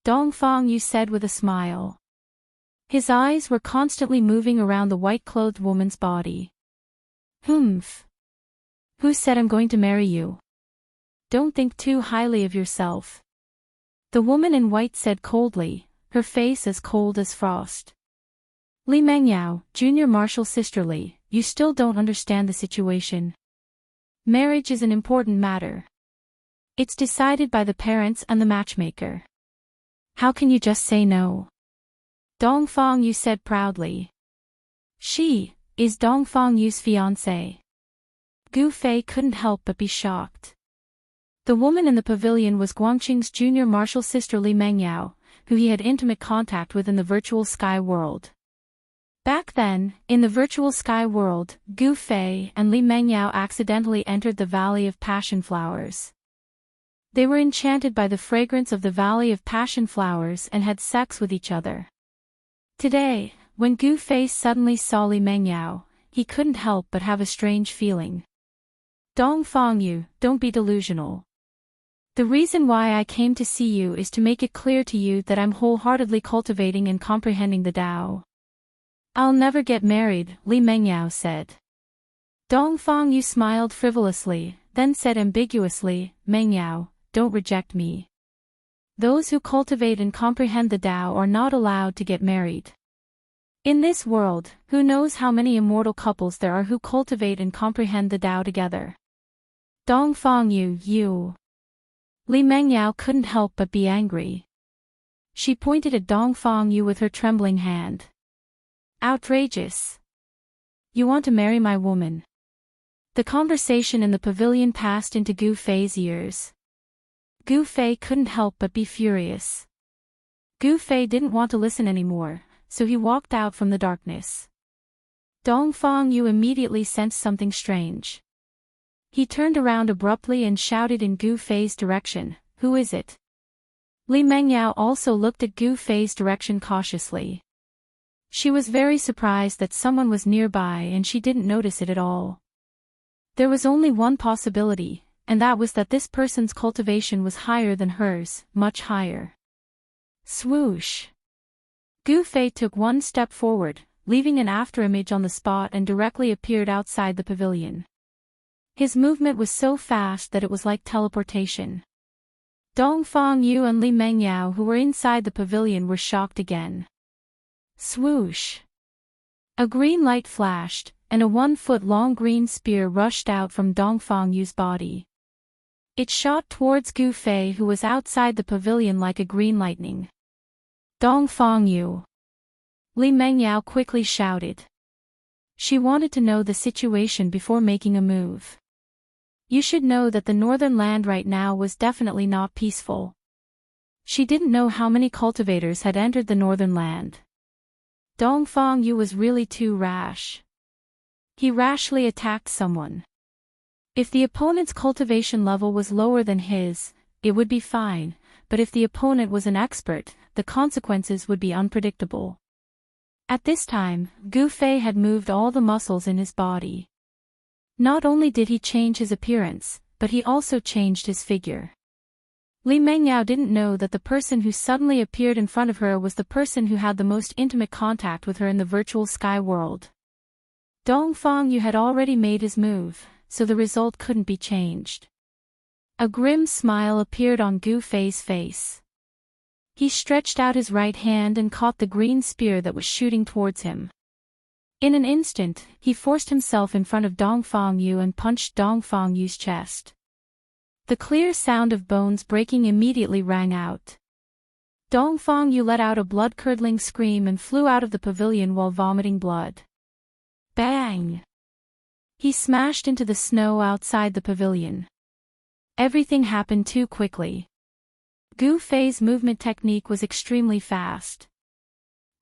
Dongfang Yu said with a smile. His eyes were constantly moving around the white-clothed woman's body. Humph. Who said I'm going to marry you? Don't think too highly of yourself. The woman in white said coldly, her face as cold as frost. Li Mengyao, Junior Marshal Sisterly, you still don't understand the situation. Marriage is an important matter. It's decided by the parents and the matchmaker. How can you just say no? Dongfang Yu said proudly. She is Dongfang Yu's fiancée. Gu Fei couldn't help but be shocked. The woman in the pavilion was Guangqing's junior martial sister Li Mengyao, who he had intimate contact with in the virtual sky world. Back then, in the virtual sky world, Gu Fei and Li Mengyao accidentally entered the Valley of Passion Flowers. They were enchanted by the fragrance of the Valley of Passion Flowers and had sex with each other. Today, when Gu Fei suddenly saw Li Mengyao, he couldn't help but have a strange feeling. Dongfang Yu, don't be delusional. The reason why I came to see you is to make it clear to you that I'm wholeheartedly cultivating and comprehending the Tao. I'll never get married, Li Mengyao said. Dongfang Yu smiled frivolously, then said ambiguously, Mengyao, don't reject me. Those who cultivate and comprehend the Tao are not allowed to get married. In this world, who knows how many immortal couples there are who cultivate and comprehend the Tao together. Dongfang Yu, you. Li Mengyao couldn't help but be angry. She pointed at Dongfang Yu with her trembling hand. Outrageous. You want to marry my woman? The conversation in the pavilion passed into Gu Fei's ears. Gu Fei couldn't help but be furious. Gu Fei didn't want to listen anymore, so he walked out from the darkness. Dongfang Yu immediately sensed something strange. He turned around abruptly and shouted in Gu Fei's direction, "Who is it?" Li Mengyao also looked at Gu Fei's direction cautiously. She was very surprised that someone was nearby and she didn't notice it at all. There was only one possibility, and that was that this person's cultivation was higher than hers, much higher. Swoosh! Gu Fei took one step forward, leaving an afterimage on the spot and directly appeared outside the pavilion. His movement was so fast that it was like teleportation. Dongfang Yu and Li Mengyao who were inside the pavilion were shocked again. Swoosh! A green light flashed, and a 1-foot-long green spear rushed out from Dongfang Yu's body. It shot towards Gu Fei who was outside the pavilion like a green lightning. Dongfang Yu! Li Mengyao quickly shouted. She wanted to know the situation before making a move. You should know that the northern land right now was definitely not peaceful. She didn't know how many cultivators had entered the northern land. Dongfang Yu was really too rash. He rashly attacked someone. If the opponent's cultivation level was lower than his, it would be fine, but if the opponent was an expert, the consequences would be unpredictable. At this time, Gu Fei had moved all the muscles in his body. Not only did he change his appearance, but he also changed his figure. Li Mengyao didn't know that the person who suddenly appeared in front of her was the person who had the most intimate contact with her in the virtual sky world. Dongfang Yu had already made his move, so the result couldn't be changed. A grim smile appeared on Gu Fei's face. He stretched out his right hand and caught the green spear that was shooting towards him. In an instant, he forced himself in front of Dongfang Yu and punched Dongfang Yu's chest. The clear sound of bones breaking immediately rang out. Dongfang Yu let out a blood-curdling scream and flew out of the pavilion while vomiting blood. Bang! He smashed into the snow outside the pavilion. Everything happened too quickly. Gu Fei's movement technique was extremely fast.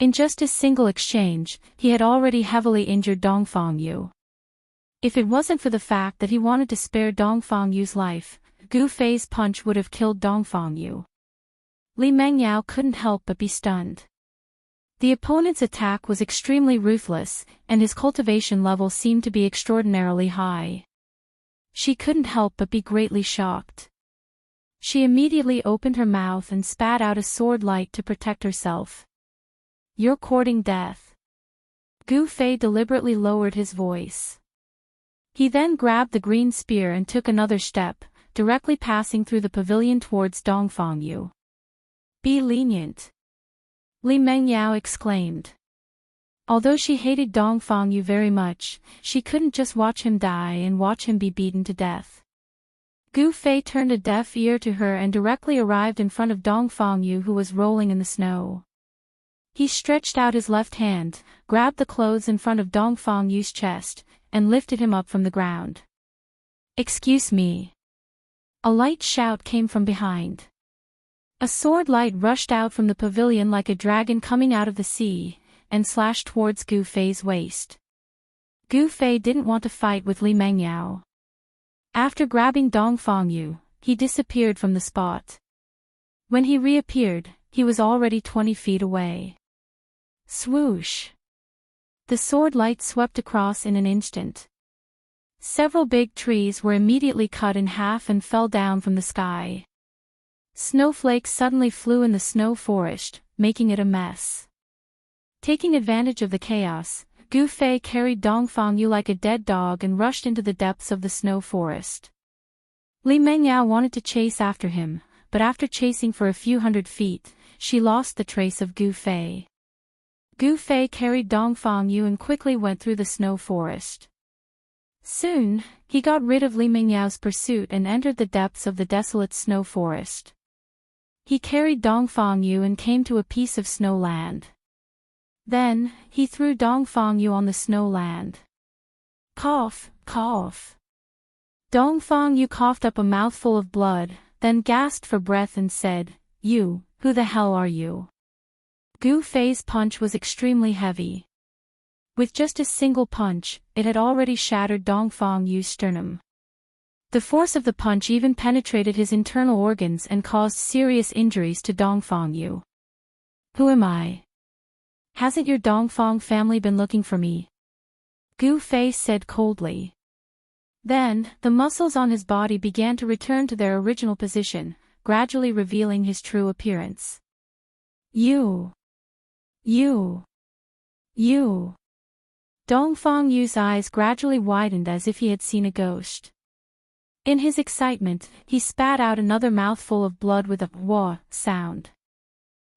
In just a single exchange, he had already heavily injured Dongfang Yu. If it wasn't for the fact that he wanted to spare Dongfang Yu's life, Gu Fei's punch would have killed Dongfang Yu. Li Mengyao couldn't help but be stunned. The opponent's attack was extremely ruthless, and his cultivation level seemed to be extraordinarily high. She couldn't help but be greatly shocked. She immediately opened her mouth and spat out a sword light to protect herself. "You're courting death." Gu Fei deliberately lowered his voice. He then grabbed the green spear and took another step, directly passing through the pavilion towards Dongfangyu. "Be lenient," Li Mengyao exclaimed. Although she hated Dongfangyu very much, she couldn't just watch him die and watch him be beaten to death. Gu Fei turned a deaf ear to her and directly arrived in front of Dongfangyu, who was rolling in the snow. He stretched out his left hand, grabbed the clothes in front of Dongfangyu's chest, and lifted him up from the ground. "Excuse me." A light shout came from behind. A sword light rushed out from the pavilion like a dragon coming out of the sea, and slashed towards Gu Fei's waist. Gu Fei didn't want to fight with Li Mengyao. After grabbing Dongfangyu, he disappeared from the spot. When he reappeared, he was already 20 feet away. Swoosh! The sword light swept across in an instant. Several big trees were immediately cut in half and fell down from the sky. Snowflakes suddenly flew in the snow forest, making it a mess. Taking advantage of the chaos, Gu Fei carried Dongfangyu like a dead dog and rushed into the depths of the snow forest. Li Mengyao wanted to chase after him, but after chasing for a few hundred feet, she lost the trace of Gu Fei. Gu Fei carried Dongfangyu and quickly went through the snow forest. Soon, he got rid of Li Mengyao's pursuit and entered the depths of the desolate snow forest. He carried Dongfangyu and came to a piece of snow land. Then, he threw Dongfangyu on the snow land. Cough, cough. Dongfangyu coughed up a mouthful of blood, then gasped for breath and said, "You, who the hell are you?" Gu Fei's punch was extremely heavy. With just a single punch, it had already shattered Dongfangyu's sternum. The force of the punch even penetrated his internal organs and caused serious injuries to Dongfangyu. "Who am I? Hasn't your Dongfang family been looking for me?" Gu Fei said coldly. Then, the muscles on his body began to return to their original position, gradually revealing his true appearance. You. Dongfangyu's eyes gradually widened as if he had seen a ghost. In his excitement, he spat out another mouthful of blood with a "wah" sound.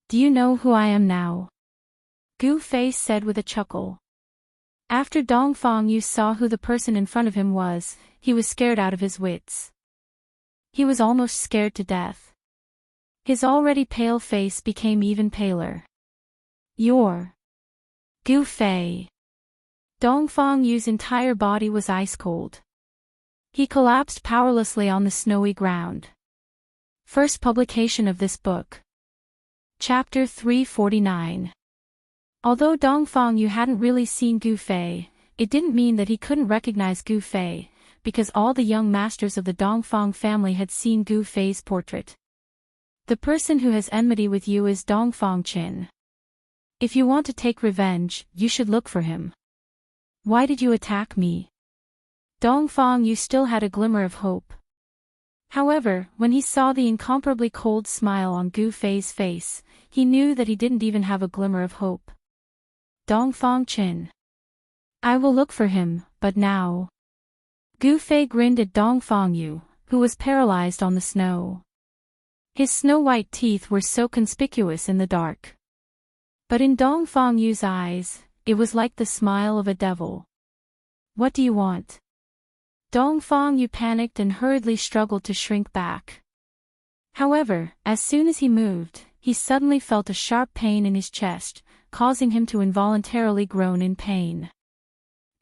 "Do you know who I am now?" Gu Fei said with a chuckle. After Dongfangyu saw who the person in front of him was, he was scared out of his wits. He was almost scared to death. His already pale face became even paler. "You're Gu Fei." Dongfangyu's entire body was ice cold. He collapsed powerlessly on the snowy ground. First publication of this book. Chapter 349. Although Dongfangyu hadn't really seen Gu Fei, it didn't mean that he couldn't recognize Gu Fei, because all the young masters of the Dongfang family had seen Gu Fei's portrait. "The person who has enmity with you is Dongfang Qin. If you want to take revenge, you should look for him. Why did you attack me?" Dongfangyu still had a glimmer of hope. However, when he saw the incomparably cold smile on Gu Fei's face, he knew that he didn't even have a glimmer of hope. "Dongfang Qin. I will look for him, but now." Gu Fei grinned at Dongfangyu, who was paralyzed on the snow. His snow-white teeth were so conspicuous in the dark. But in Dongfangyu's eyes, it was like the smile of a devil. "What do you want?" Dongfangyu panicked and hurriedly struggled to shrink back. However, as soon as he moved, he suddenly felt a sharp pain in his chest, causing him to involuntarily groan in pain.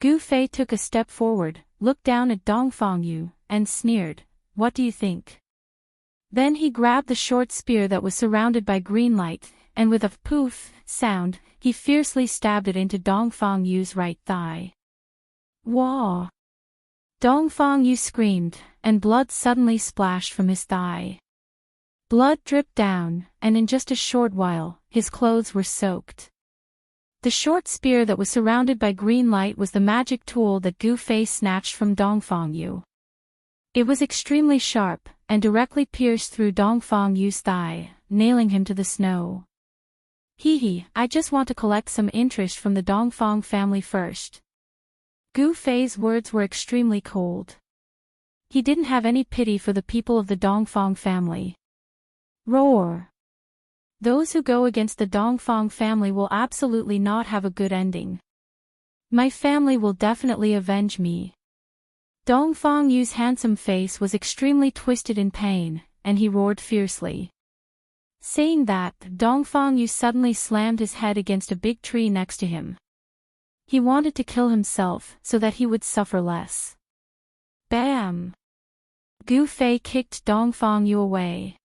Gu Fei took a step forward, looked down at Dongfangyu, and sneered, "What do you think?" Then he grabbed the short spear that was surrounded by green light, and with a poof sound, he fiercely stabbed it into Dongfangyu's right thigh. "Wah!" Dongfangyu screamed, and blood suddenly splashed from his thigh. Blood dripped down, and in just a short while, his clothes were soaked. The short spear that was surrounded by green light was the magic tool that Gu Fei snatched from Dongfang Yu. It was extremely sharp, and directly pierced through Dongfang Yu's thigh, nailing him to the snow. Hee, I just want to collect some interest from the Dongfang family first. Gu Fei's words were extremely cold. He didn't have any pity for the people of the Dongfang family. Roar! Those who go against the Dongfang family will absolutely not have a good ending. My family will definitely avenge me. Dongfang Yu's handsome face was extremely twisted in pain, and he roared fiercely. Saying that, Dongfang Yu suddenly slammed his head against a big tree next to him. He wanted to kill himself so that he would suffer less. Bam! Gu Fei kicked Dongfang Yu away.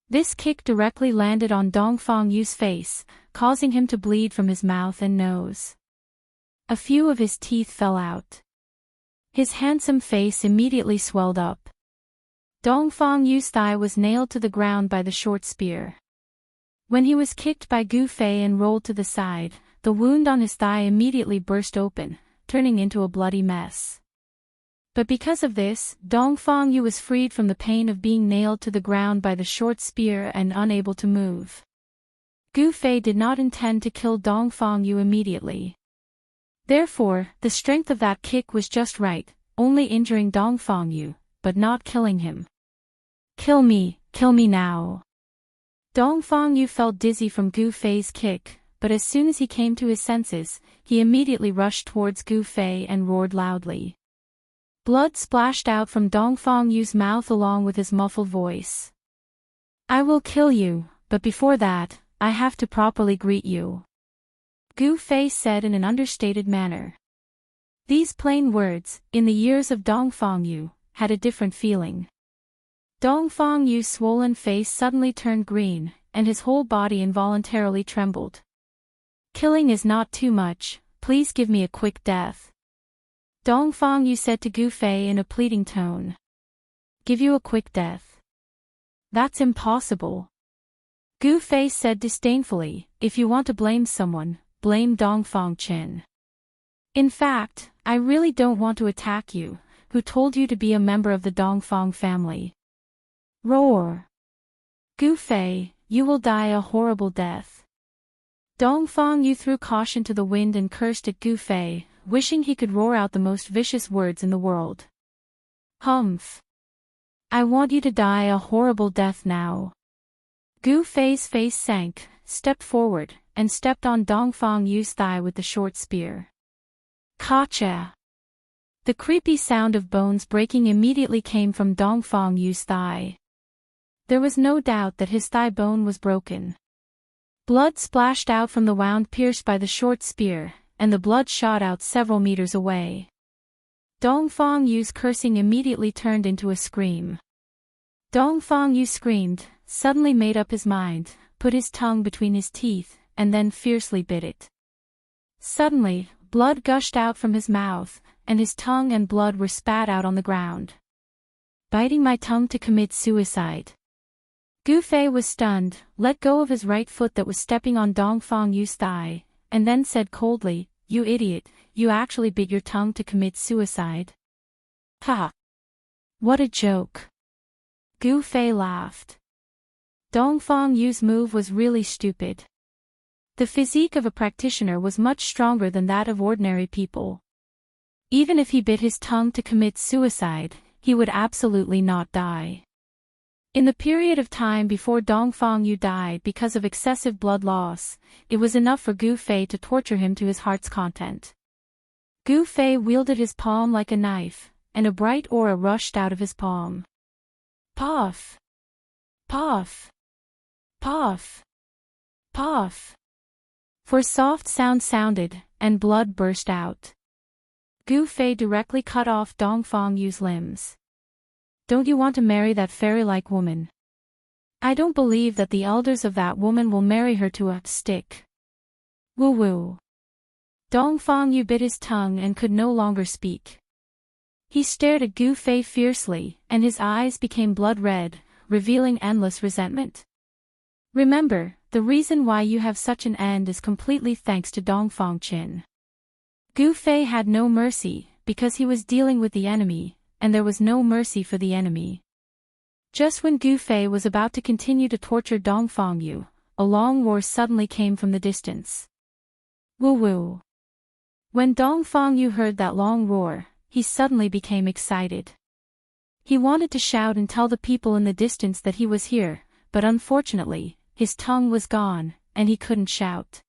This kick directly landed on Dongfang Yu's face, causing him to bleed from his mouth and nose. A few of his teeth fell out. His handsome face immediately swelled up. Dongfang Yu's thigh was nailed to the ground by the short spear. When he was kicked by Gu Fei and rolled to the side, the wound on his thigh immediately burst open, turning into a bloody mess. But because of this, Dongfang Yu was freed from the pain of being nailed to the ground by the short spear and unable to move. Gu Fei did not intend to kill Dongfang Yu immediately. Therefore, the strength of that kick was just right, only injuring Dongfang Yu, but not killing him. Kill me now. Dongfang Yu felt dizzy from Gu Fei's kick, but as soon as he came to his senses, he immediately rushed towards Gu Fei and roared loudly. Blood splashed out from Dongfang Yu's mouth along with his muffled voice. I will kill you, but before that, I have to properly greet you. Gu Fei said in an understated manner. These plain words, in the ears of Dongfang Yu, had a different feeling. Dongfang Yu's swollen face suddenly turned green, and his whole body involuntarily trembled. Killing is not too much, please give me a quick death. Dongfang Yu said to Gu Fei in a pleading tone. Give you a quick death? That's impossible. Gu Fei said disdainfully, if you want to blame someone, blame Dongfang Qin. In fact, I really don't want to attack you. Who told you to be a member of the Dongfang family? Roar! Gu Fei, you will die a horrible death. Dongfang Yu threw caution to the wind and cursed at Gu Fei, wishing he could roar out the most vicious words in the world. Humph! I want you to die a horrible death now. Gu Fei's face sank, stepped forward, and stepped on Dongfang Yu's thigh with the short spear. Kacha! The creepy sound of bones breaking immediately came from Dongfang Yu's thigh. There was no doubt that his thigh bone was broken. Blood splashed out from the wound pierced by the short spear, and the blood shot out several meters away. Dongfang Yu's cursing immediately turned into a scream. Dongfang Yu screamed, suddenly made up his mind, put his tongue between his teeth, and then fiercely bit it. Suddenly, blood gushed out from his mouth, and his tongue and blood were spat out on the ground. Biting my tongue to commit suicide. Gu Fei was stunned, let go of his right foot that was stepping on Dongfang Yu's thigh, and then said coldly, You idiot, you actually bit your tongue to commit suicide? Ha! What a joke. Gu Fei laughed. Dongfang Yu's move was really stupid. The physique of a practitioner was much stronger than that of ordinary people. Even if he bit his tongue to commit suicide, he would absolutely not die. In the period of time before Dongfang Yu died because of excessive blood loss, it was enough for Gu Fei to torture him to his heart's content. Gu Fei wielded his palm like a knife, and a bright aura rushed out of his palm. Puff! Puff! Puff! Puff! For soft sound sounded, and blood burst out. Gu Fei directly cut off Dongfang Yu's limbs. Don't you want to marry that fairy-like woman? I don't believe that the elders of that woman will marry her to a stick. Woo-woo. Dongfang Yu bit his tongue and could no longer speak. He stared at Gu Fei fiercely, and his eyes became blood red, revealing endless resentment. Remember, the reason why you have such an end is completely thanks to Dongfang Qin. Gu Fei had no mercy, because he was dealing with the enemy, and there was no mercy for the enemy. Just when Gu Fei was about to continue to torture Dongfang Yu, a long roar suddenly came from the distance. Woo woo. When Dongfang Yu heard that long roar, he suddenly became excited. He wanted to shout and tell the people in the distance that he was here, but unfortunately, his tongue was gone, and he couldn't shout.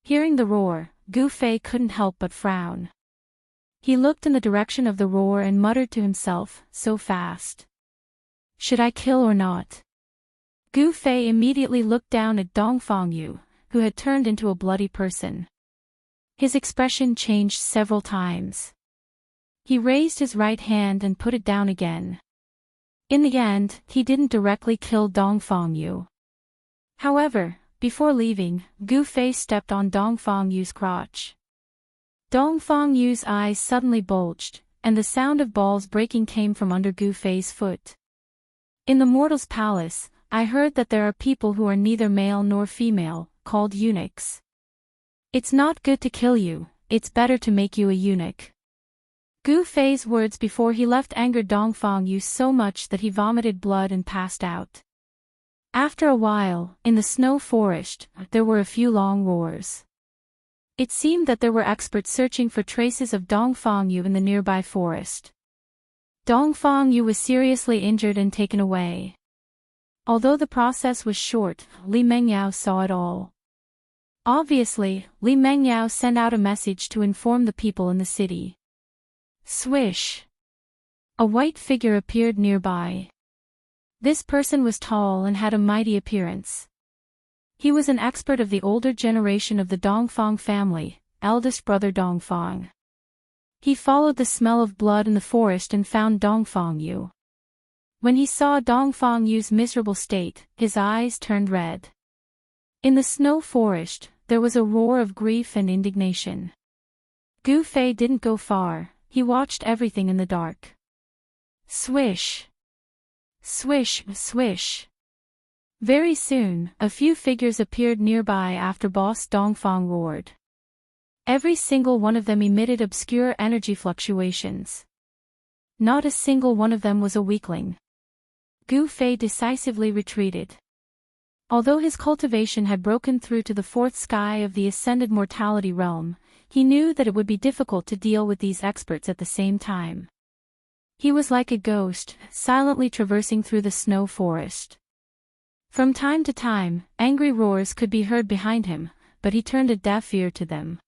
Hearing the roar, Gu Fei couldn't help but frown. He looked in the direction of the roar and muttered to himself, so fast. Should I kill or not? Gu Fei immediately looked down at Dongfang Yu, who had turned into a bloody person. His expression changed several times. He raised his right hand and put it down again. In the end, he didn't directly kill Dongfang Yu. However, before leaving, Gu Fei stepped on Dongfang Yu's crotch. Dongfang Yu's eyes suddenly bulged, and the sound of balls breaking came from under Gu Fei's foot. In the mortal's palace, I heard that there are people who are neither male nor female, called eunuchs. It's not good to kill you, it's better to make you a eunuch. Gu Fei's words before he left angered Dongfang Yu so much that he vomited blood and passed out. After a while, in the snow forest, there were a few long roars. It seemed that there were experts searching for traces of Dongfang Yu in the nearby forest. Dongfang Yu was seriously injured and taken away. Although the process was short, Li Mengyao saw it all. Obviously, Li Mengyao sent out a message to inform the people in the city. Swish! A white figure appeared nearby. This person was tall and had a mighty appearance. He was an expert of the older generation of the Dongfang family, eldest brother Dongfang. He followed the smell of blood in the forest and found Dongfang Yu. When he saw Dongfang Yu's miserable state, his eyes turned red. In the snow forest, there was a roar of grief and indignation. Gu Fei didn't go far, he watched everything in the dark. Swish! Swish, swish! Very soon, a few figures appeared nearby after Boss Dongfang roared. Every single one of them emitted obscure energy fluctuations. Not a single one of them was a weakling. Gu Fei decisively retreated. Although his cultivation had broken through to the fourth sky of the ascended mortality realm, he knew that it would be difficult to deal with these experts at the same time. He was like a ghost, silently traversing through the snow forest. From time to time, angry roars could be heard behind him, but he turned a deaf ear to them.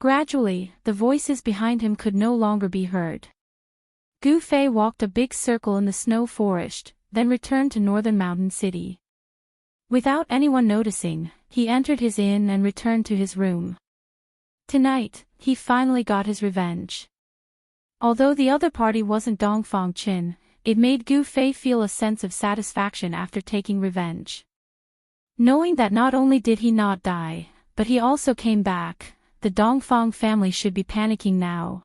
Gradually, the voices behind him could no longer be heard. Gu Fei walked a big circle in the snow forest, then returned to Northern Mountain City. Without anyone noticing, he entered his inn and returned to his room. Tonight, he finally got his revenge. Although the other party wasn't Dongfang Qin, it made Gu Fei feel a sense of satisfaction after taking revenge. Knowing that not only did he not die, but he also came back, the Dongfang family should be panicking now.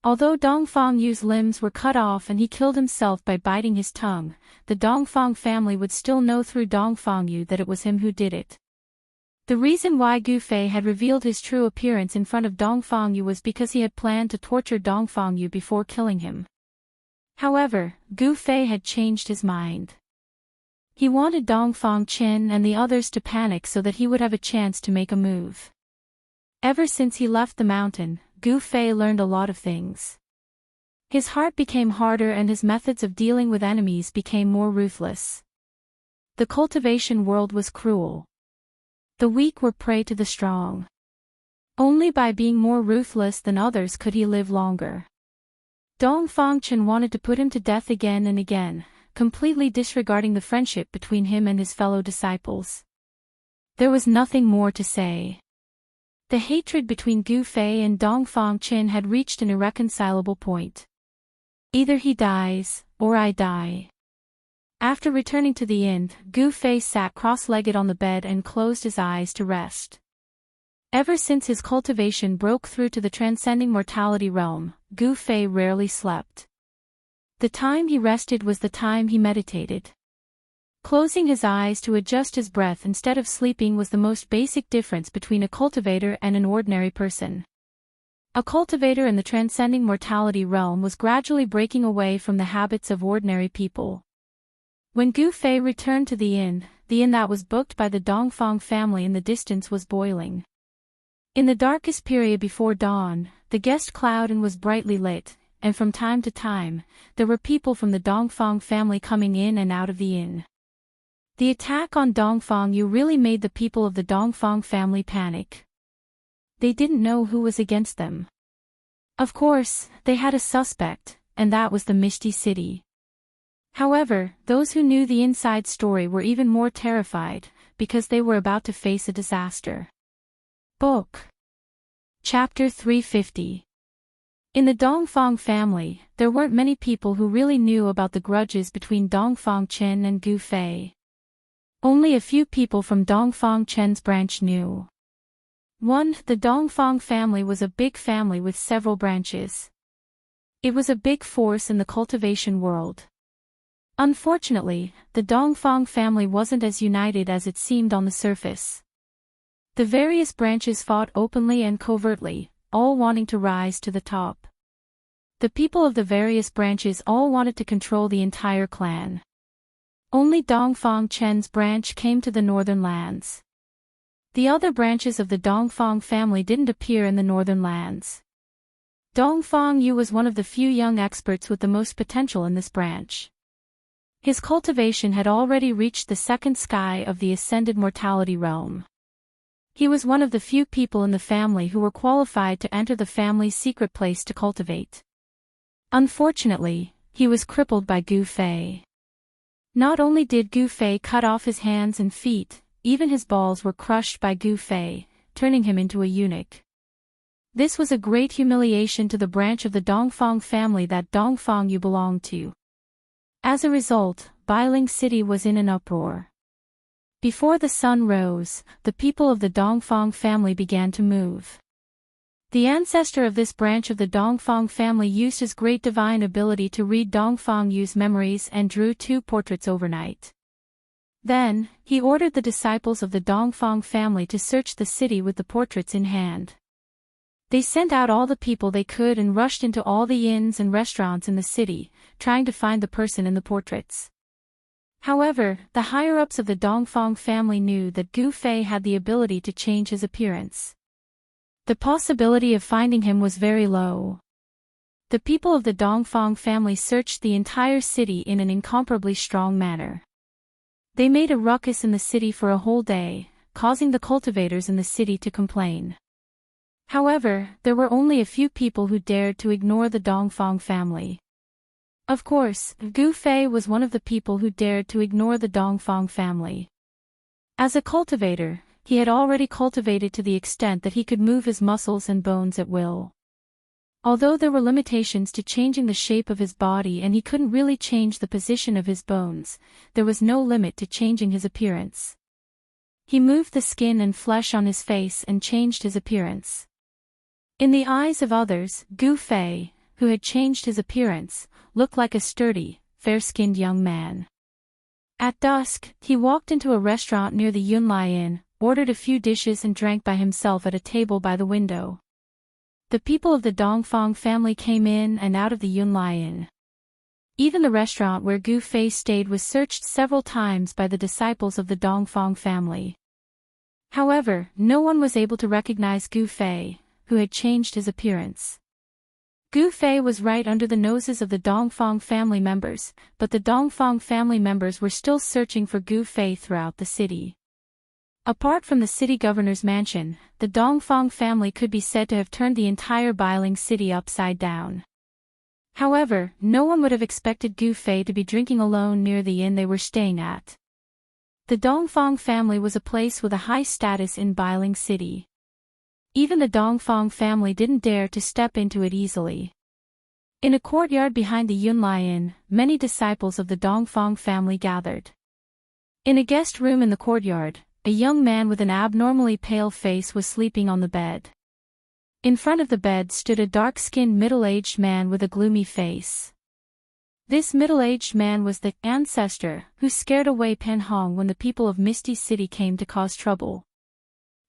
Although Dongfang Yu's limbs were cut off and he killed himself by biting his tongue, the Dongfang family would still know through Dongfang Yu that it was him who did it. The reason why Gu Fei had revealed his true appearance in front of Dongfang Yu was because he had planned to torture Dongfang Yu before killing him. However, Gu Fei had changed his mind. He wanted Dongfang Qin and the others to panic so that he would have a chance to make a move. Ever since he left the mountain, Gu Fei learned a lot of things. His heart became harder and his methods of dealing with enemies became more ruthless. The cultivation world was cruel. The weak were prey to the strong. Only by being more ruthless than others could he live longer. Dongfang Qin wanted to put him to death again and again, completely disregarding the friendship between him and his fellow disciples. There was nothing more to say. The hatred between Gu Fei and Dongfang Qin had reached an irreconcilable point. Either he dies, or I die. After returning to the inn, Gu Fei sat cross-legged on the bed and closed his eyes to rest. Ever since his cultivation broke through to the transcending mortality realm, Gu Fei rarely slept. The time he rested was the time he meditated. Closing his eyes to adjust his breath instead of sleeping was the most basic difference between a cultivator and an ordinary person. A cultivator in the transcending mortality realm was gradually breaking away from the habits of ordinary people. When Gu Fei returned to the inn that was booked by the Dongfang family in the distance was boiling. In the darkest period before dawn, the guest cloud inn was brightly lit, and from time to time, there were people from the Dongfang family coming in and out of the inn. The attack on Dongfang Yu really made the people of the Dongfang family panic. They didn't know who was against them. Of course, they had a suspect, and that was the Mishti city. However, those who knew the inside story were even more terrified, because they were about to face a disaster. Book Chapter 350. In the Dongfang family, there weren't many people who really knew about the grudges between Dongfang Chen and Gu Fei. Only a few people from Dongfang Chen's branch knew. 1. The Dongfang family was a big family with several branches. It was a big force in the cultivation world. Unfortunately, the Dongfang family wasn't as united as it seemed on the surface. The various branches fought openly and covertly, all wanting to rise to the top. The people of the various branches all wanted to control the entire clan. Only Dongfang Chen's branch came to the northern lands. The other branches of the Dongfang family didn't appear in the northern lands. Dongfang Yu was one of the few young experts with the most potential in this branch. His cultivation had already reached the second sky of the ascended mortality realm. He was one of the few people in the family who were qualified to enter the family's secret place to cultivate. Unfortunately, he was crippled by Gu Fei. Not only did Gu Fei cut off his hands and feet, even his balls were crushed by Gu Fei, turning him into a eunuch. This was a great humiliation to the branch of the Dongfang family that Dongfang Yu belonged to. As a result, Bailing City was in an uproar. Before the sun rose, the people of the Dongfang family began to move. The ancestor of this branch of the Dongfang family used his great divine ability to read Dongfang Yu's memories and drew 2 portraits overnight. Then, he ordered the disciples of the Dongfang family to search the city with the portraits in hand. They sent out all the people they could and rushed into all the inns and restaurants in the city, trying to find the person in the portraits. However, the higher-ups of the Dongfang family knew that Gu Fei had the ability to change his appearance. The possibility of finding him was very low. The people of the Dongfang family searched the entire city in an incomparably strong manner. They made a ruckus in the city for a whole day, causing the cultivators in the city to complain. However, there were only a few people who dared to ignore the Dongfang family. Of course, Gu Fei was one of the people who dared to ignore the Dongfang family. As a cultivator, he had already cultivated to the extent that he could move his muscles and bones at will. Although there were limitations to changing the shape of his body and he couldn't really change the position of his bones, there was no limit to changing his appearance. He moved the skin and flesh on his face and changed his appearance. In the eyes of others, Gu Fei, who had changed his appearance, looked like a sturdy, fair-skinned young man. At dusk, he walked into a restaurant near the Yunlai Inn, ordered a few dishes and drank by himself at a table by the window. The people of the Dongfang family came in and out of the Yunlai Inn. Even the restaurant where Gu Fei stayed was searched several times by the disciples of the Dongfang family. However, no one was able to recognize Gu Fei, who had changed his appearance. Gu Fei was right under the noses of the Dongfang family members, but the Dongfang family members were still searching for Gu Fei throughout the city. Apart from the city governor's mansion, the Dongfang family could be said to have turned the entire Bailing city upside down. However, no one would have expected Gu Fei to be drinking alone near the inn they were staying at. The Dongfang family was a place with a high status in Bailing city. Even the Dongfang family didn't dare to step into it easily. In a courtyard behind the Yunlai Inn, many disciples of the Dongfang family gathered. In a guest room in the courtyard, a young man with an abnormally pale face was sleeping on the bed. In front of the bed stood a dark-skinned middle-aged man with a gloomy face. This middle-aged man was the ancestor who scared away Pan Hong when the people of Misty City came to cause trouble.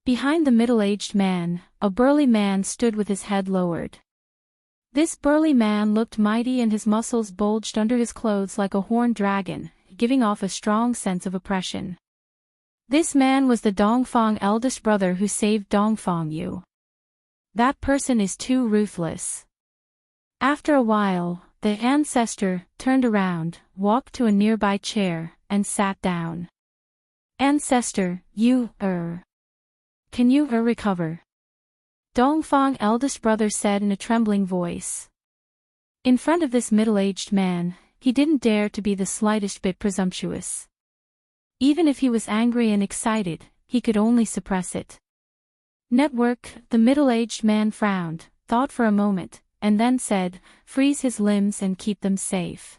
Behind the middle-aged man, a burly man stood with his head lowered. This burly man looked mighty and his muscles bulged under his clothes like a horned dragon, giving off a strong sense of oppression. This man was the Dongfang eldest brother who saved Dongfang Yu. That person is too ruthless. After a while, the ancestor turned around, walked to a nearby chair, and sat down. Ancestor, can you recover? Dongfang eldest brother said in a trembling voice. In front of this middle-aged man, he didn't dare to be the slightest bit presumptuous. Even if he was angry and excited, he could only suppress it. Network, the middle-aged man frowned, thought for a moment, and then said, freeze his limbs and keep them safe.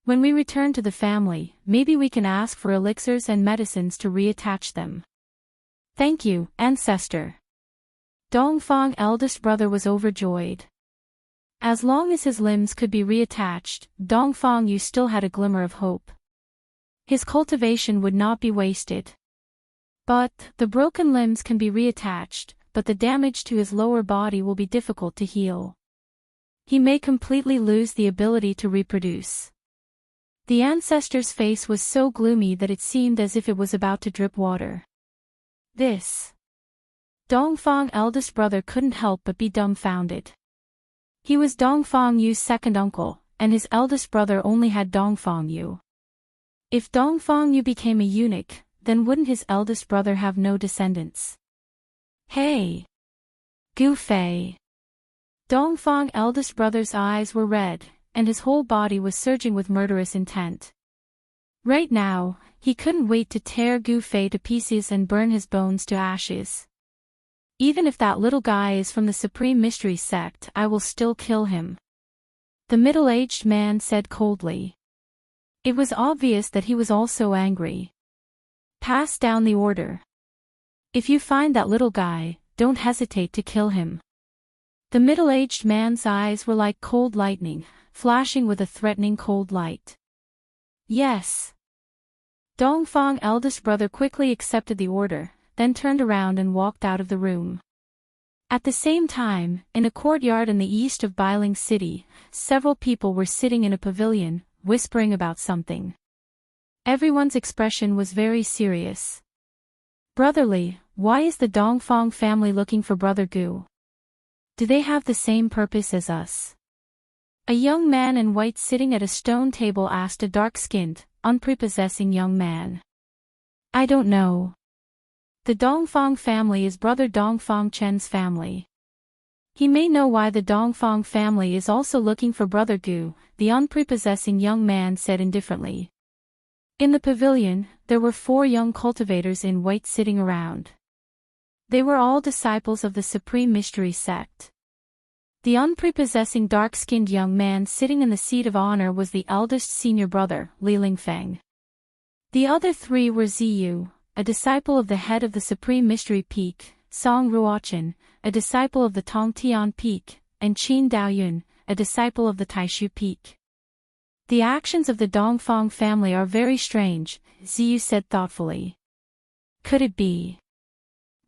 When we return to the family, maybe we can ask for elixirs and medicines to reattach them. Thank you, ancestor. Dongfang eldest brother was overjoyed. As long as his limbs could be reattached, Dongfang Yu still had a glimmer of hope. His cultivation would not be wasted. But, the broken limbs can be reattached, but the damage to his lower body will be difficult to heal. He may completely lose the ability to reproduce. The ancestor's face was so gloomy that it seemed as if it was about to drip water. This. Dongfang eldest brother couldn't help but be dumbfounded. He was Dongfang Yu's second uncle, and his eldest brother only had Dongfang Yu. If Dongfang Yu became a eunuch, then wouldn't his eldest brother have no descendants? Hey! Gu Fei! Dongfang eldest brother's eyes were red, and his whole body was surging with murderous intent. Right now, he couldn't wait to tear Gu Fei to pieces and burn his bones to ashes. Even if that little guy is from the Supreme Mystery Sect, I will still kill him. The middle-aged man said coldly. It was obvious that he was also angry. Pass down the order. If you find that little guy, don't hesitate to kill him. The middle-aged man's eyes were like cold lightning, flashing with a threatening cold light. Yes. Dongfang eldest brother quickly accepted the order, then turned around and walked out of the room. At the same time, in a courtyard in the east of Bailing City, several people were sitting in a pavilion, whispering about something. Everyone's expression was very serious. Brotherly, why is the Dongfang family looking for Brother Gu? Do they have the same purpose as us? A young man in white sitting at a stone table asked a dark-skinned, unprepossessing young man. I don't know. The Dongfang family is Brother Dongfang Chen's family. He may know why the Dongfang family is also looking for Brother Gu, the unprepossessing young man said indifferently. In the pavilion, there were 4 young cultivators in white sitting around. They were all disciples of the Supreme Mystery Sect. The unprepossessing dark-skinned young man sitting in the seat of honor was the eldest senior brother, Li Lingfeng. The other 3 were Ziyu, a disciple of the head of the Supreme Mystery Peak, Song Ruochen, a disciple of the Tongtian Peak, and Qin Daoyun, a disciple of the Taishu Peak. The actions of the Dongfang family are very strange, Ziyu said thoughtfully. Could it be?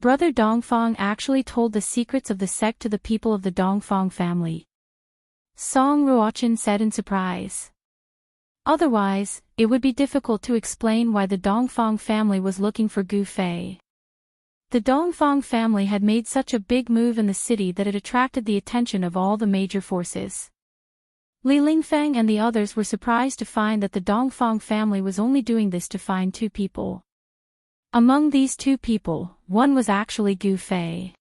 Brother Dongfang actually told the secrets of the sect to the people of the Dongfang family. Song Ruochen said in surprise. Otherwise, it would be difficult to explain why the Dongfang family was looking for Gu Fei. The Dongfang family had made such a big move in the city that it attracted the attention of all the major forces. Li Lingfeng and the others were surprised to find that the Dongfang family was only doing this to find 2 people. Among these 2 people, one was actually Gu Fei.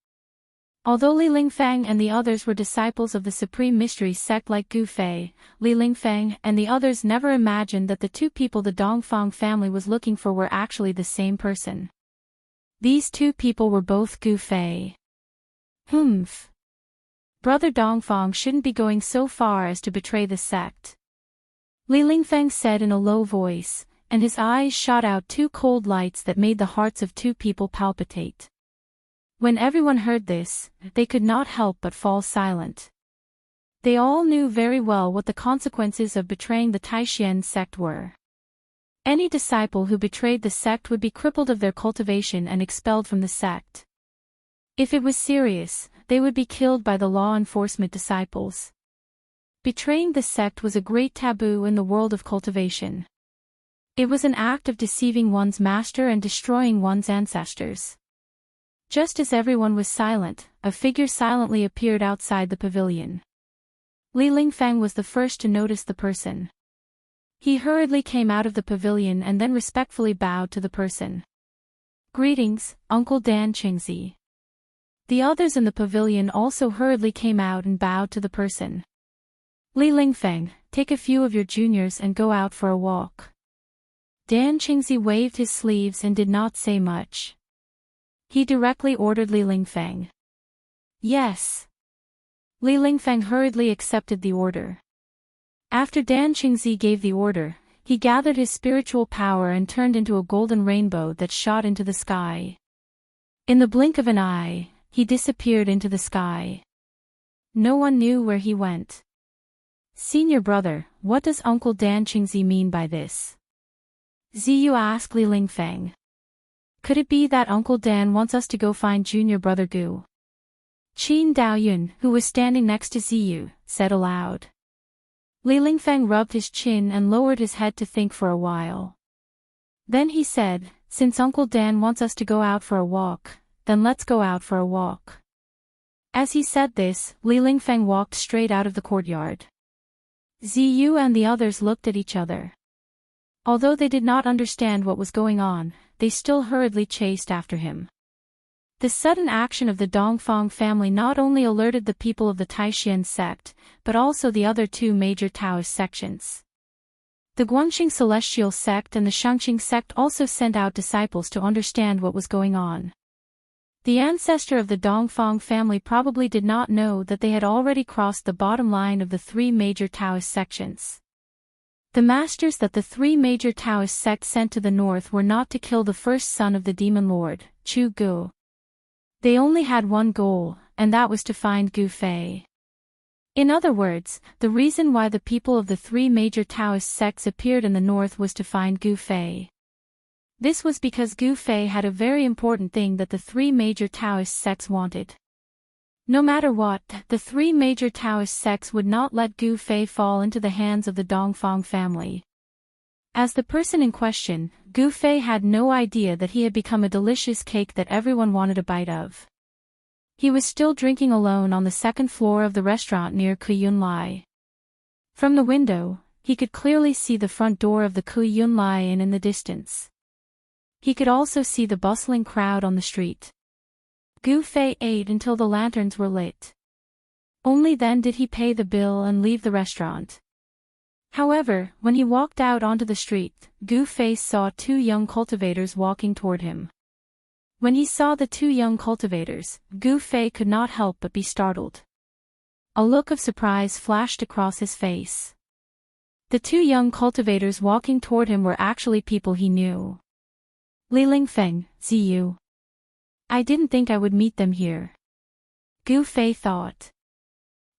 Although Li Lingfeng and the others were disciples of the Supreme Mystery Sect like Gu Fei, Li Lingfeng and the others never imagined that the 2 people the Dongfang family was looking for were actually the same person. These 2 people were both Gu Fei. Humph. Brother Dongfang shouldn't be going so far as to betray the sect. Li Lingfeng said in a low voice, and his eyes shot out 2 cold lights that made the hearts of 2 people palpitate. When everyone heard this, they could not help but fall silent. They all knew very well what the consequences of betraying the Taishan sect were. Any disciple who betrayed the sect would be crippled of their cultivation and expelled from the sect. If it was serious, they would be killed by the law enforcement disciples. Betraying the sect was a great taboo in the world of cultivation. It was an act of deceiving one's master and destroying one's ancestors. Just as everyone was silent, a figure silently appeared outside the pavilion. Li Lingfeng was the first to notice the person. He hurriedly came out of the pavilion and then respectfully bowed to the person. "Greetings, Uncle Dan Qingzi." The others in the pavilion also hurriedly came out and bowed to the person. "Li Lingfeng, take a few of your juniors and go out for a walk." Dan Qingzi waved his sleeves and did not say much. He directly ordered Li Lingfeng. "Yes." Li Lingfeng hurriedly accepted the order. After Dan Qingzi gave the order, he gathered his spiritual power and turned into a golden rainbow that shot into the sky. In the blink of an eye, he disappeared into the sky. No one knew where he went. "Senior brother, what does Uncle Dan Qingzi mean by this?" Ziyu asked Li Lingfeng. "Could it be that Uncle Dan wants us to go find junior brother Gu?" Qin Daoyun, who was standing next to Ziyu, said aloud. Li Lingfeng rubbed his chin and lowered his head to think for a while. Then he said, "Since Uncle Dan wants us to go out for a walk, then let's go out for a walk." As he said this, Li Lingfeng walked straight out of the courtyard. Ziyu and the others looked at each other. Although they did not understand what was going on, they still hurriedly chased after him. The sudden action of the Dongfang family not only alerted the people of the Taishan sect, but also the other two major Taoist sections. The Guangxing Celestial sect and the Shangqing sect also sent out disciples to understand what was going on. The ancestor of the Dongfang family probably did not know that they had already crossed the bottom line of the three major Taoist sections. The masters that the three major Taoist sects sent to the north were not to kill the first son of the demon lord, Chu Gu. They only had one goal, and that was to find Gu Fei. In other words, the reason why the people of the three major Taoist sects appeared in the north was to find Gu Fei. This was because Gu Fei had a very important thing that the three major Taoist sects wanted. No matter what, the three major Taoist sects would not let Gu Fei fall into the hands of the Dongfang family. As the person in question, Gu Fei had no idea that he had become a delicious cake that everyone wanted a bite of. He was still drinking alone on the second floor of the restaurant near Kuyun Lai. From the window, he could clearly see the front door of the Kuyun Lai Inn in the distance. He could also see the bustling crowd on the street. Gu Fei ate until the lanterns were lit. Only then did he pay the bill and leave the restaurant. However, when he walked out onto the street, Gu Fei saw two young cultivators walking toward him. When he saw the two young cultivators, Gu Fei could not help but be startled. A look of surprise flashed across his face. The two young cultivators walking toward him were actually people he knew. Li Lingfeng, Ziyu. I didn't think I would meet them here. Gu Fei thought.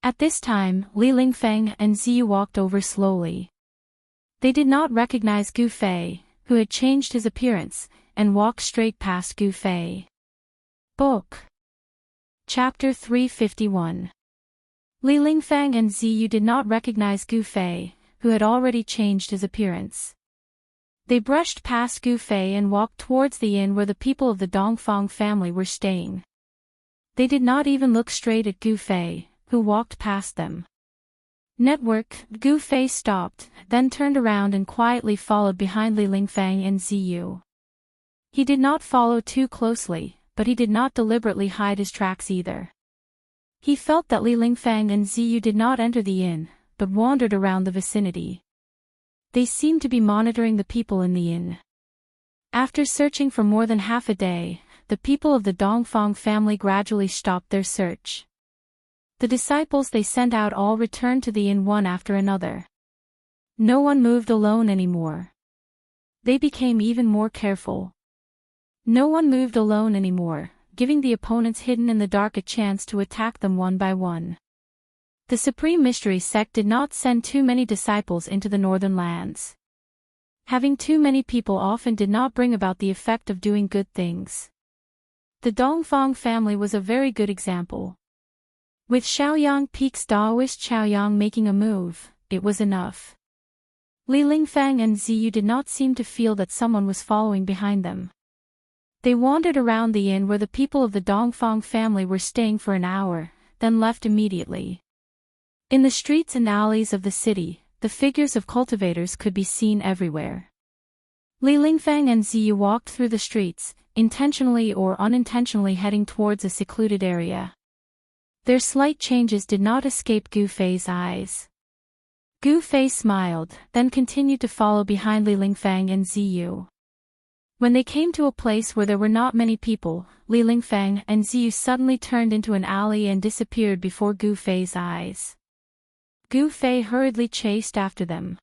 At this time, Li Lingfeng and Ziyu walked over slowly. They did not recognize Gu Fei, who had changed his appearance, and walked straight past Gu Fei. Book. Chapter 351. Li Lingfeng and Ziyu did not recognize Gu Fei, who had already changed his appearance. They brushed past Gu Fei and walked towards the inn where the people of the Dongfang family were staying. They did not even look straight at Gu Fei, who walked past them. Network, Gu Fei stopped, then turned around and quietly followed behind Li Lingfeng and Ziyu. He did not follow too closely, but he did not deliberately hide his tracks either. He felt that Li Lingfeng and Ziyu did not enter the inn, but wandered around the vicinity. They seemed to be monitoring the people in the inn. After searching for more than half a day, the people of the Dongfang family gradually stopped their search. The disciples they sent out all returned to the inn one after another. No one moved alone anymore. They became even more careful. No one moved alone anymore, giving the opponents hidden in the dark a chance to attack them one by one. The Supreme Mystery Sect did not send too many disciples into the northern lands. Having too many people often did not bring about the effect of doing good things. The Dongfang family was a very good example. With Shaoyang Peak's Daoist Shaoyang making a move, it was enough. Li Lingfang and Ziyu did not seem to feel that someone was following behind them. They wandered around the inn where the people of the Dongfang family were staying for an hour, then left immediately. In the streets and alleys of the city, the figures of cultivators could be seen everywhere. Li Lingfang and Ziyu walked through the streets, intentionally or unintentionally heading towards a secluded area. Their slight changes did not escape Gu Fei's eyes. Gu Fei smiled, then continued to follow behind Li Lingfang and Ziyu. When they came to a place where there were not many people, Li Lingfang and Ziyu suddenly turned into an alley and disappeared before Gu Fei's eyes. Gu Fei hurriedly chased after them.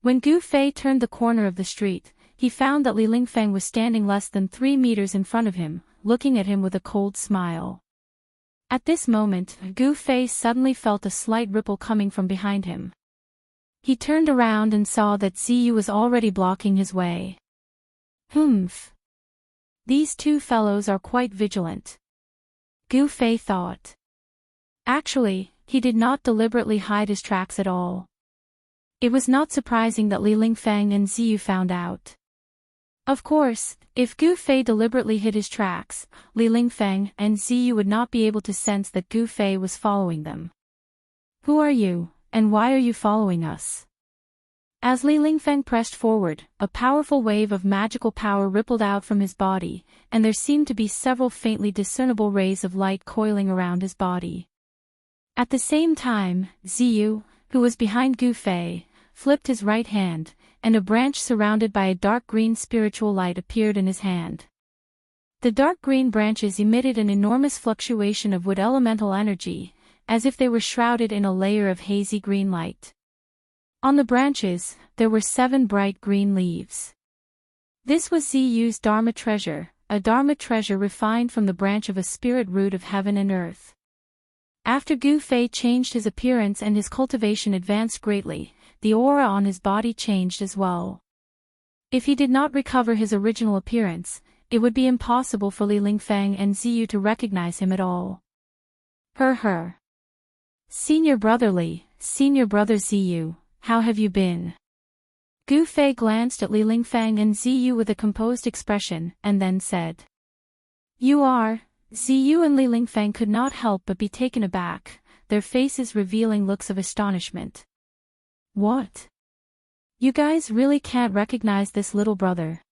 When Gu Fei turned the corner of the street, he found that Li Lingfang was standing less than 3 meters in front of him, looking at him with a cold smile. At this moment, Gu Fei suddenly felt a slight ripple coming from behind him. He turned around and saw that Ziyu was already blocking his way. Humph. These two fellows are quite vigilant. Gu Fei thought. Actually, he did not deliberately hide his tracks at all. It was not surprising that Li Lingfang and Ziyu found out. Of course, if Gu Fei deliberately hid his tracks, Li Lingfang and Ziyu would not be able to sense that Gu Fei was following them. Who are you, and why are you following us? As Li Lingfang pressed forward, a powerful wave of magical power rippled out from his body, and there seemed to be several faintly discernible rays of light coiling around his body. At the same time, Ziyu, who was behind Gu Fei, flipped his right hand, and a branch surrounded by a dark green spiritual light appeared in his hand. The dark green branches emitted an enormous fluctuation of wood elemental energy, as if they were shrouded in a layer of hazy green light. On the branches, there were 7 bright green leaves. This was Ziyu's Dharma treasure, a Dharma treasure refined from the branch of a spirit root of heaven and earth. After Gu Fei changed his appearance and his cultivation advanced greatly, the aura on his body changed as well. If he did not recover his original appearance, it would be impossible for Li Lingfang and Ziyu to recognize him at all. Her. Senior brother Li, senior brother Ziyu, how have you been? Gu Fei glanced at Li Lingfang and Ziyu with a composed expression, and then said. You are. Ziyu and Li Lingfang could not help but be taken aback, their faces revealing looks of astonishment. What? You guys really can't recognize this little brother?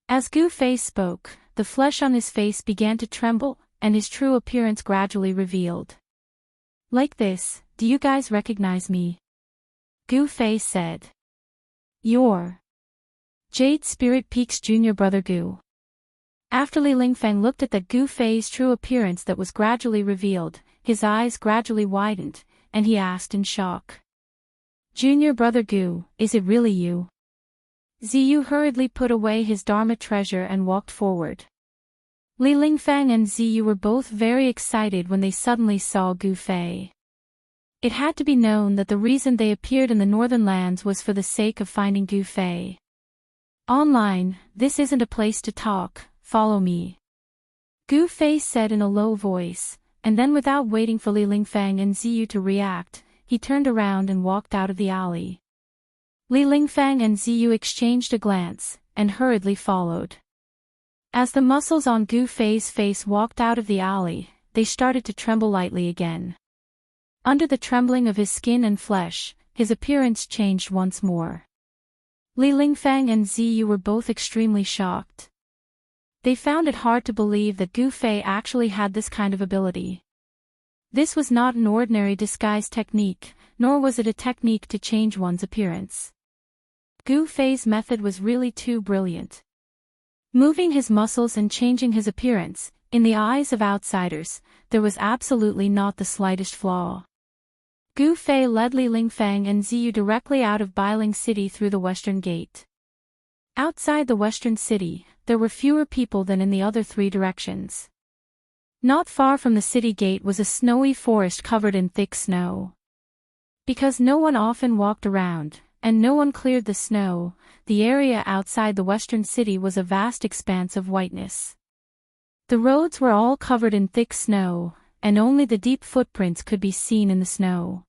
As Gu Fei spoke, the flesh on his face began to tremble, and his true appearance gradually revealed. Like this, do you guys recognize me? Gu Fei said. You're Jade Spirit Peak's junior brother Gu. After Li Lingfang looked at that Gu Fei's true appearance that was gradually revealed, his eyes gradually widened, and he asked in shock. Junior brother Gu, is it really you? Ziyu hurriedly put away his Dharma treasure and walked forward. Li Lingfang and Ziyu were both very excited when they suddenly saw Gu Fei. It had to be known that the reason they appeared in the northern lands was for the sake of finding Gu Fei. Online, this isn't a place to talk, follow me. Gu Fei said in a low voice, and then without waiting for Li Lingfang and Ziyu to react, he turned around and walked out of the alley. Li Lingfang and Ziyu exchanged a glance, and hurriedly followed. As the muscles on Gu Fei's face walked out of the alley, they started to tremble lightly again. Under the trembling of his skin and flesh, his appearance changed once more. Li Lingfang and Ziyu were both extremely shocked. They found it hard to believe that Gu Fei actually had this kind of ability. This was not an ordinary disguise technique, nor was it a technique to change one's appearance. Gu Fei's method was really too brilliant. Moving his muscles and changing his appearance, in the eyes of outsiders, there was absolutely not the slightest flaw. Gu Fei led Li Lingfang and Ziyu directly out of Bailing City through the western gate. Outside the western city, there were fewer people than in the other 3 directions. Not far from the city gate was a snowy forest covered in thick snow. Because no one often walked around, and no one cleared the snow, the area outside the western city was a vast expanse of whiteness. The roads were all covered in thick snow, and only the deep footprints could be seen in the snow.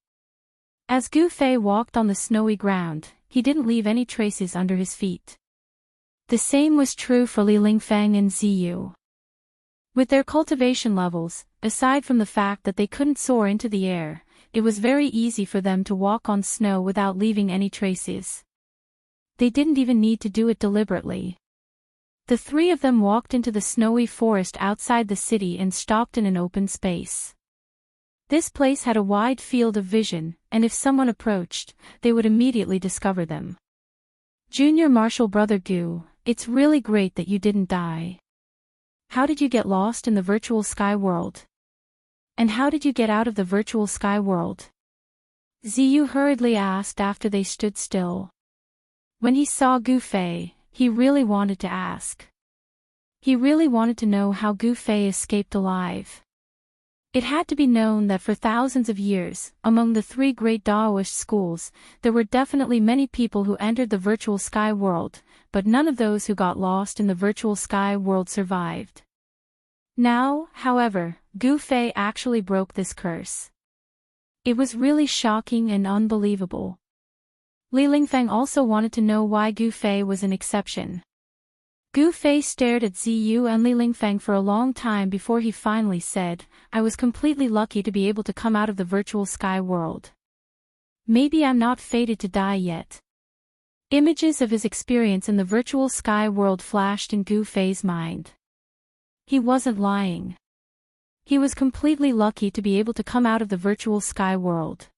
As Gu Fei walked on the snowy ground, he didn't leave any traces under his feet. The same was true for Li Lingfeng and Ziyu. With their cultivation levels, aside from the fact that they couldn't soar into the air, it was very easy for them to walk on snow without leaving any traces. They didn't even need to do it deliberately. The three of them walked into the snowy forest outside the city and stopped in an open space. This place had a wide field of vision, and if someone approached, they would immediately discover them. Junior Marshall Brother Gu, it's really great that you didn't die. How did you get lost in the virtual sky world? And how did you get out of the virtual sky world? Ziyu hurriedly asked after they stood still. When he saw Gu Fei, he really wanted to ask. He really wanted to know how Gu Fei escaped alive. It had to be known that for thousands of years, among the three great Daoist schools, there were definitely many people who entered the virtual sky world, but none of those who got lost in the virtual sky world survived. Now, however, Gu Fei actually broke this curse. It was really shocking and unbelievable. Li Lingfeng also wanted to know why Gu Fei was an exception. Gu Fei stared at Ziyu and Li Lingfeng for a long time before he finally said, I was completely lucky to be able to come out of the virtual sky world. Maybe I'm not fated to die yet. Images of his experience in the virtual sky world flashed in Gu Fei's mind. He wasn't lying. He was completely lucky to be able to come out of the virtual sky world.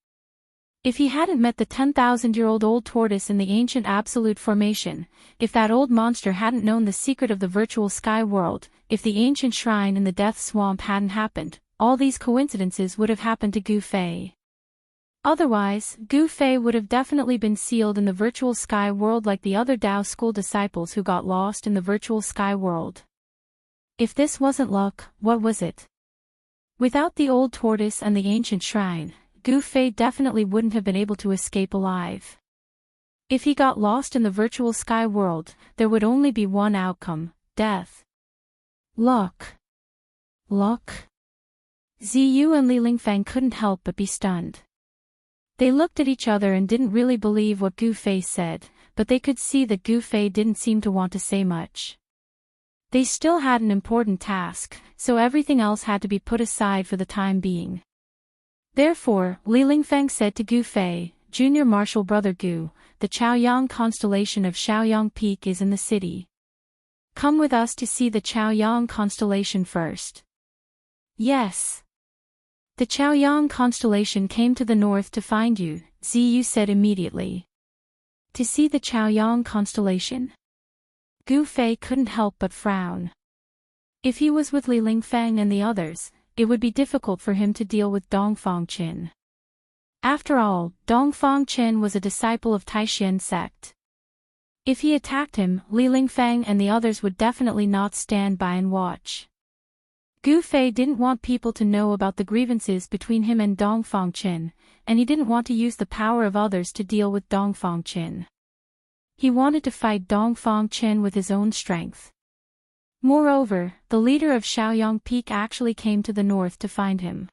If he hadn't met the 10,000-year-old old tortoise in the ancient absolute formation, if that old monster hadn't known the secret of the virtual sky world, if the ancient shrine in the death swamp hadn't happened, all these coincidences would have happened to Gu Fei. Otherwise, Gu Fei would have definitely been sealed in the virtual sky world like the other Dao school disciples who got lost in the virtual sky world. If this wasn't luck, what was it? Without the old tortoise and the ancient shrine, Gu Fei definitely wouldn't have been able to escape alive. If he got lost in the virtual sky world, there would only be one outcome, death. Luck. Luck. Ziyu and Li Lingfeng couldn't help but be stunned. They looked at each other and didn't really believe what Gu Fei said, but they could see that Gu Fei didn't seem to want to say much. They still had an important task, so everything else had to be put aside for the time being. Therefore, Li Lingfeng said to Gu Fei, Junior Marshall Brother Gu, the Chaoyang constellation of Shaoyang Peak is in the city. Come with us to see the Chaoyang constellation first. Yes. The Chaoyang constellation came to the north to find you, Ziyu said immediately. To see the Chaoyang constellation? Gu Fei couldn't help but frown. If he was with Li Lingfeng and the others, it would be difficult for him to deal with Dongfang Qin. After all, Dongfang Qin was a disciple of Taishan sect. If he attacked him, Li Lingfeng and the others would definitely not stand by and watch. Gu Fei didn't want people to know about the grievances between him and Dongfang Qin, and he didn't want to use the power of others to deal with Dongfang Qin. He wanted to fight Dongfang Qin with his own strength. Moreover, the leader of Shaoyang Peak actually came to the north to find him.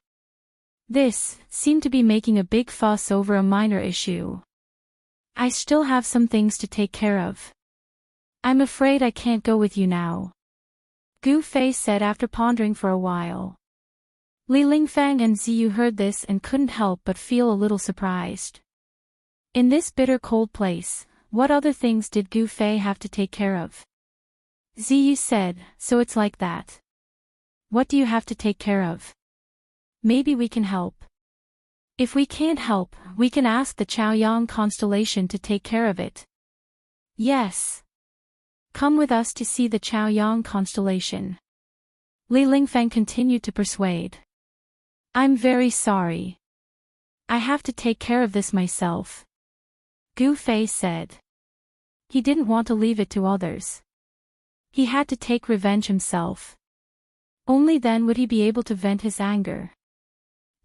This seemed to be making a big fuss over a minor issue. I still have some things to take care of. I'm afraid I can't go with you now, Gu Fei said after pondering for a while. Li Lingfeng and Ziyu heard this and couldn't help but feel a little surprised. In this bitter cold place, what other things did Gu Fei have to take care of? Ziyu said, so it's like that. What do you have to take care of? Maybe we can help. If we can't help, we can ask the Chaoyang constellation to take care of it. Yes. Come with us to see the Chaoyang constellation. Li Lingfeng continued to persuade. I'm very sorry. I have to take care of this myself, Gu Fei said. He didn't want to leave it to others. He had to take revenge himself. Only then would he be able to vent his anger.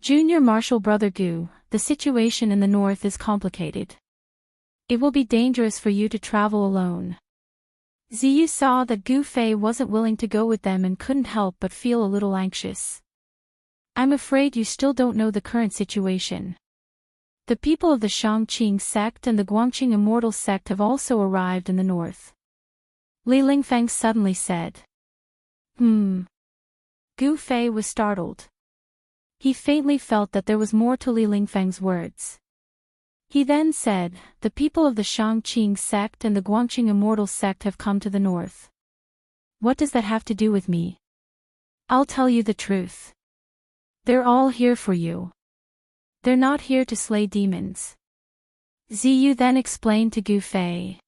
Junior Marshal Brother Gu, the situation in the north is complicated. It will be dangerous for you to travel alone. Ziyu saw that Gu Fei wasn't willing to go with them and couldn't help but feel a little anxious. I'm afraid you still don't know the current situation. The people of the Shangqing sect and the Guangqing Immortal sect have also arrived in the north. Li Lingfeng suddenly said. Gu Fei was startled. He faintly felt that there was more to Li Lingfeng's words. He then said, the people of the Shangqing sect and the Guangqing Immortal sect have come to the north. What does that have to do with me? I'll tell you the truth. They're all here for you. They're not here to slay demons. Ziyu then explained to Gu Fei.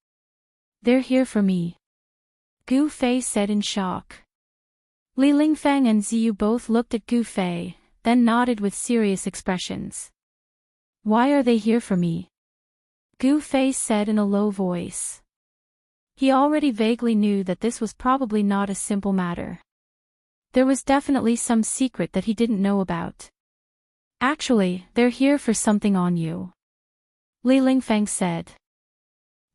They're here for me. Gu Fei said in shock. Li Lingfeng and Ziyu both looked at Gu Fei, then nodded with serious expressions. Why are they here for me? Gu Fei said in a low voice. He already vaguely knew that this was probably not a simple matter. There was definitely some secret that he didn't know about. Actually, they're here for something on you. Li Lingfeng said.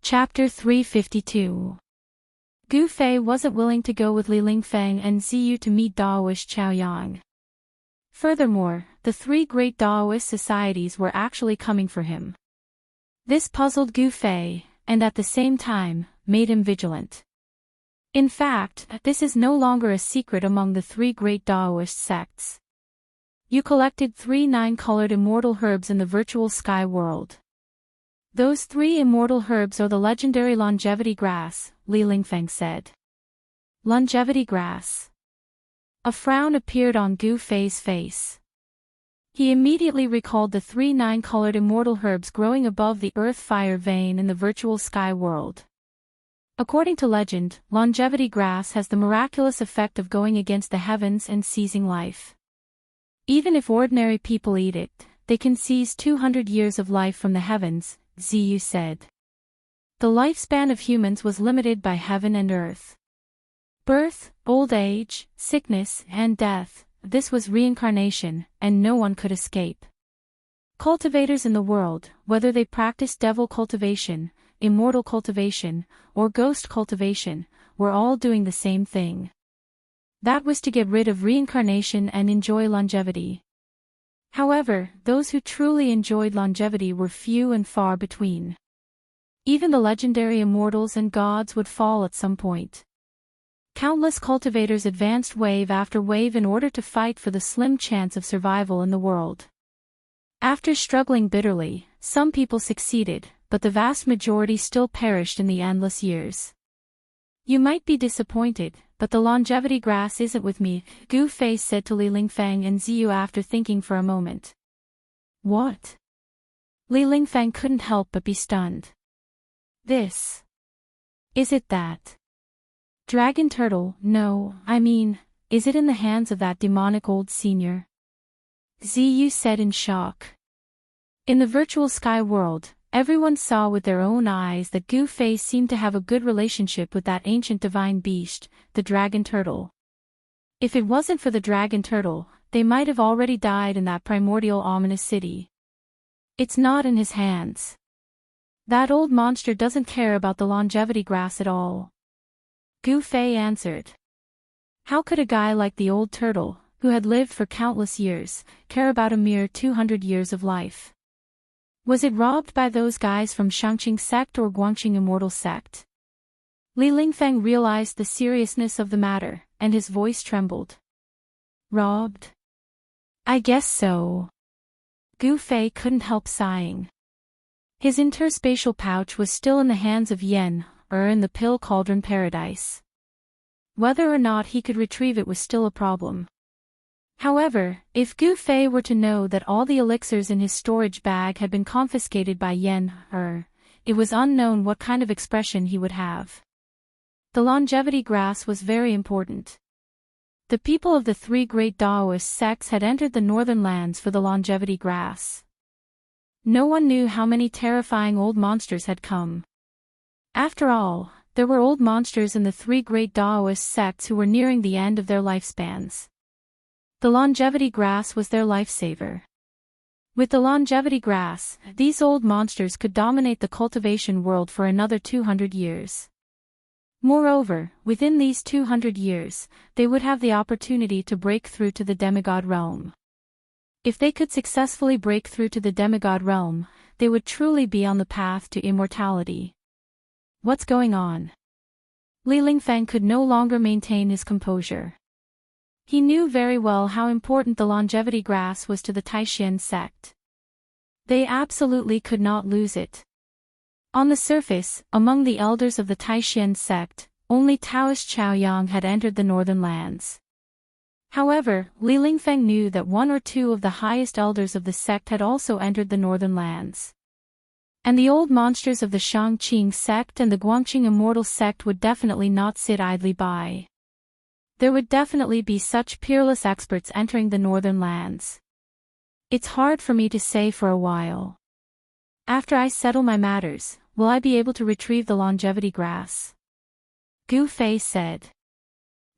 Chapter 352. Gu Fei wasn't willing to go with Li Lingfeng and Ziyu to meet Daoist Chaoyang. Furthermore, the three great Daoist societies were actually coming for him. This puzzled Gu Fei, and at the same time, made him vigilant. In fact, this is no longer a secret among the three great Daoist sects. You collected 3 9-colored immortal herbs in the virtual sky world. Those 3 immortal herbs are the legendary longevity grass, Li Lingfeng said. Longevity grass. A frown appeared on Gu Fei's face. He immediately recalled the 3 9-colored immortal herbs growing above the earth-fire vein in the virtual sky world. According to legend, longevity grass has the miraculous effect of going against the heavens and seizing life. Even if ordinary people eat it, they can seize 200 years of life from the heavens, Ziyu said. The lifespan of humans was limited by heaven and earth. Birth, old age, sickness, and death, this was reincarnation, and no one could escape. Cultivators in the world, whether they practiced devil cultivation, immortal cultivation, or ghost cultivation, were all doing the same thing. That was to get rid of reincarnation and enjoy longevity. However, those who truly enjoyed longevity were few and far between. Even the legendary immortals and gods would fall at some point. Countless cultivators advanced wave after wave in order to fight for the slim chance of survival in the world. After struggling bitterly, some people succeeded, but the vast majority still perished in the endless years. You might be disappointed, but the longevity grass isn't with me, Gu Fei said to Li Lingfeng and Ziyu after thinking for a moment. What? Li Lingfeng couldn't help but be stunned. This. Is it that? Dragon turtle, no, I mean, is it in the hands of that demonic old senior? Ziyu said in shock. In the virtual sky world, everyone saw with their own eyes that Gu Fei seemed to have a good relationship with that ancient divine beast, the dragon turtle. If it wasn't for the dragon turtle, they might have already died in that primordial ominous city. It's not in his hands. That old monster doesn't care about the longevity grass at all. Gu Fei answered. How could a guy like the old turtle, who had lived for countless years, care about a mere 200 years of life? Was it robbed by those guys from Shangqing sect or Guangqing Immortal sect? Li Lingfeng realized the seriousness of the matter, and his voice trembled. Robbed? I guess so. Gu Fei couldn't help sighing. His interspatial pouch was still in the hands of Yen, or in the pill cauldron paradise. Whether or not he could retrieve it was still a problem. However, if Gu Fei were to know that all the elixirs in his storage bag had been confiscated by Yen, it was unknown what kind of expression he would have. The longevity grass was very important. The people of the 3 great Daoist sects had entered the northern lands for the longevity grass. No one knew how many terrifying old monsters had come. After all, there were old monsters in the 3 great Daoist sects who were nearing the end of their lifespans. The longevity grass was their lifesaver. With the longevity grass, these old monsters could dominate the cultivation world for another 200 years. Moreover, within these 200 years, they would have the opportunity to break through to the demigod realm. If they could successfully break through to the demigod realm, they would truly be on the path to immortality. What's going on? Li Lingfeng could no longer maintain his composure. He knew very well how important the longevity grass was to the Taishan sect. They absolutely could not lose it. On the surface, among the elders of the Taishan sect, only Daoist Chaoyang had entered the northern lands. However, Li Lingfeng knew that one or two of the highest elders of the sect had also entered the northern lands. And the old monsters of the Shangqing sect and the Guangqing Immortal sect would definitely not sit idly by. There would definitely be such peerless experts entering the northern lands. It's hard for me to say for a while. After I settle my matters, will I be able to retrieve the longevity grass? Gu Fei said.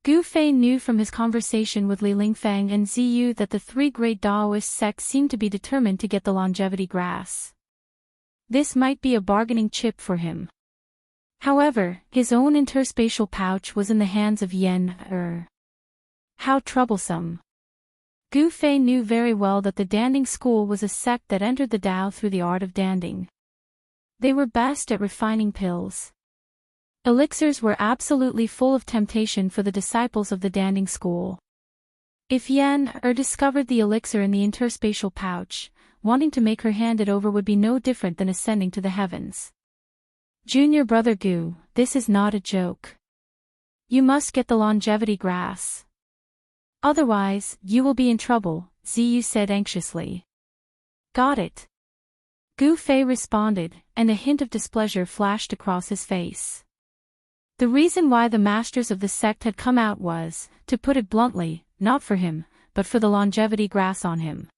Gu Fei knew from his conversation with Li Lingfeng and Ziyu that the three great Daoist sects seemed to be determined to get the longevity grass. This might be a bargaining chip for him. However, his own interspatial pouch was in the hands of Yen. How troublesome. Gu Fei knew very well that the Danding school was a sect that entered the Dao through the art of danding. They were best at refining pills. Elixirs were absolutely full of temptation for the disciples of the Danding school. If Yen discovered the elixir in the interspatial pouch, wanting to make her hand it over would be no different than ascending to the heavens. Junior brother Gu, this is not a joke. You must get the longevity grass. Otherwise, you will be in trouble, Ziyu said anxiously. Got it. Gu Fei responded, and a hint of displeasure flashed across his face. The reason why the masters of the sect had come out was, to put it bluntly, not for him, but for the longevity grass on him.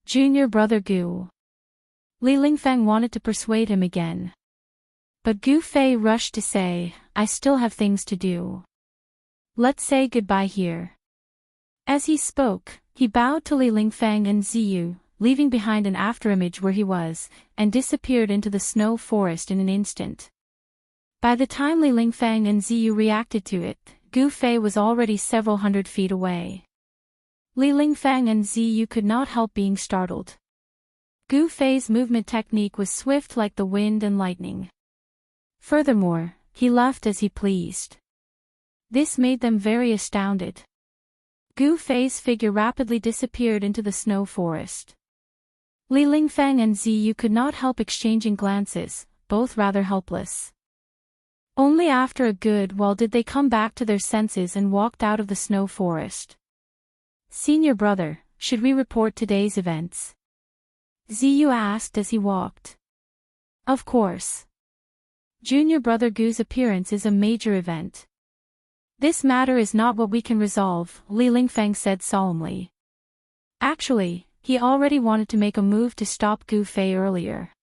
Junior brother Gu. Li Lingfeng wanted to persuade him again. But Gu Fei rushed to say, I still have things to do. Let's say goodbye here. As he spoke, he bowed to Li Lingfeng and Ziyu, leaving behind an afterimage where he was, and disappeared into the snow forest in an instant. By the time Li Lingfeng and Ziyu reacted to it, Gu Fei was already several hundred feet away. Li Lingfeng and Ziyu could not help being startled. Gu Fei's movement technique was swift like the wind and lightning. Furthermore, he left as he pleased. This made them very astounded. Gu Fei's figure rapidly disappeared into the snow forest. Li Lingfeng and Ziyu could not help exchanging glances, both rather helpless. Only after a good while did they come back to their senses and walked out of the snow forest. Senior brother, should we report today's events? Ziyu asked as he walked. Of course. Junior brother Gu's appearance is a major event. This matter is not what we can resolve, Li Lingfeng said solemnly. Actually, he already wanted to make a move to stop Gu Fei earlier.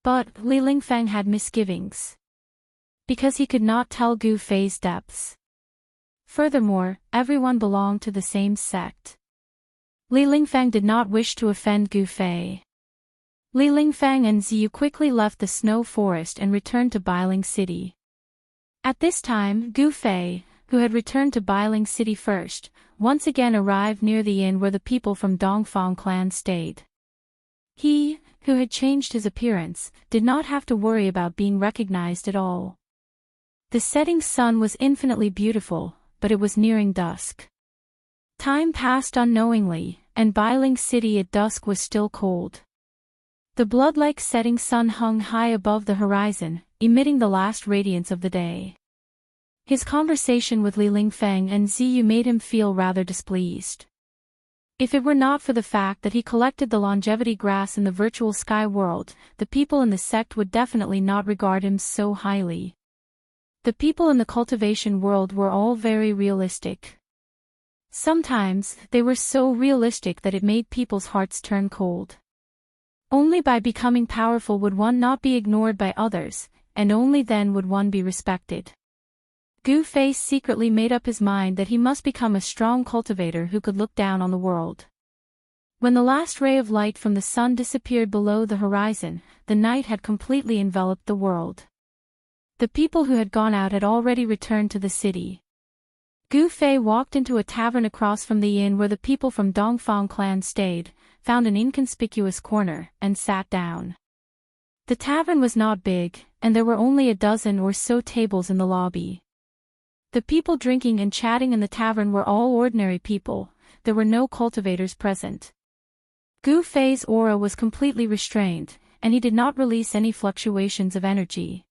But Li Lingfeng had misgivings. Because he could not tell Gu Fei's depths. Furthermore, everyone belonged to the same sect. Li Lingfeng did not wish to offend Gu Fei. Li Lingfeng and Ziyu quickly left the snow forest and returned to Bailing City. At this time, Gu Fei, who had returned to Bailing City first, once again arrived near the inn where the people from Dongfang clan stayed. He, who had changed his appearance, did not have to worry about being recognized at all. The setting sun was infinitely beautiful, but it was nearing dusk. Time passed unknowingly, and Bailing City at dusk was still cold. The blood-like setting sun hung high above the horizon, emitting the last radiance of the day. His conversation with Li Lingfeng and Ziyu made him feel rather displeased. If it were not for the fact that he collected the longevity grass in the virtual sky world, the people in the sect would definitely not regard him so highly. The people in the cultivation world were all very realistic. Sometimes, they were so realistic that it made people's hearts turn cold. Only by becoming powerful would one not be ignored by others, and only then would one be respected. Gu Fei secretly made up his mind that he must become a strong cultivator who could look down on the world. When the last ray of light from the sun disappeared below the horizon, the night had completely enveloped the world. The people who had gone out had already returned to the city. Gu Fei walked into a tavern across from the inn where the people from Dongfang clan stayed, found an inconspicuous corner, and sat down. The tavern was not big, and there were only a dozen or so tables in the lobby. The people drinking and chatting in the tavern were all ordinary people, there were no cultivators present. Gu Fei's aura was completely restrained, and he did not release any fluctuations of energy.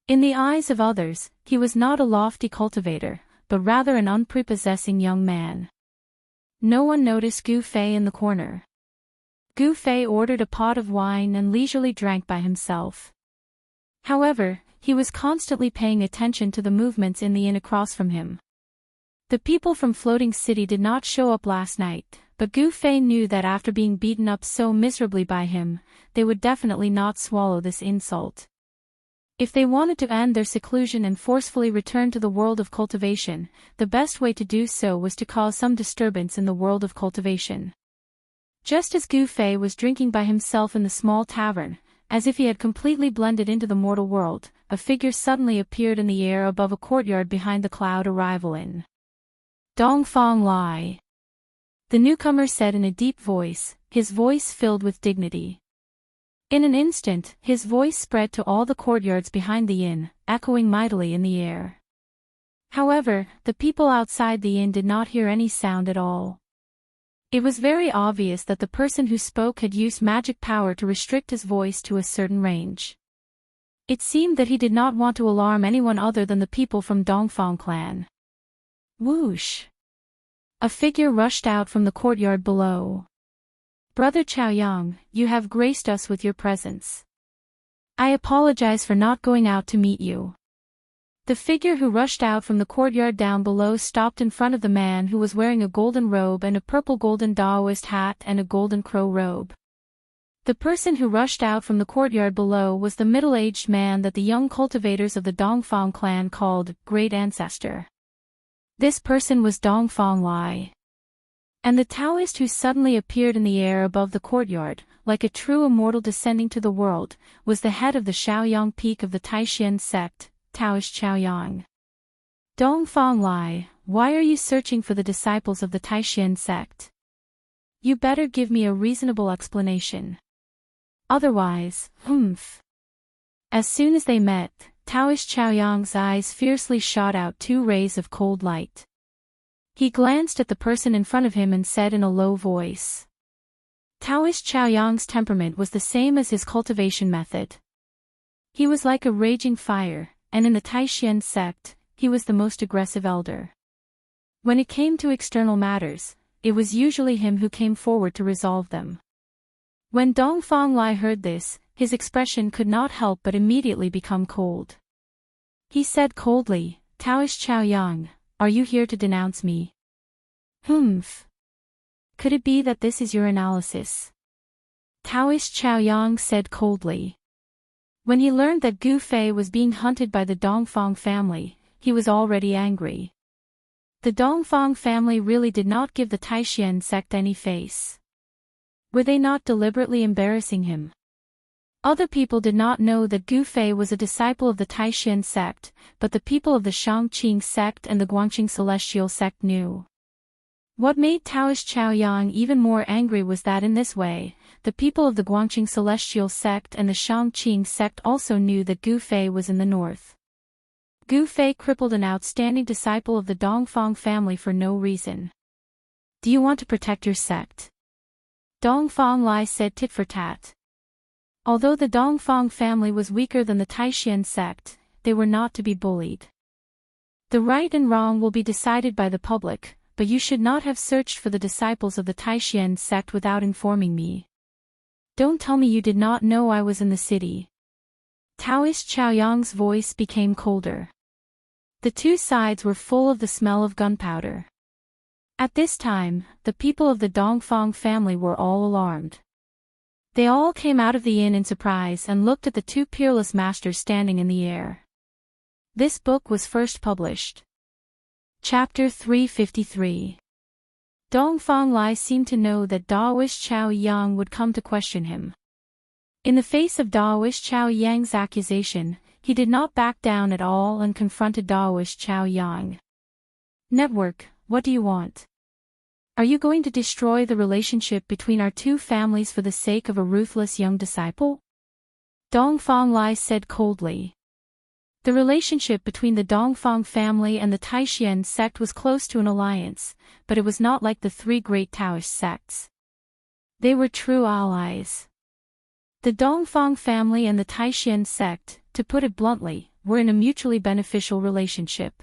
In the eyes of others, he was not a lofty cultivator, but rather an unprepossessing young man. No one noticed Gu Fei in the corner. Gu Fei ordered a pot of wine and leisurely drank by himself. However, he was constantly paying attention to the movements in the inn across from him. The people from Floating City did not show up last night, but Gu Fei knew that after being beaten up so miserably by him, they would definitely not swallow this insult. If they wanted to end their seclusion and forcefully return to the world of cultivation, the best way to do so was to cause some disturbance in the world of cultivation. Just as Gu Fei was drinking by himself in the small tavern, as if he had completely blended into the mortal world, a figure suddenly appeared in the air above a courtyard behind the cloud arrival inn. Dongfang Lai. The newcomer said in a deep voice, his voice filled with dignity. In an instant, his voice spread to all the courtyards behind the inn, echoing mightily in the air. However, the people outside the inn did not hear any sound at all. It was very obvious that the person who spoke had used magic power to restrict his voice to a certain range. It seemed that he did not want to alarm anyone other than the people from Dongfang clan. Whoosh! A figure rushed out from the courtyard below. Brother Chaoyang, you have graced us with your presence. I apologize for not going out to meet you. The figure who rushed out from the courtyard down below stopped in front of the man who was wearing a golden robe and a purple golden Daoist hat and a golden crow robe. The person who rushed out from the courtyard below was the middle-aged man that the young cultivators of the Dongfang clan called Great Ancestor. This person was Dongfang Lai. And the Daoist who suddenly appeared in the air above the courtyard, like a true immortal descending to the world, was the head of the Shaoyang peak of the Taishan sect, Daoist Shaoyang. Dongfang Lai, why are you searching for the disciples of the Taishan sect? You better give me a reasonable explanation. Otherwise, As soon as they met, Daoist Shaoyang's eyes fiercely shot out two rays of cold light. He glanced at the person in front of him and said in a low voice. Daoist Shaoyang's temperament was the same as his cultivation method. He was like a raging fire, and in the Taishan sect, he was the most aggressive elder. When it came to external matters, it was usually him who came forward to resolve them. When Dongfang Lai heard this, his expression could not help but immediately become cold. He said coldly, Daoist Shaoyang, are you here to denounce me? Could it be that this is your analysis? Daoist Shaoyang said coldly. When he learned that Gu Fei was being hunted by the Dongfang family, he was already angry. The Dongfang family really did not give the Taishan sect any face. Were they not deliberately embarrassing him? Other people did not know that Gu Fei was a disciple of the Taishan sect, but the people of the Shangqing sect and the Guangqing celestial sect knew. What made Daoist Shaoyang even more angry was that in this way, the people of the Guangqing celestial sect and the Shangqing sect also knew that Gu Fei was in the north. Gu Fei crippled an outstanding disciple of the Dongfang family for no reason. Do you want to protect your sect? Dongfang Lai said tit for tat. Although the Dongfang family was weaker than the Taishan sect, they were not to be bullied. The right and wrong will be decided by the public, but you should not have searched for the disciples of the Taishan sect without informing me. Don't tell me you did not know I was in the city. Daoist Shaoyang's voice became colder. The two sides were full of the smell of gunpowder. At this time, the people of the Dongfang family were all alarmed. They all came out of the inn in surprise and looked at the two peerless masters standing in the air. This book was first published. Chapter 353. Dongfang Lai seemed to know that Daoist Chao Yang would come to question him. In the face of Daoist Chao Yang's accusation, he did not back down at all and confronted Daoist Chao Yang. Network, what do you want? Are you going to destroy the relationship between our two families for the sake of a ruthless young disciple? Dongfang Lai said coldly. The relationship between the Dongfang family and the Taishan sect was close to an alliance, but it was not like the three great Taoist sects. They were true allies. The Dongfang family and the Taishan sect, to put it bluntly, were in a mutually beneficial relationship.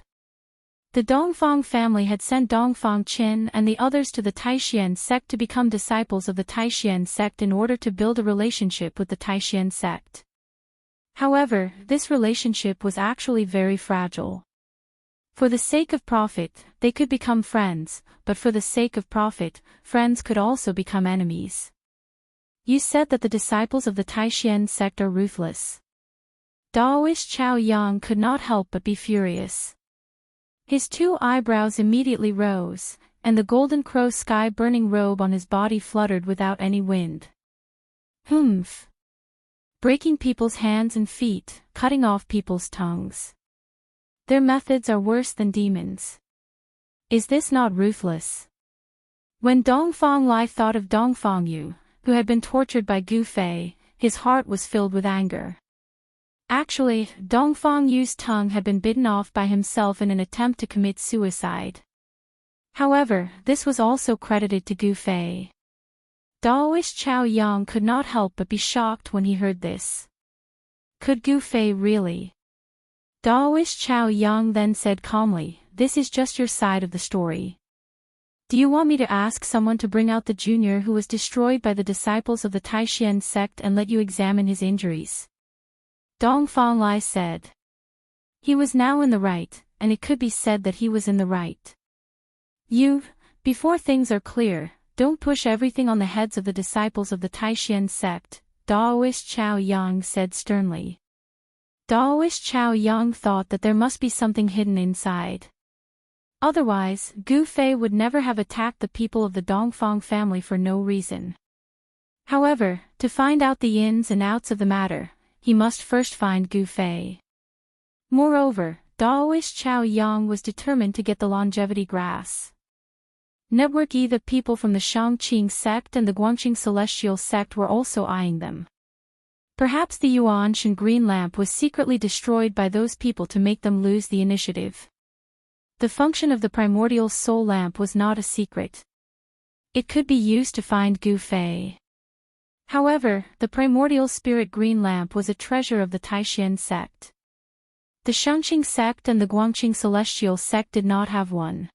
The Dongfang family had sent Dongfang Qin and the others to the Taishan sect to become disciples of the Taishan sect in order to build a relationship with the Taishan sect. However, this relationship was actually very fragile. For the sake of profit, they could become friends, but for the sake of profit, friends could also become enemies. You said that the disciples of the Taishan sect are ruthless. Daoist Chao Yang could not help but be furious. His two eyebrows immediately rose, and the golden crow sky-burning robe on his body fluttered without any wind. Humph! Breaking people's hands and feet, cutting off people's tongues. Their methods are worse than demons. Is this not ruthless? When Dongfang Lai thought of Dongfang Yu, who had been tortured by Gu Fei, his heart was filled with anger. Actually, Dongfang Yu's tongue had been bitten off by himself in an attempt to commit suicide. However, this was also credited to Gu Fei. Daoist Chao Yang could not help but be shocked when he heard this. Could Gu Fei really? Daoist Chao Yang then said calmly, "This is just your side of the story. Do you want me to ask someone to bring out the junior who was destroyed by the disciples of the Taishan sect and let you examine his injuries?" Dongfang Lai said. He was now in the right, and it could be said that he was in the right. Before things are clear, don't push everything on the heads of the disciples of the Taishan sect, Daoist Chao Yang said sternly. Daoist Chao Yang thought that there must be something hidden inside. Otherwise, Gu Fei would never have attacked the people of the Dongfang family for no reason. However, to find out the ins and outs of the matter, he must first find Gu Fei. Moreover, Daoist Chao Yang was determined to get the longevity grass. Network E. The people from the Shangqing sect and the Guangqing celestial sect were also eyeing them. Perhaps the Yuanshan green lamp was secretly destroyed by those people to make them lose the initiative. The function of the primordial soul lamp was not a secret. It could be used to find Gu Fei. However, the primordial spirit green lamp was a treasure of the Taishan sect. The Shangqing sect and the Guangqing celestial sect did not have one.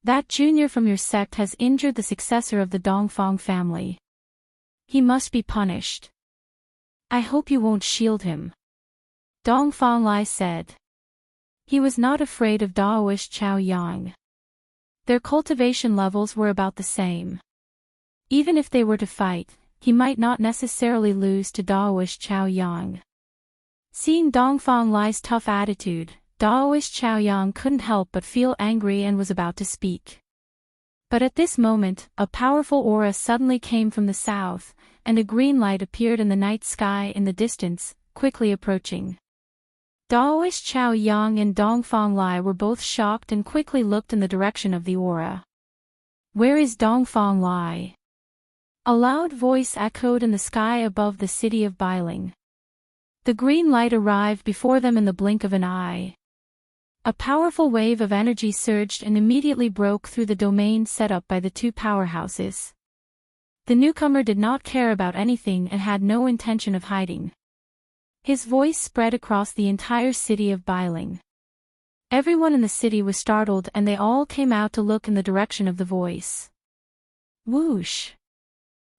That junior from your sect has injured the successor of the Dongfang family. He must be punished. I hope you won't shield him. Dongfang Lai said. He was not afraid of Daoist Chao Yang. Their cultivation levels were about the same. Even if they were to fight, he might not necessarily lose to Daoist Chao Yang. Seeing Dongfang Lai's tough attitude, Daoist Chao Yang couldn't help but feel angry and was about to speak. But at this moment, a powerful aura suddenly came from the south, and a green light appeared in the night sky in the distance, quickly approaching. Daoist Chao Yang and Dongfang Lai were both shocked and quickly looked in the direction of the aura. Where is Dongfang Lai? A loud voice echoed in the sky above the city of Bailing. The green light arrived before them in the blink of an eye. A powerful wave of energy surged and immediately broke through the domain set up by the two powerhouses. The newcomer did not care about anything and had no intention of hiding. His voice spread across the entire city of Bailing. Everyone in the city was startled and they all came out to look in the direction of the voice. Whoosh!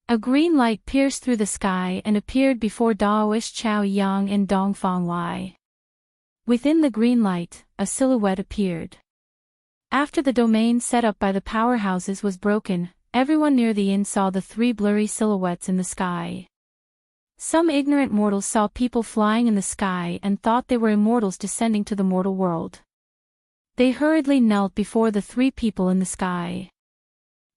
A green light pierced through the sky and appeared before Daoist Chao Yang and Dongfang Lai. Within the green light, a silhouette appeared. After the domain set up by the powerhouses was broken, everyone near the inn saw the three blurry silhouettes in the sky. Some ignorant mortals saw people flying in the sky and thought they were immortals descending to the mortal world. They hurriedly knelt before the three people in the sky.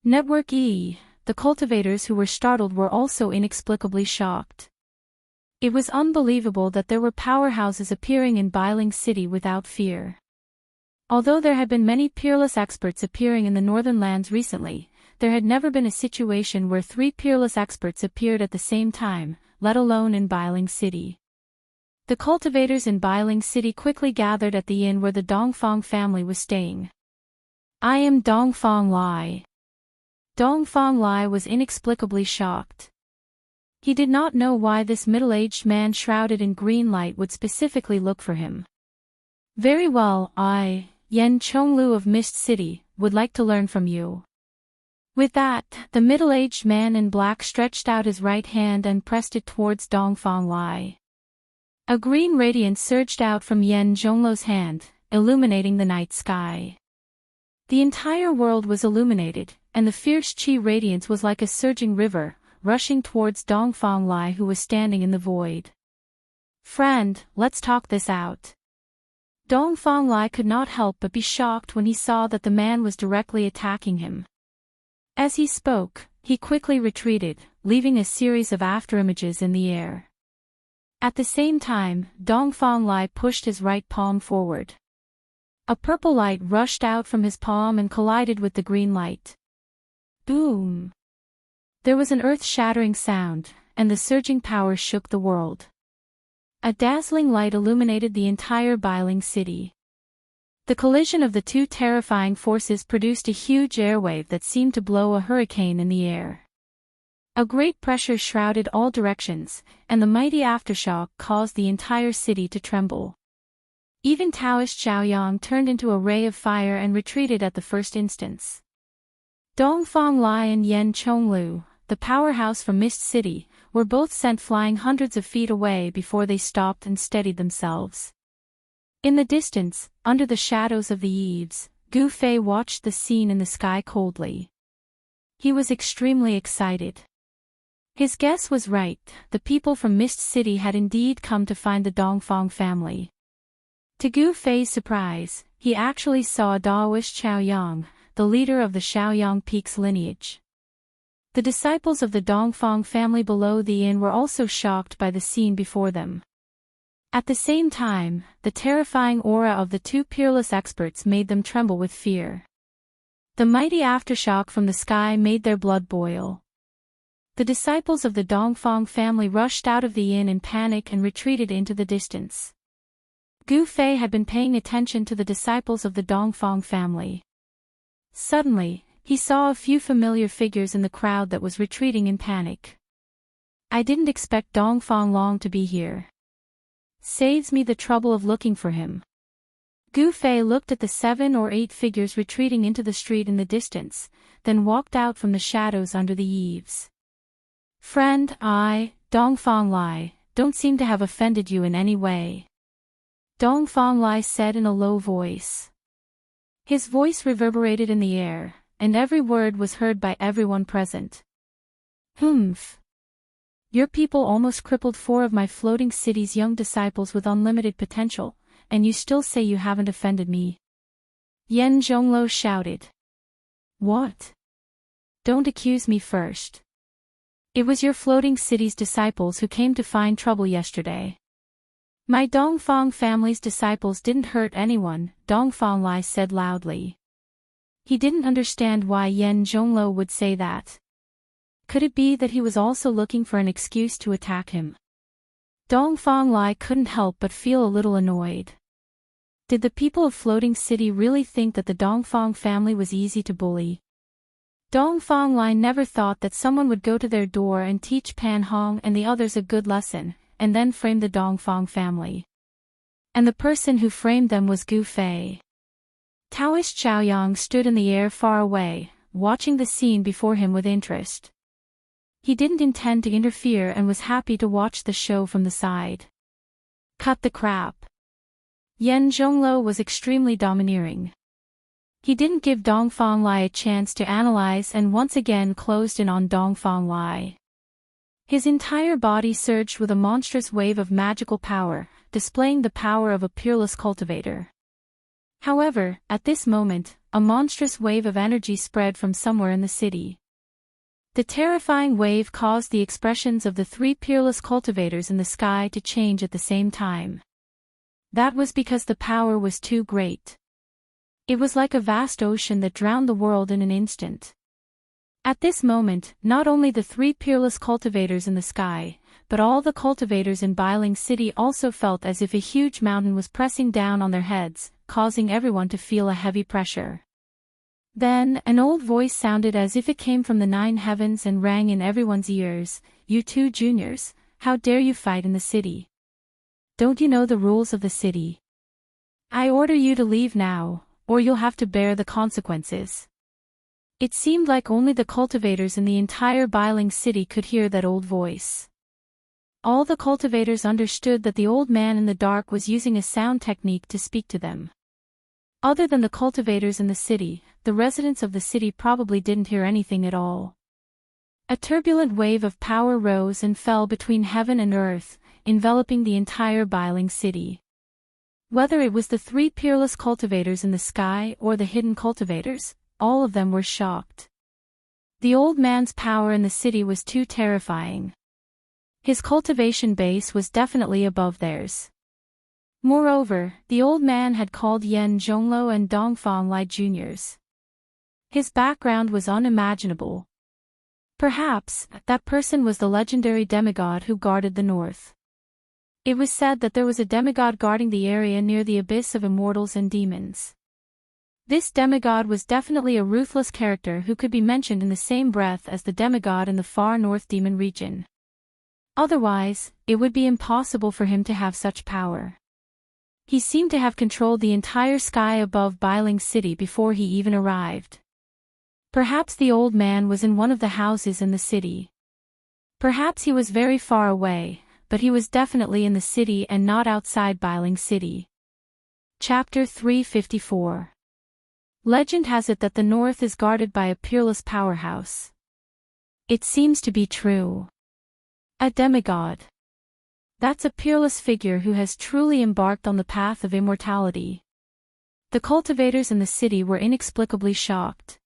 Network E, the cultivators who were startled were also inexplicably shocked. It was unbelievable that there were powerhouses appearing in Bailing City without fear. Although there had been many peerless experts appearing in the northern lands recently, there had never been a situation where three peerless experts appeared at the same time, let alone in Bailing City. The cultivators in Bailing City quickly gathered at the inn where the Dongfang family was staying. "I am Dongfang Lai." Dongfang Lai was inexplicably shocked. He did not know why this middle-aged man shrouded in green light would specifically look for him. "Very well, I, Yen Chonglu of Mist City, would like to learn from you." With that, the middle-aged man in black stretched out his right hand and pressed it towards Dongfang Lai. A green radiance surged out from Yen Zhonglu's hand, illuminating the night sky. The entire world was illuminated, and the fierce qi radiance was like a surging river, rushing towards Dongfang Lai who was standing in the void. "Friend, let's talk this out." Dongfang Lai could not help but be shocked when he saw that the man was directly attacking him. As he spoke, he quickly retreated, leaving a series of afterimages in the air. At the same time, Dongfang Lai pushed his right palm forward. A purple light rushed out from his palm and collided with the green light. Boom! There was an earth-shattering sound, and the surging power shook the world. A dazzling light illuminated the entire Bailing City. The collision of the two terrifying forces produced a huge airwave that seemed to blow a hurricane in the air. A great pressure shrouded all directions, and the mighty aftershock caused the entire city to tremble. Even Daoist Xiaoyang turned into a ray of fire and retreated at the first instance. Dongfang Lai and Yen Chonglu, the powerhouse from Mist City, were both sent flying hundreds of feet away before they stopped and steadied themselves. In the distance, under the shadows of the eaves, Gu Fei watched the scene in the sky coldly. He was extremely excited. His guess was right, the people from Mist City had indeed come to find the Dongfang family. To Gu Fei's surprise, he actually saw Daoist Xiaoyang, the leader of the Xiaoyang Peaks lineage. The disciples of the Dongfang family below the inn were also shocked by the scene before them. At the same time, the terrifying aura of the two peerless experts made them tremble with fear. The mighty aftershock from the sky made their blood boil. The disciples of the Dongfang family rushed out of the inn in panic and retreated into the distance. Gu Fei had been paying attention to the disciples of the Dongfang family. Suddenly, he saw a few familiar figures in the crowd that was retreating in panic. "I didn't expect Dongfang Long to be here. Saves me the trouble of looking for him." Gu Fei looked at the 7 or 8 figures retreating into the street in the distance, then walked out from the shadows under the eaves. "Friend, I, Dongfang Lai, don't seem to have offended you in any way," Dongfang Lai said in a low voice. His voice reverberated in the air, and every word was heard by everyone present. "Humph. Your people almost crippled 4 of my floating city's young disciples with unlimited potential, and you still say you haven't offended me?" Yen Zhonglu shouted. "What? Don't accuse me first. It was your floating city's disciples who came to find trouble yesterday. My Dongfang family's disciples didn't hurt anyone," Dongfang Lai said loudly. He didn't understand why Yen Zhonglu would say that. Could it be that he was also looking for an excuse to attack him? Dongfang Lai couldn't help but feel a little annoyed. Did the people of Floating City really think that the Dongfang family was easy to bully? Dongfang Lai never thought that someone would go to their door and teach Pan Hong and the others a good lesson, and then frame the Dongfang family. And the person who framed them was Gu Fei. Daoist Xiaoyang stood in the air far away, watching the scene before him with interest. He didn't intend to interfere and was happy to watch the show from the side. "Cut the crap." Yen Zhonglu was extremely domineering. He didn't give Dongfang Lai a chance to analyze and once again closed in on Dongfang Lai. His entire body surged with a monstrous wave of magical power, displaying the power of a peerless cultivator. However, at this moment, a monstrous wave of energy spread from somewhere in the city. The terrifying wave caused the expressions of the three peerless cultivators in the sky to change at the same time. That was because the power was too great. It was like a vast ocean that drowned the world in an instant. At this moment, not only the three peerless cultivators in the sky, but all the cultivators in Bailing City also felt as if a huge mountain was pressing down on their heads, causing everyone to feel a heavy pressure. Then, an old voice sounded as if it came from the 9 heavens and rang in everyone's ears. "You two juniors, how dare you fight in the city? Don't you know the rules of the city? I order you to leave now, or you'll have to bear the consequences." It seemed like only the cultivators in the entire Bailing City could hear that old voice. All the cultivators understood that the old man in the dark was using a sound technique to speak to them. Other than the cultivators in the city, the residents of the city probably didn't hear anything at all. A turbulent wave of power rose and fell between heaven and earth, enveloping the entire Bailing City. Whether it was the three peerless cultivators in the sky or the hidden cultivators, all of them were shocked. The old man's power in the city was too terrifying. His cultivation base was definitely above theirs. Moreover, the old man had called Yan Zhonglo and Dongfang Lai juniors. His background was unimaginable. Perhaps, that person was the legendary demigod who guarded the north. It was said that there was a demigod guarding the area near the abyss of immortals and demons. This demigod was definitely a ruthless character who could be mentioned in the same breath as the demigod in the far north demon region. Otherwise, it would be impossible for him to have such power. He seemed to have controlled the entire sky above Bailing City before he even arrived. Perhaps the old man was in one of the houses in the city. Perhaps he was very far away, but he was definitely in the city and not outside Bailing City. Chapter 354. Legend has it that the north is guarded by a peerless powerhouse. It seems to be true. A demigod. That's a peerless figure who has truly embarked on the path of immortality. The cultivators in the city were inexplicably shocked.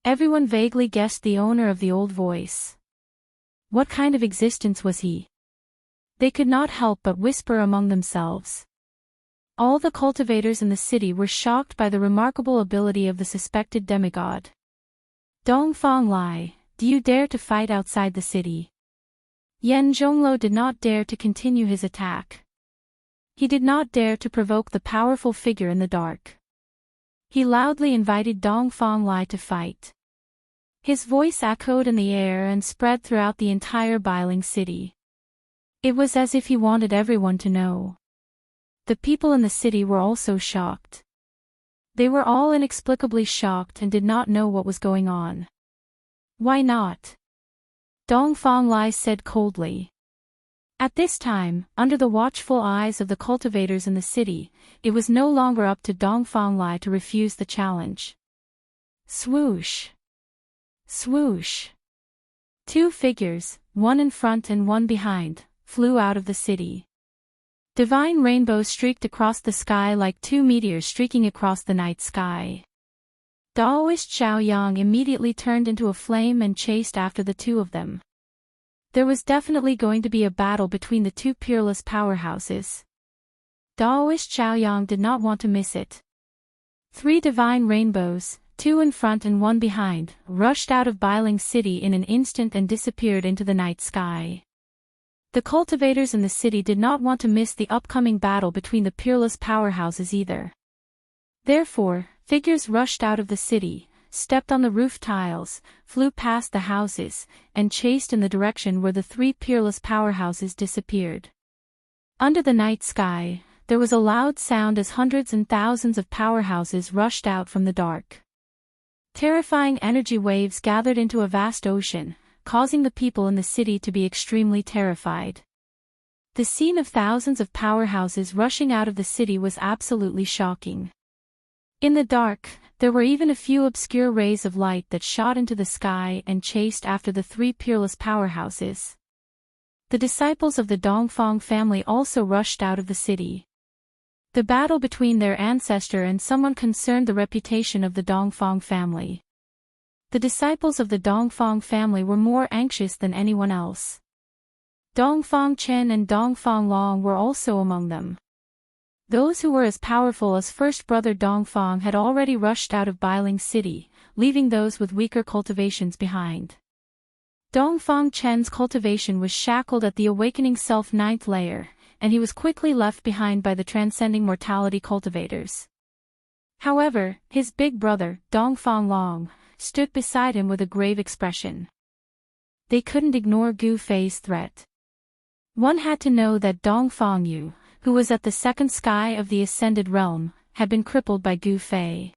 Everyone vaguely guessed the owner of the old voice. What kind of existence was he? They could not help but whisper among themselves. All the cultivators in the city were shocked by the remarkable ability of the suspected demigod. Dongfang Lai, do you dare to fight outside the city? Yan Zhonglo did not dare to continue his attack. He did not dare to provoke the powerful figure in the dark. He loudly invited Dongfang Lai to fight. His voice echoed in the air and spread throughout the entire Bailing City. It was as if he wanted everyone to know. The people in the city were also shocked. They were all inexplicably shocked and did not know what was going on. Why not? Dongfang Lai said coldly. At this time, under the watchful eyes of the cultivators in the city, it was no longer up to Dongfang Lai to refuse the challenge. Swoosh! Swoosh! 2 figures, one in front and one behind, flew out of the city. Divine rainbows streaked across the sky like 2 meteors streaking across the night sky. Daoist Xiaoyang immediately turned into a flame and chased after the 2 of them. There was definitely going to be a battle between the 2 peerless powerhouses. Daoist Xiaoyang did not want to miss it. 3 divine rainbows, 2 in front and 1 behind, rushed out of Bailing City in an instant and disappeared into the night sky. The cultivators in the city did not want to miss the upcoming battle between the peerless powerhouses either. Therefore, figures rushed out of the city, stepped on the roof tiles, flew past the houses, and chased in the direction where the 3 peerless powerhouses disappeared. Under the night sky, there was a loud sound as hundreds and thousands of powerhouses rushed out from the dark. Terrifying energy waves gathered into a vast ocean, causing the people in the city to be extremely terrified. The scene of thousands of powerhouses rushing out of the city was absolutely shocking. In the dark, there were even a few obscure rays of light that shot into the sky and chased after the 3 peerless powerhouses. The disciples of the Dongfang family also rushed out of the city. The battle between their ancestor and someone concerned the reputation of the Dongfang family. The disciples of the Dongfang family were more anxious than anyone else. Dongfang Chen and Dongfang Long were also among them. Those who were as powerful as first brother Dongfang had already rushed out of Bailing City, leaving those with weaker cultivations behind. Dongfang Chen's cultivation was shackled at the awakening self 9th layer, and he was quickly left behind by the transcending mortality cultivators. However, his big brother, Dongfang Long, stood beside him with a grave expression. They couldn't ignore Gu Fei's threat. One had to know that Dongfang Yu, who was at the second sky of the ascended realm, had been crippled by Gu Fei.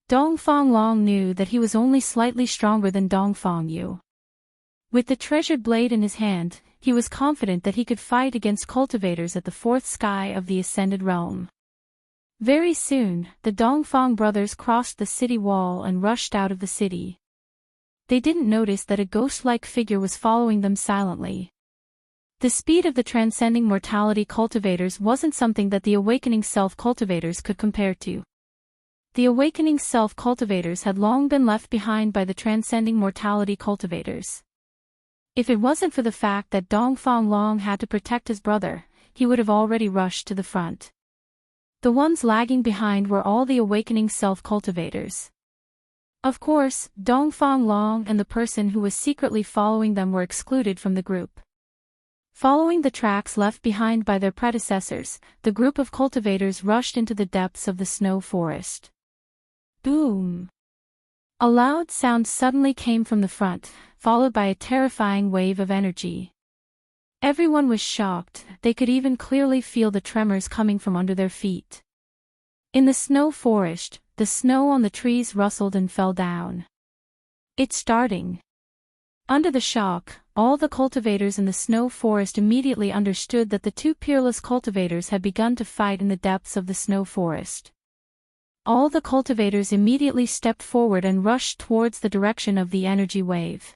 Dongfang Long knew that he was only slightly stronger than Dongfang Yu. With the treasured blade in his hand, he was confident that he could fight against cultivators at the fourth sky of the ascended realm. Very soon, the Dongfang brothers crossed the city wall and rushed out of the city. They didn't notice that a ghost-like figure was following them silently. The speed of the transcending mortality cultivators wasn't something that the awakening self cultivators could compare to. The awakening self cultivators had long been left behind by the transcending mortality cultivators. If it wasn't for the fact that Dongfang Long had to protect his brother, he would have already rushed to the front. The ones lagging behind were all the awakening self-cultivators. Of course, Dongfang Long and the person who was secretly following them were excluded from the group. Following the tracks left behind by their predecessors, the group of cultivators rushed into the depths of the snow forest. Boom! A loud sound suddenly came from the front, followed by a terrifying wave of energy. Everyone was shocked, they could even clearly feel the tremors coming from under their feet. In the snow forest, the snow on the trees rustled and fell down. It's starting. Under the shock, all the cultivators in the snow forest immediately understood that the two peerless cultivators had begun to fight in the depths of the snow forest. All the cultivators immediately stepped forward and rushed towards the direction of the energy wave.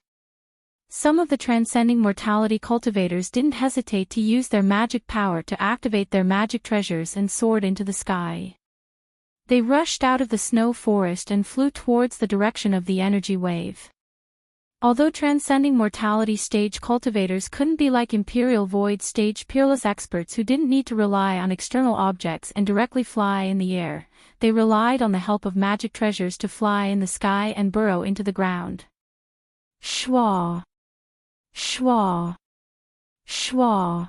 Some of the transcending mortality cultivators didn't hesitate to use their magic power to activate their magic treasures and soared into the sky. They rushed out of the snow forest and flew towards the direction of the energy wave. Although transcending mortality stage cultivators couldn't be like Imperial Void stage peerless experts who didn't need to rely on external objects and directly fly in the air, they relied on the help of magic treasures to fly in the sky and burrow into the ground. Shwa! Shwa! Shwa!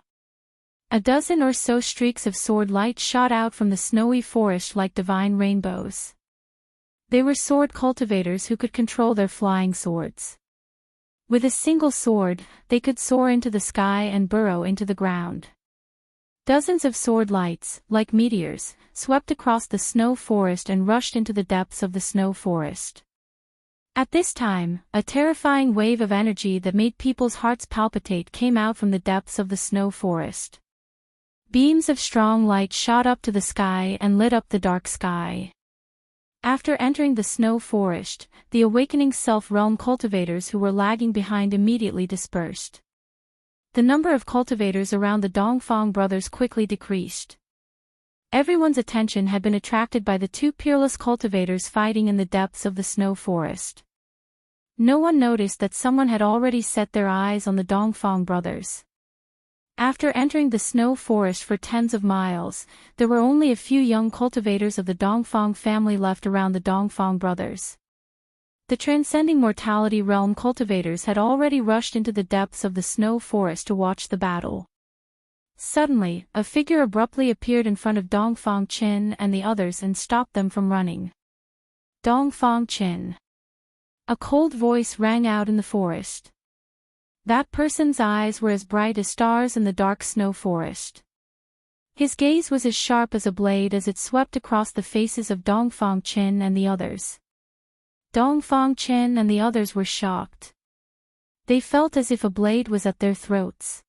A dozen or so streaks of sword light shot out from the snowy forest like divine rainbows. They were sword cultivators who could control their flying swords. With a single sword, they could soar into the sky and burrow into the ground. Dozens of sword lights, like meteors, swept across the snow forest and rushed into the depths of the snow forest. At this time, a terrifying wave of energy that made people's hearts palpitate came out from the depths of the snow forest. Beams of strong light shot up to the sky and lit up the dark sky. After entering the snow forest, the awakening self-realm cultivators who were lagging behind immediately dispersed. The number of cultivators around the Dongfang brothers quickly decreased. Everyone's attention had been attracted by the two peerless cultivators fighting in the depths of the snow forest. No one noticed that someone had already set their eyes on the Dongfang brothers. After entering the snow forest for tens of miles, there were only a few young cultivators of the Dongfang family left around the Dongfang brothers. The transcending mortality realm cultivators had already rushed into the depths of the snow forest to watch the battle. Suddenly, a figure abruptly appeared in front of Dongfang Qin and the others and stopped them from running. Dongfang Qin. A cold voice rang out in the forest. That person's eyes were as bright as stars in the dark snow forest. His gaze was as sharp as a blade as it swept across the faces of Dongfang Qin and the others. Dongfang Qin and the others were shocked. They felt as if a blade was at their throats.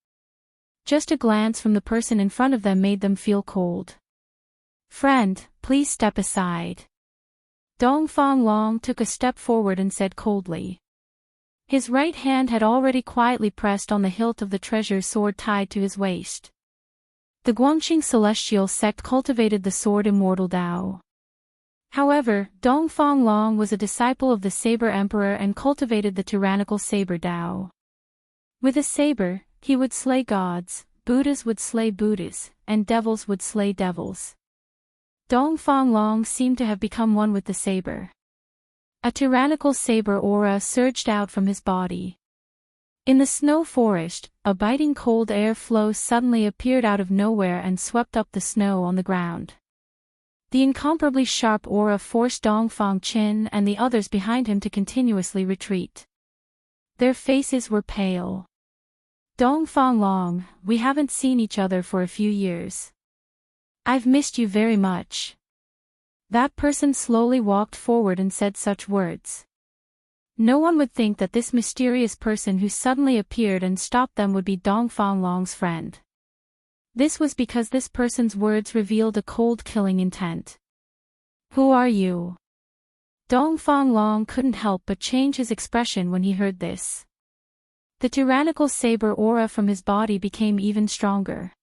Just a glance from the person in front of them made them feel cold. "Friend, please step aside." Dongfang Long took a step forward and said coldly. His right hand had already quietly pressed on the hilt of the treasure sword tied to his waist. The Guangxing celestial sect cultivated the sword Immortal Dao. However, Dongfang Long was a disciple of the Saber Emperor and cultivated the tyrannical Saber Dao. With a saber, he would slay gods, Buddhas would slay Buddhas, and devils would slay devils. Dongfang Long seemed to have become one with the saber. A tyrannical saber aura surged out from his body. In the snow forest, a biting cold air flow suddenly appeared out of nowhere and swept up the snow on the ground. The incomparably sharp aura forced Dongfang Qin and the others behind him to continuously retreat. Their faces were pale. Dongfang Long, we haven't seen each other for a few years. I've missed you very much. That person slowly walked forward and said such words. No one would think that this mysterious person who suddenly appeared and stopped them would be Dongfang Long's friend. This was because this person's words revealed a cold killing intent. Who are you? Dongfang Long couldn't help but change his expression when he heard this. The tyrannical saber aura from his body became even stronger.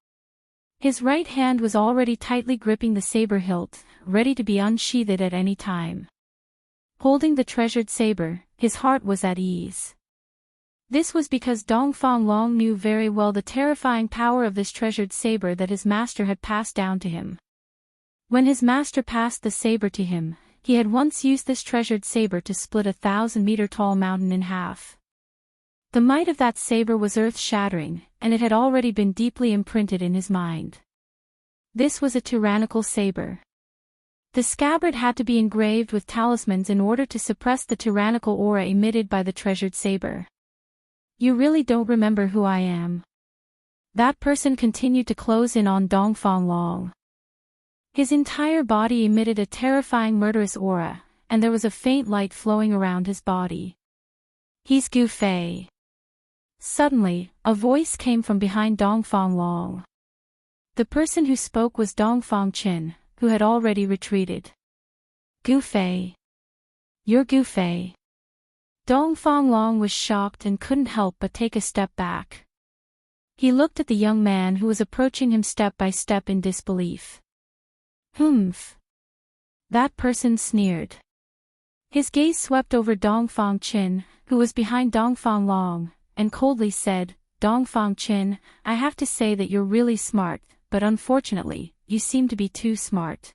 His right hand was already tightly gripping the saber hilt, ready to be unsheathed at any time. Holding the treasured saber, his heart was at ease. This was because Dongfang Long knew very well the terrifying power of this treasured saber that his master had passed down to him. When his master passed the saber to him, he had once used this treasured saber to split a 1,000-meter-tall mountain in half. The might of that saber was earth-shattering, and it had already been deeply imprinted in his mind. This was a tyrannical saber. The scabbard had to be engraved with talismans in order to suppress the tyrannical aura emitted by the treasured saber. You really don't remember who I am. That person continued to close in on Dongfang Long. His entire body emitted a terrifying murderous aura, and there was a faint light flowing around his body. He's Gu Fei. Suddenly, a voice came from behind Dongfang Long. The person who spoke was Dongfang Qin, who had already retreated. Gu Fei. You're Gu Fei. Dongfang Long was shocked and couldn't help but take a step back. He looked at the young man who was approaching him step by step in disbelief. Humph. That person sneered. His gaze swept over Dongfang Qin, who was behind Dongfang Long, and coldly said, Dongfang Qin, I have to say that you're really smart, but unfortunately, you seem to be too smart.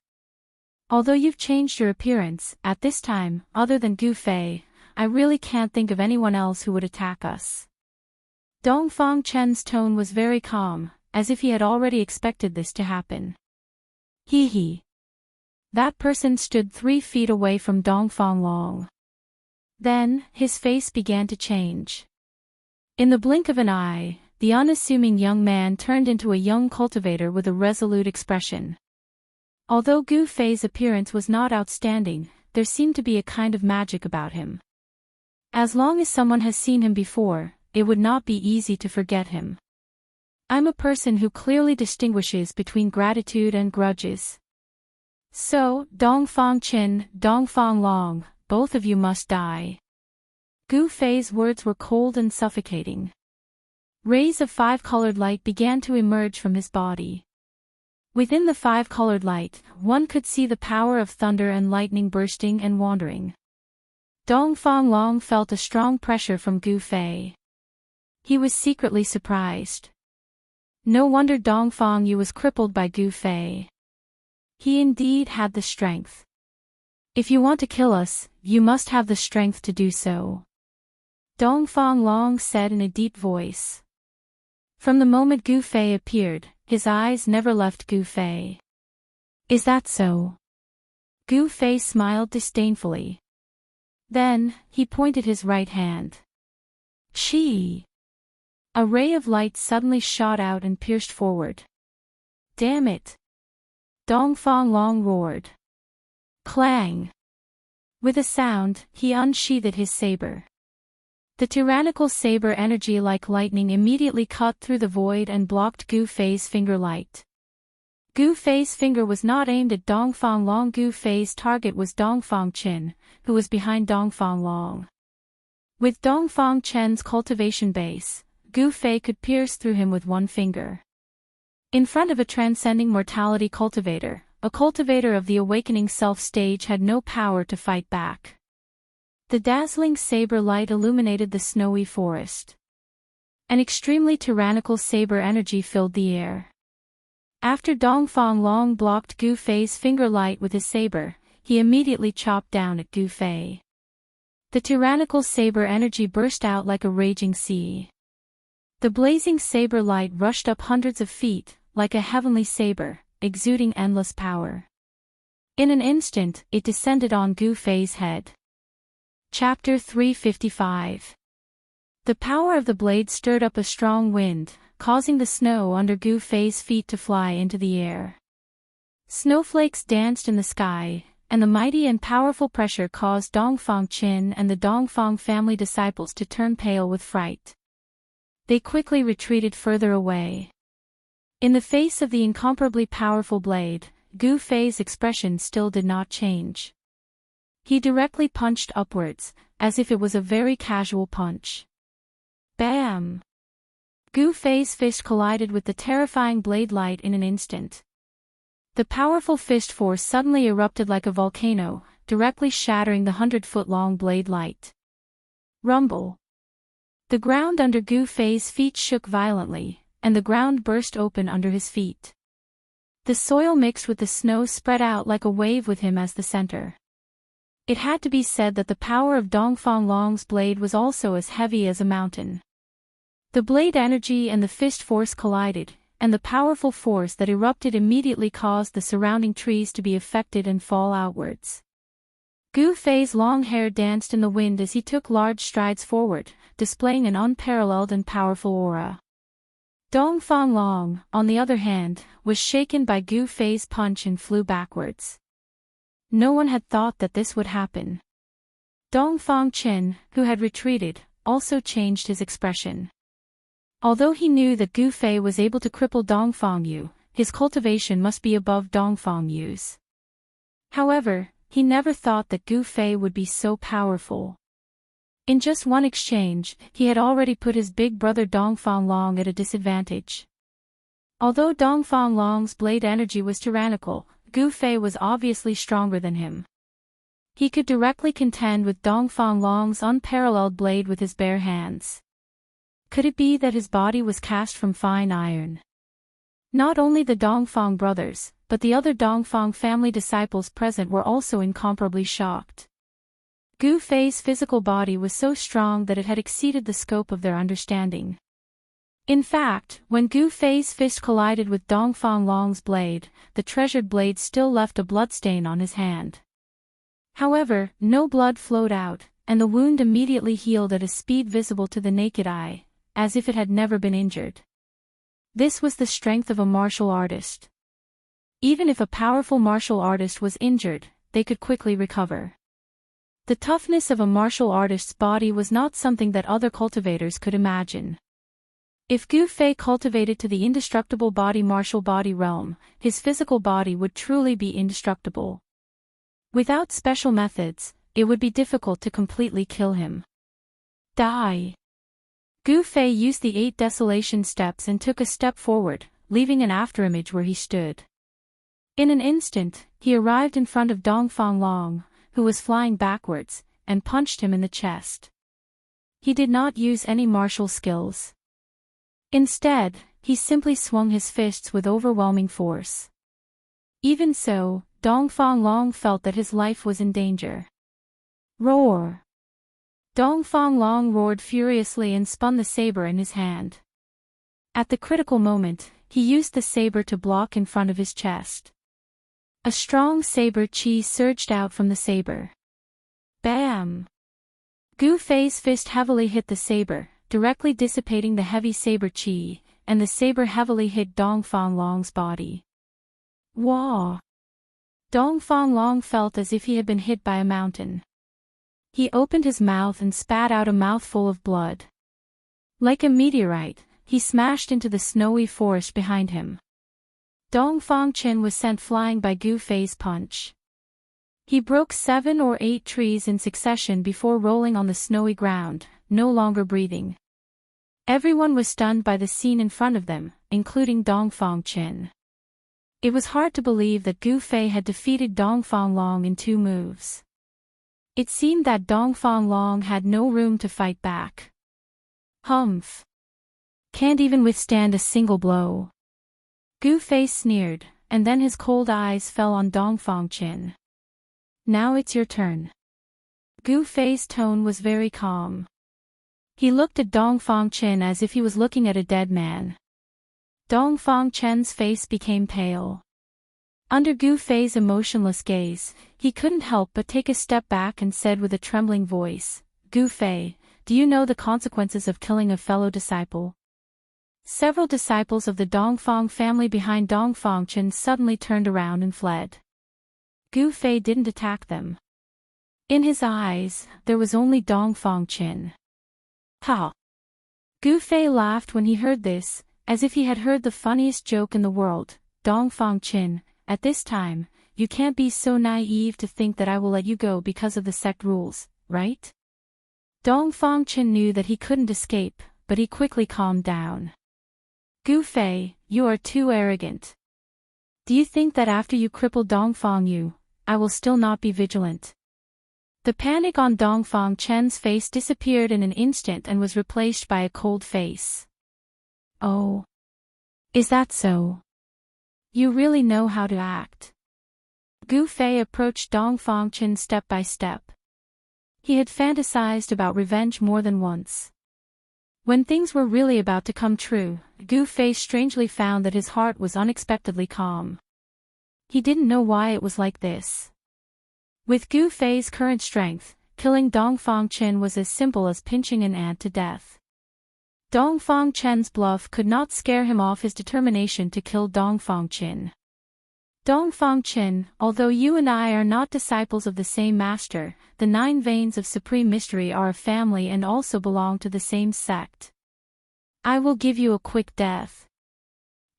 Although you've changed your appearance, at this time, other than Gu Fei, I really can't think of anyone else who would attack us. Dongfang Qin's tone was very calm, as if he had already expected this to happen. Hee hee. That person stood 3 feet away from Dongfang Long. Then, his face began to change. In the blink of an eye, the unassuming young man turned into a young cultivator with a resolute expression. Although Gu Fei's appearance was not outstanding, there seemed to be a kind of magic about him. As long as someone has seen him before, it would not be easy to forget him. I'm a person who clearly distinguishes between gratitude and grudges. So, Dongfang Qin, Dongfang Long, both of you must die. Gu Fei's words were cold and suffocating. Rays of 5-colored light began to emerge from his body. Within the 5-colored light, one could see the power of thunder and lightning bursting and wandering. Dongfang Long felt a strong pressure from Gu Fei. He was secretly surprised. No wonder Dongfang Yu was crippled by Gu Fei. He indeed had the strength. If you want to kill us, you must have the strength to do so. Dongfang Long said in a deep voice. From the moment Gu Fei appeared, his eyes never left Gu Fei. Is that so? Gu Fei smiled disdainfully. Then, he pointed his right hand. Chi! A ray of light suddenly shot out and pierced forward. Damn it! Dongfang Long roared. Clang! With a sound, he unsheathed his saber. The tyrannical saber energy like lightning immediately cut through the void and blocked Gu Fei's finger light. Gu Fei's finger was not aimed at Dongfang Long. Gu Fei's target was Dongfang Qin, who was behind Dongfang Long. With Dongfang Chen's cultivation base, Gu Fei could pierce through him with one finger. In front of a transcending mortality cultivator, a cultivator of the awakening self stage had no power to fight back. The dazzling saber light illuminated the snowy forest. An extremely tyrannical saber energy filled the air. After Dongfang Long blocked Gu Fei's finger light with his saber, he immediately chopped down at Gu Fei. The tyrannical saber energy burst out like a raging sea. The blazing saber light rushed up hundreds of feet, like a heavenly saber, exuding endless power. In an instant, it descended on Gu Fei's head. Chapter 355. The power of the blade stirred up a strong wind, causing the snow under Gu Fei's feet to fly into the air. Snowflakes danced in the sky, and the mighty and powerful pressure caused Dongfang Qin and the Dongfang family disciples to turn pale with fright. They quickly retreated further away. In the face of the incomparably powerful blade, Gu Fei's expression still did not change. He directly punched upwards, as if it was a very casual punch. Bam! Gu Fei's fist collided with the terrifying blade light in an instant. The powerful fist force suddenly erupted like a volcano, directly shattering the 100-foot-long blade light. Rumble! The ground under Gu Fei's feet shook violently, and the ground burst open under his feet. The soil mixed with the snow spread out like a wave with him as the center. It had to be said that the power of Dongfang Long's blade was also as heavy as a mountain. The blade energy and the fist force collided, and the powerful force that erupted immediately caused the surrounding trees to be affected and fall outwards. Gu Fei's long hair danced in the wind as he took large strides forward, displaying an unparalleled and powerful aura. Dongfang Long, on the other hand, was shaken by Gu Fei's punch and flew backwards. No one had thought that this would happen. Dongfang Qin, who had retreated, also changed his expression. Although he knew that Gu Fei was able to cripple Dongfang Yu, his cultivation must be above Dongfang Yu's. However, he never thought that Gu Fei would be so powerful. In just one exchange, he had already put his big brother Dongfang Long at a disadvantage. Although Dongfang Long's blade energy was tyrannical, Gu Fei was obviously stronger than him. He could directly contend with Dongfang Long's unparalleled blade with his bare hands. Could it be that his body was cast from fine iron? Not only the Dongfang brothers, but the other Dongfang family disciples present were also incomparably shocked. Gu Fei's physical body was so strong that it had exceeded the scope of their understanding. In fact, when Gu Fei's fist collided with Dongfang Long's blade, the treasured blade still left a bloodstain on his hand. However, no blood flowed out, and the wound immediately healed at a speed visible to the naked eye, as if it had never been injured. This was the strength of a martial artist. Even if a powerful martial artist was injured, they could quickly recover. The toughness of a martial artist's body was not something that other cultivators could imagine. If Gu Fei cultivated to the indestructible body martial body realm, his physical body would truly be indestructible. Without special methods, it would be difficult to completely kill him. Die! Gu Fei used the 8 desolation steps and took a step forward, leaving an afterimage where he stood. In an instant, he arrived in front of Dongfang Long, who was flying backwards, and punched him in the chest. He did not use any martial skills. Instead, he simply swung his fists with overwhelming force. Even so, Dongfang Long felt that his life was in danger. Roar! Dongfang Long roared furiously and spun the saber in his hand. At the critical moment, he used the saber to block in front of his chest. A strong saber chi surged out from the saber. Bam! Gu Fei's fist heavily hit the saber, directly dissipating the heavy saber chi, and the saber heavily hit Dongfang Long's body. Wah! Dongfang Long felt as if he had been hit by a mountain. He opened his mouth and spat out a mouthful of blood. Like a meteorite, he smashed into the snowy forest behind him. Dongfang Qin was sent flying by Gu Fei's punch. He broke 7 or 8 trees in succession before rolling on the snowy ground, no longer breathing. Everyone was stunned by the scene in front of them, including Dongfang Qin. It was hard to believe that Gu Fei had defeated Dongfang Long in 2 moves. It seemed that Dongfang Long had no room to fight back. Humph! Can't even withstand a single blow. Gu Fei sneered, and then his cold eyes fell on Dongfang Qin. Now it's your turn. Gu Fei's tone was very calm. He looked at Dongfang Qin as if he was looking at a dead man. Dongfang Qin's face became pale. Under Gu Fei's emotionless gaze, he couldn't help but take a step back and said with a trembling voice, "Gu Fei, do you know the consequences of killing a fellow disciple?" Several disciples of the Dongfang family behind Dongfang Qin suddenly turned around and fled. Gu Fei didn't attack them. In his eyes, there was only Dongfang Qin. Ha! Gu Fei laughed when he heard this, as if he had heard the funniest joke in the world. Dongfang Qin, at this time, you can't be so naive to think that I will let you go because of the sect rules, right? Dongfang Qin knew that he couldn't escape, but he quickly calmed down. Gu Fei, you are too arrogant. Do you think that after you cripple Dongfang Yu, I will still not be vigilant? The panic on Dongfang Chen's face disappeared in an instant and was replaced by a cold face. Oh. Is that so? You really know how to act. Gu Fei approached Dongfang Chen step by step. He had fantasized about revenge more than once. When things were really about to come true, Gu Fei strangely found that his heart was unexpectedly calm. He didn't know why it was like this. With Gu Fei's current strength, killing Dongfang Chen was as simple as pinching an ant to death. Dongfang Chen's bluff could not scare him off his determination to kill Dongfang Chen. Dongfang Chen, although you and I are not disciples of the same master, the 9 veins of supreme mystery are a family and also belong to the same sect. I will give you a quick death.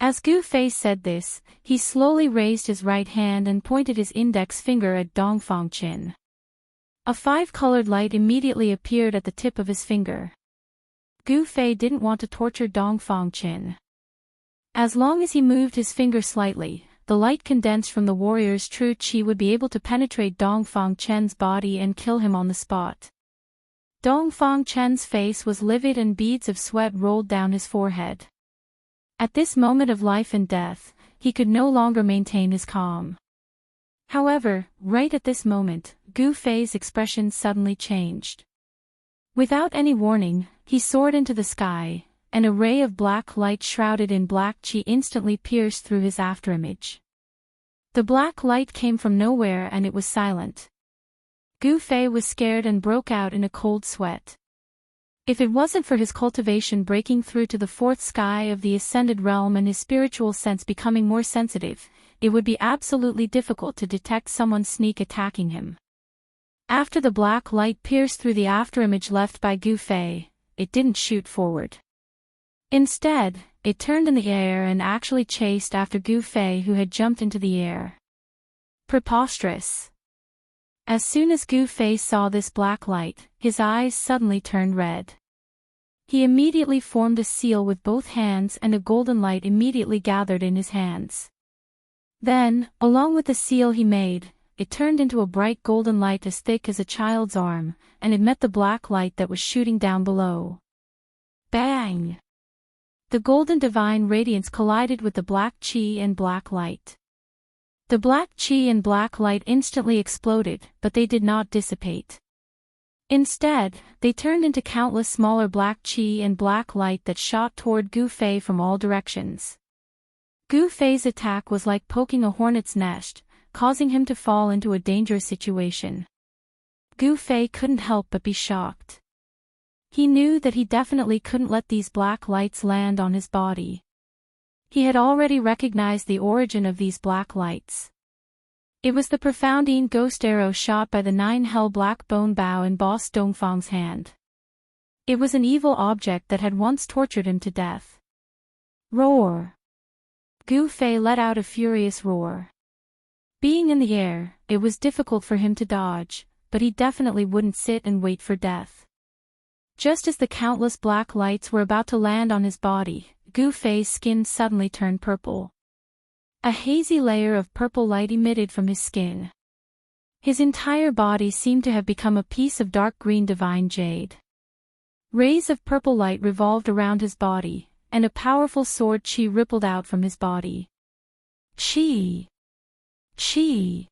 As Gu Fei said this, he slowly raised his right hand and pointed his index finger at Dongfang Chen. A 5-colored light immediately appeared at the tip of his finger. Gu Fei didn't want to torture Dongfang Chen. As long as he moved his finger slightly, the light condensed from the warrior's true qi would be able to penetrate Dongfang Chen's body and kill him on the spot. Dongfang Chen's face was livid and beads of sweat rolled down his forehead. At this moment of life and death, he could no longer maintain his calm. However, right at this moment, Gu Fei's expression suddenly changed. Without any warning, he soared into the sky. An array of black light shrouded in black qi instantly pierced through his afterimage. The black light came from nowhere and it was silent. Gu Fei was scared and broke out in a cold sweat. If it wasn't for his cultivation breaking through to the 4th sky of the ascended realm and his spiritual sense becoming more sensitive, it would be absolutely difficult to detect someone sneak attacking him. After the black light pierced through the afterimage left by Gu Fei, it didn't shoot forward. Instead, it turned in the air and actually chased after Gu Fei, who had jumped into the air. Preposterous. As soon as Gu Fei saw this black light, his eyes suddenly turned red. He immediately formed a seal with both hands and a golden light immediately gathered in his hands. Then, along with the seal he made, it turned into a bright golden light as thick as a child's arm, and it met the black light that was shooting down below. Bang! The golden divine radiance collided with the black qi and black light. The black qi and black light instantly exploded, but they did not dissipate. Instead, they turned into countless smaller black qi and black light that shot toward Gu Fei from all directions. Gu Fei's attack was like poking a hornet's nest, causing him to fall into a dangerous situation. Gu Fei couldn't help but be shocked. He knew that he definitely couldn't let these black lights land on his body. He had already recognized the origin of these black lights. It was the profoundine ghost arrow shot by the 9 hell black bone bow in boss Dongfang's hand. It was an evil object that had once tortured him to death. Roar! Gu Fei let out a furious roar. Being in the air, it was difficult for him to dodge, but he definitely wouldn't sit and wait for death. Just as the countless black lights were about to land on his body, Gu Fei's skin suddenly turned purple. A hazy layer of purple light emitted from his skin. His entire body seemed to have become a piece of dark green divine jade. Rays of purple light revolved around his body, and a powerful sword chi rippled out from his body. Chi! Chi!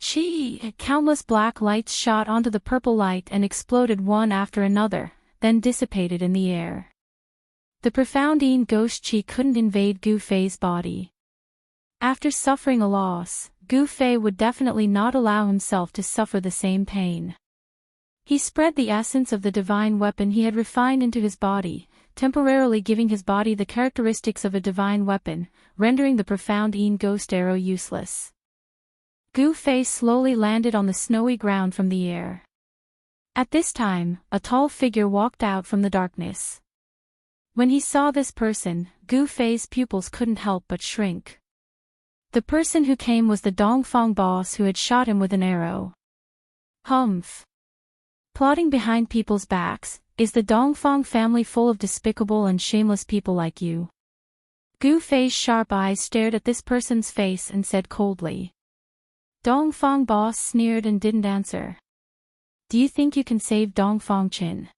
Chi! Countless black lights shot onto the purple light and exploded one after another, then dissipated in the air. The profound Yin ghost chi couldn't invade Gu Fei's body. After suffering a loss, Gu Fei would definitely not allow himself to suffer the same pain. He spread the essence of the divine weapon he had refined into his body, temporarily giving his body the characteristics of a divine weapon, rendering the profound Yin ghost arrow useless. Gu Fei slowly landed on the snowy ground from the air. At this time, a tall figure walked out from the darkness. When he saw this person, Gu Fei's pupils couldn't help but shrink. The person who came was the Dongfang boss who had shot him with an arrow. Humph! Plotting behind people's backs, is the Dongfang family full of despicable and shameless people like you? Gu Fei's sharp eyes stared at this person's face and said coldly. Dongfang boss sneered and didn't answer. Do you think you can save Dongfang Qin?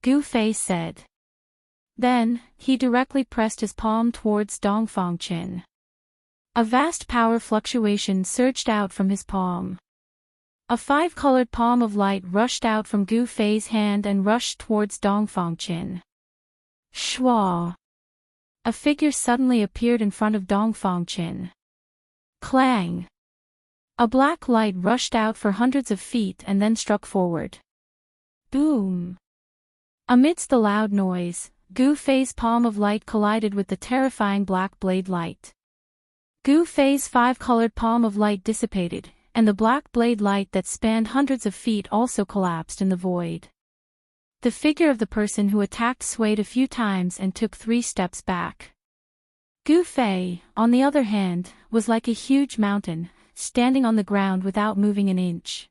Gu Fei said. Then, he directly pressed his palm towards Dongfang Qin. A vast power fluctuation surged out from his palm. A five-colored palm of light rushed out from Gu Fei's hand and rushed towards Dongfang Qin. Shua! A figure suddenly appeared in front of Dongfang Qin. Clang! A black light rushed out for hundreds of feet and then struck forward. Boom! Amidst the loud noise, Gu Fei's palm of light collided with the terrifying black blade light. Gu Fei's five-colored palm of light dissipated, and the black blade light that spanned hundreds of feet also collapsed in the void. The figure of the person who attacked swayed a few times and took 3 steps back. Gu Fei, on the other hand, was like a huge mountain, standing on the ground without moving an inch.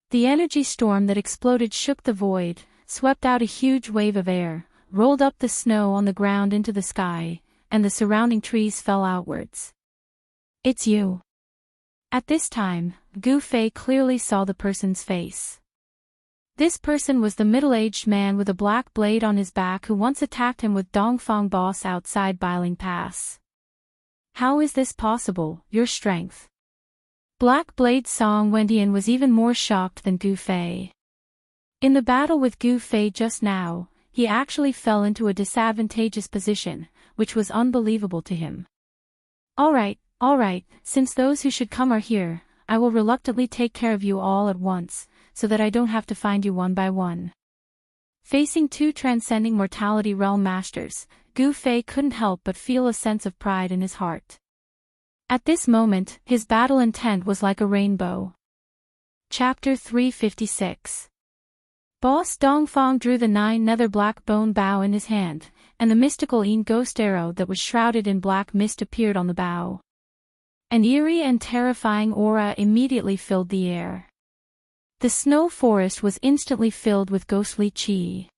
The energy storm that exploded shook the void, swept out a huge wave of air, rolled up the snow on the ground into the sky, and the surrounding trees fell outwards. It's you. At this time, Gu Fei clearly saw the person's face. This person was the middle-aged man with a black blade on his back who once attacked him with Dongfang boss outside Biling Pass. How is this possible, your strength? Black Blade Song Wendian was even more shocked than Gu Fei. In the battle with Gu Fei just now, he actually fell into a disadvantageous position, which was unbelievable to him. All right, since those who should come are here, I will reluctantly take care of you all at once, so that I don't have to find you one by one. Facing 2 transcending mortality realm masters, Gu Fei couldn't help but feel a sense of pride in his heart. At this moment, his battle intent was like a rainbow. Chapter 356. Boss Dongfang drew the 9 nether black bone bow in his hand, and the mystical Yin ghost arrow that was shrouded in black mist appeared on the bow. An eerie and terrifying aura immediately filled the air. The snow forest was instantly filled with ghostly chi.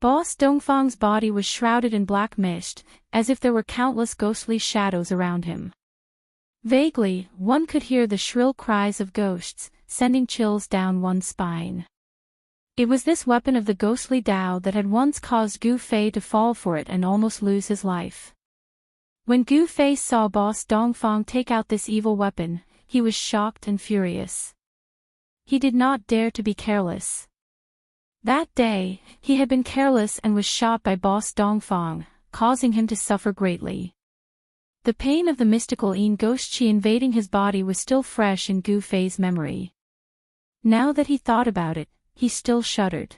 Boss Dongfang's body was shrouded in black mist, as if there were countless ghostly shadows around him. Vaguely, one could hear the shrill cries of ghosts, sending chills down one's spine. It was this weapon of the ghostly Tao that had once caused Gu Fei to fall for it and almost lose his life. When Gu Fei saw Boss Dongfang take out this evil weapon, he was shocked and furious. He did not dare to be careless. That day, he had been careless and was shot by Boss Dongfang, causing him to suffer greatly. The pain of the mystical Yin ghost chi invading his body was still fresh in Gu Fei's memory. Now that he thought about it, he still shuddered.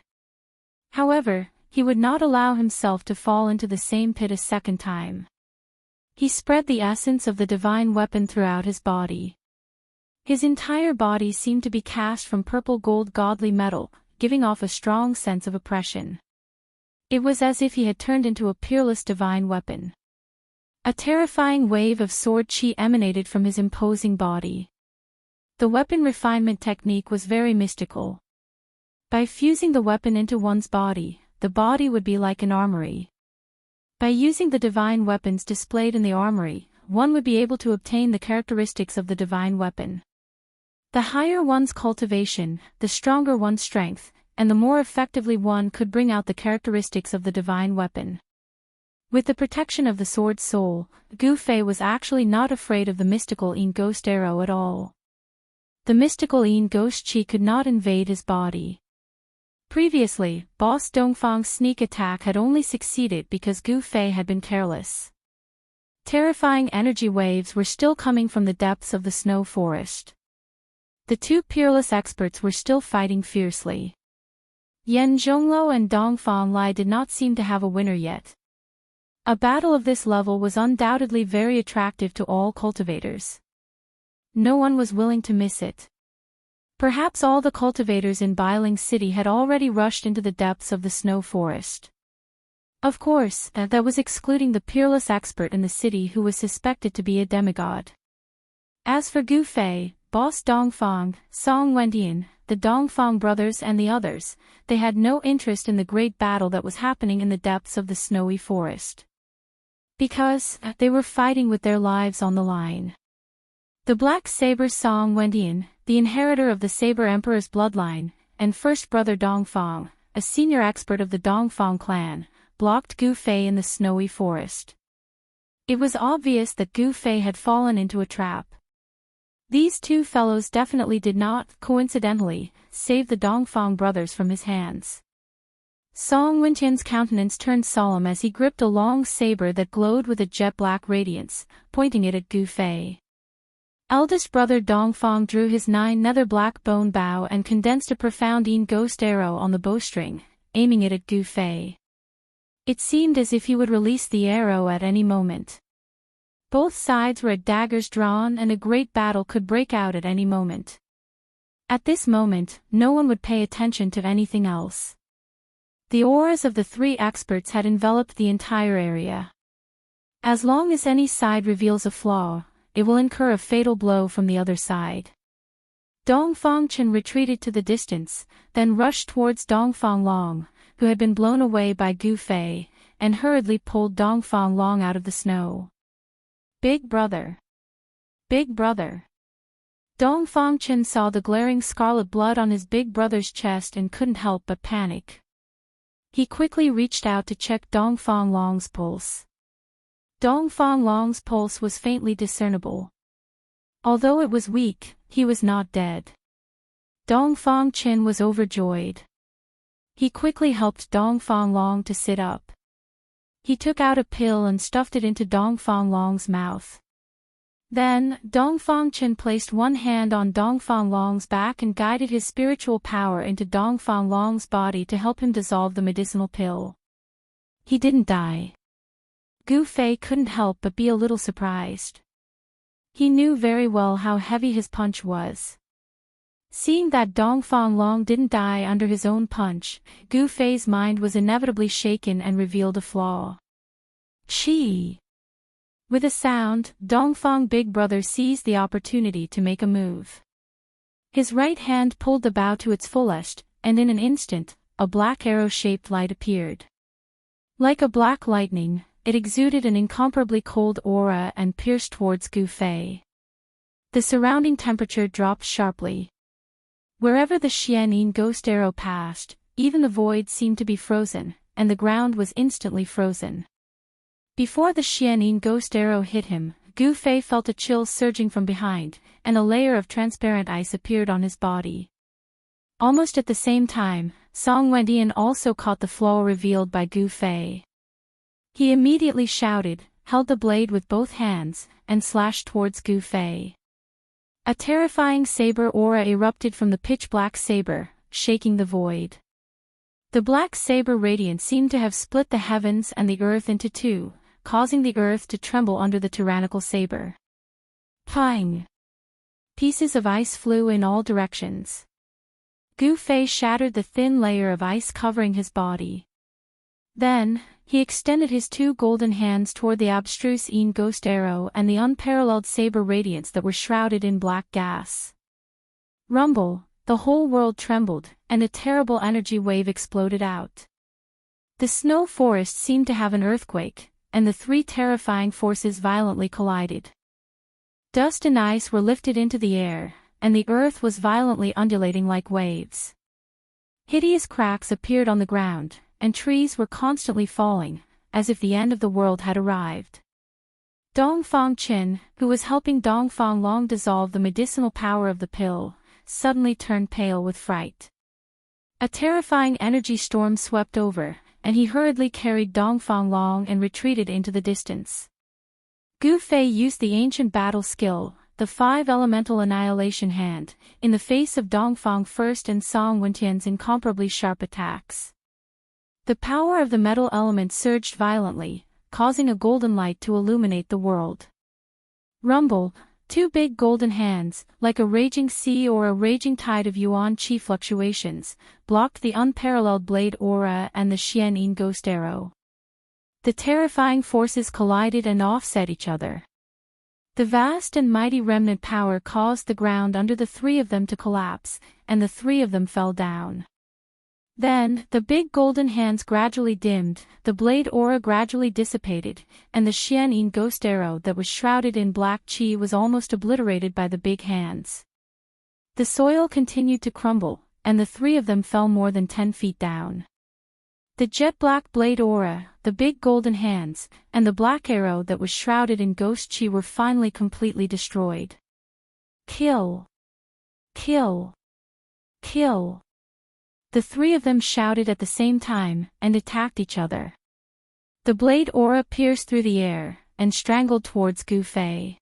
However, he would not allow himself to fall into the same pit a second time. He spread the essence of the divine weapon throughout his body. His entire body seemed to be cast from purple gold godly metal, giving off a strong sense of oppression. It was as if he had turned into a peerless divine weapon. A terrifying wave of sword chi emanated from his imposing body. The weapon refinement technique was very mystical. By fusing the weapon into one's body, the body would be like an armory. By using the divine weapons displayed in the armory, one would be able to obtain the characteristics of the divine weapon. The higher one's cultivation, the stronger one's strength, and the more effectively one could bring out the characteristics of the divine weapon. With the protection of the sword's soul, Gu Fei was actually not afraid of the mystical Yin ghost arrow at all. The mystical Yin ghost chi could not invade his body. Previously, Boss Dongfang's sneak attack had only succeeded because Gu Fei had been careless. Terrifying energy waves were still coming from the depths of the snow forest. The two peerless experts were still fighting fiercely. Yan Zhongluo and Dongfang Lai did not seem to have a winner yet. A battle of this level was undoubtedly very attractive to all cultivators. No one was willing to miss it. Perhaps all the cultivators in Bailing City had already rushed into the depths of the snow forest. Of course, that was excluding the peerless expert in the city who was suspected to be a demigod. As for Gu Fei, Boss Dongfang, Song Wendian, the Dongfang brothers and the others, they had no interest in the great battle that was happening in the depths of the snowy forest. Because they were fighting with their lives on the line. The Black Saber Song Wendian, the inheritor of the Saber Emperor's bloodline, and first brother Dongfang, a senior expert of the Dongfang clan, blocked Gu Fei in the snowy forest. It was obvious that Gu Fei had fallen into a trap. These two fellows definitely did not, coincidentally, save the Dongfang brothers from his hands. Song Wendian's countenance turned solemn as he gripped a long saber that glowed with a jet-black radiance, pointing it at Gu Fei. Eldest brother Dongfang drew his 9 nether black bone bow and condensed a profound Yin ghost arrow on the bowstring, aiming it at Gu Fei. It seemed as if he would release the arrow at any moment. Both sides were at daggers drawn and a great battle could break out at any moment. At this moment, no one would pay attention to anything else. The auras of the three experts had enveloped the entire area. As long as any side reveals a flaw, it will incur a fatal blow from the other side. Dongfang Chen retreated to the distance, then rushed towards Dongfang Long, who had been blown away by Gu Fei, and hurriedly pulled Dongfang Long out of the snow. Big brother! Big brother! Dongfang Chen saw the glaring scarlet blood on his big brother's chest and couldn't help but panic. He quickly reached out to check Dongfang Long's pulse. Dongfang Long's pulse was faintly discernible. Although it was weak, he was not dead. Dongfang Chen was overjoyed. He quickly helped Dongfang Long to sit up. He took out a pill and stuffed it into Dongfang Long's mouth. Then, Dongfang Chen placed one hand on Dongfang Long's back and guided his spiritual power into Dongfang Long's body to help him dissolve the medicinal pill. He didn't die. Gu Fei couldn't help but be a little surprised. He knew very well how heavy his punch was. Seeing that Dongfang Long didn't die under his own punch, Gu Fei's mind was inevitably shaken and revealed a flaw. Chi! With a sound, Dongfang Big Brother seized the opportunity to make a move. His right hand pulled the bow to its fullest, and in an instant, a black arrow-shaped light appeared. Like a black lightning, it exuded an incomparably cold aura and pierced towards Gu Fei. The surrounding temperature dropped sharply. Wherever the Xianyin ghost arrow passed, even the void seemed to be frozen, and the ground was instantly frozen. Before the Xianyin ghost arrow hit him, Gu Fei felt a chill surging from behind, and a layer of transparent ice appeared on his body. Almost at the same time, Song Wendian also caught the flaw revealed by Gu Fei. He immediately shouted, held the blade with both hands, and slashed towards Gu Fei. A terrifying saber aura erupted from the pitch-black saber, shaking the void. The black saber radiance seemed to have split the heavens and the earth into two, causing the earth to tremble under the tyrannical saber. Pang! Pieces of ice flew in all directions. Gu Fei shattered the thin layer of ice covering his body. Then, he extended his two golden hands toward the abstruse ghost arrow and the unparalleled saber radiance that were shrouded in black gas. Rumble, the whole world trembled, and a terrible energy wave exploded out. The snow forest seemed to have an earthquake, and the three terrifying forces violently collided. Dust and ice were lifted into the air, and the earth was violently undulating like waves. Hideous cracks appeared on the ground, and trees were constantly falling, as if the end of the world had arrived. Dongfang Qin, who was helping Dongfang Long dissolve the medicinal power of the pill, suddenly turned pale with fright. A terrifying energy storm swept over, and he hurriedly carried Dongfang Long and retreated into the distance. Gu Fei used the ancient battle skill, the 5-elemental annihilation hand, in the face of Dongfang First and Song Wentian's incomparably sharp attacks. The power of the metal element surged violently, causing a golden light to illuminate the world. Rumble, two big golden hands, like a raging sea or a raging tide of yuan qi fluctuations, blocked the unparalleled blade aura and the Xian ghost arrow. The terrifying forces collided and offset each other. The vast and mighty remnant power caused the ground under the three of them to collapse, and the three of them fell down. Then, the big golden hands gradually dimmed, the blade aura gradually dissipated, and the Xian ghost arrow that was shrouded in black qi was almost obliterated by the big hands. The soil continued to crumble, and the three of them fell more than 10 feet down. The jet-black blade aura, the big golden hands, and the black arrow that was shrouded in ghost qi were finally completely destroyed. Kill! Kill! Kill! The three of them shouted at the same time, and attacked each other. The blade aura pierced through the air, and strangled towards Gu Fei.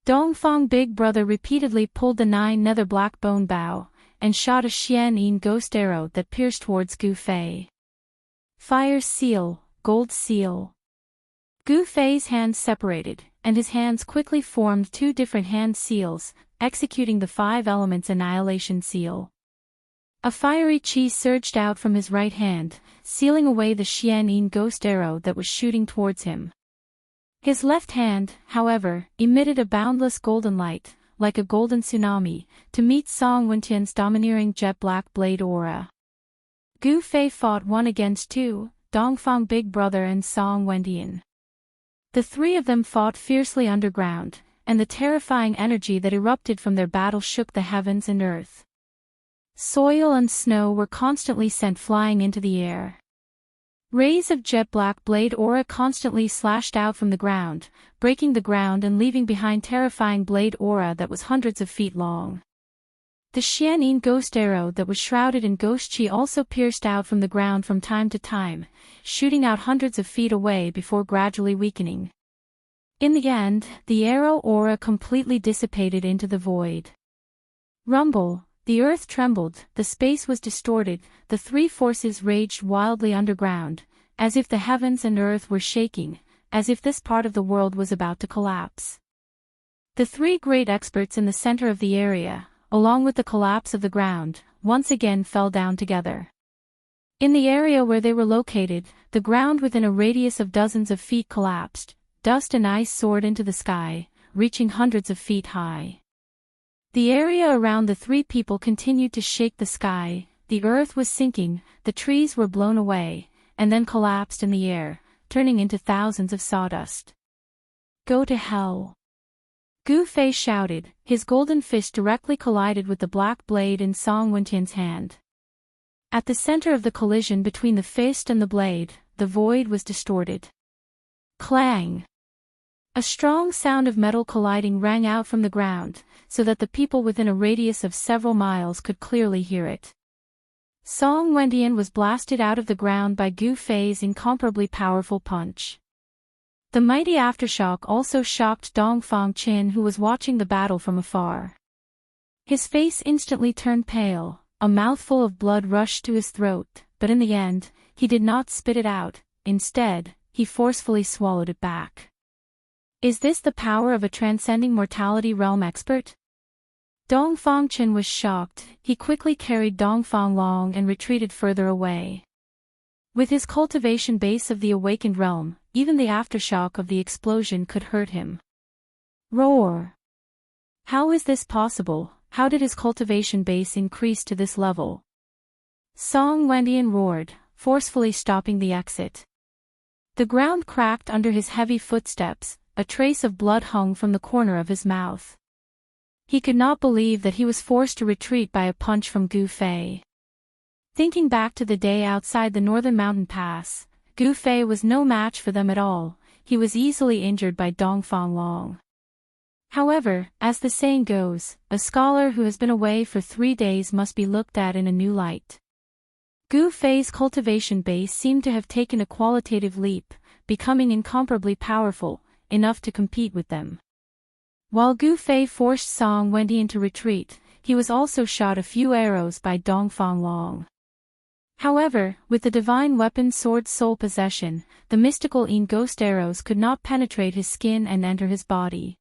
Dongfang Big Brother repeatedly pulled the 9-nether black bone bow, and shot a Xian ghost arrow that pierced towards Gu Fei. Fire seal, gold seal. Gu Fei's hands separated, and his hands quickly formed two different hand seals, executing the 5 elements annihilation seal. A fiery qi surged out from his right hand, sealing away the Xian ghost arrow that was shooting towards him. His left hand, however, emitted a boundless golden light, like a golden tsunami, to meet Song Wentian's domineering jet-black blade aura. Gu Fei fought 1 against 2, Dongfang Big Brother and Song Wentian. The three of them fought fiercely underground, and the terrifying energy that erupted from their battle shook the heavens and earth. Soil and snow were constantly sent flying into the air. Rays of jet-black blade aura constantly slashed out from the ground, breaking the ground and leaving behind terrifying blade aura that was hundreds of feet long. The Xian ghost arrow that was shrouded in ghost qi also pierced out from the ground from time to time, shooting out hundreds of feet away before gradually weakening. In the end, the arrow aura completely dissipated into the void. Rumble. The earth trembled, the space was distorted, the three forces raged wildly underground, as if the heavens and earth were shaking, as if this part of the world was about to collapse. The three great experts in the center of the area, along with the collapse of the ground, once again fell down together. In the area where they were located, the ground within a radius of dozens of feet collapsed, dust and ice soared into the sky, reaching hundreds of feet high. The area around the three people continued to shake the sky, the earth was sinking, the trees were blown away, and then collapsed in the air, turning into thousands of sawdust. Go to hell! Gu Fei shouted, his golden fist directly collided with the black blade in Song Wentian's hand. At the center of the collision between the fist and the blade, the void was distorted. Clang! A strong sound of metal colliding rang out from the ground, so that the people within a radius of several miles could clearly hear it. Song Wentian was blasted out of the ground by Gu Fei's incomparably powerful punch. The mighty aftershock also shocked Dongfang Qin, who was watching the battle from afar. His face instantly turned pale, a mouthful of blood rushed to his throat, but in the end, he did not spit it out, instead, he forcefully swallowed it back. Is this the power of a transcending mortality realm expert? Dongfang Qin was shocked, he quickly carried Dongfang Long and retreated further away. With his cultivation base of the awakened realm, even the aftershock of the explosion could hurt him. Roar! How is this possible? How did his cultivation base increase to this level? Song Wendian roared, forcefully stopping the exit. The ground cracked under his heavy footsteps, a trace of blood hung from the corner of his mouth. He could not believe that he was forced to retreat by a punch from Gu Fei. Thinking back to the day outside the northern mountain pass, Gu Fei was no match for them at all. He was easily injured by Dongfang Long. However, as the saying goes, a scholar who has been away for 3 days must be looked at in a new light. Gu Fei's cultivation base seemed to have taken a qualitative leap, becoming incomparably powerful, enough to compete with them. While Gu Fei forced Song Wendian to retreat, he was also shot a few arrows by Dongfang Long. However, with the divine weapon sword's soul possession, the mystical Yin ghost arrows could not penetrate his skin and enter his body.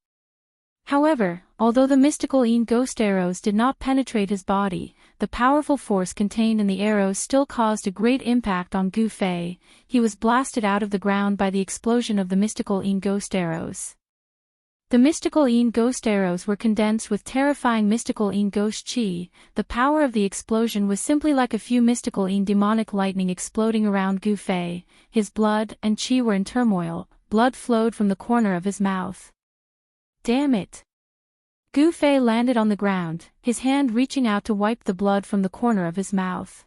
However, although the mystical Yin ghost arrows did not penetrate his body, the powerful force contained in the arrows still caused a great impact on Gu Fei. He was blasted out of the ground by the explosion of the mystical Yin ghost arrows. The mystical Yin ghost arrows were condensed with terrifying mystical Yin ghost chi. The power of the explosion was simply like a few mystical Yin demonic lightning exploding around Gu Fei. His blood and chi were in turmoil, blood flowed from the corner of his mouth. Damn it! Gu Fei landed on the ground, his hand reaching out to wipe the blood from the corner of his mouth.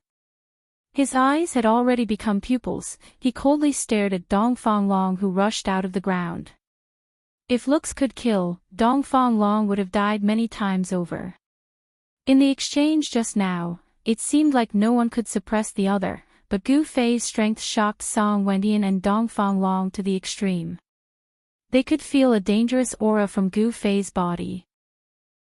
His eyes had already become pupils. He coldly stared at Dongfang Long, who rushed out of the ground. If looks could kill, Dongfang Long would have died many times over. In the exchange just now, it seemed like no one could suppress the other, but Gu Fei's strength shocked Song Wendian and Dongfang Long to the extreme. They could feel a dangerous aura from Gu Fei's body.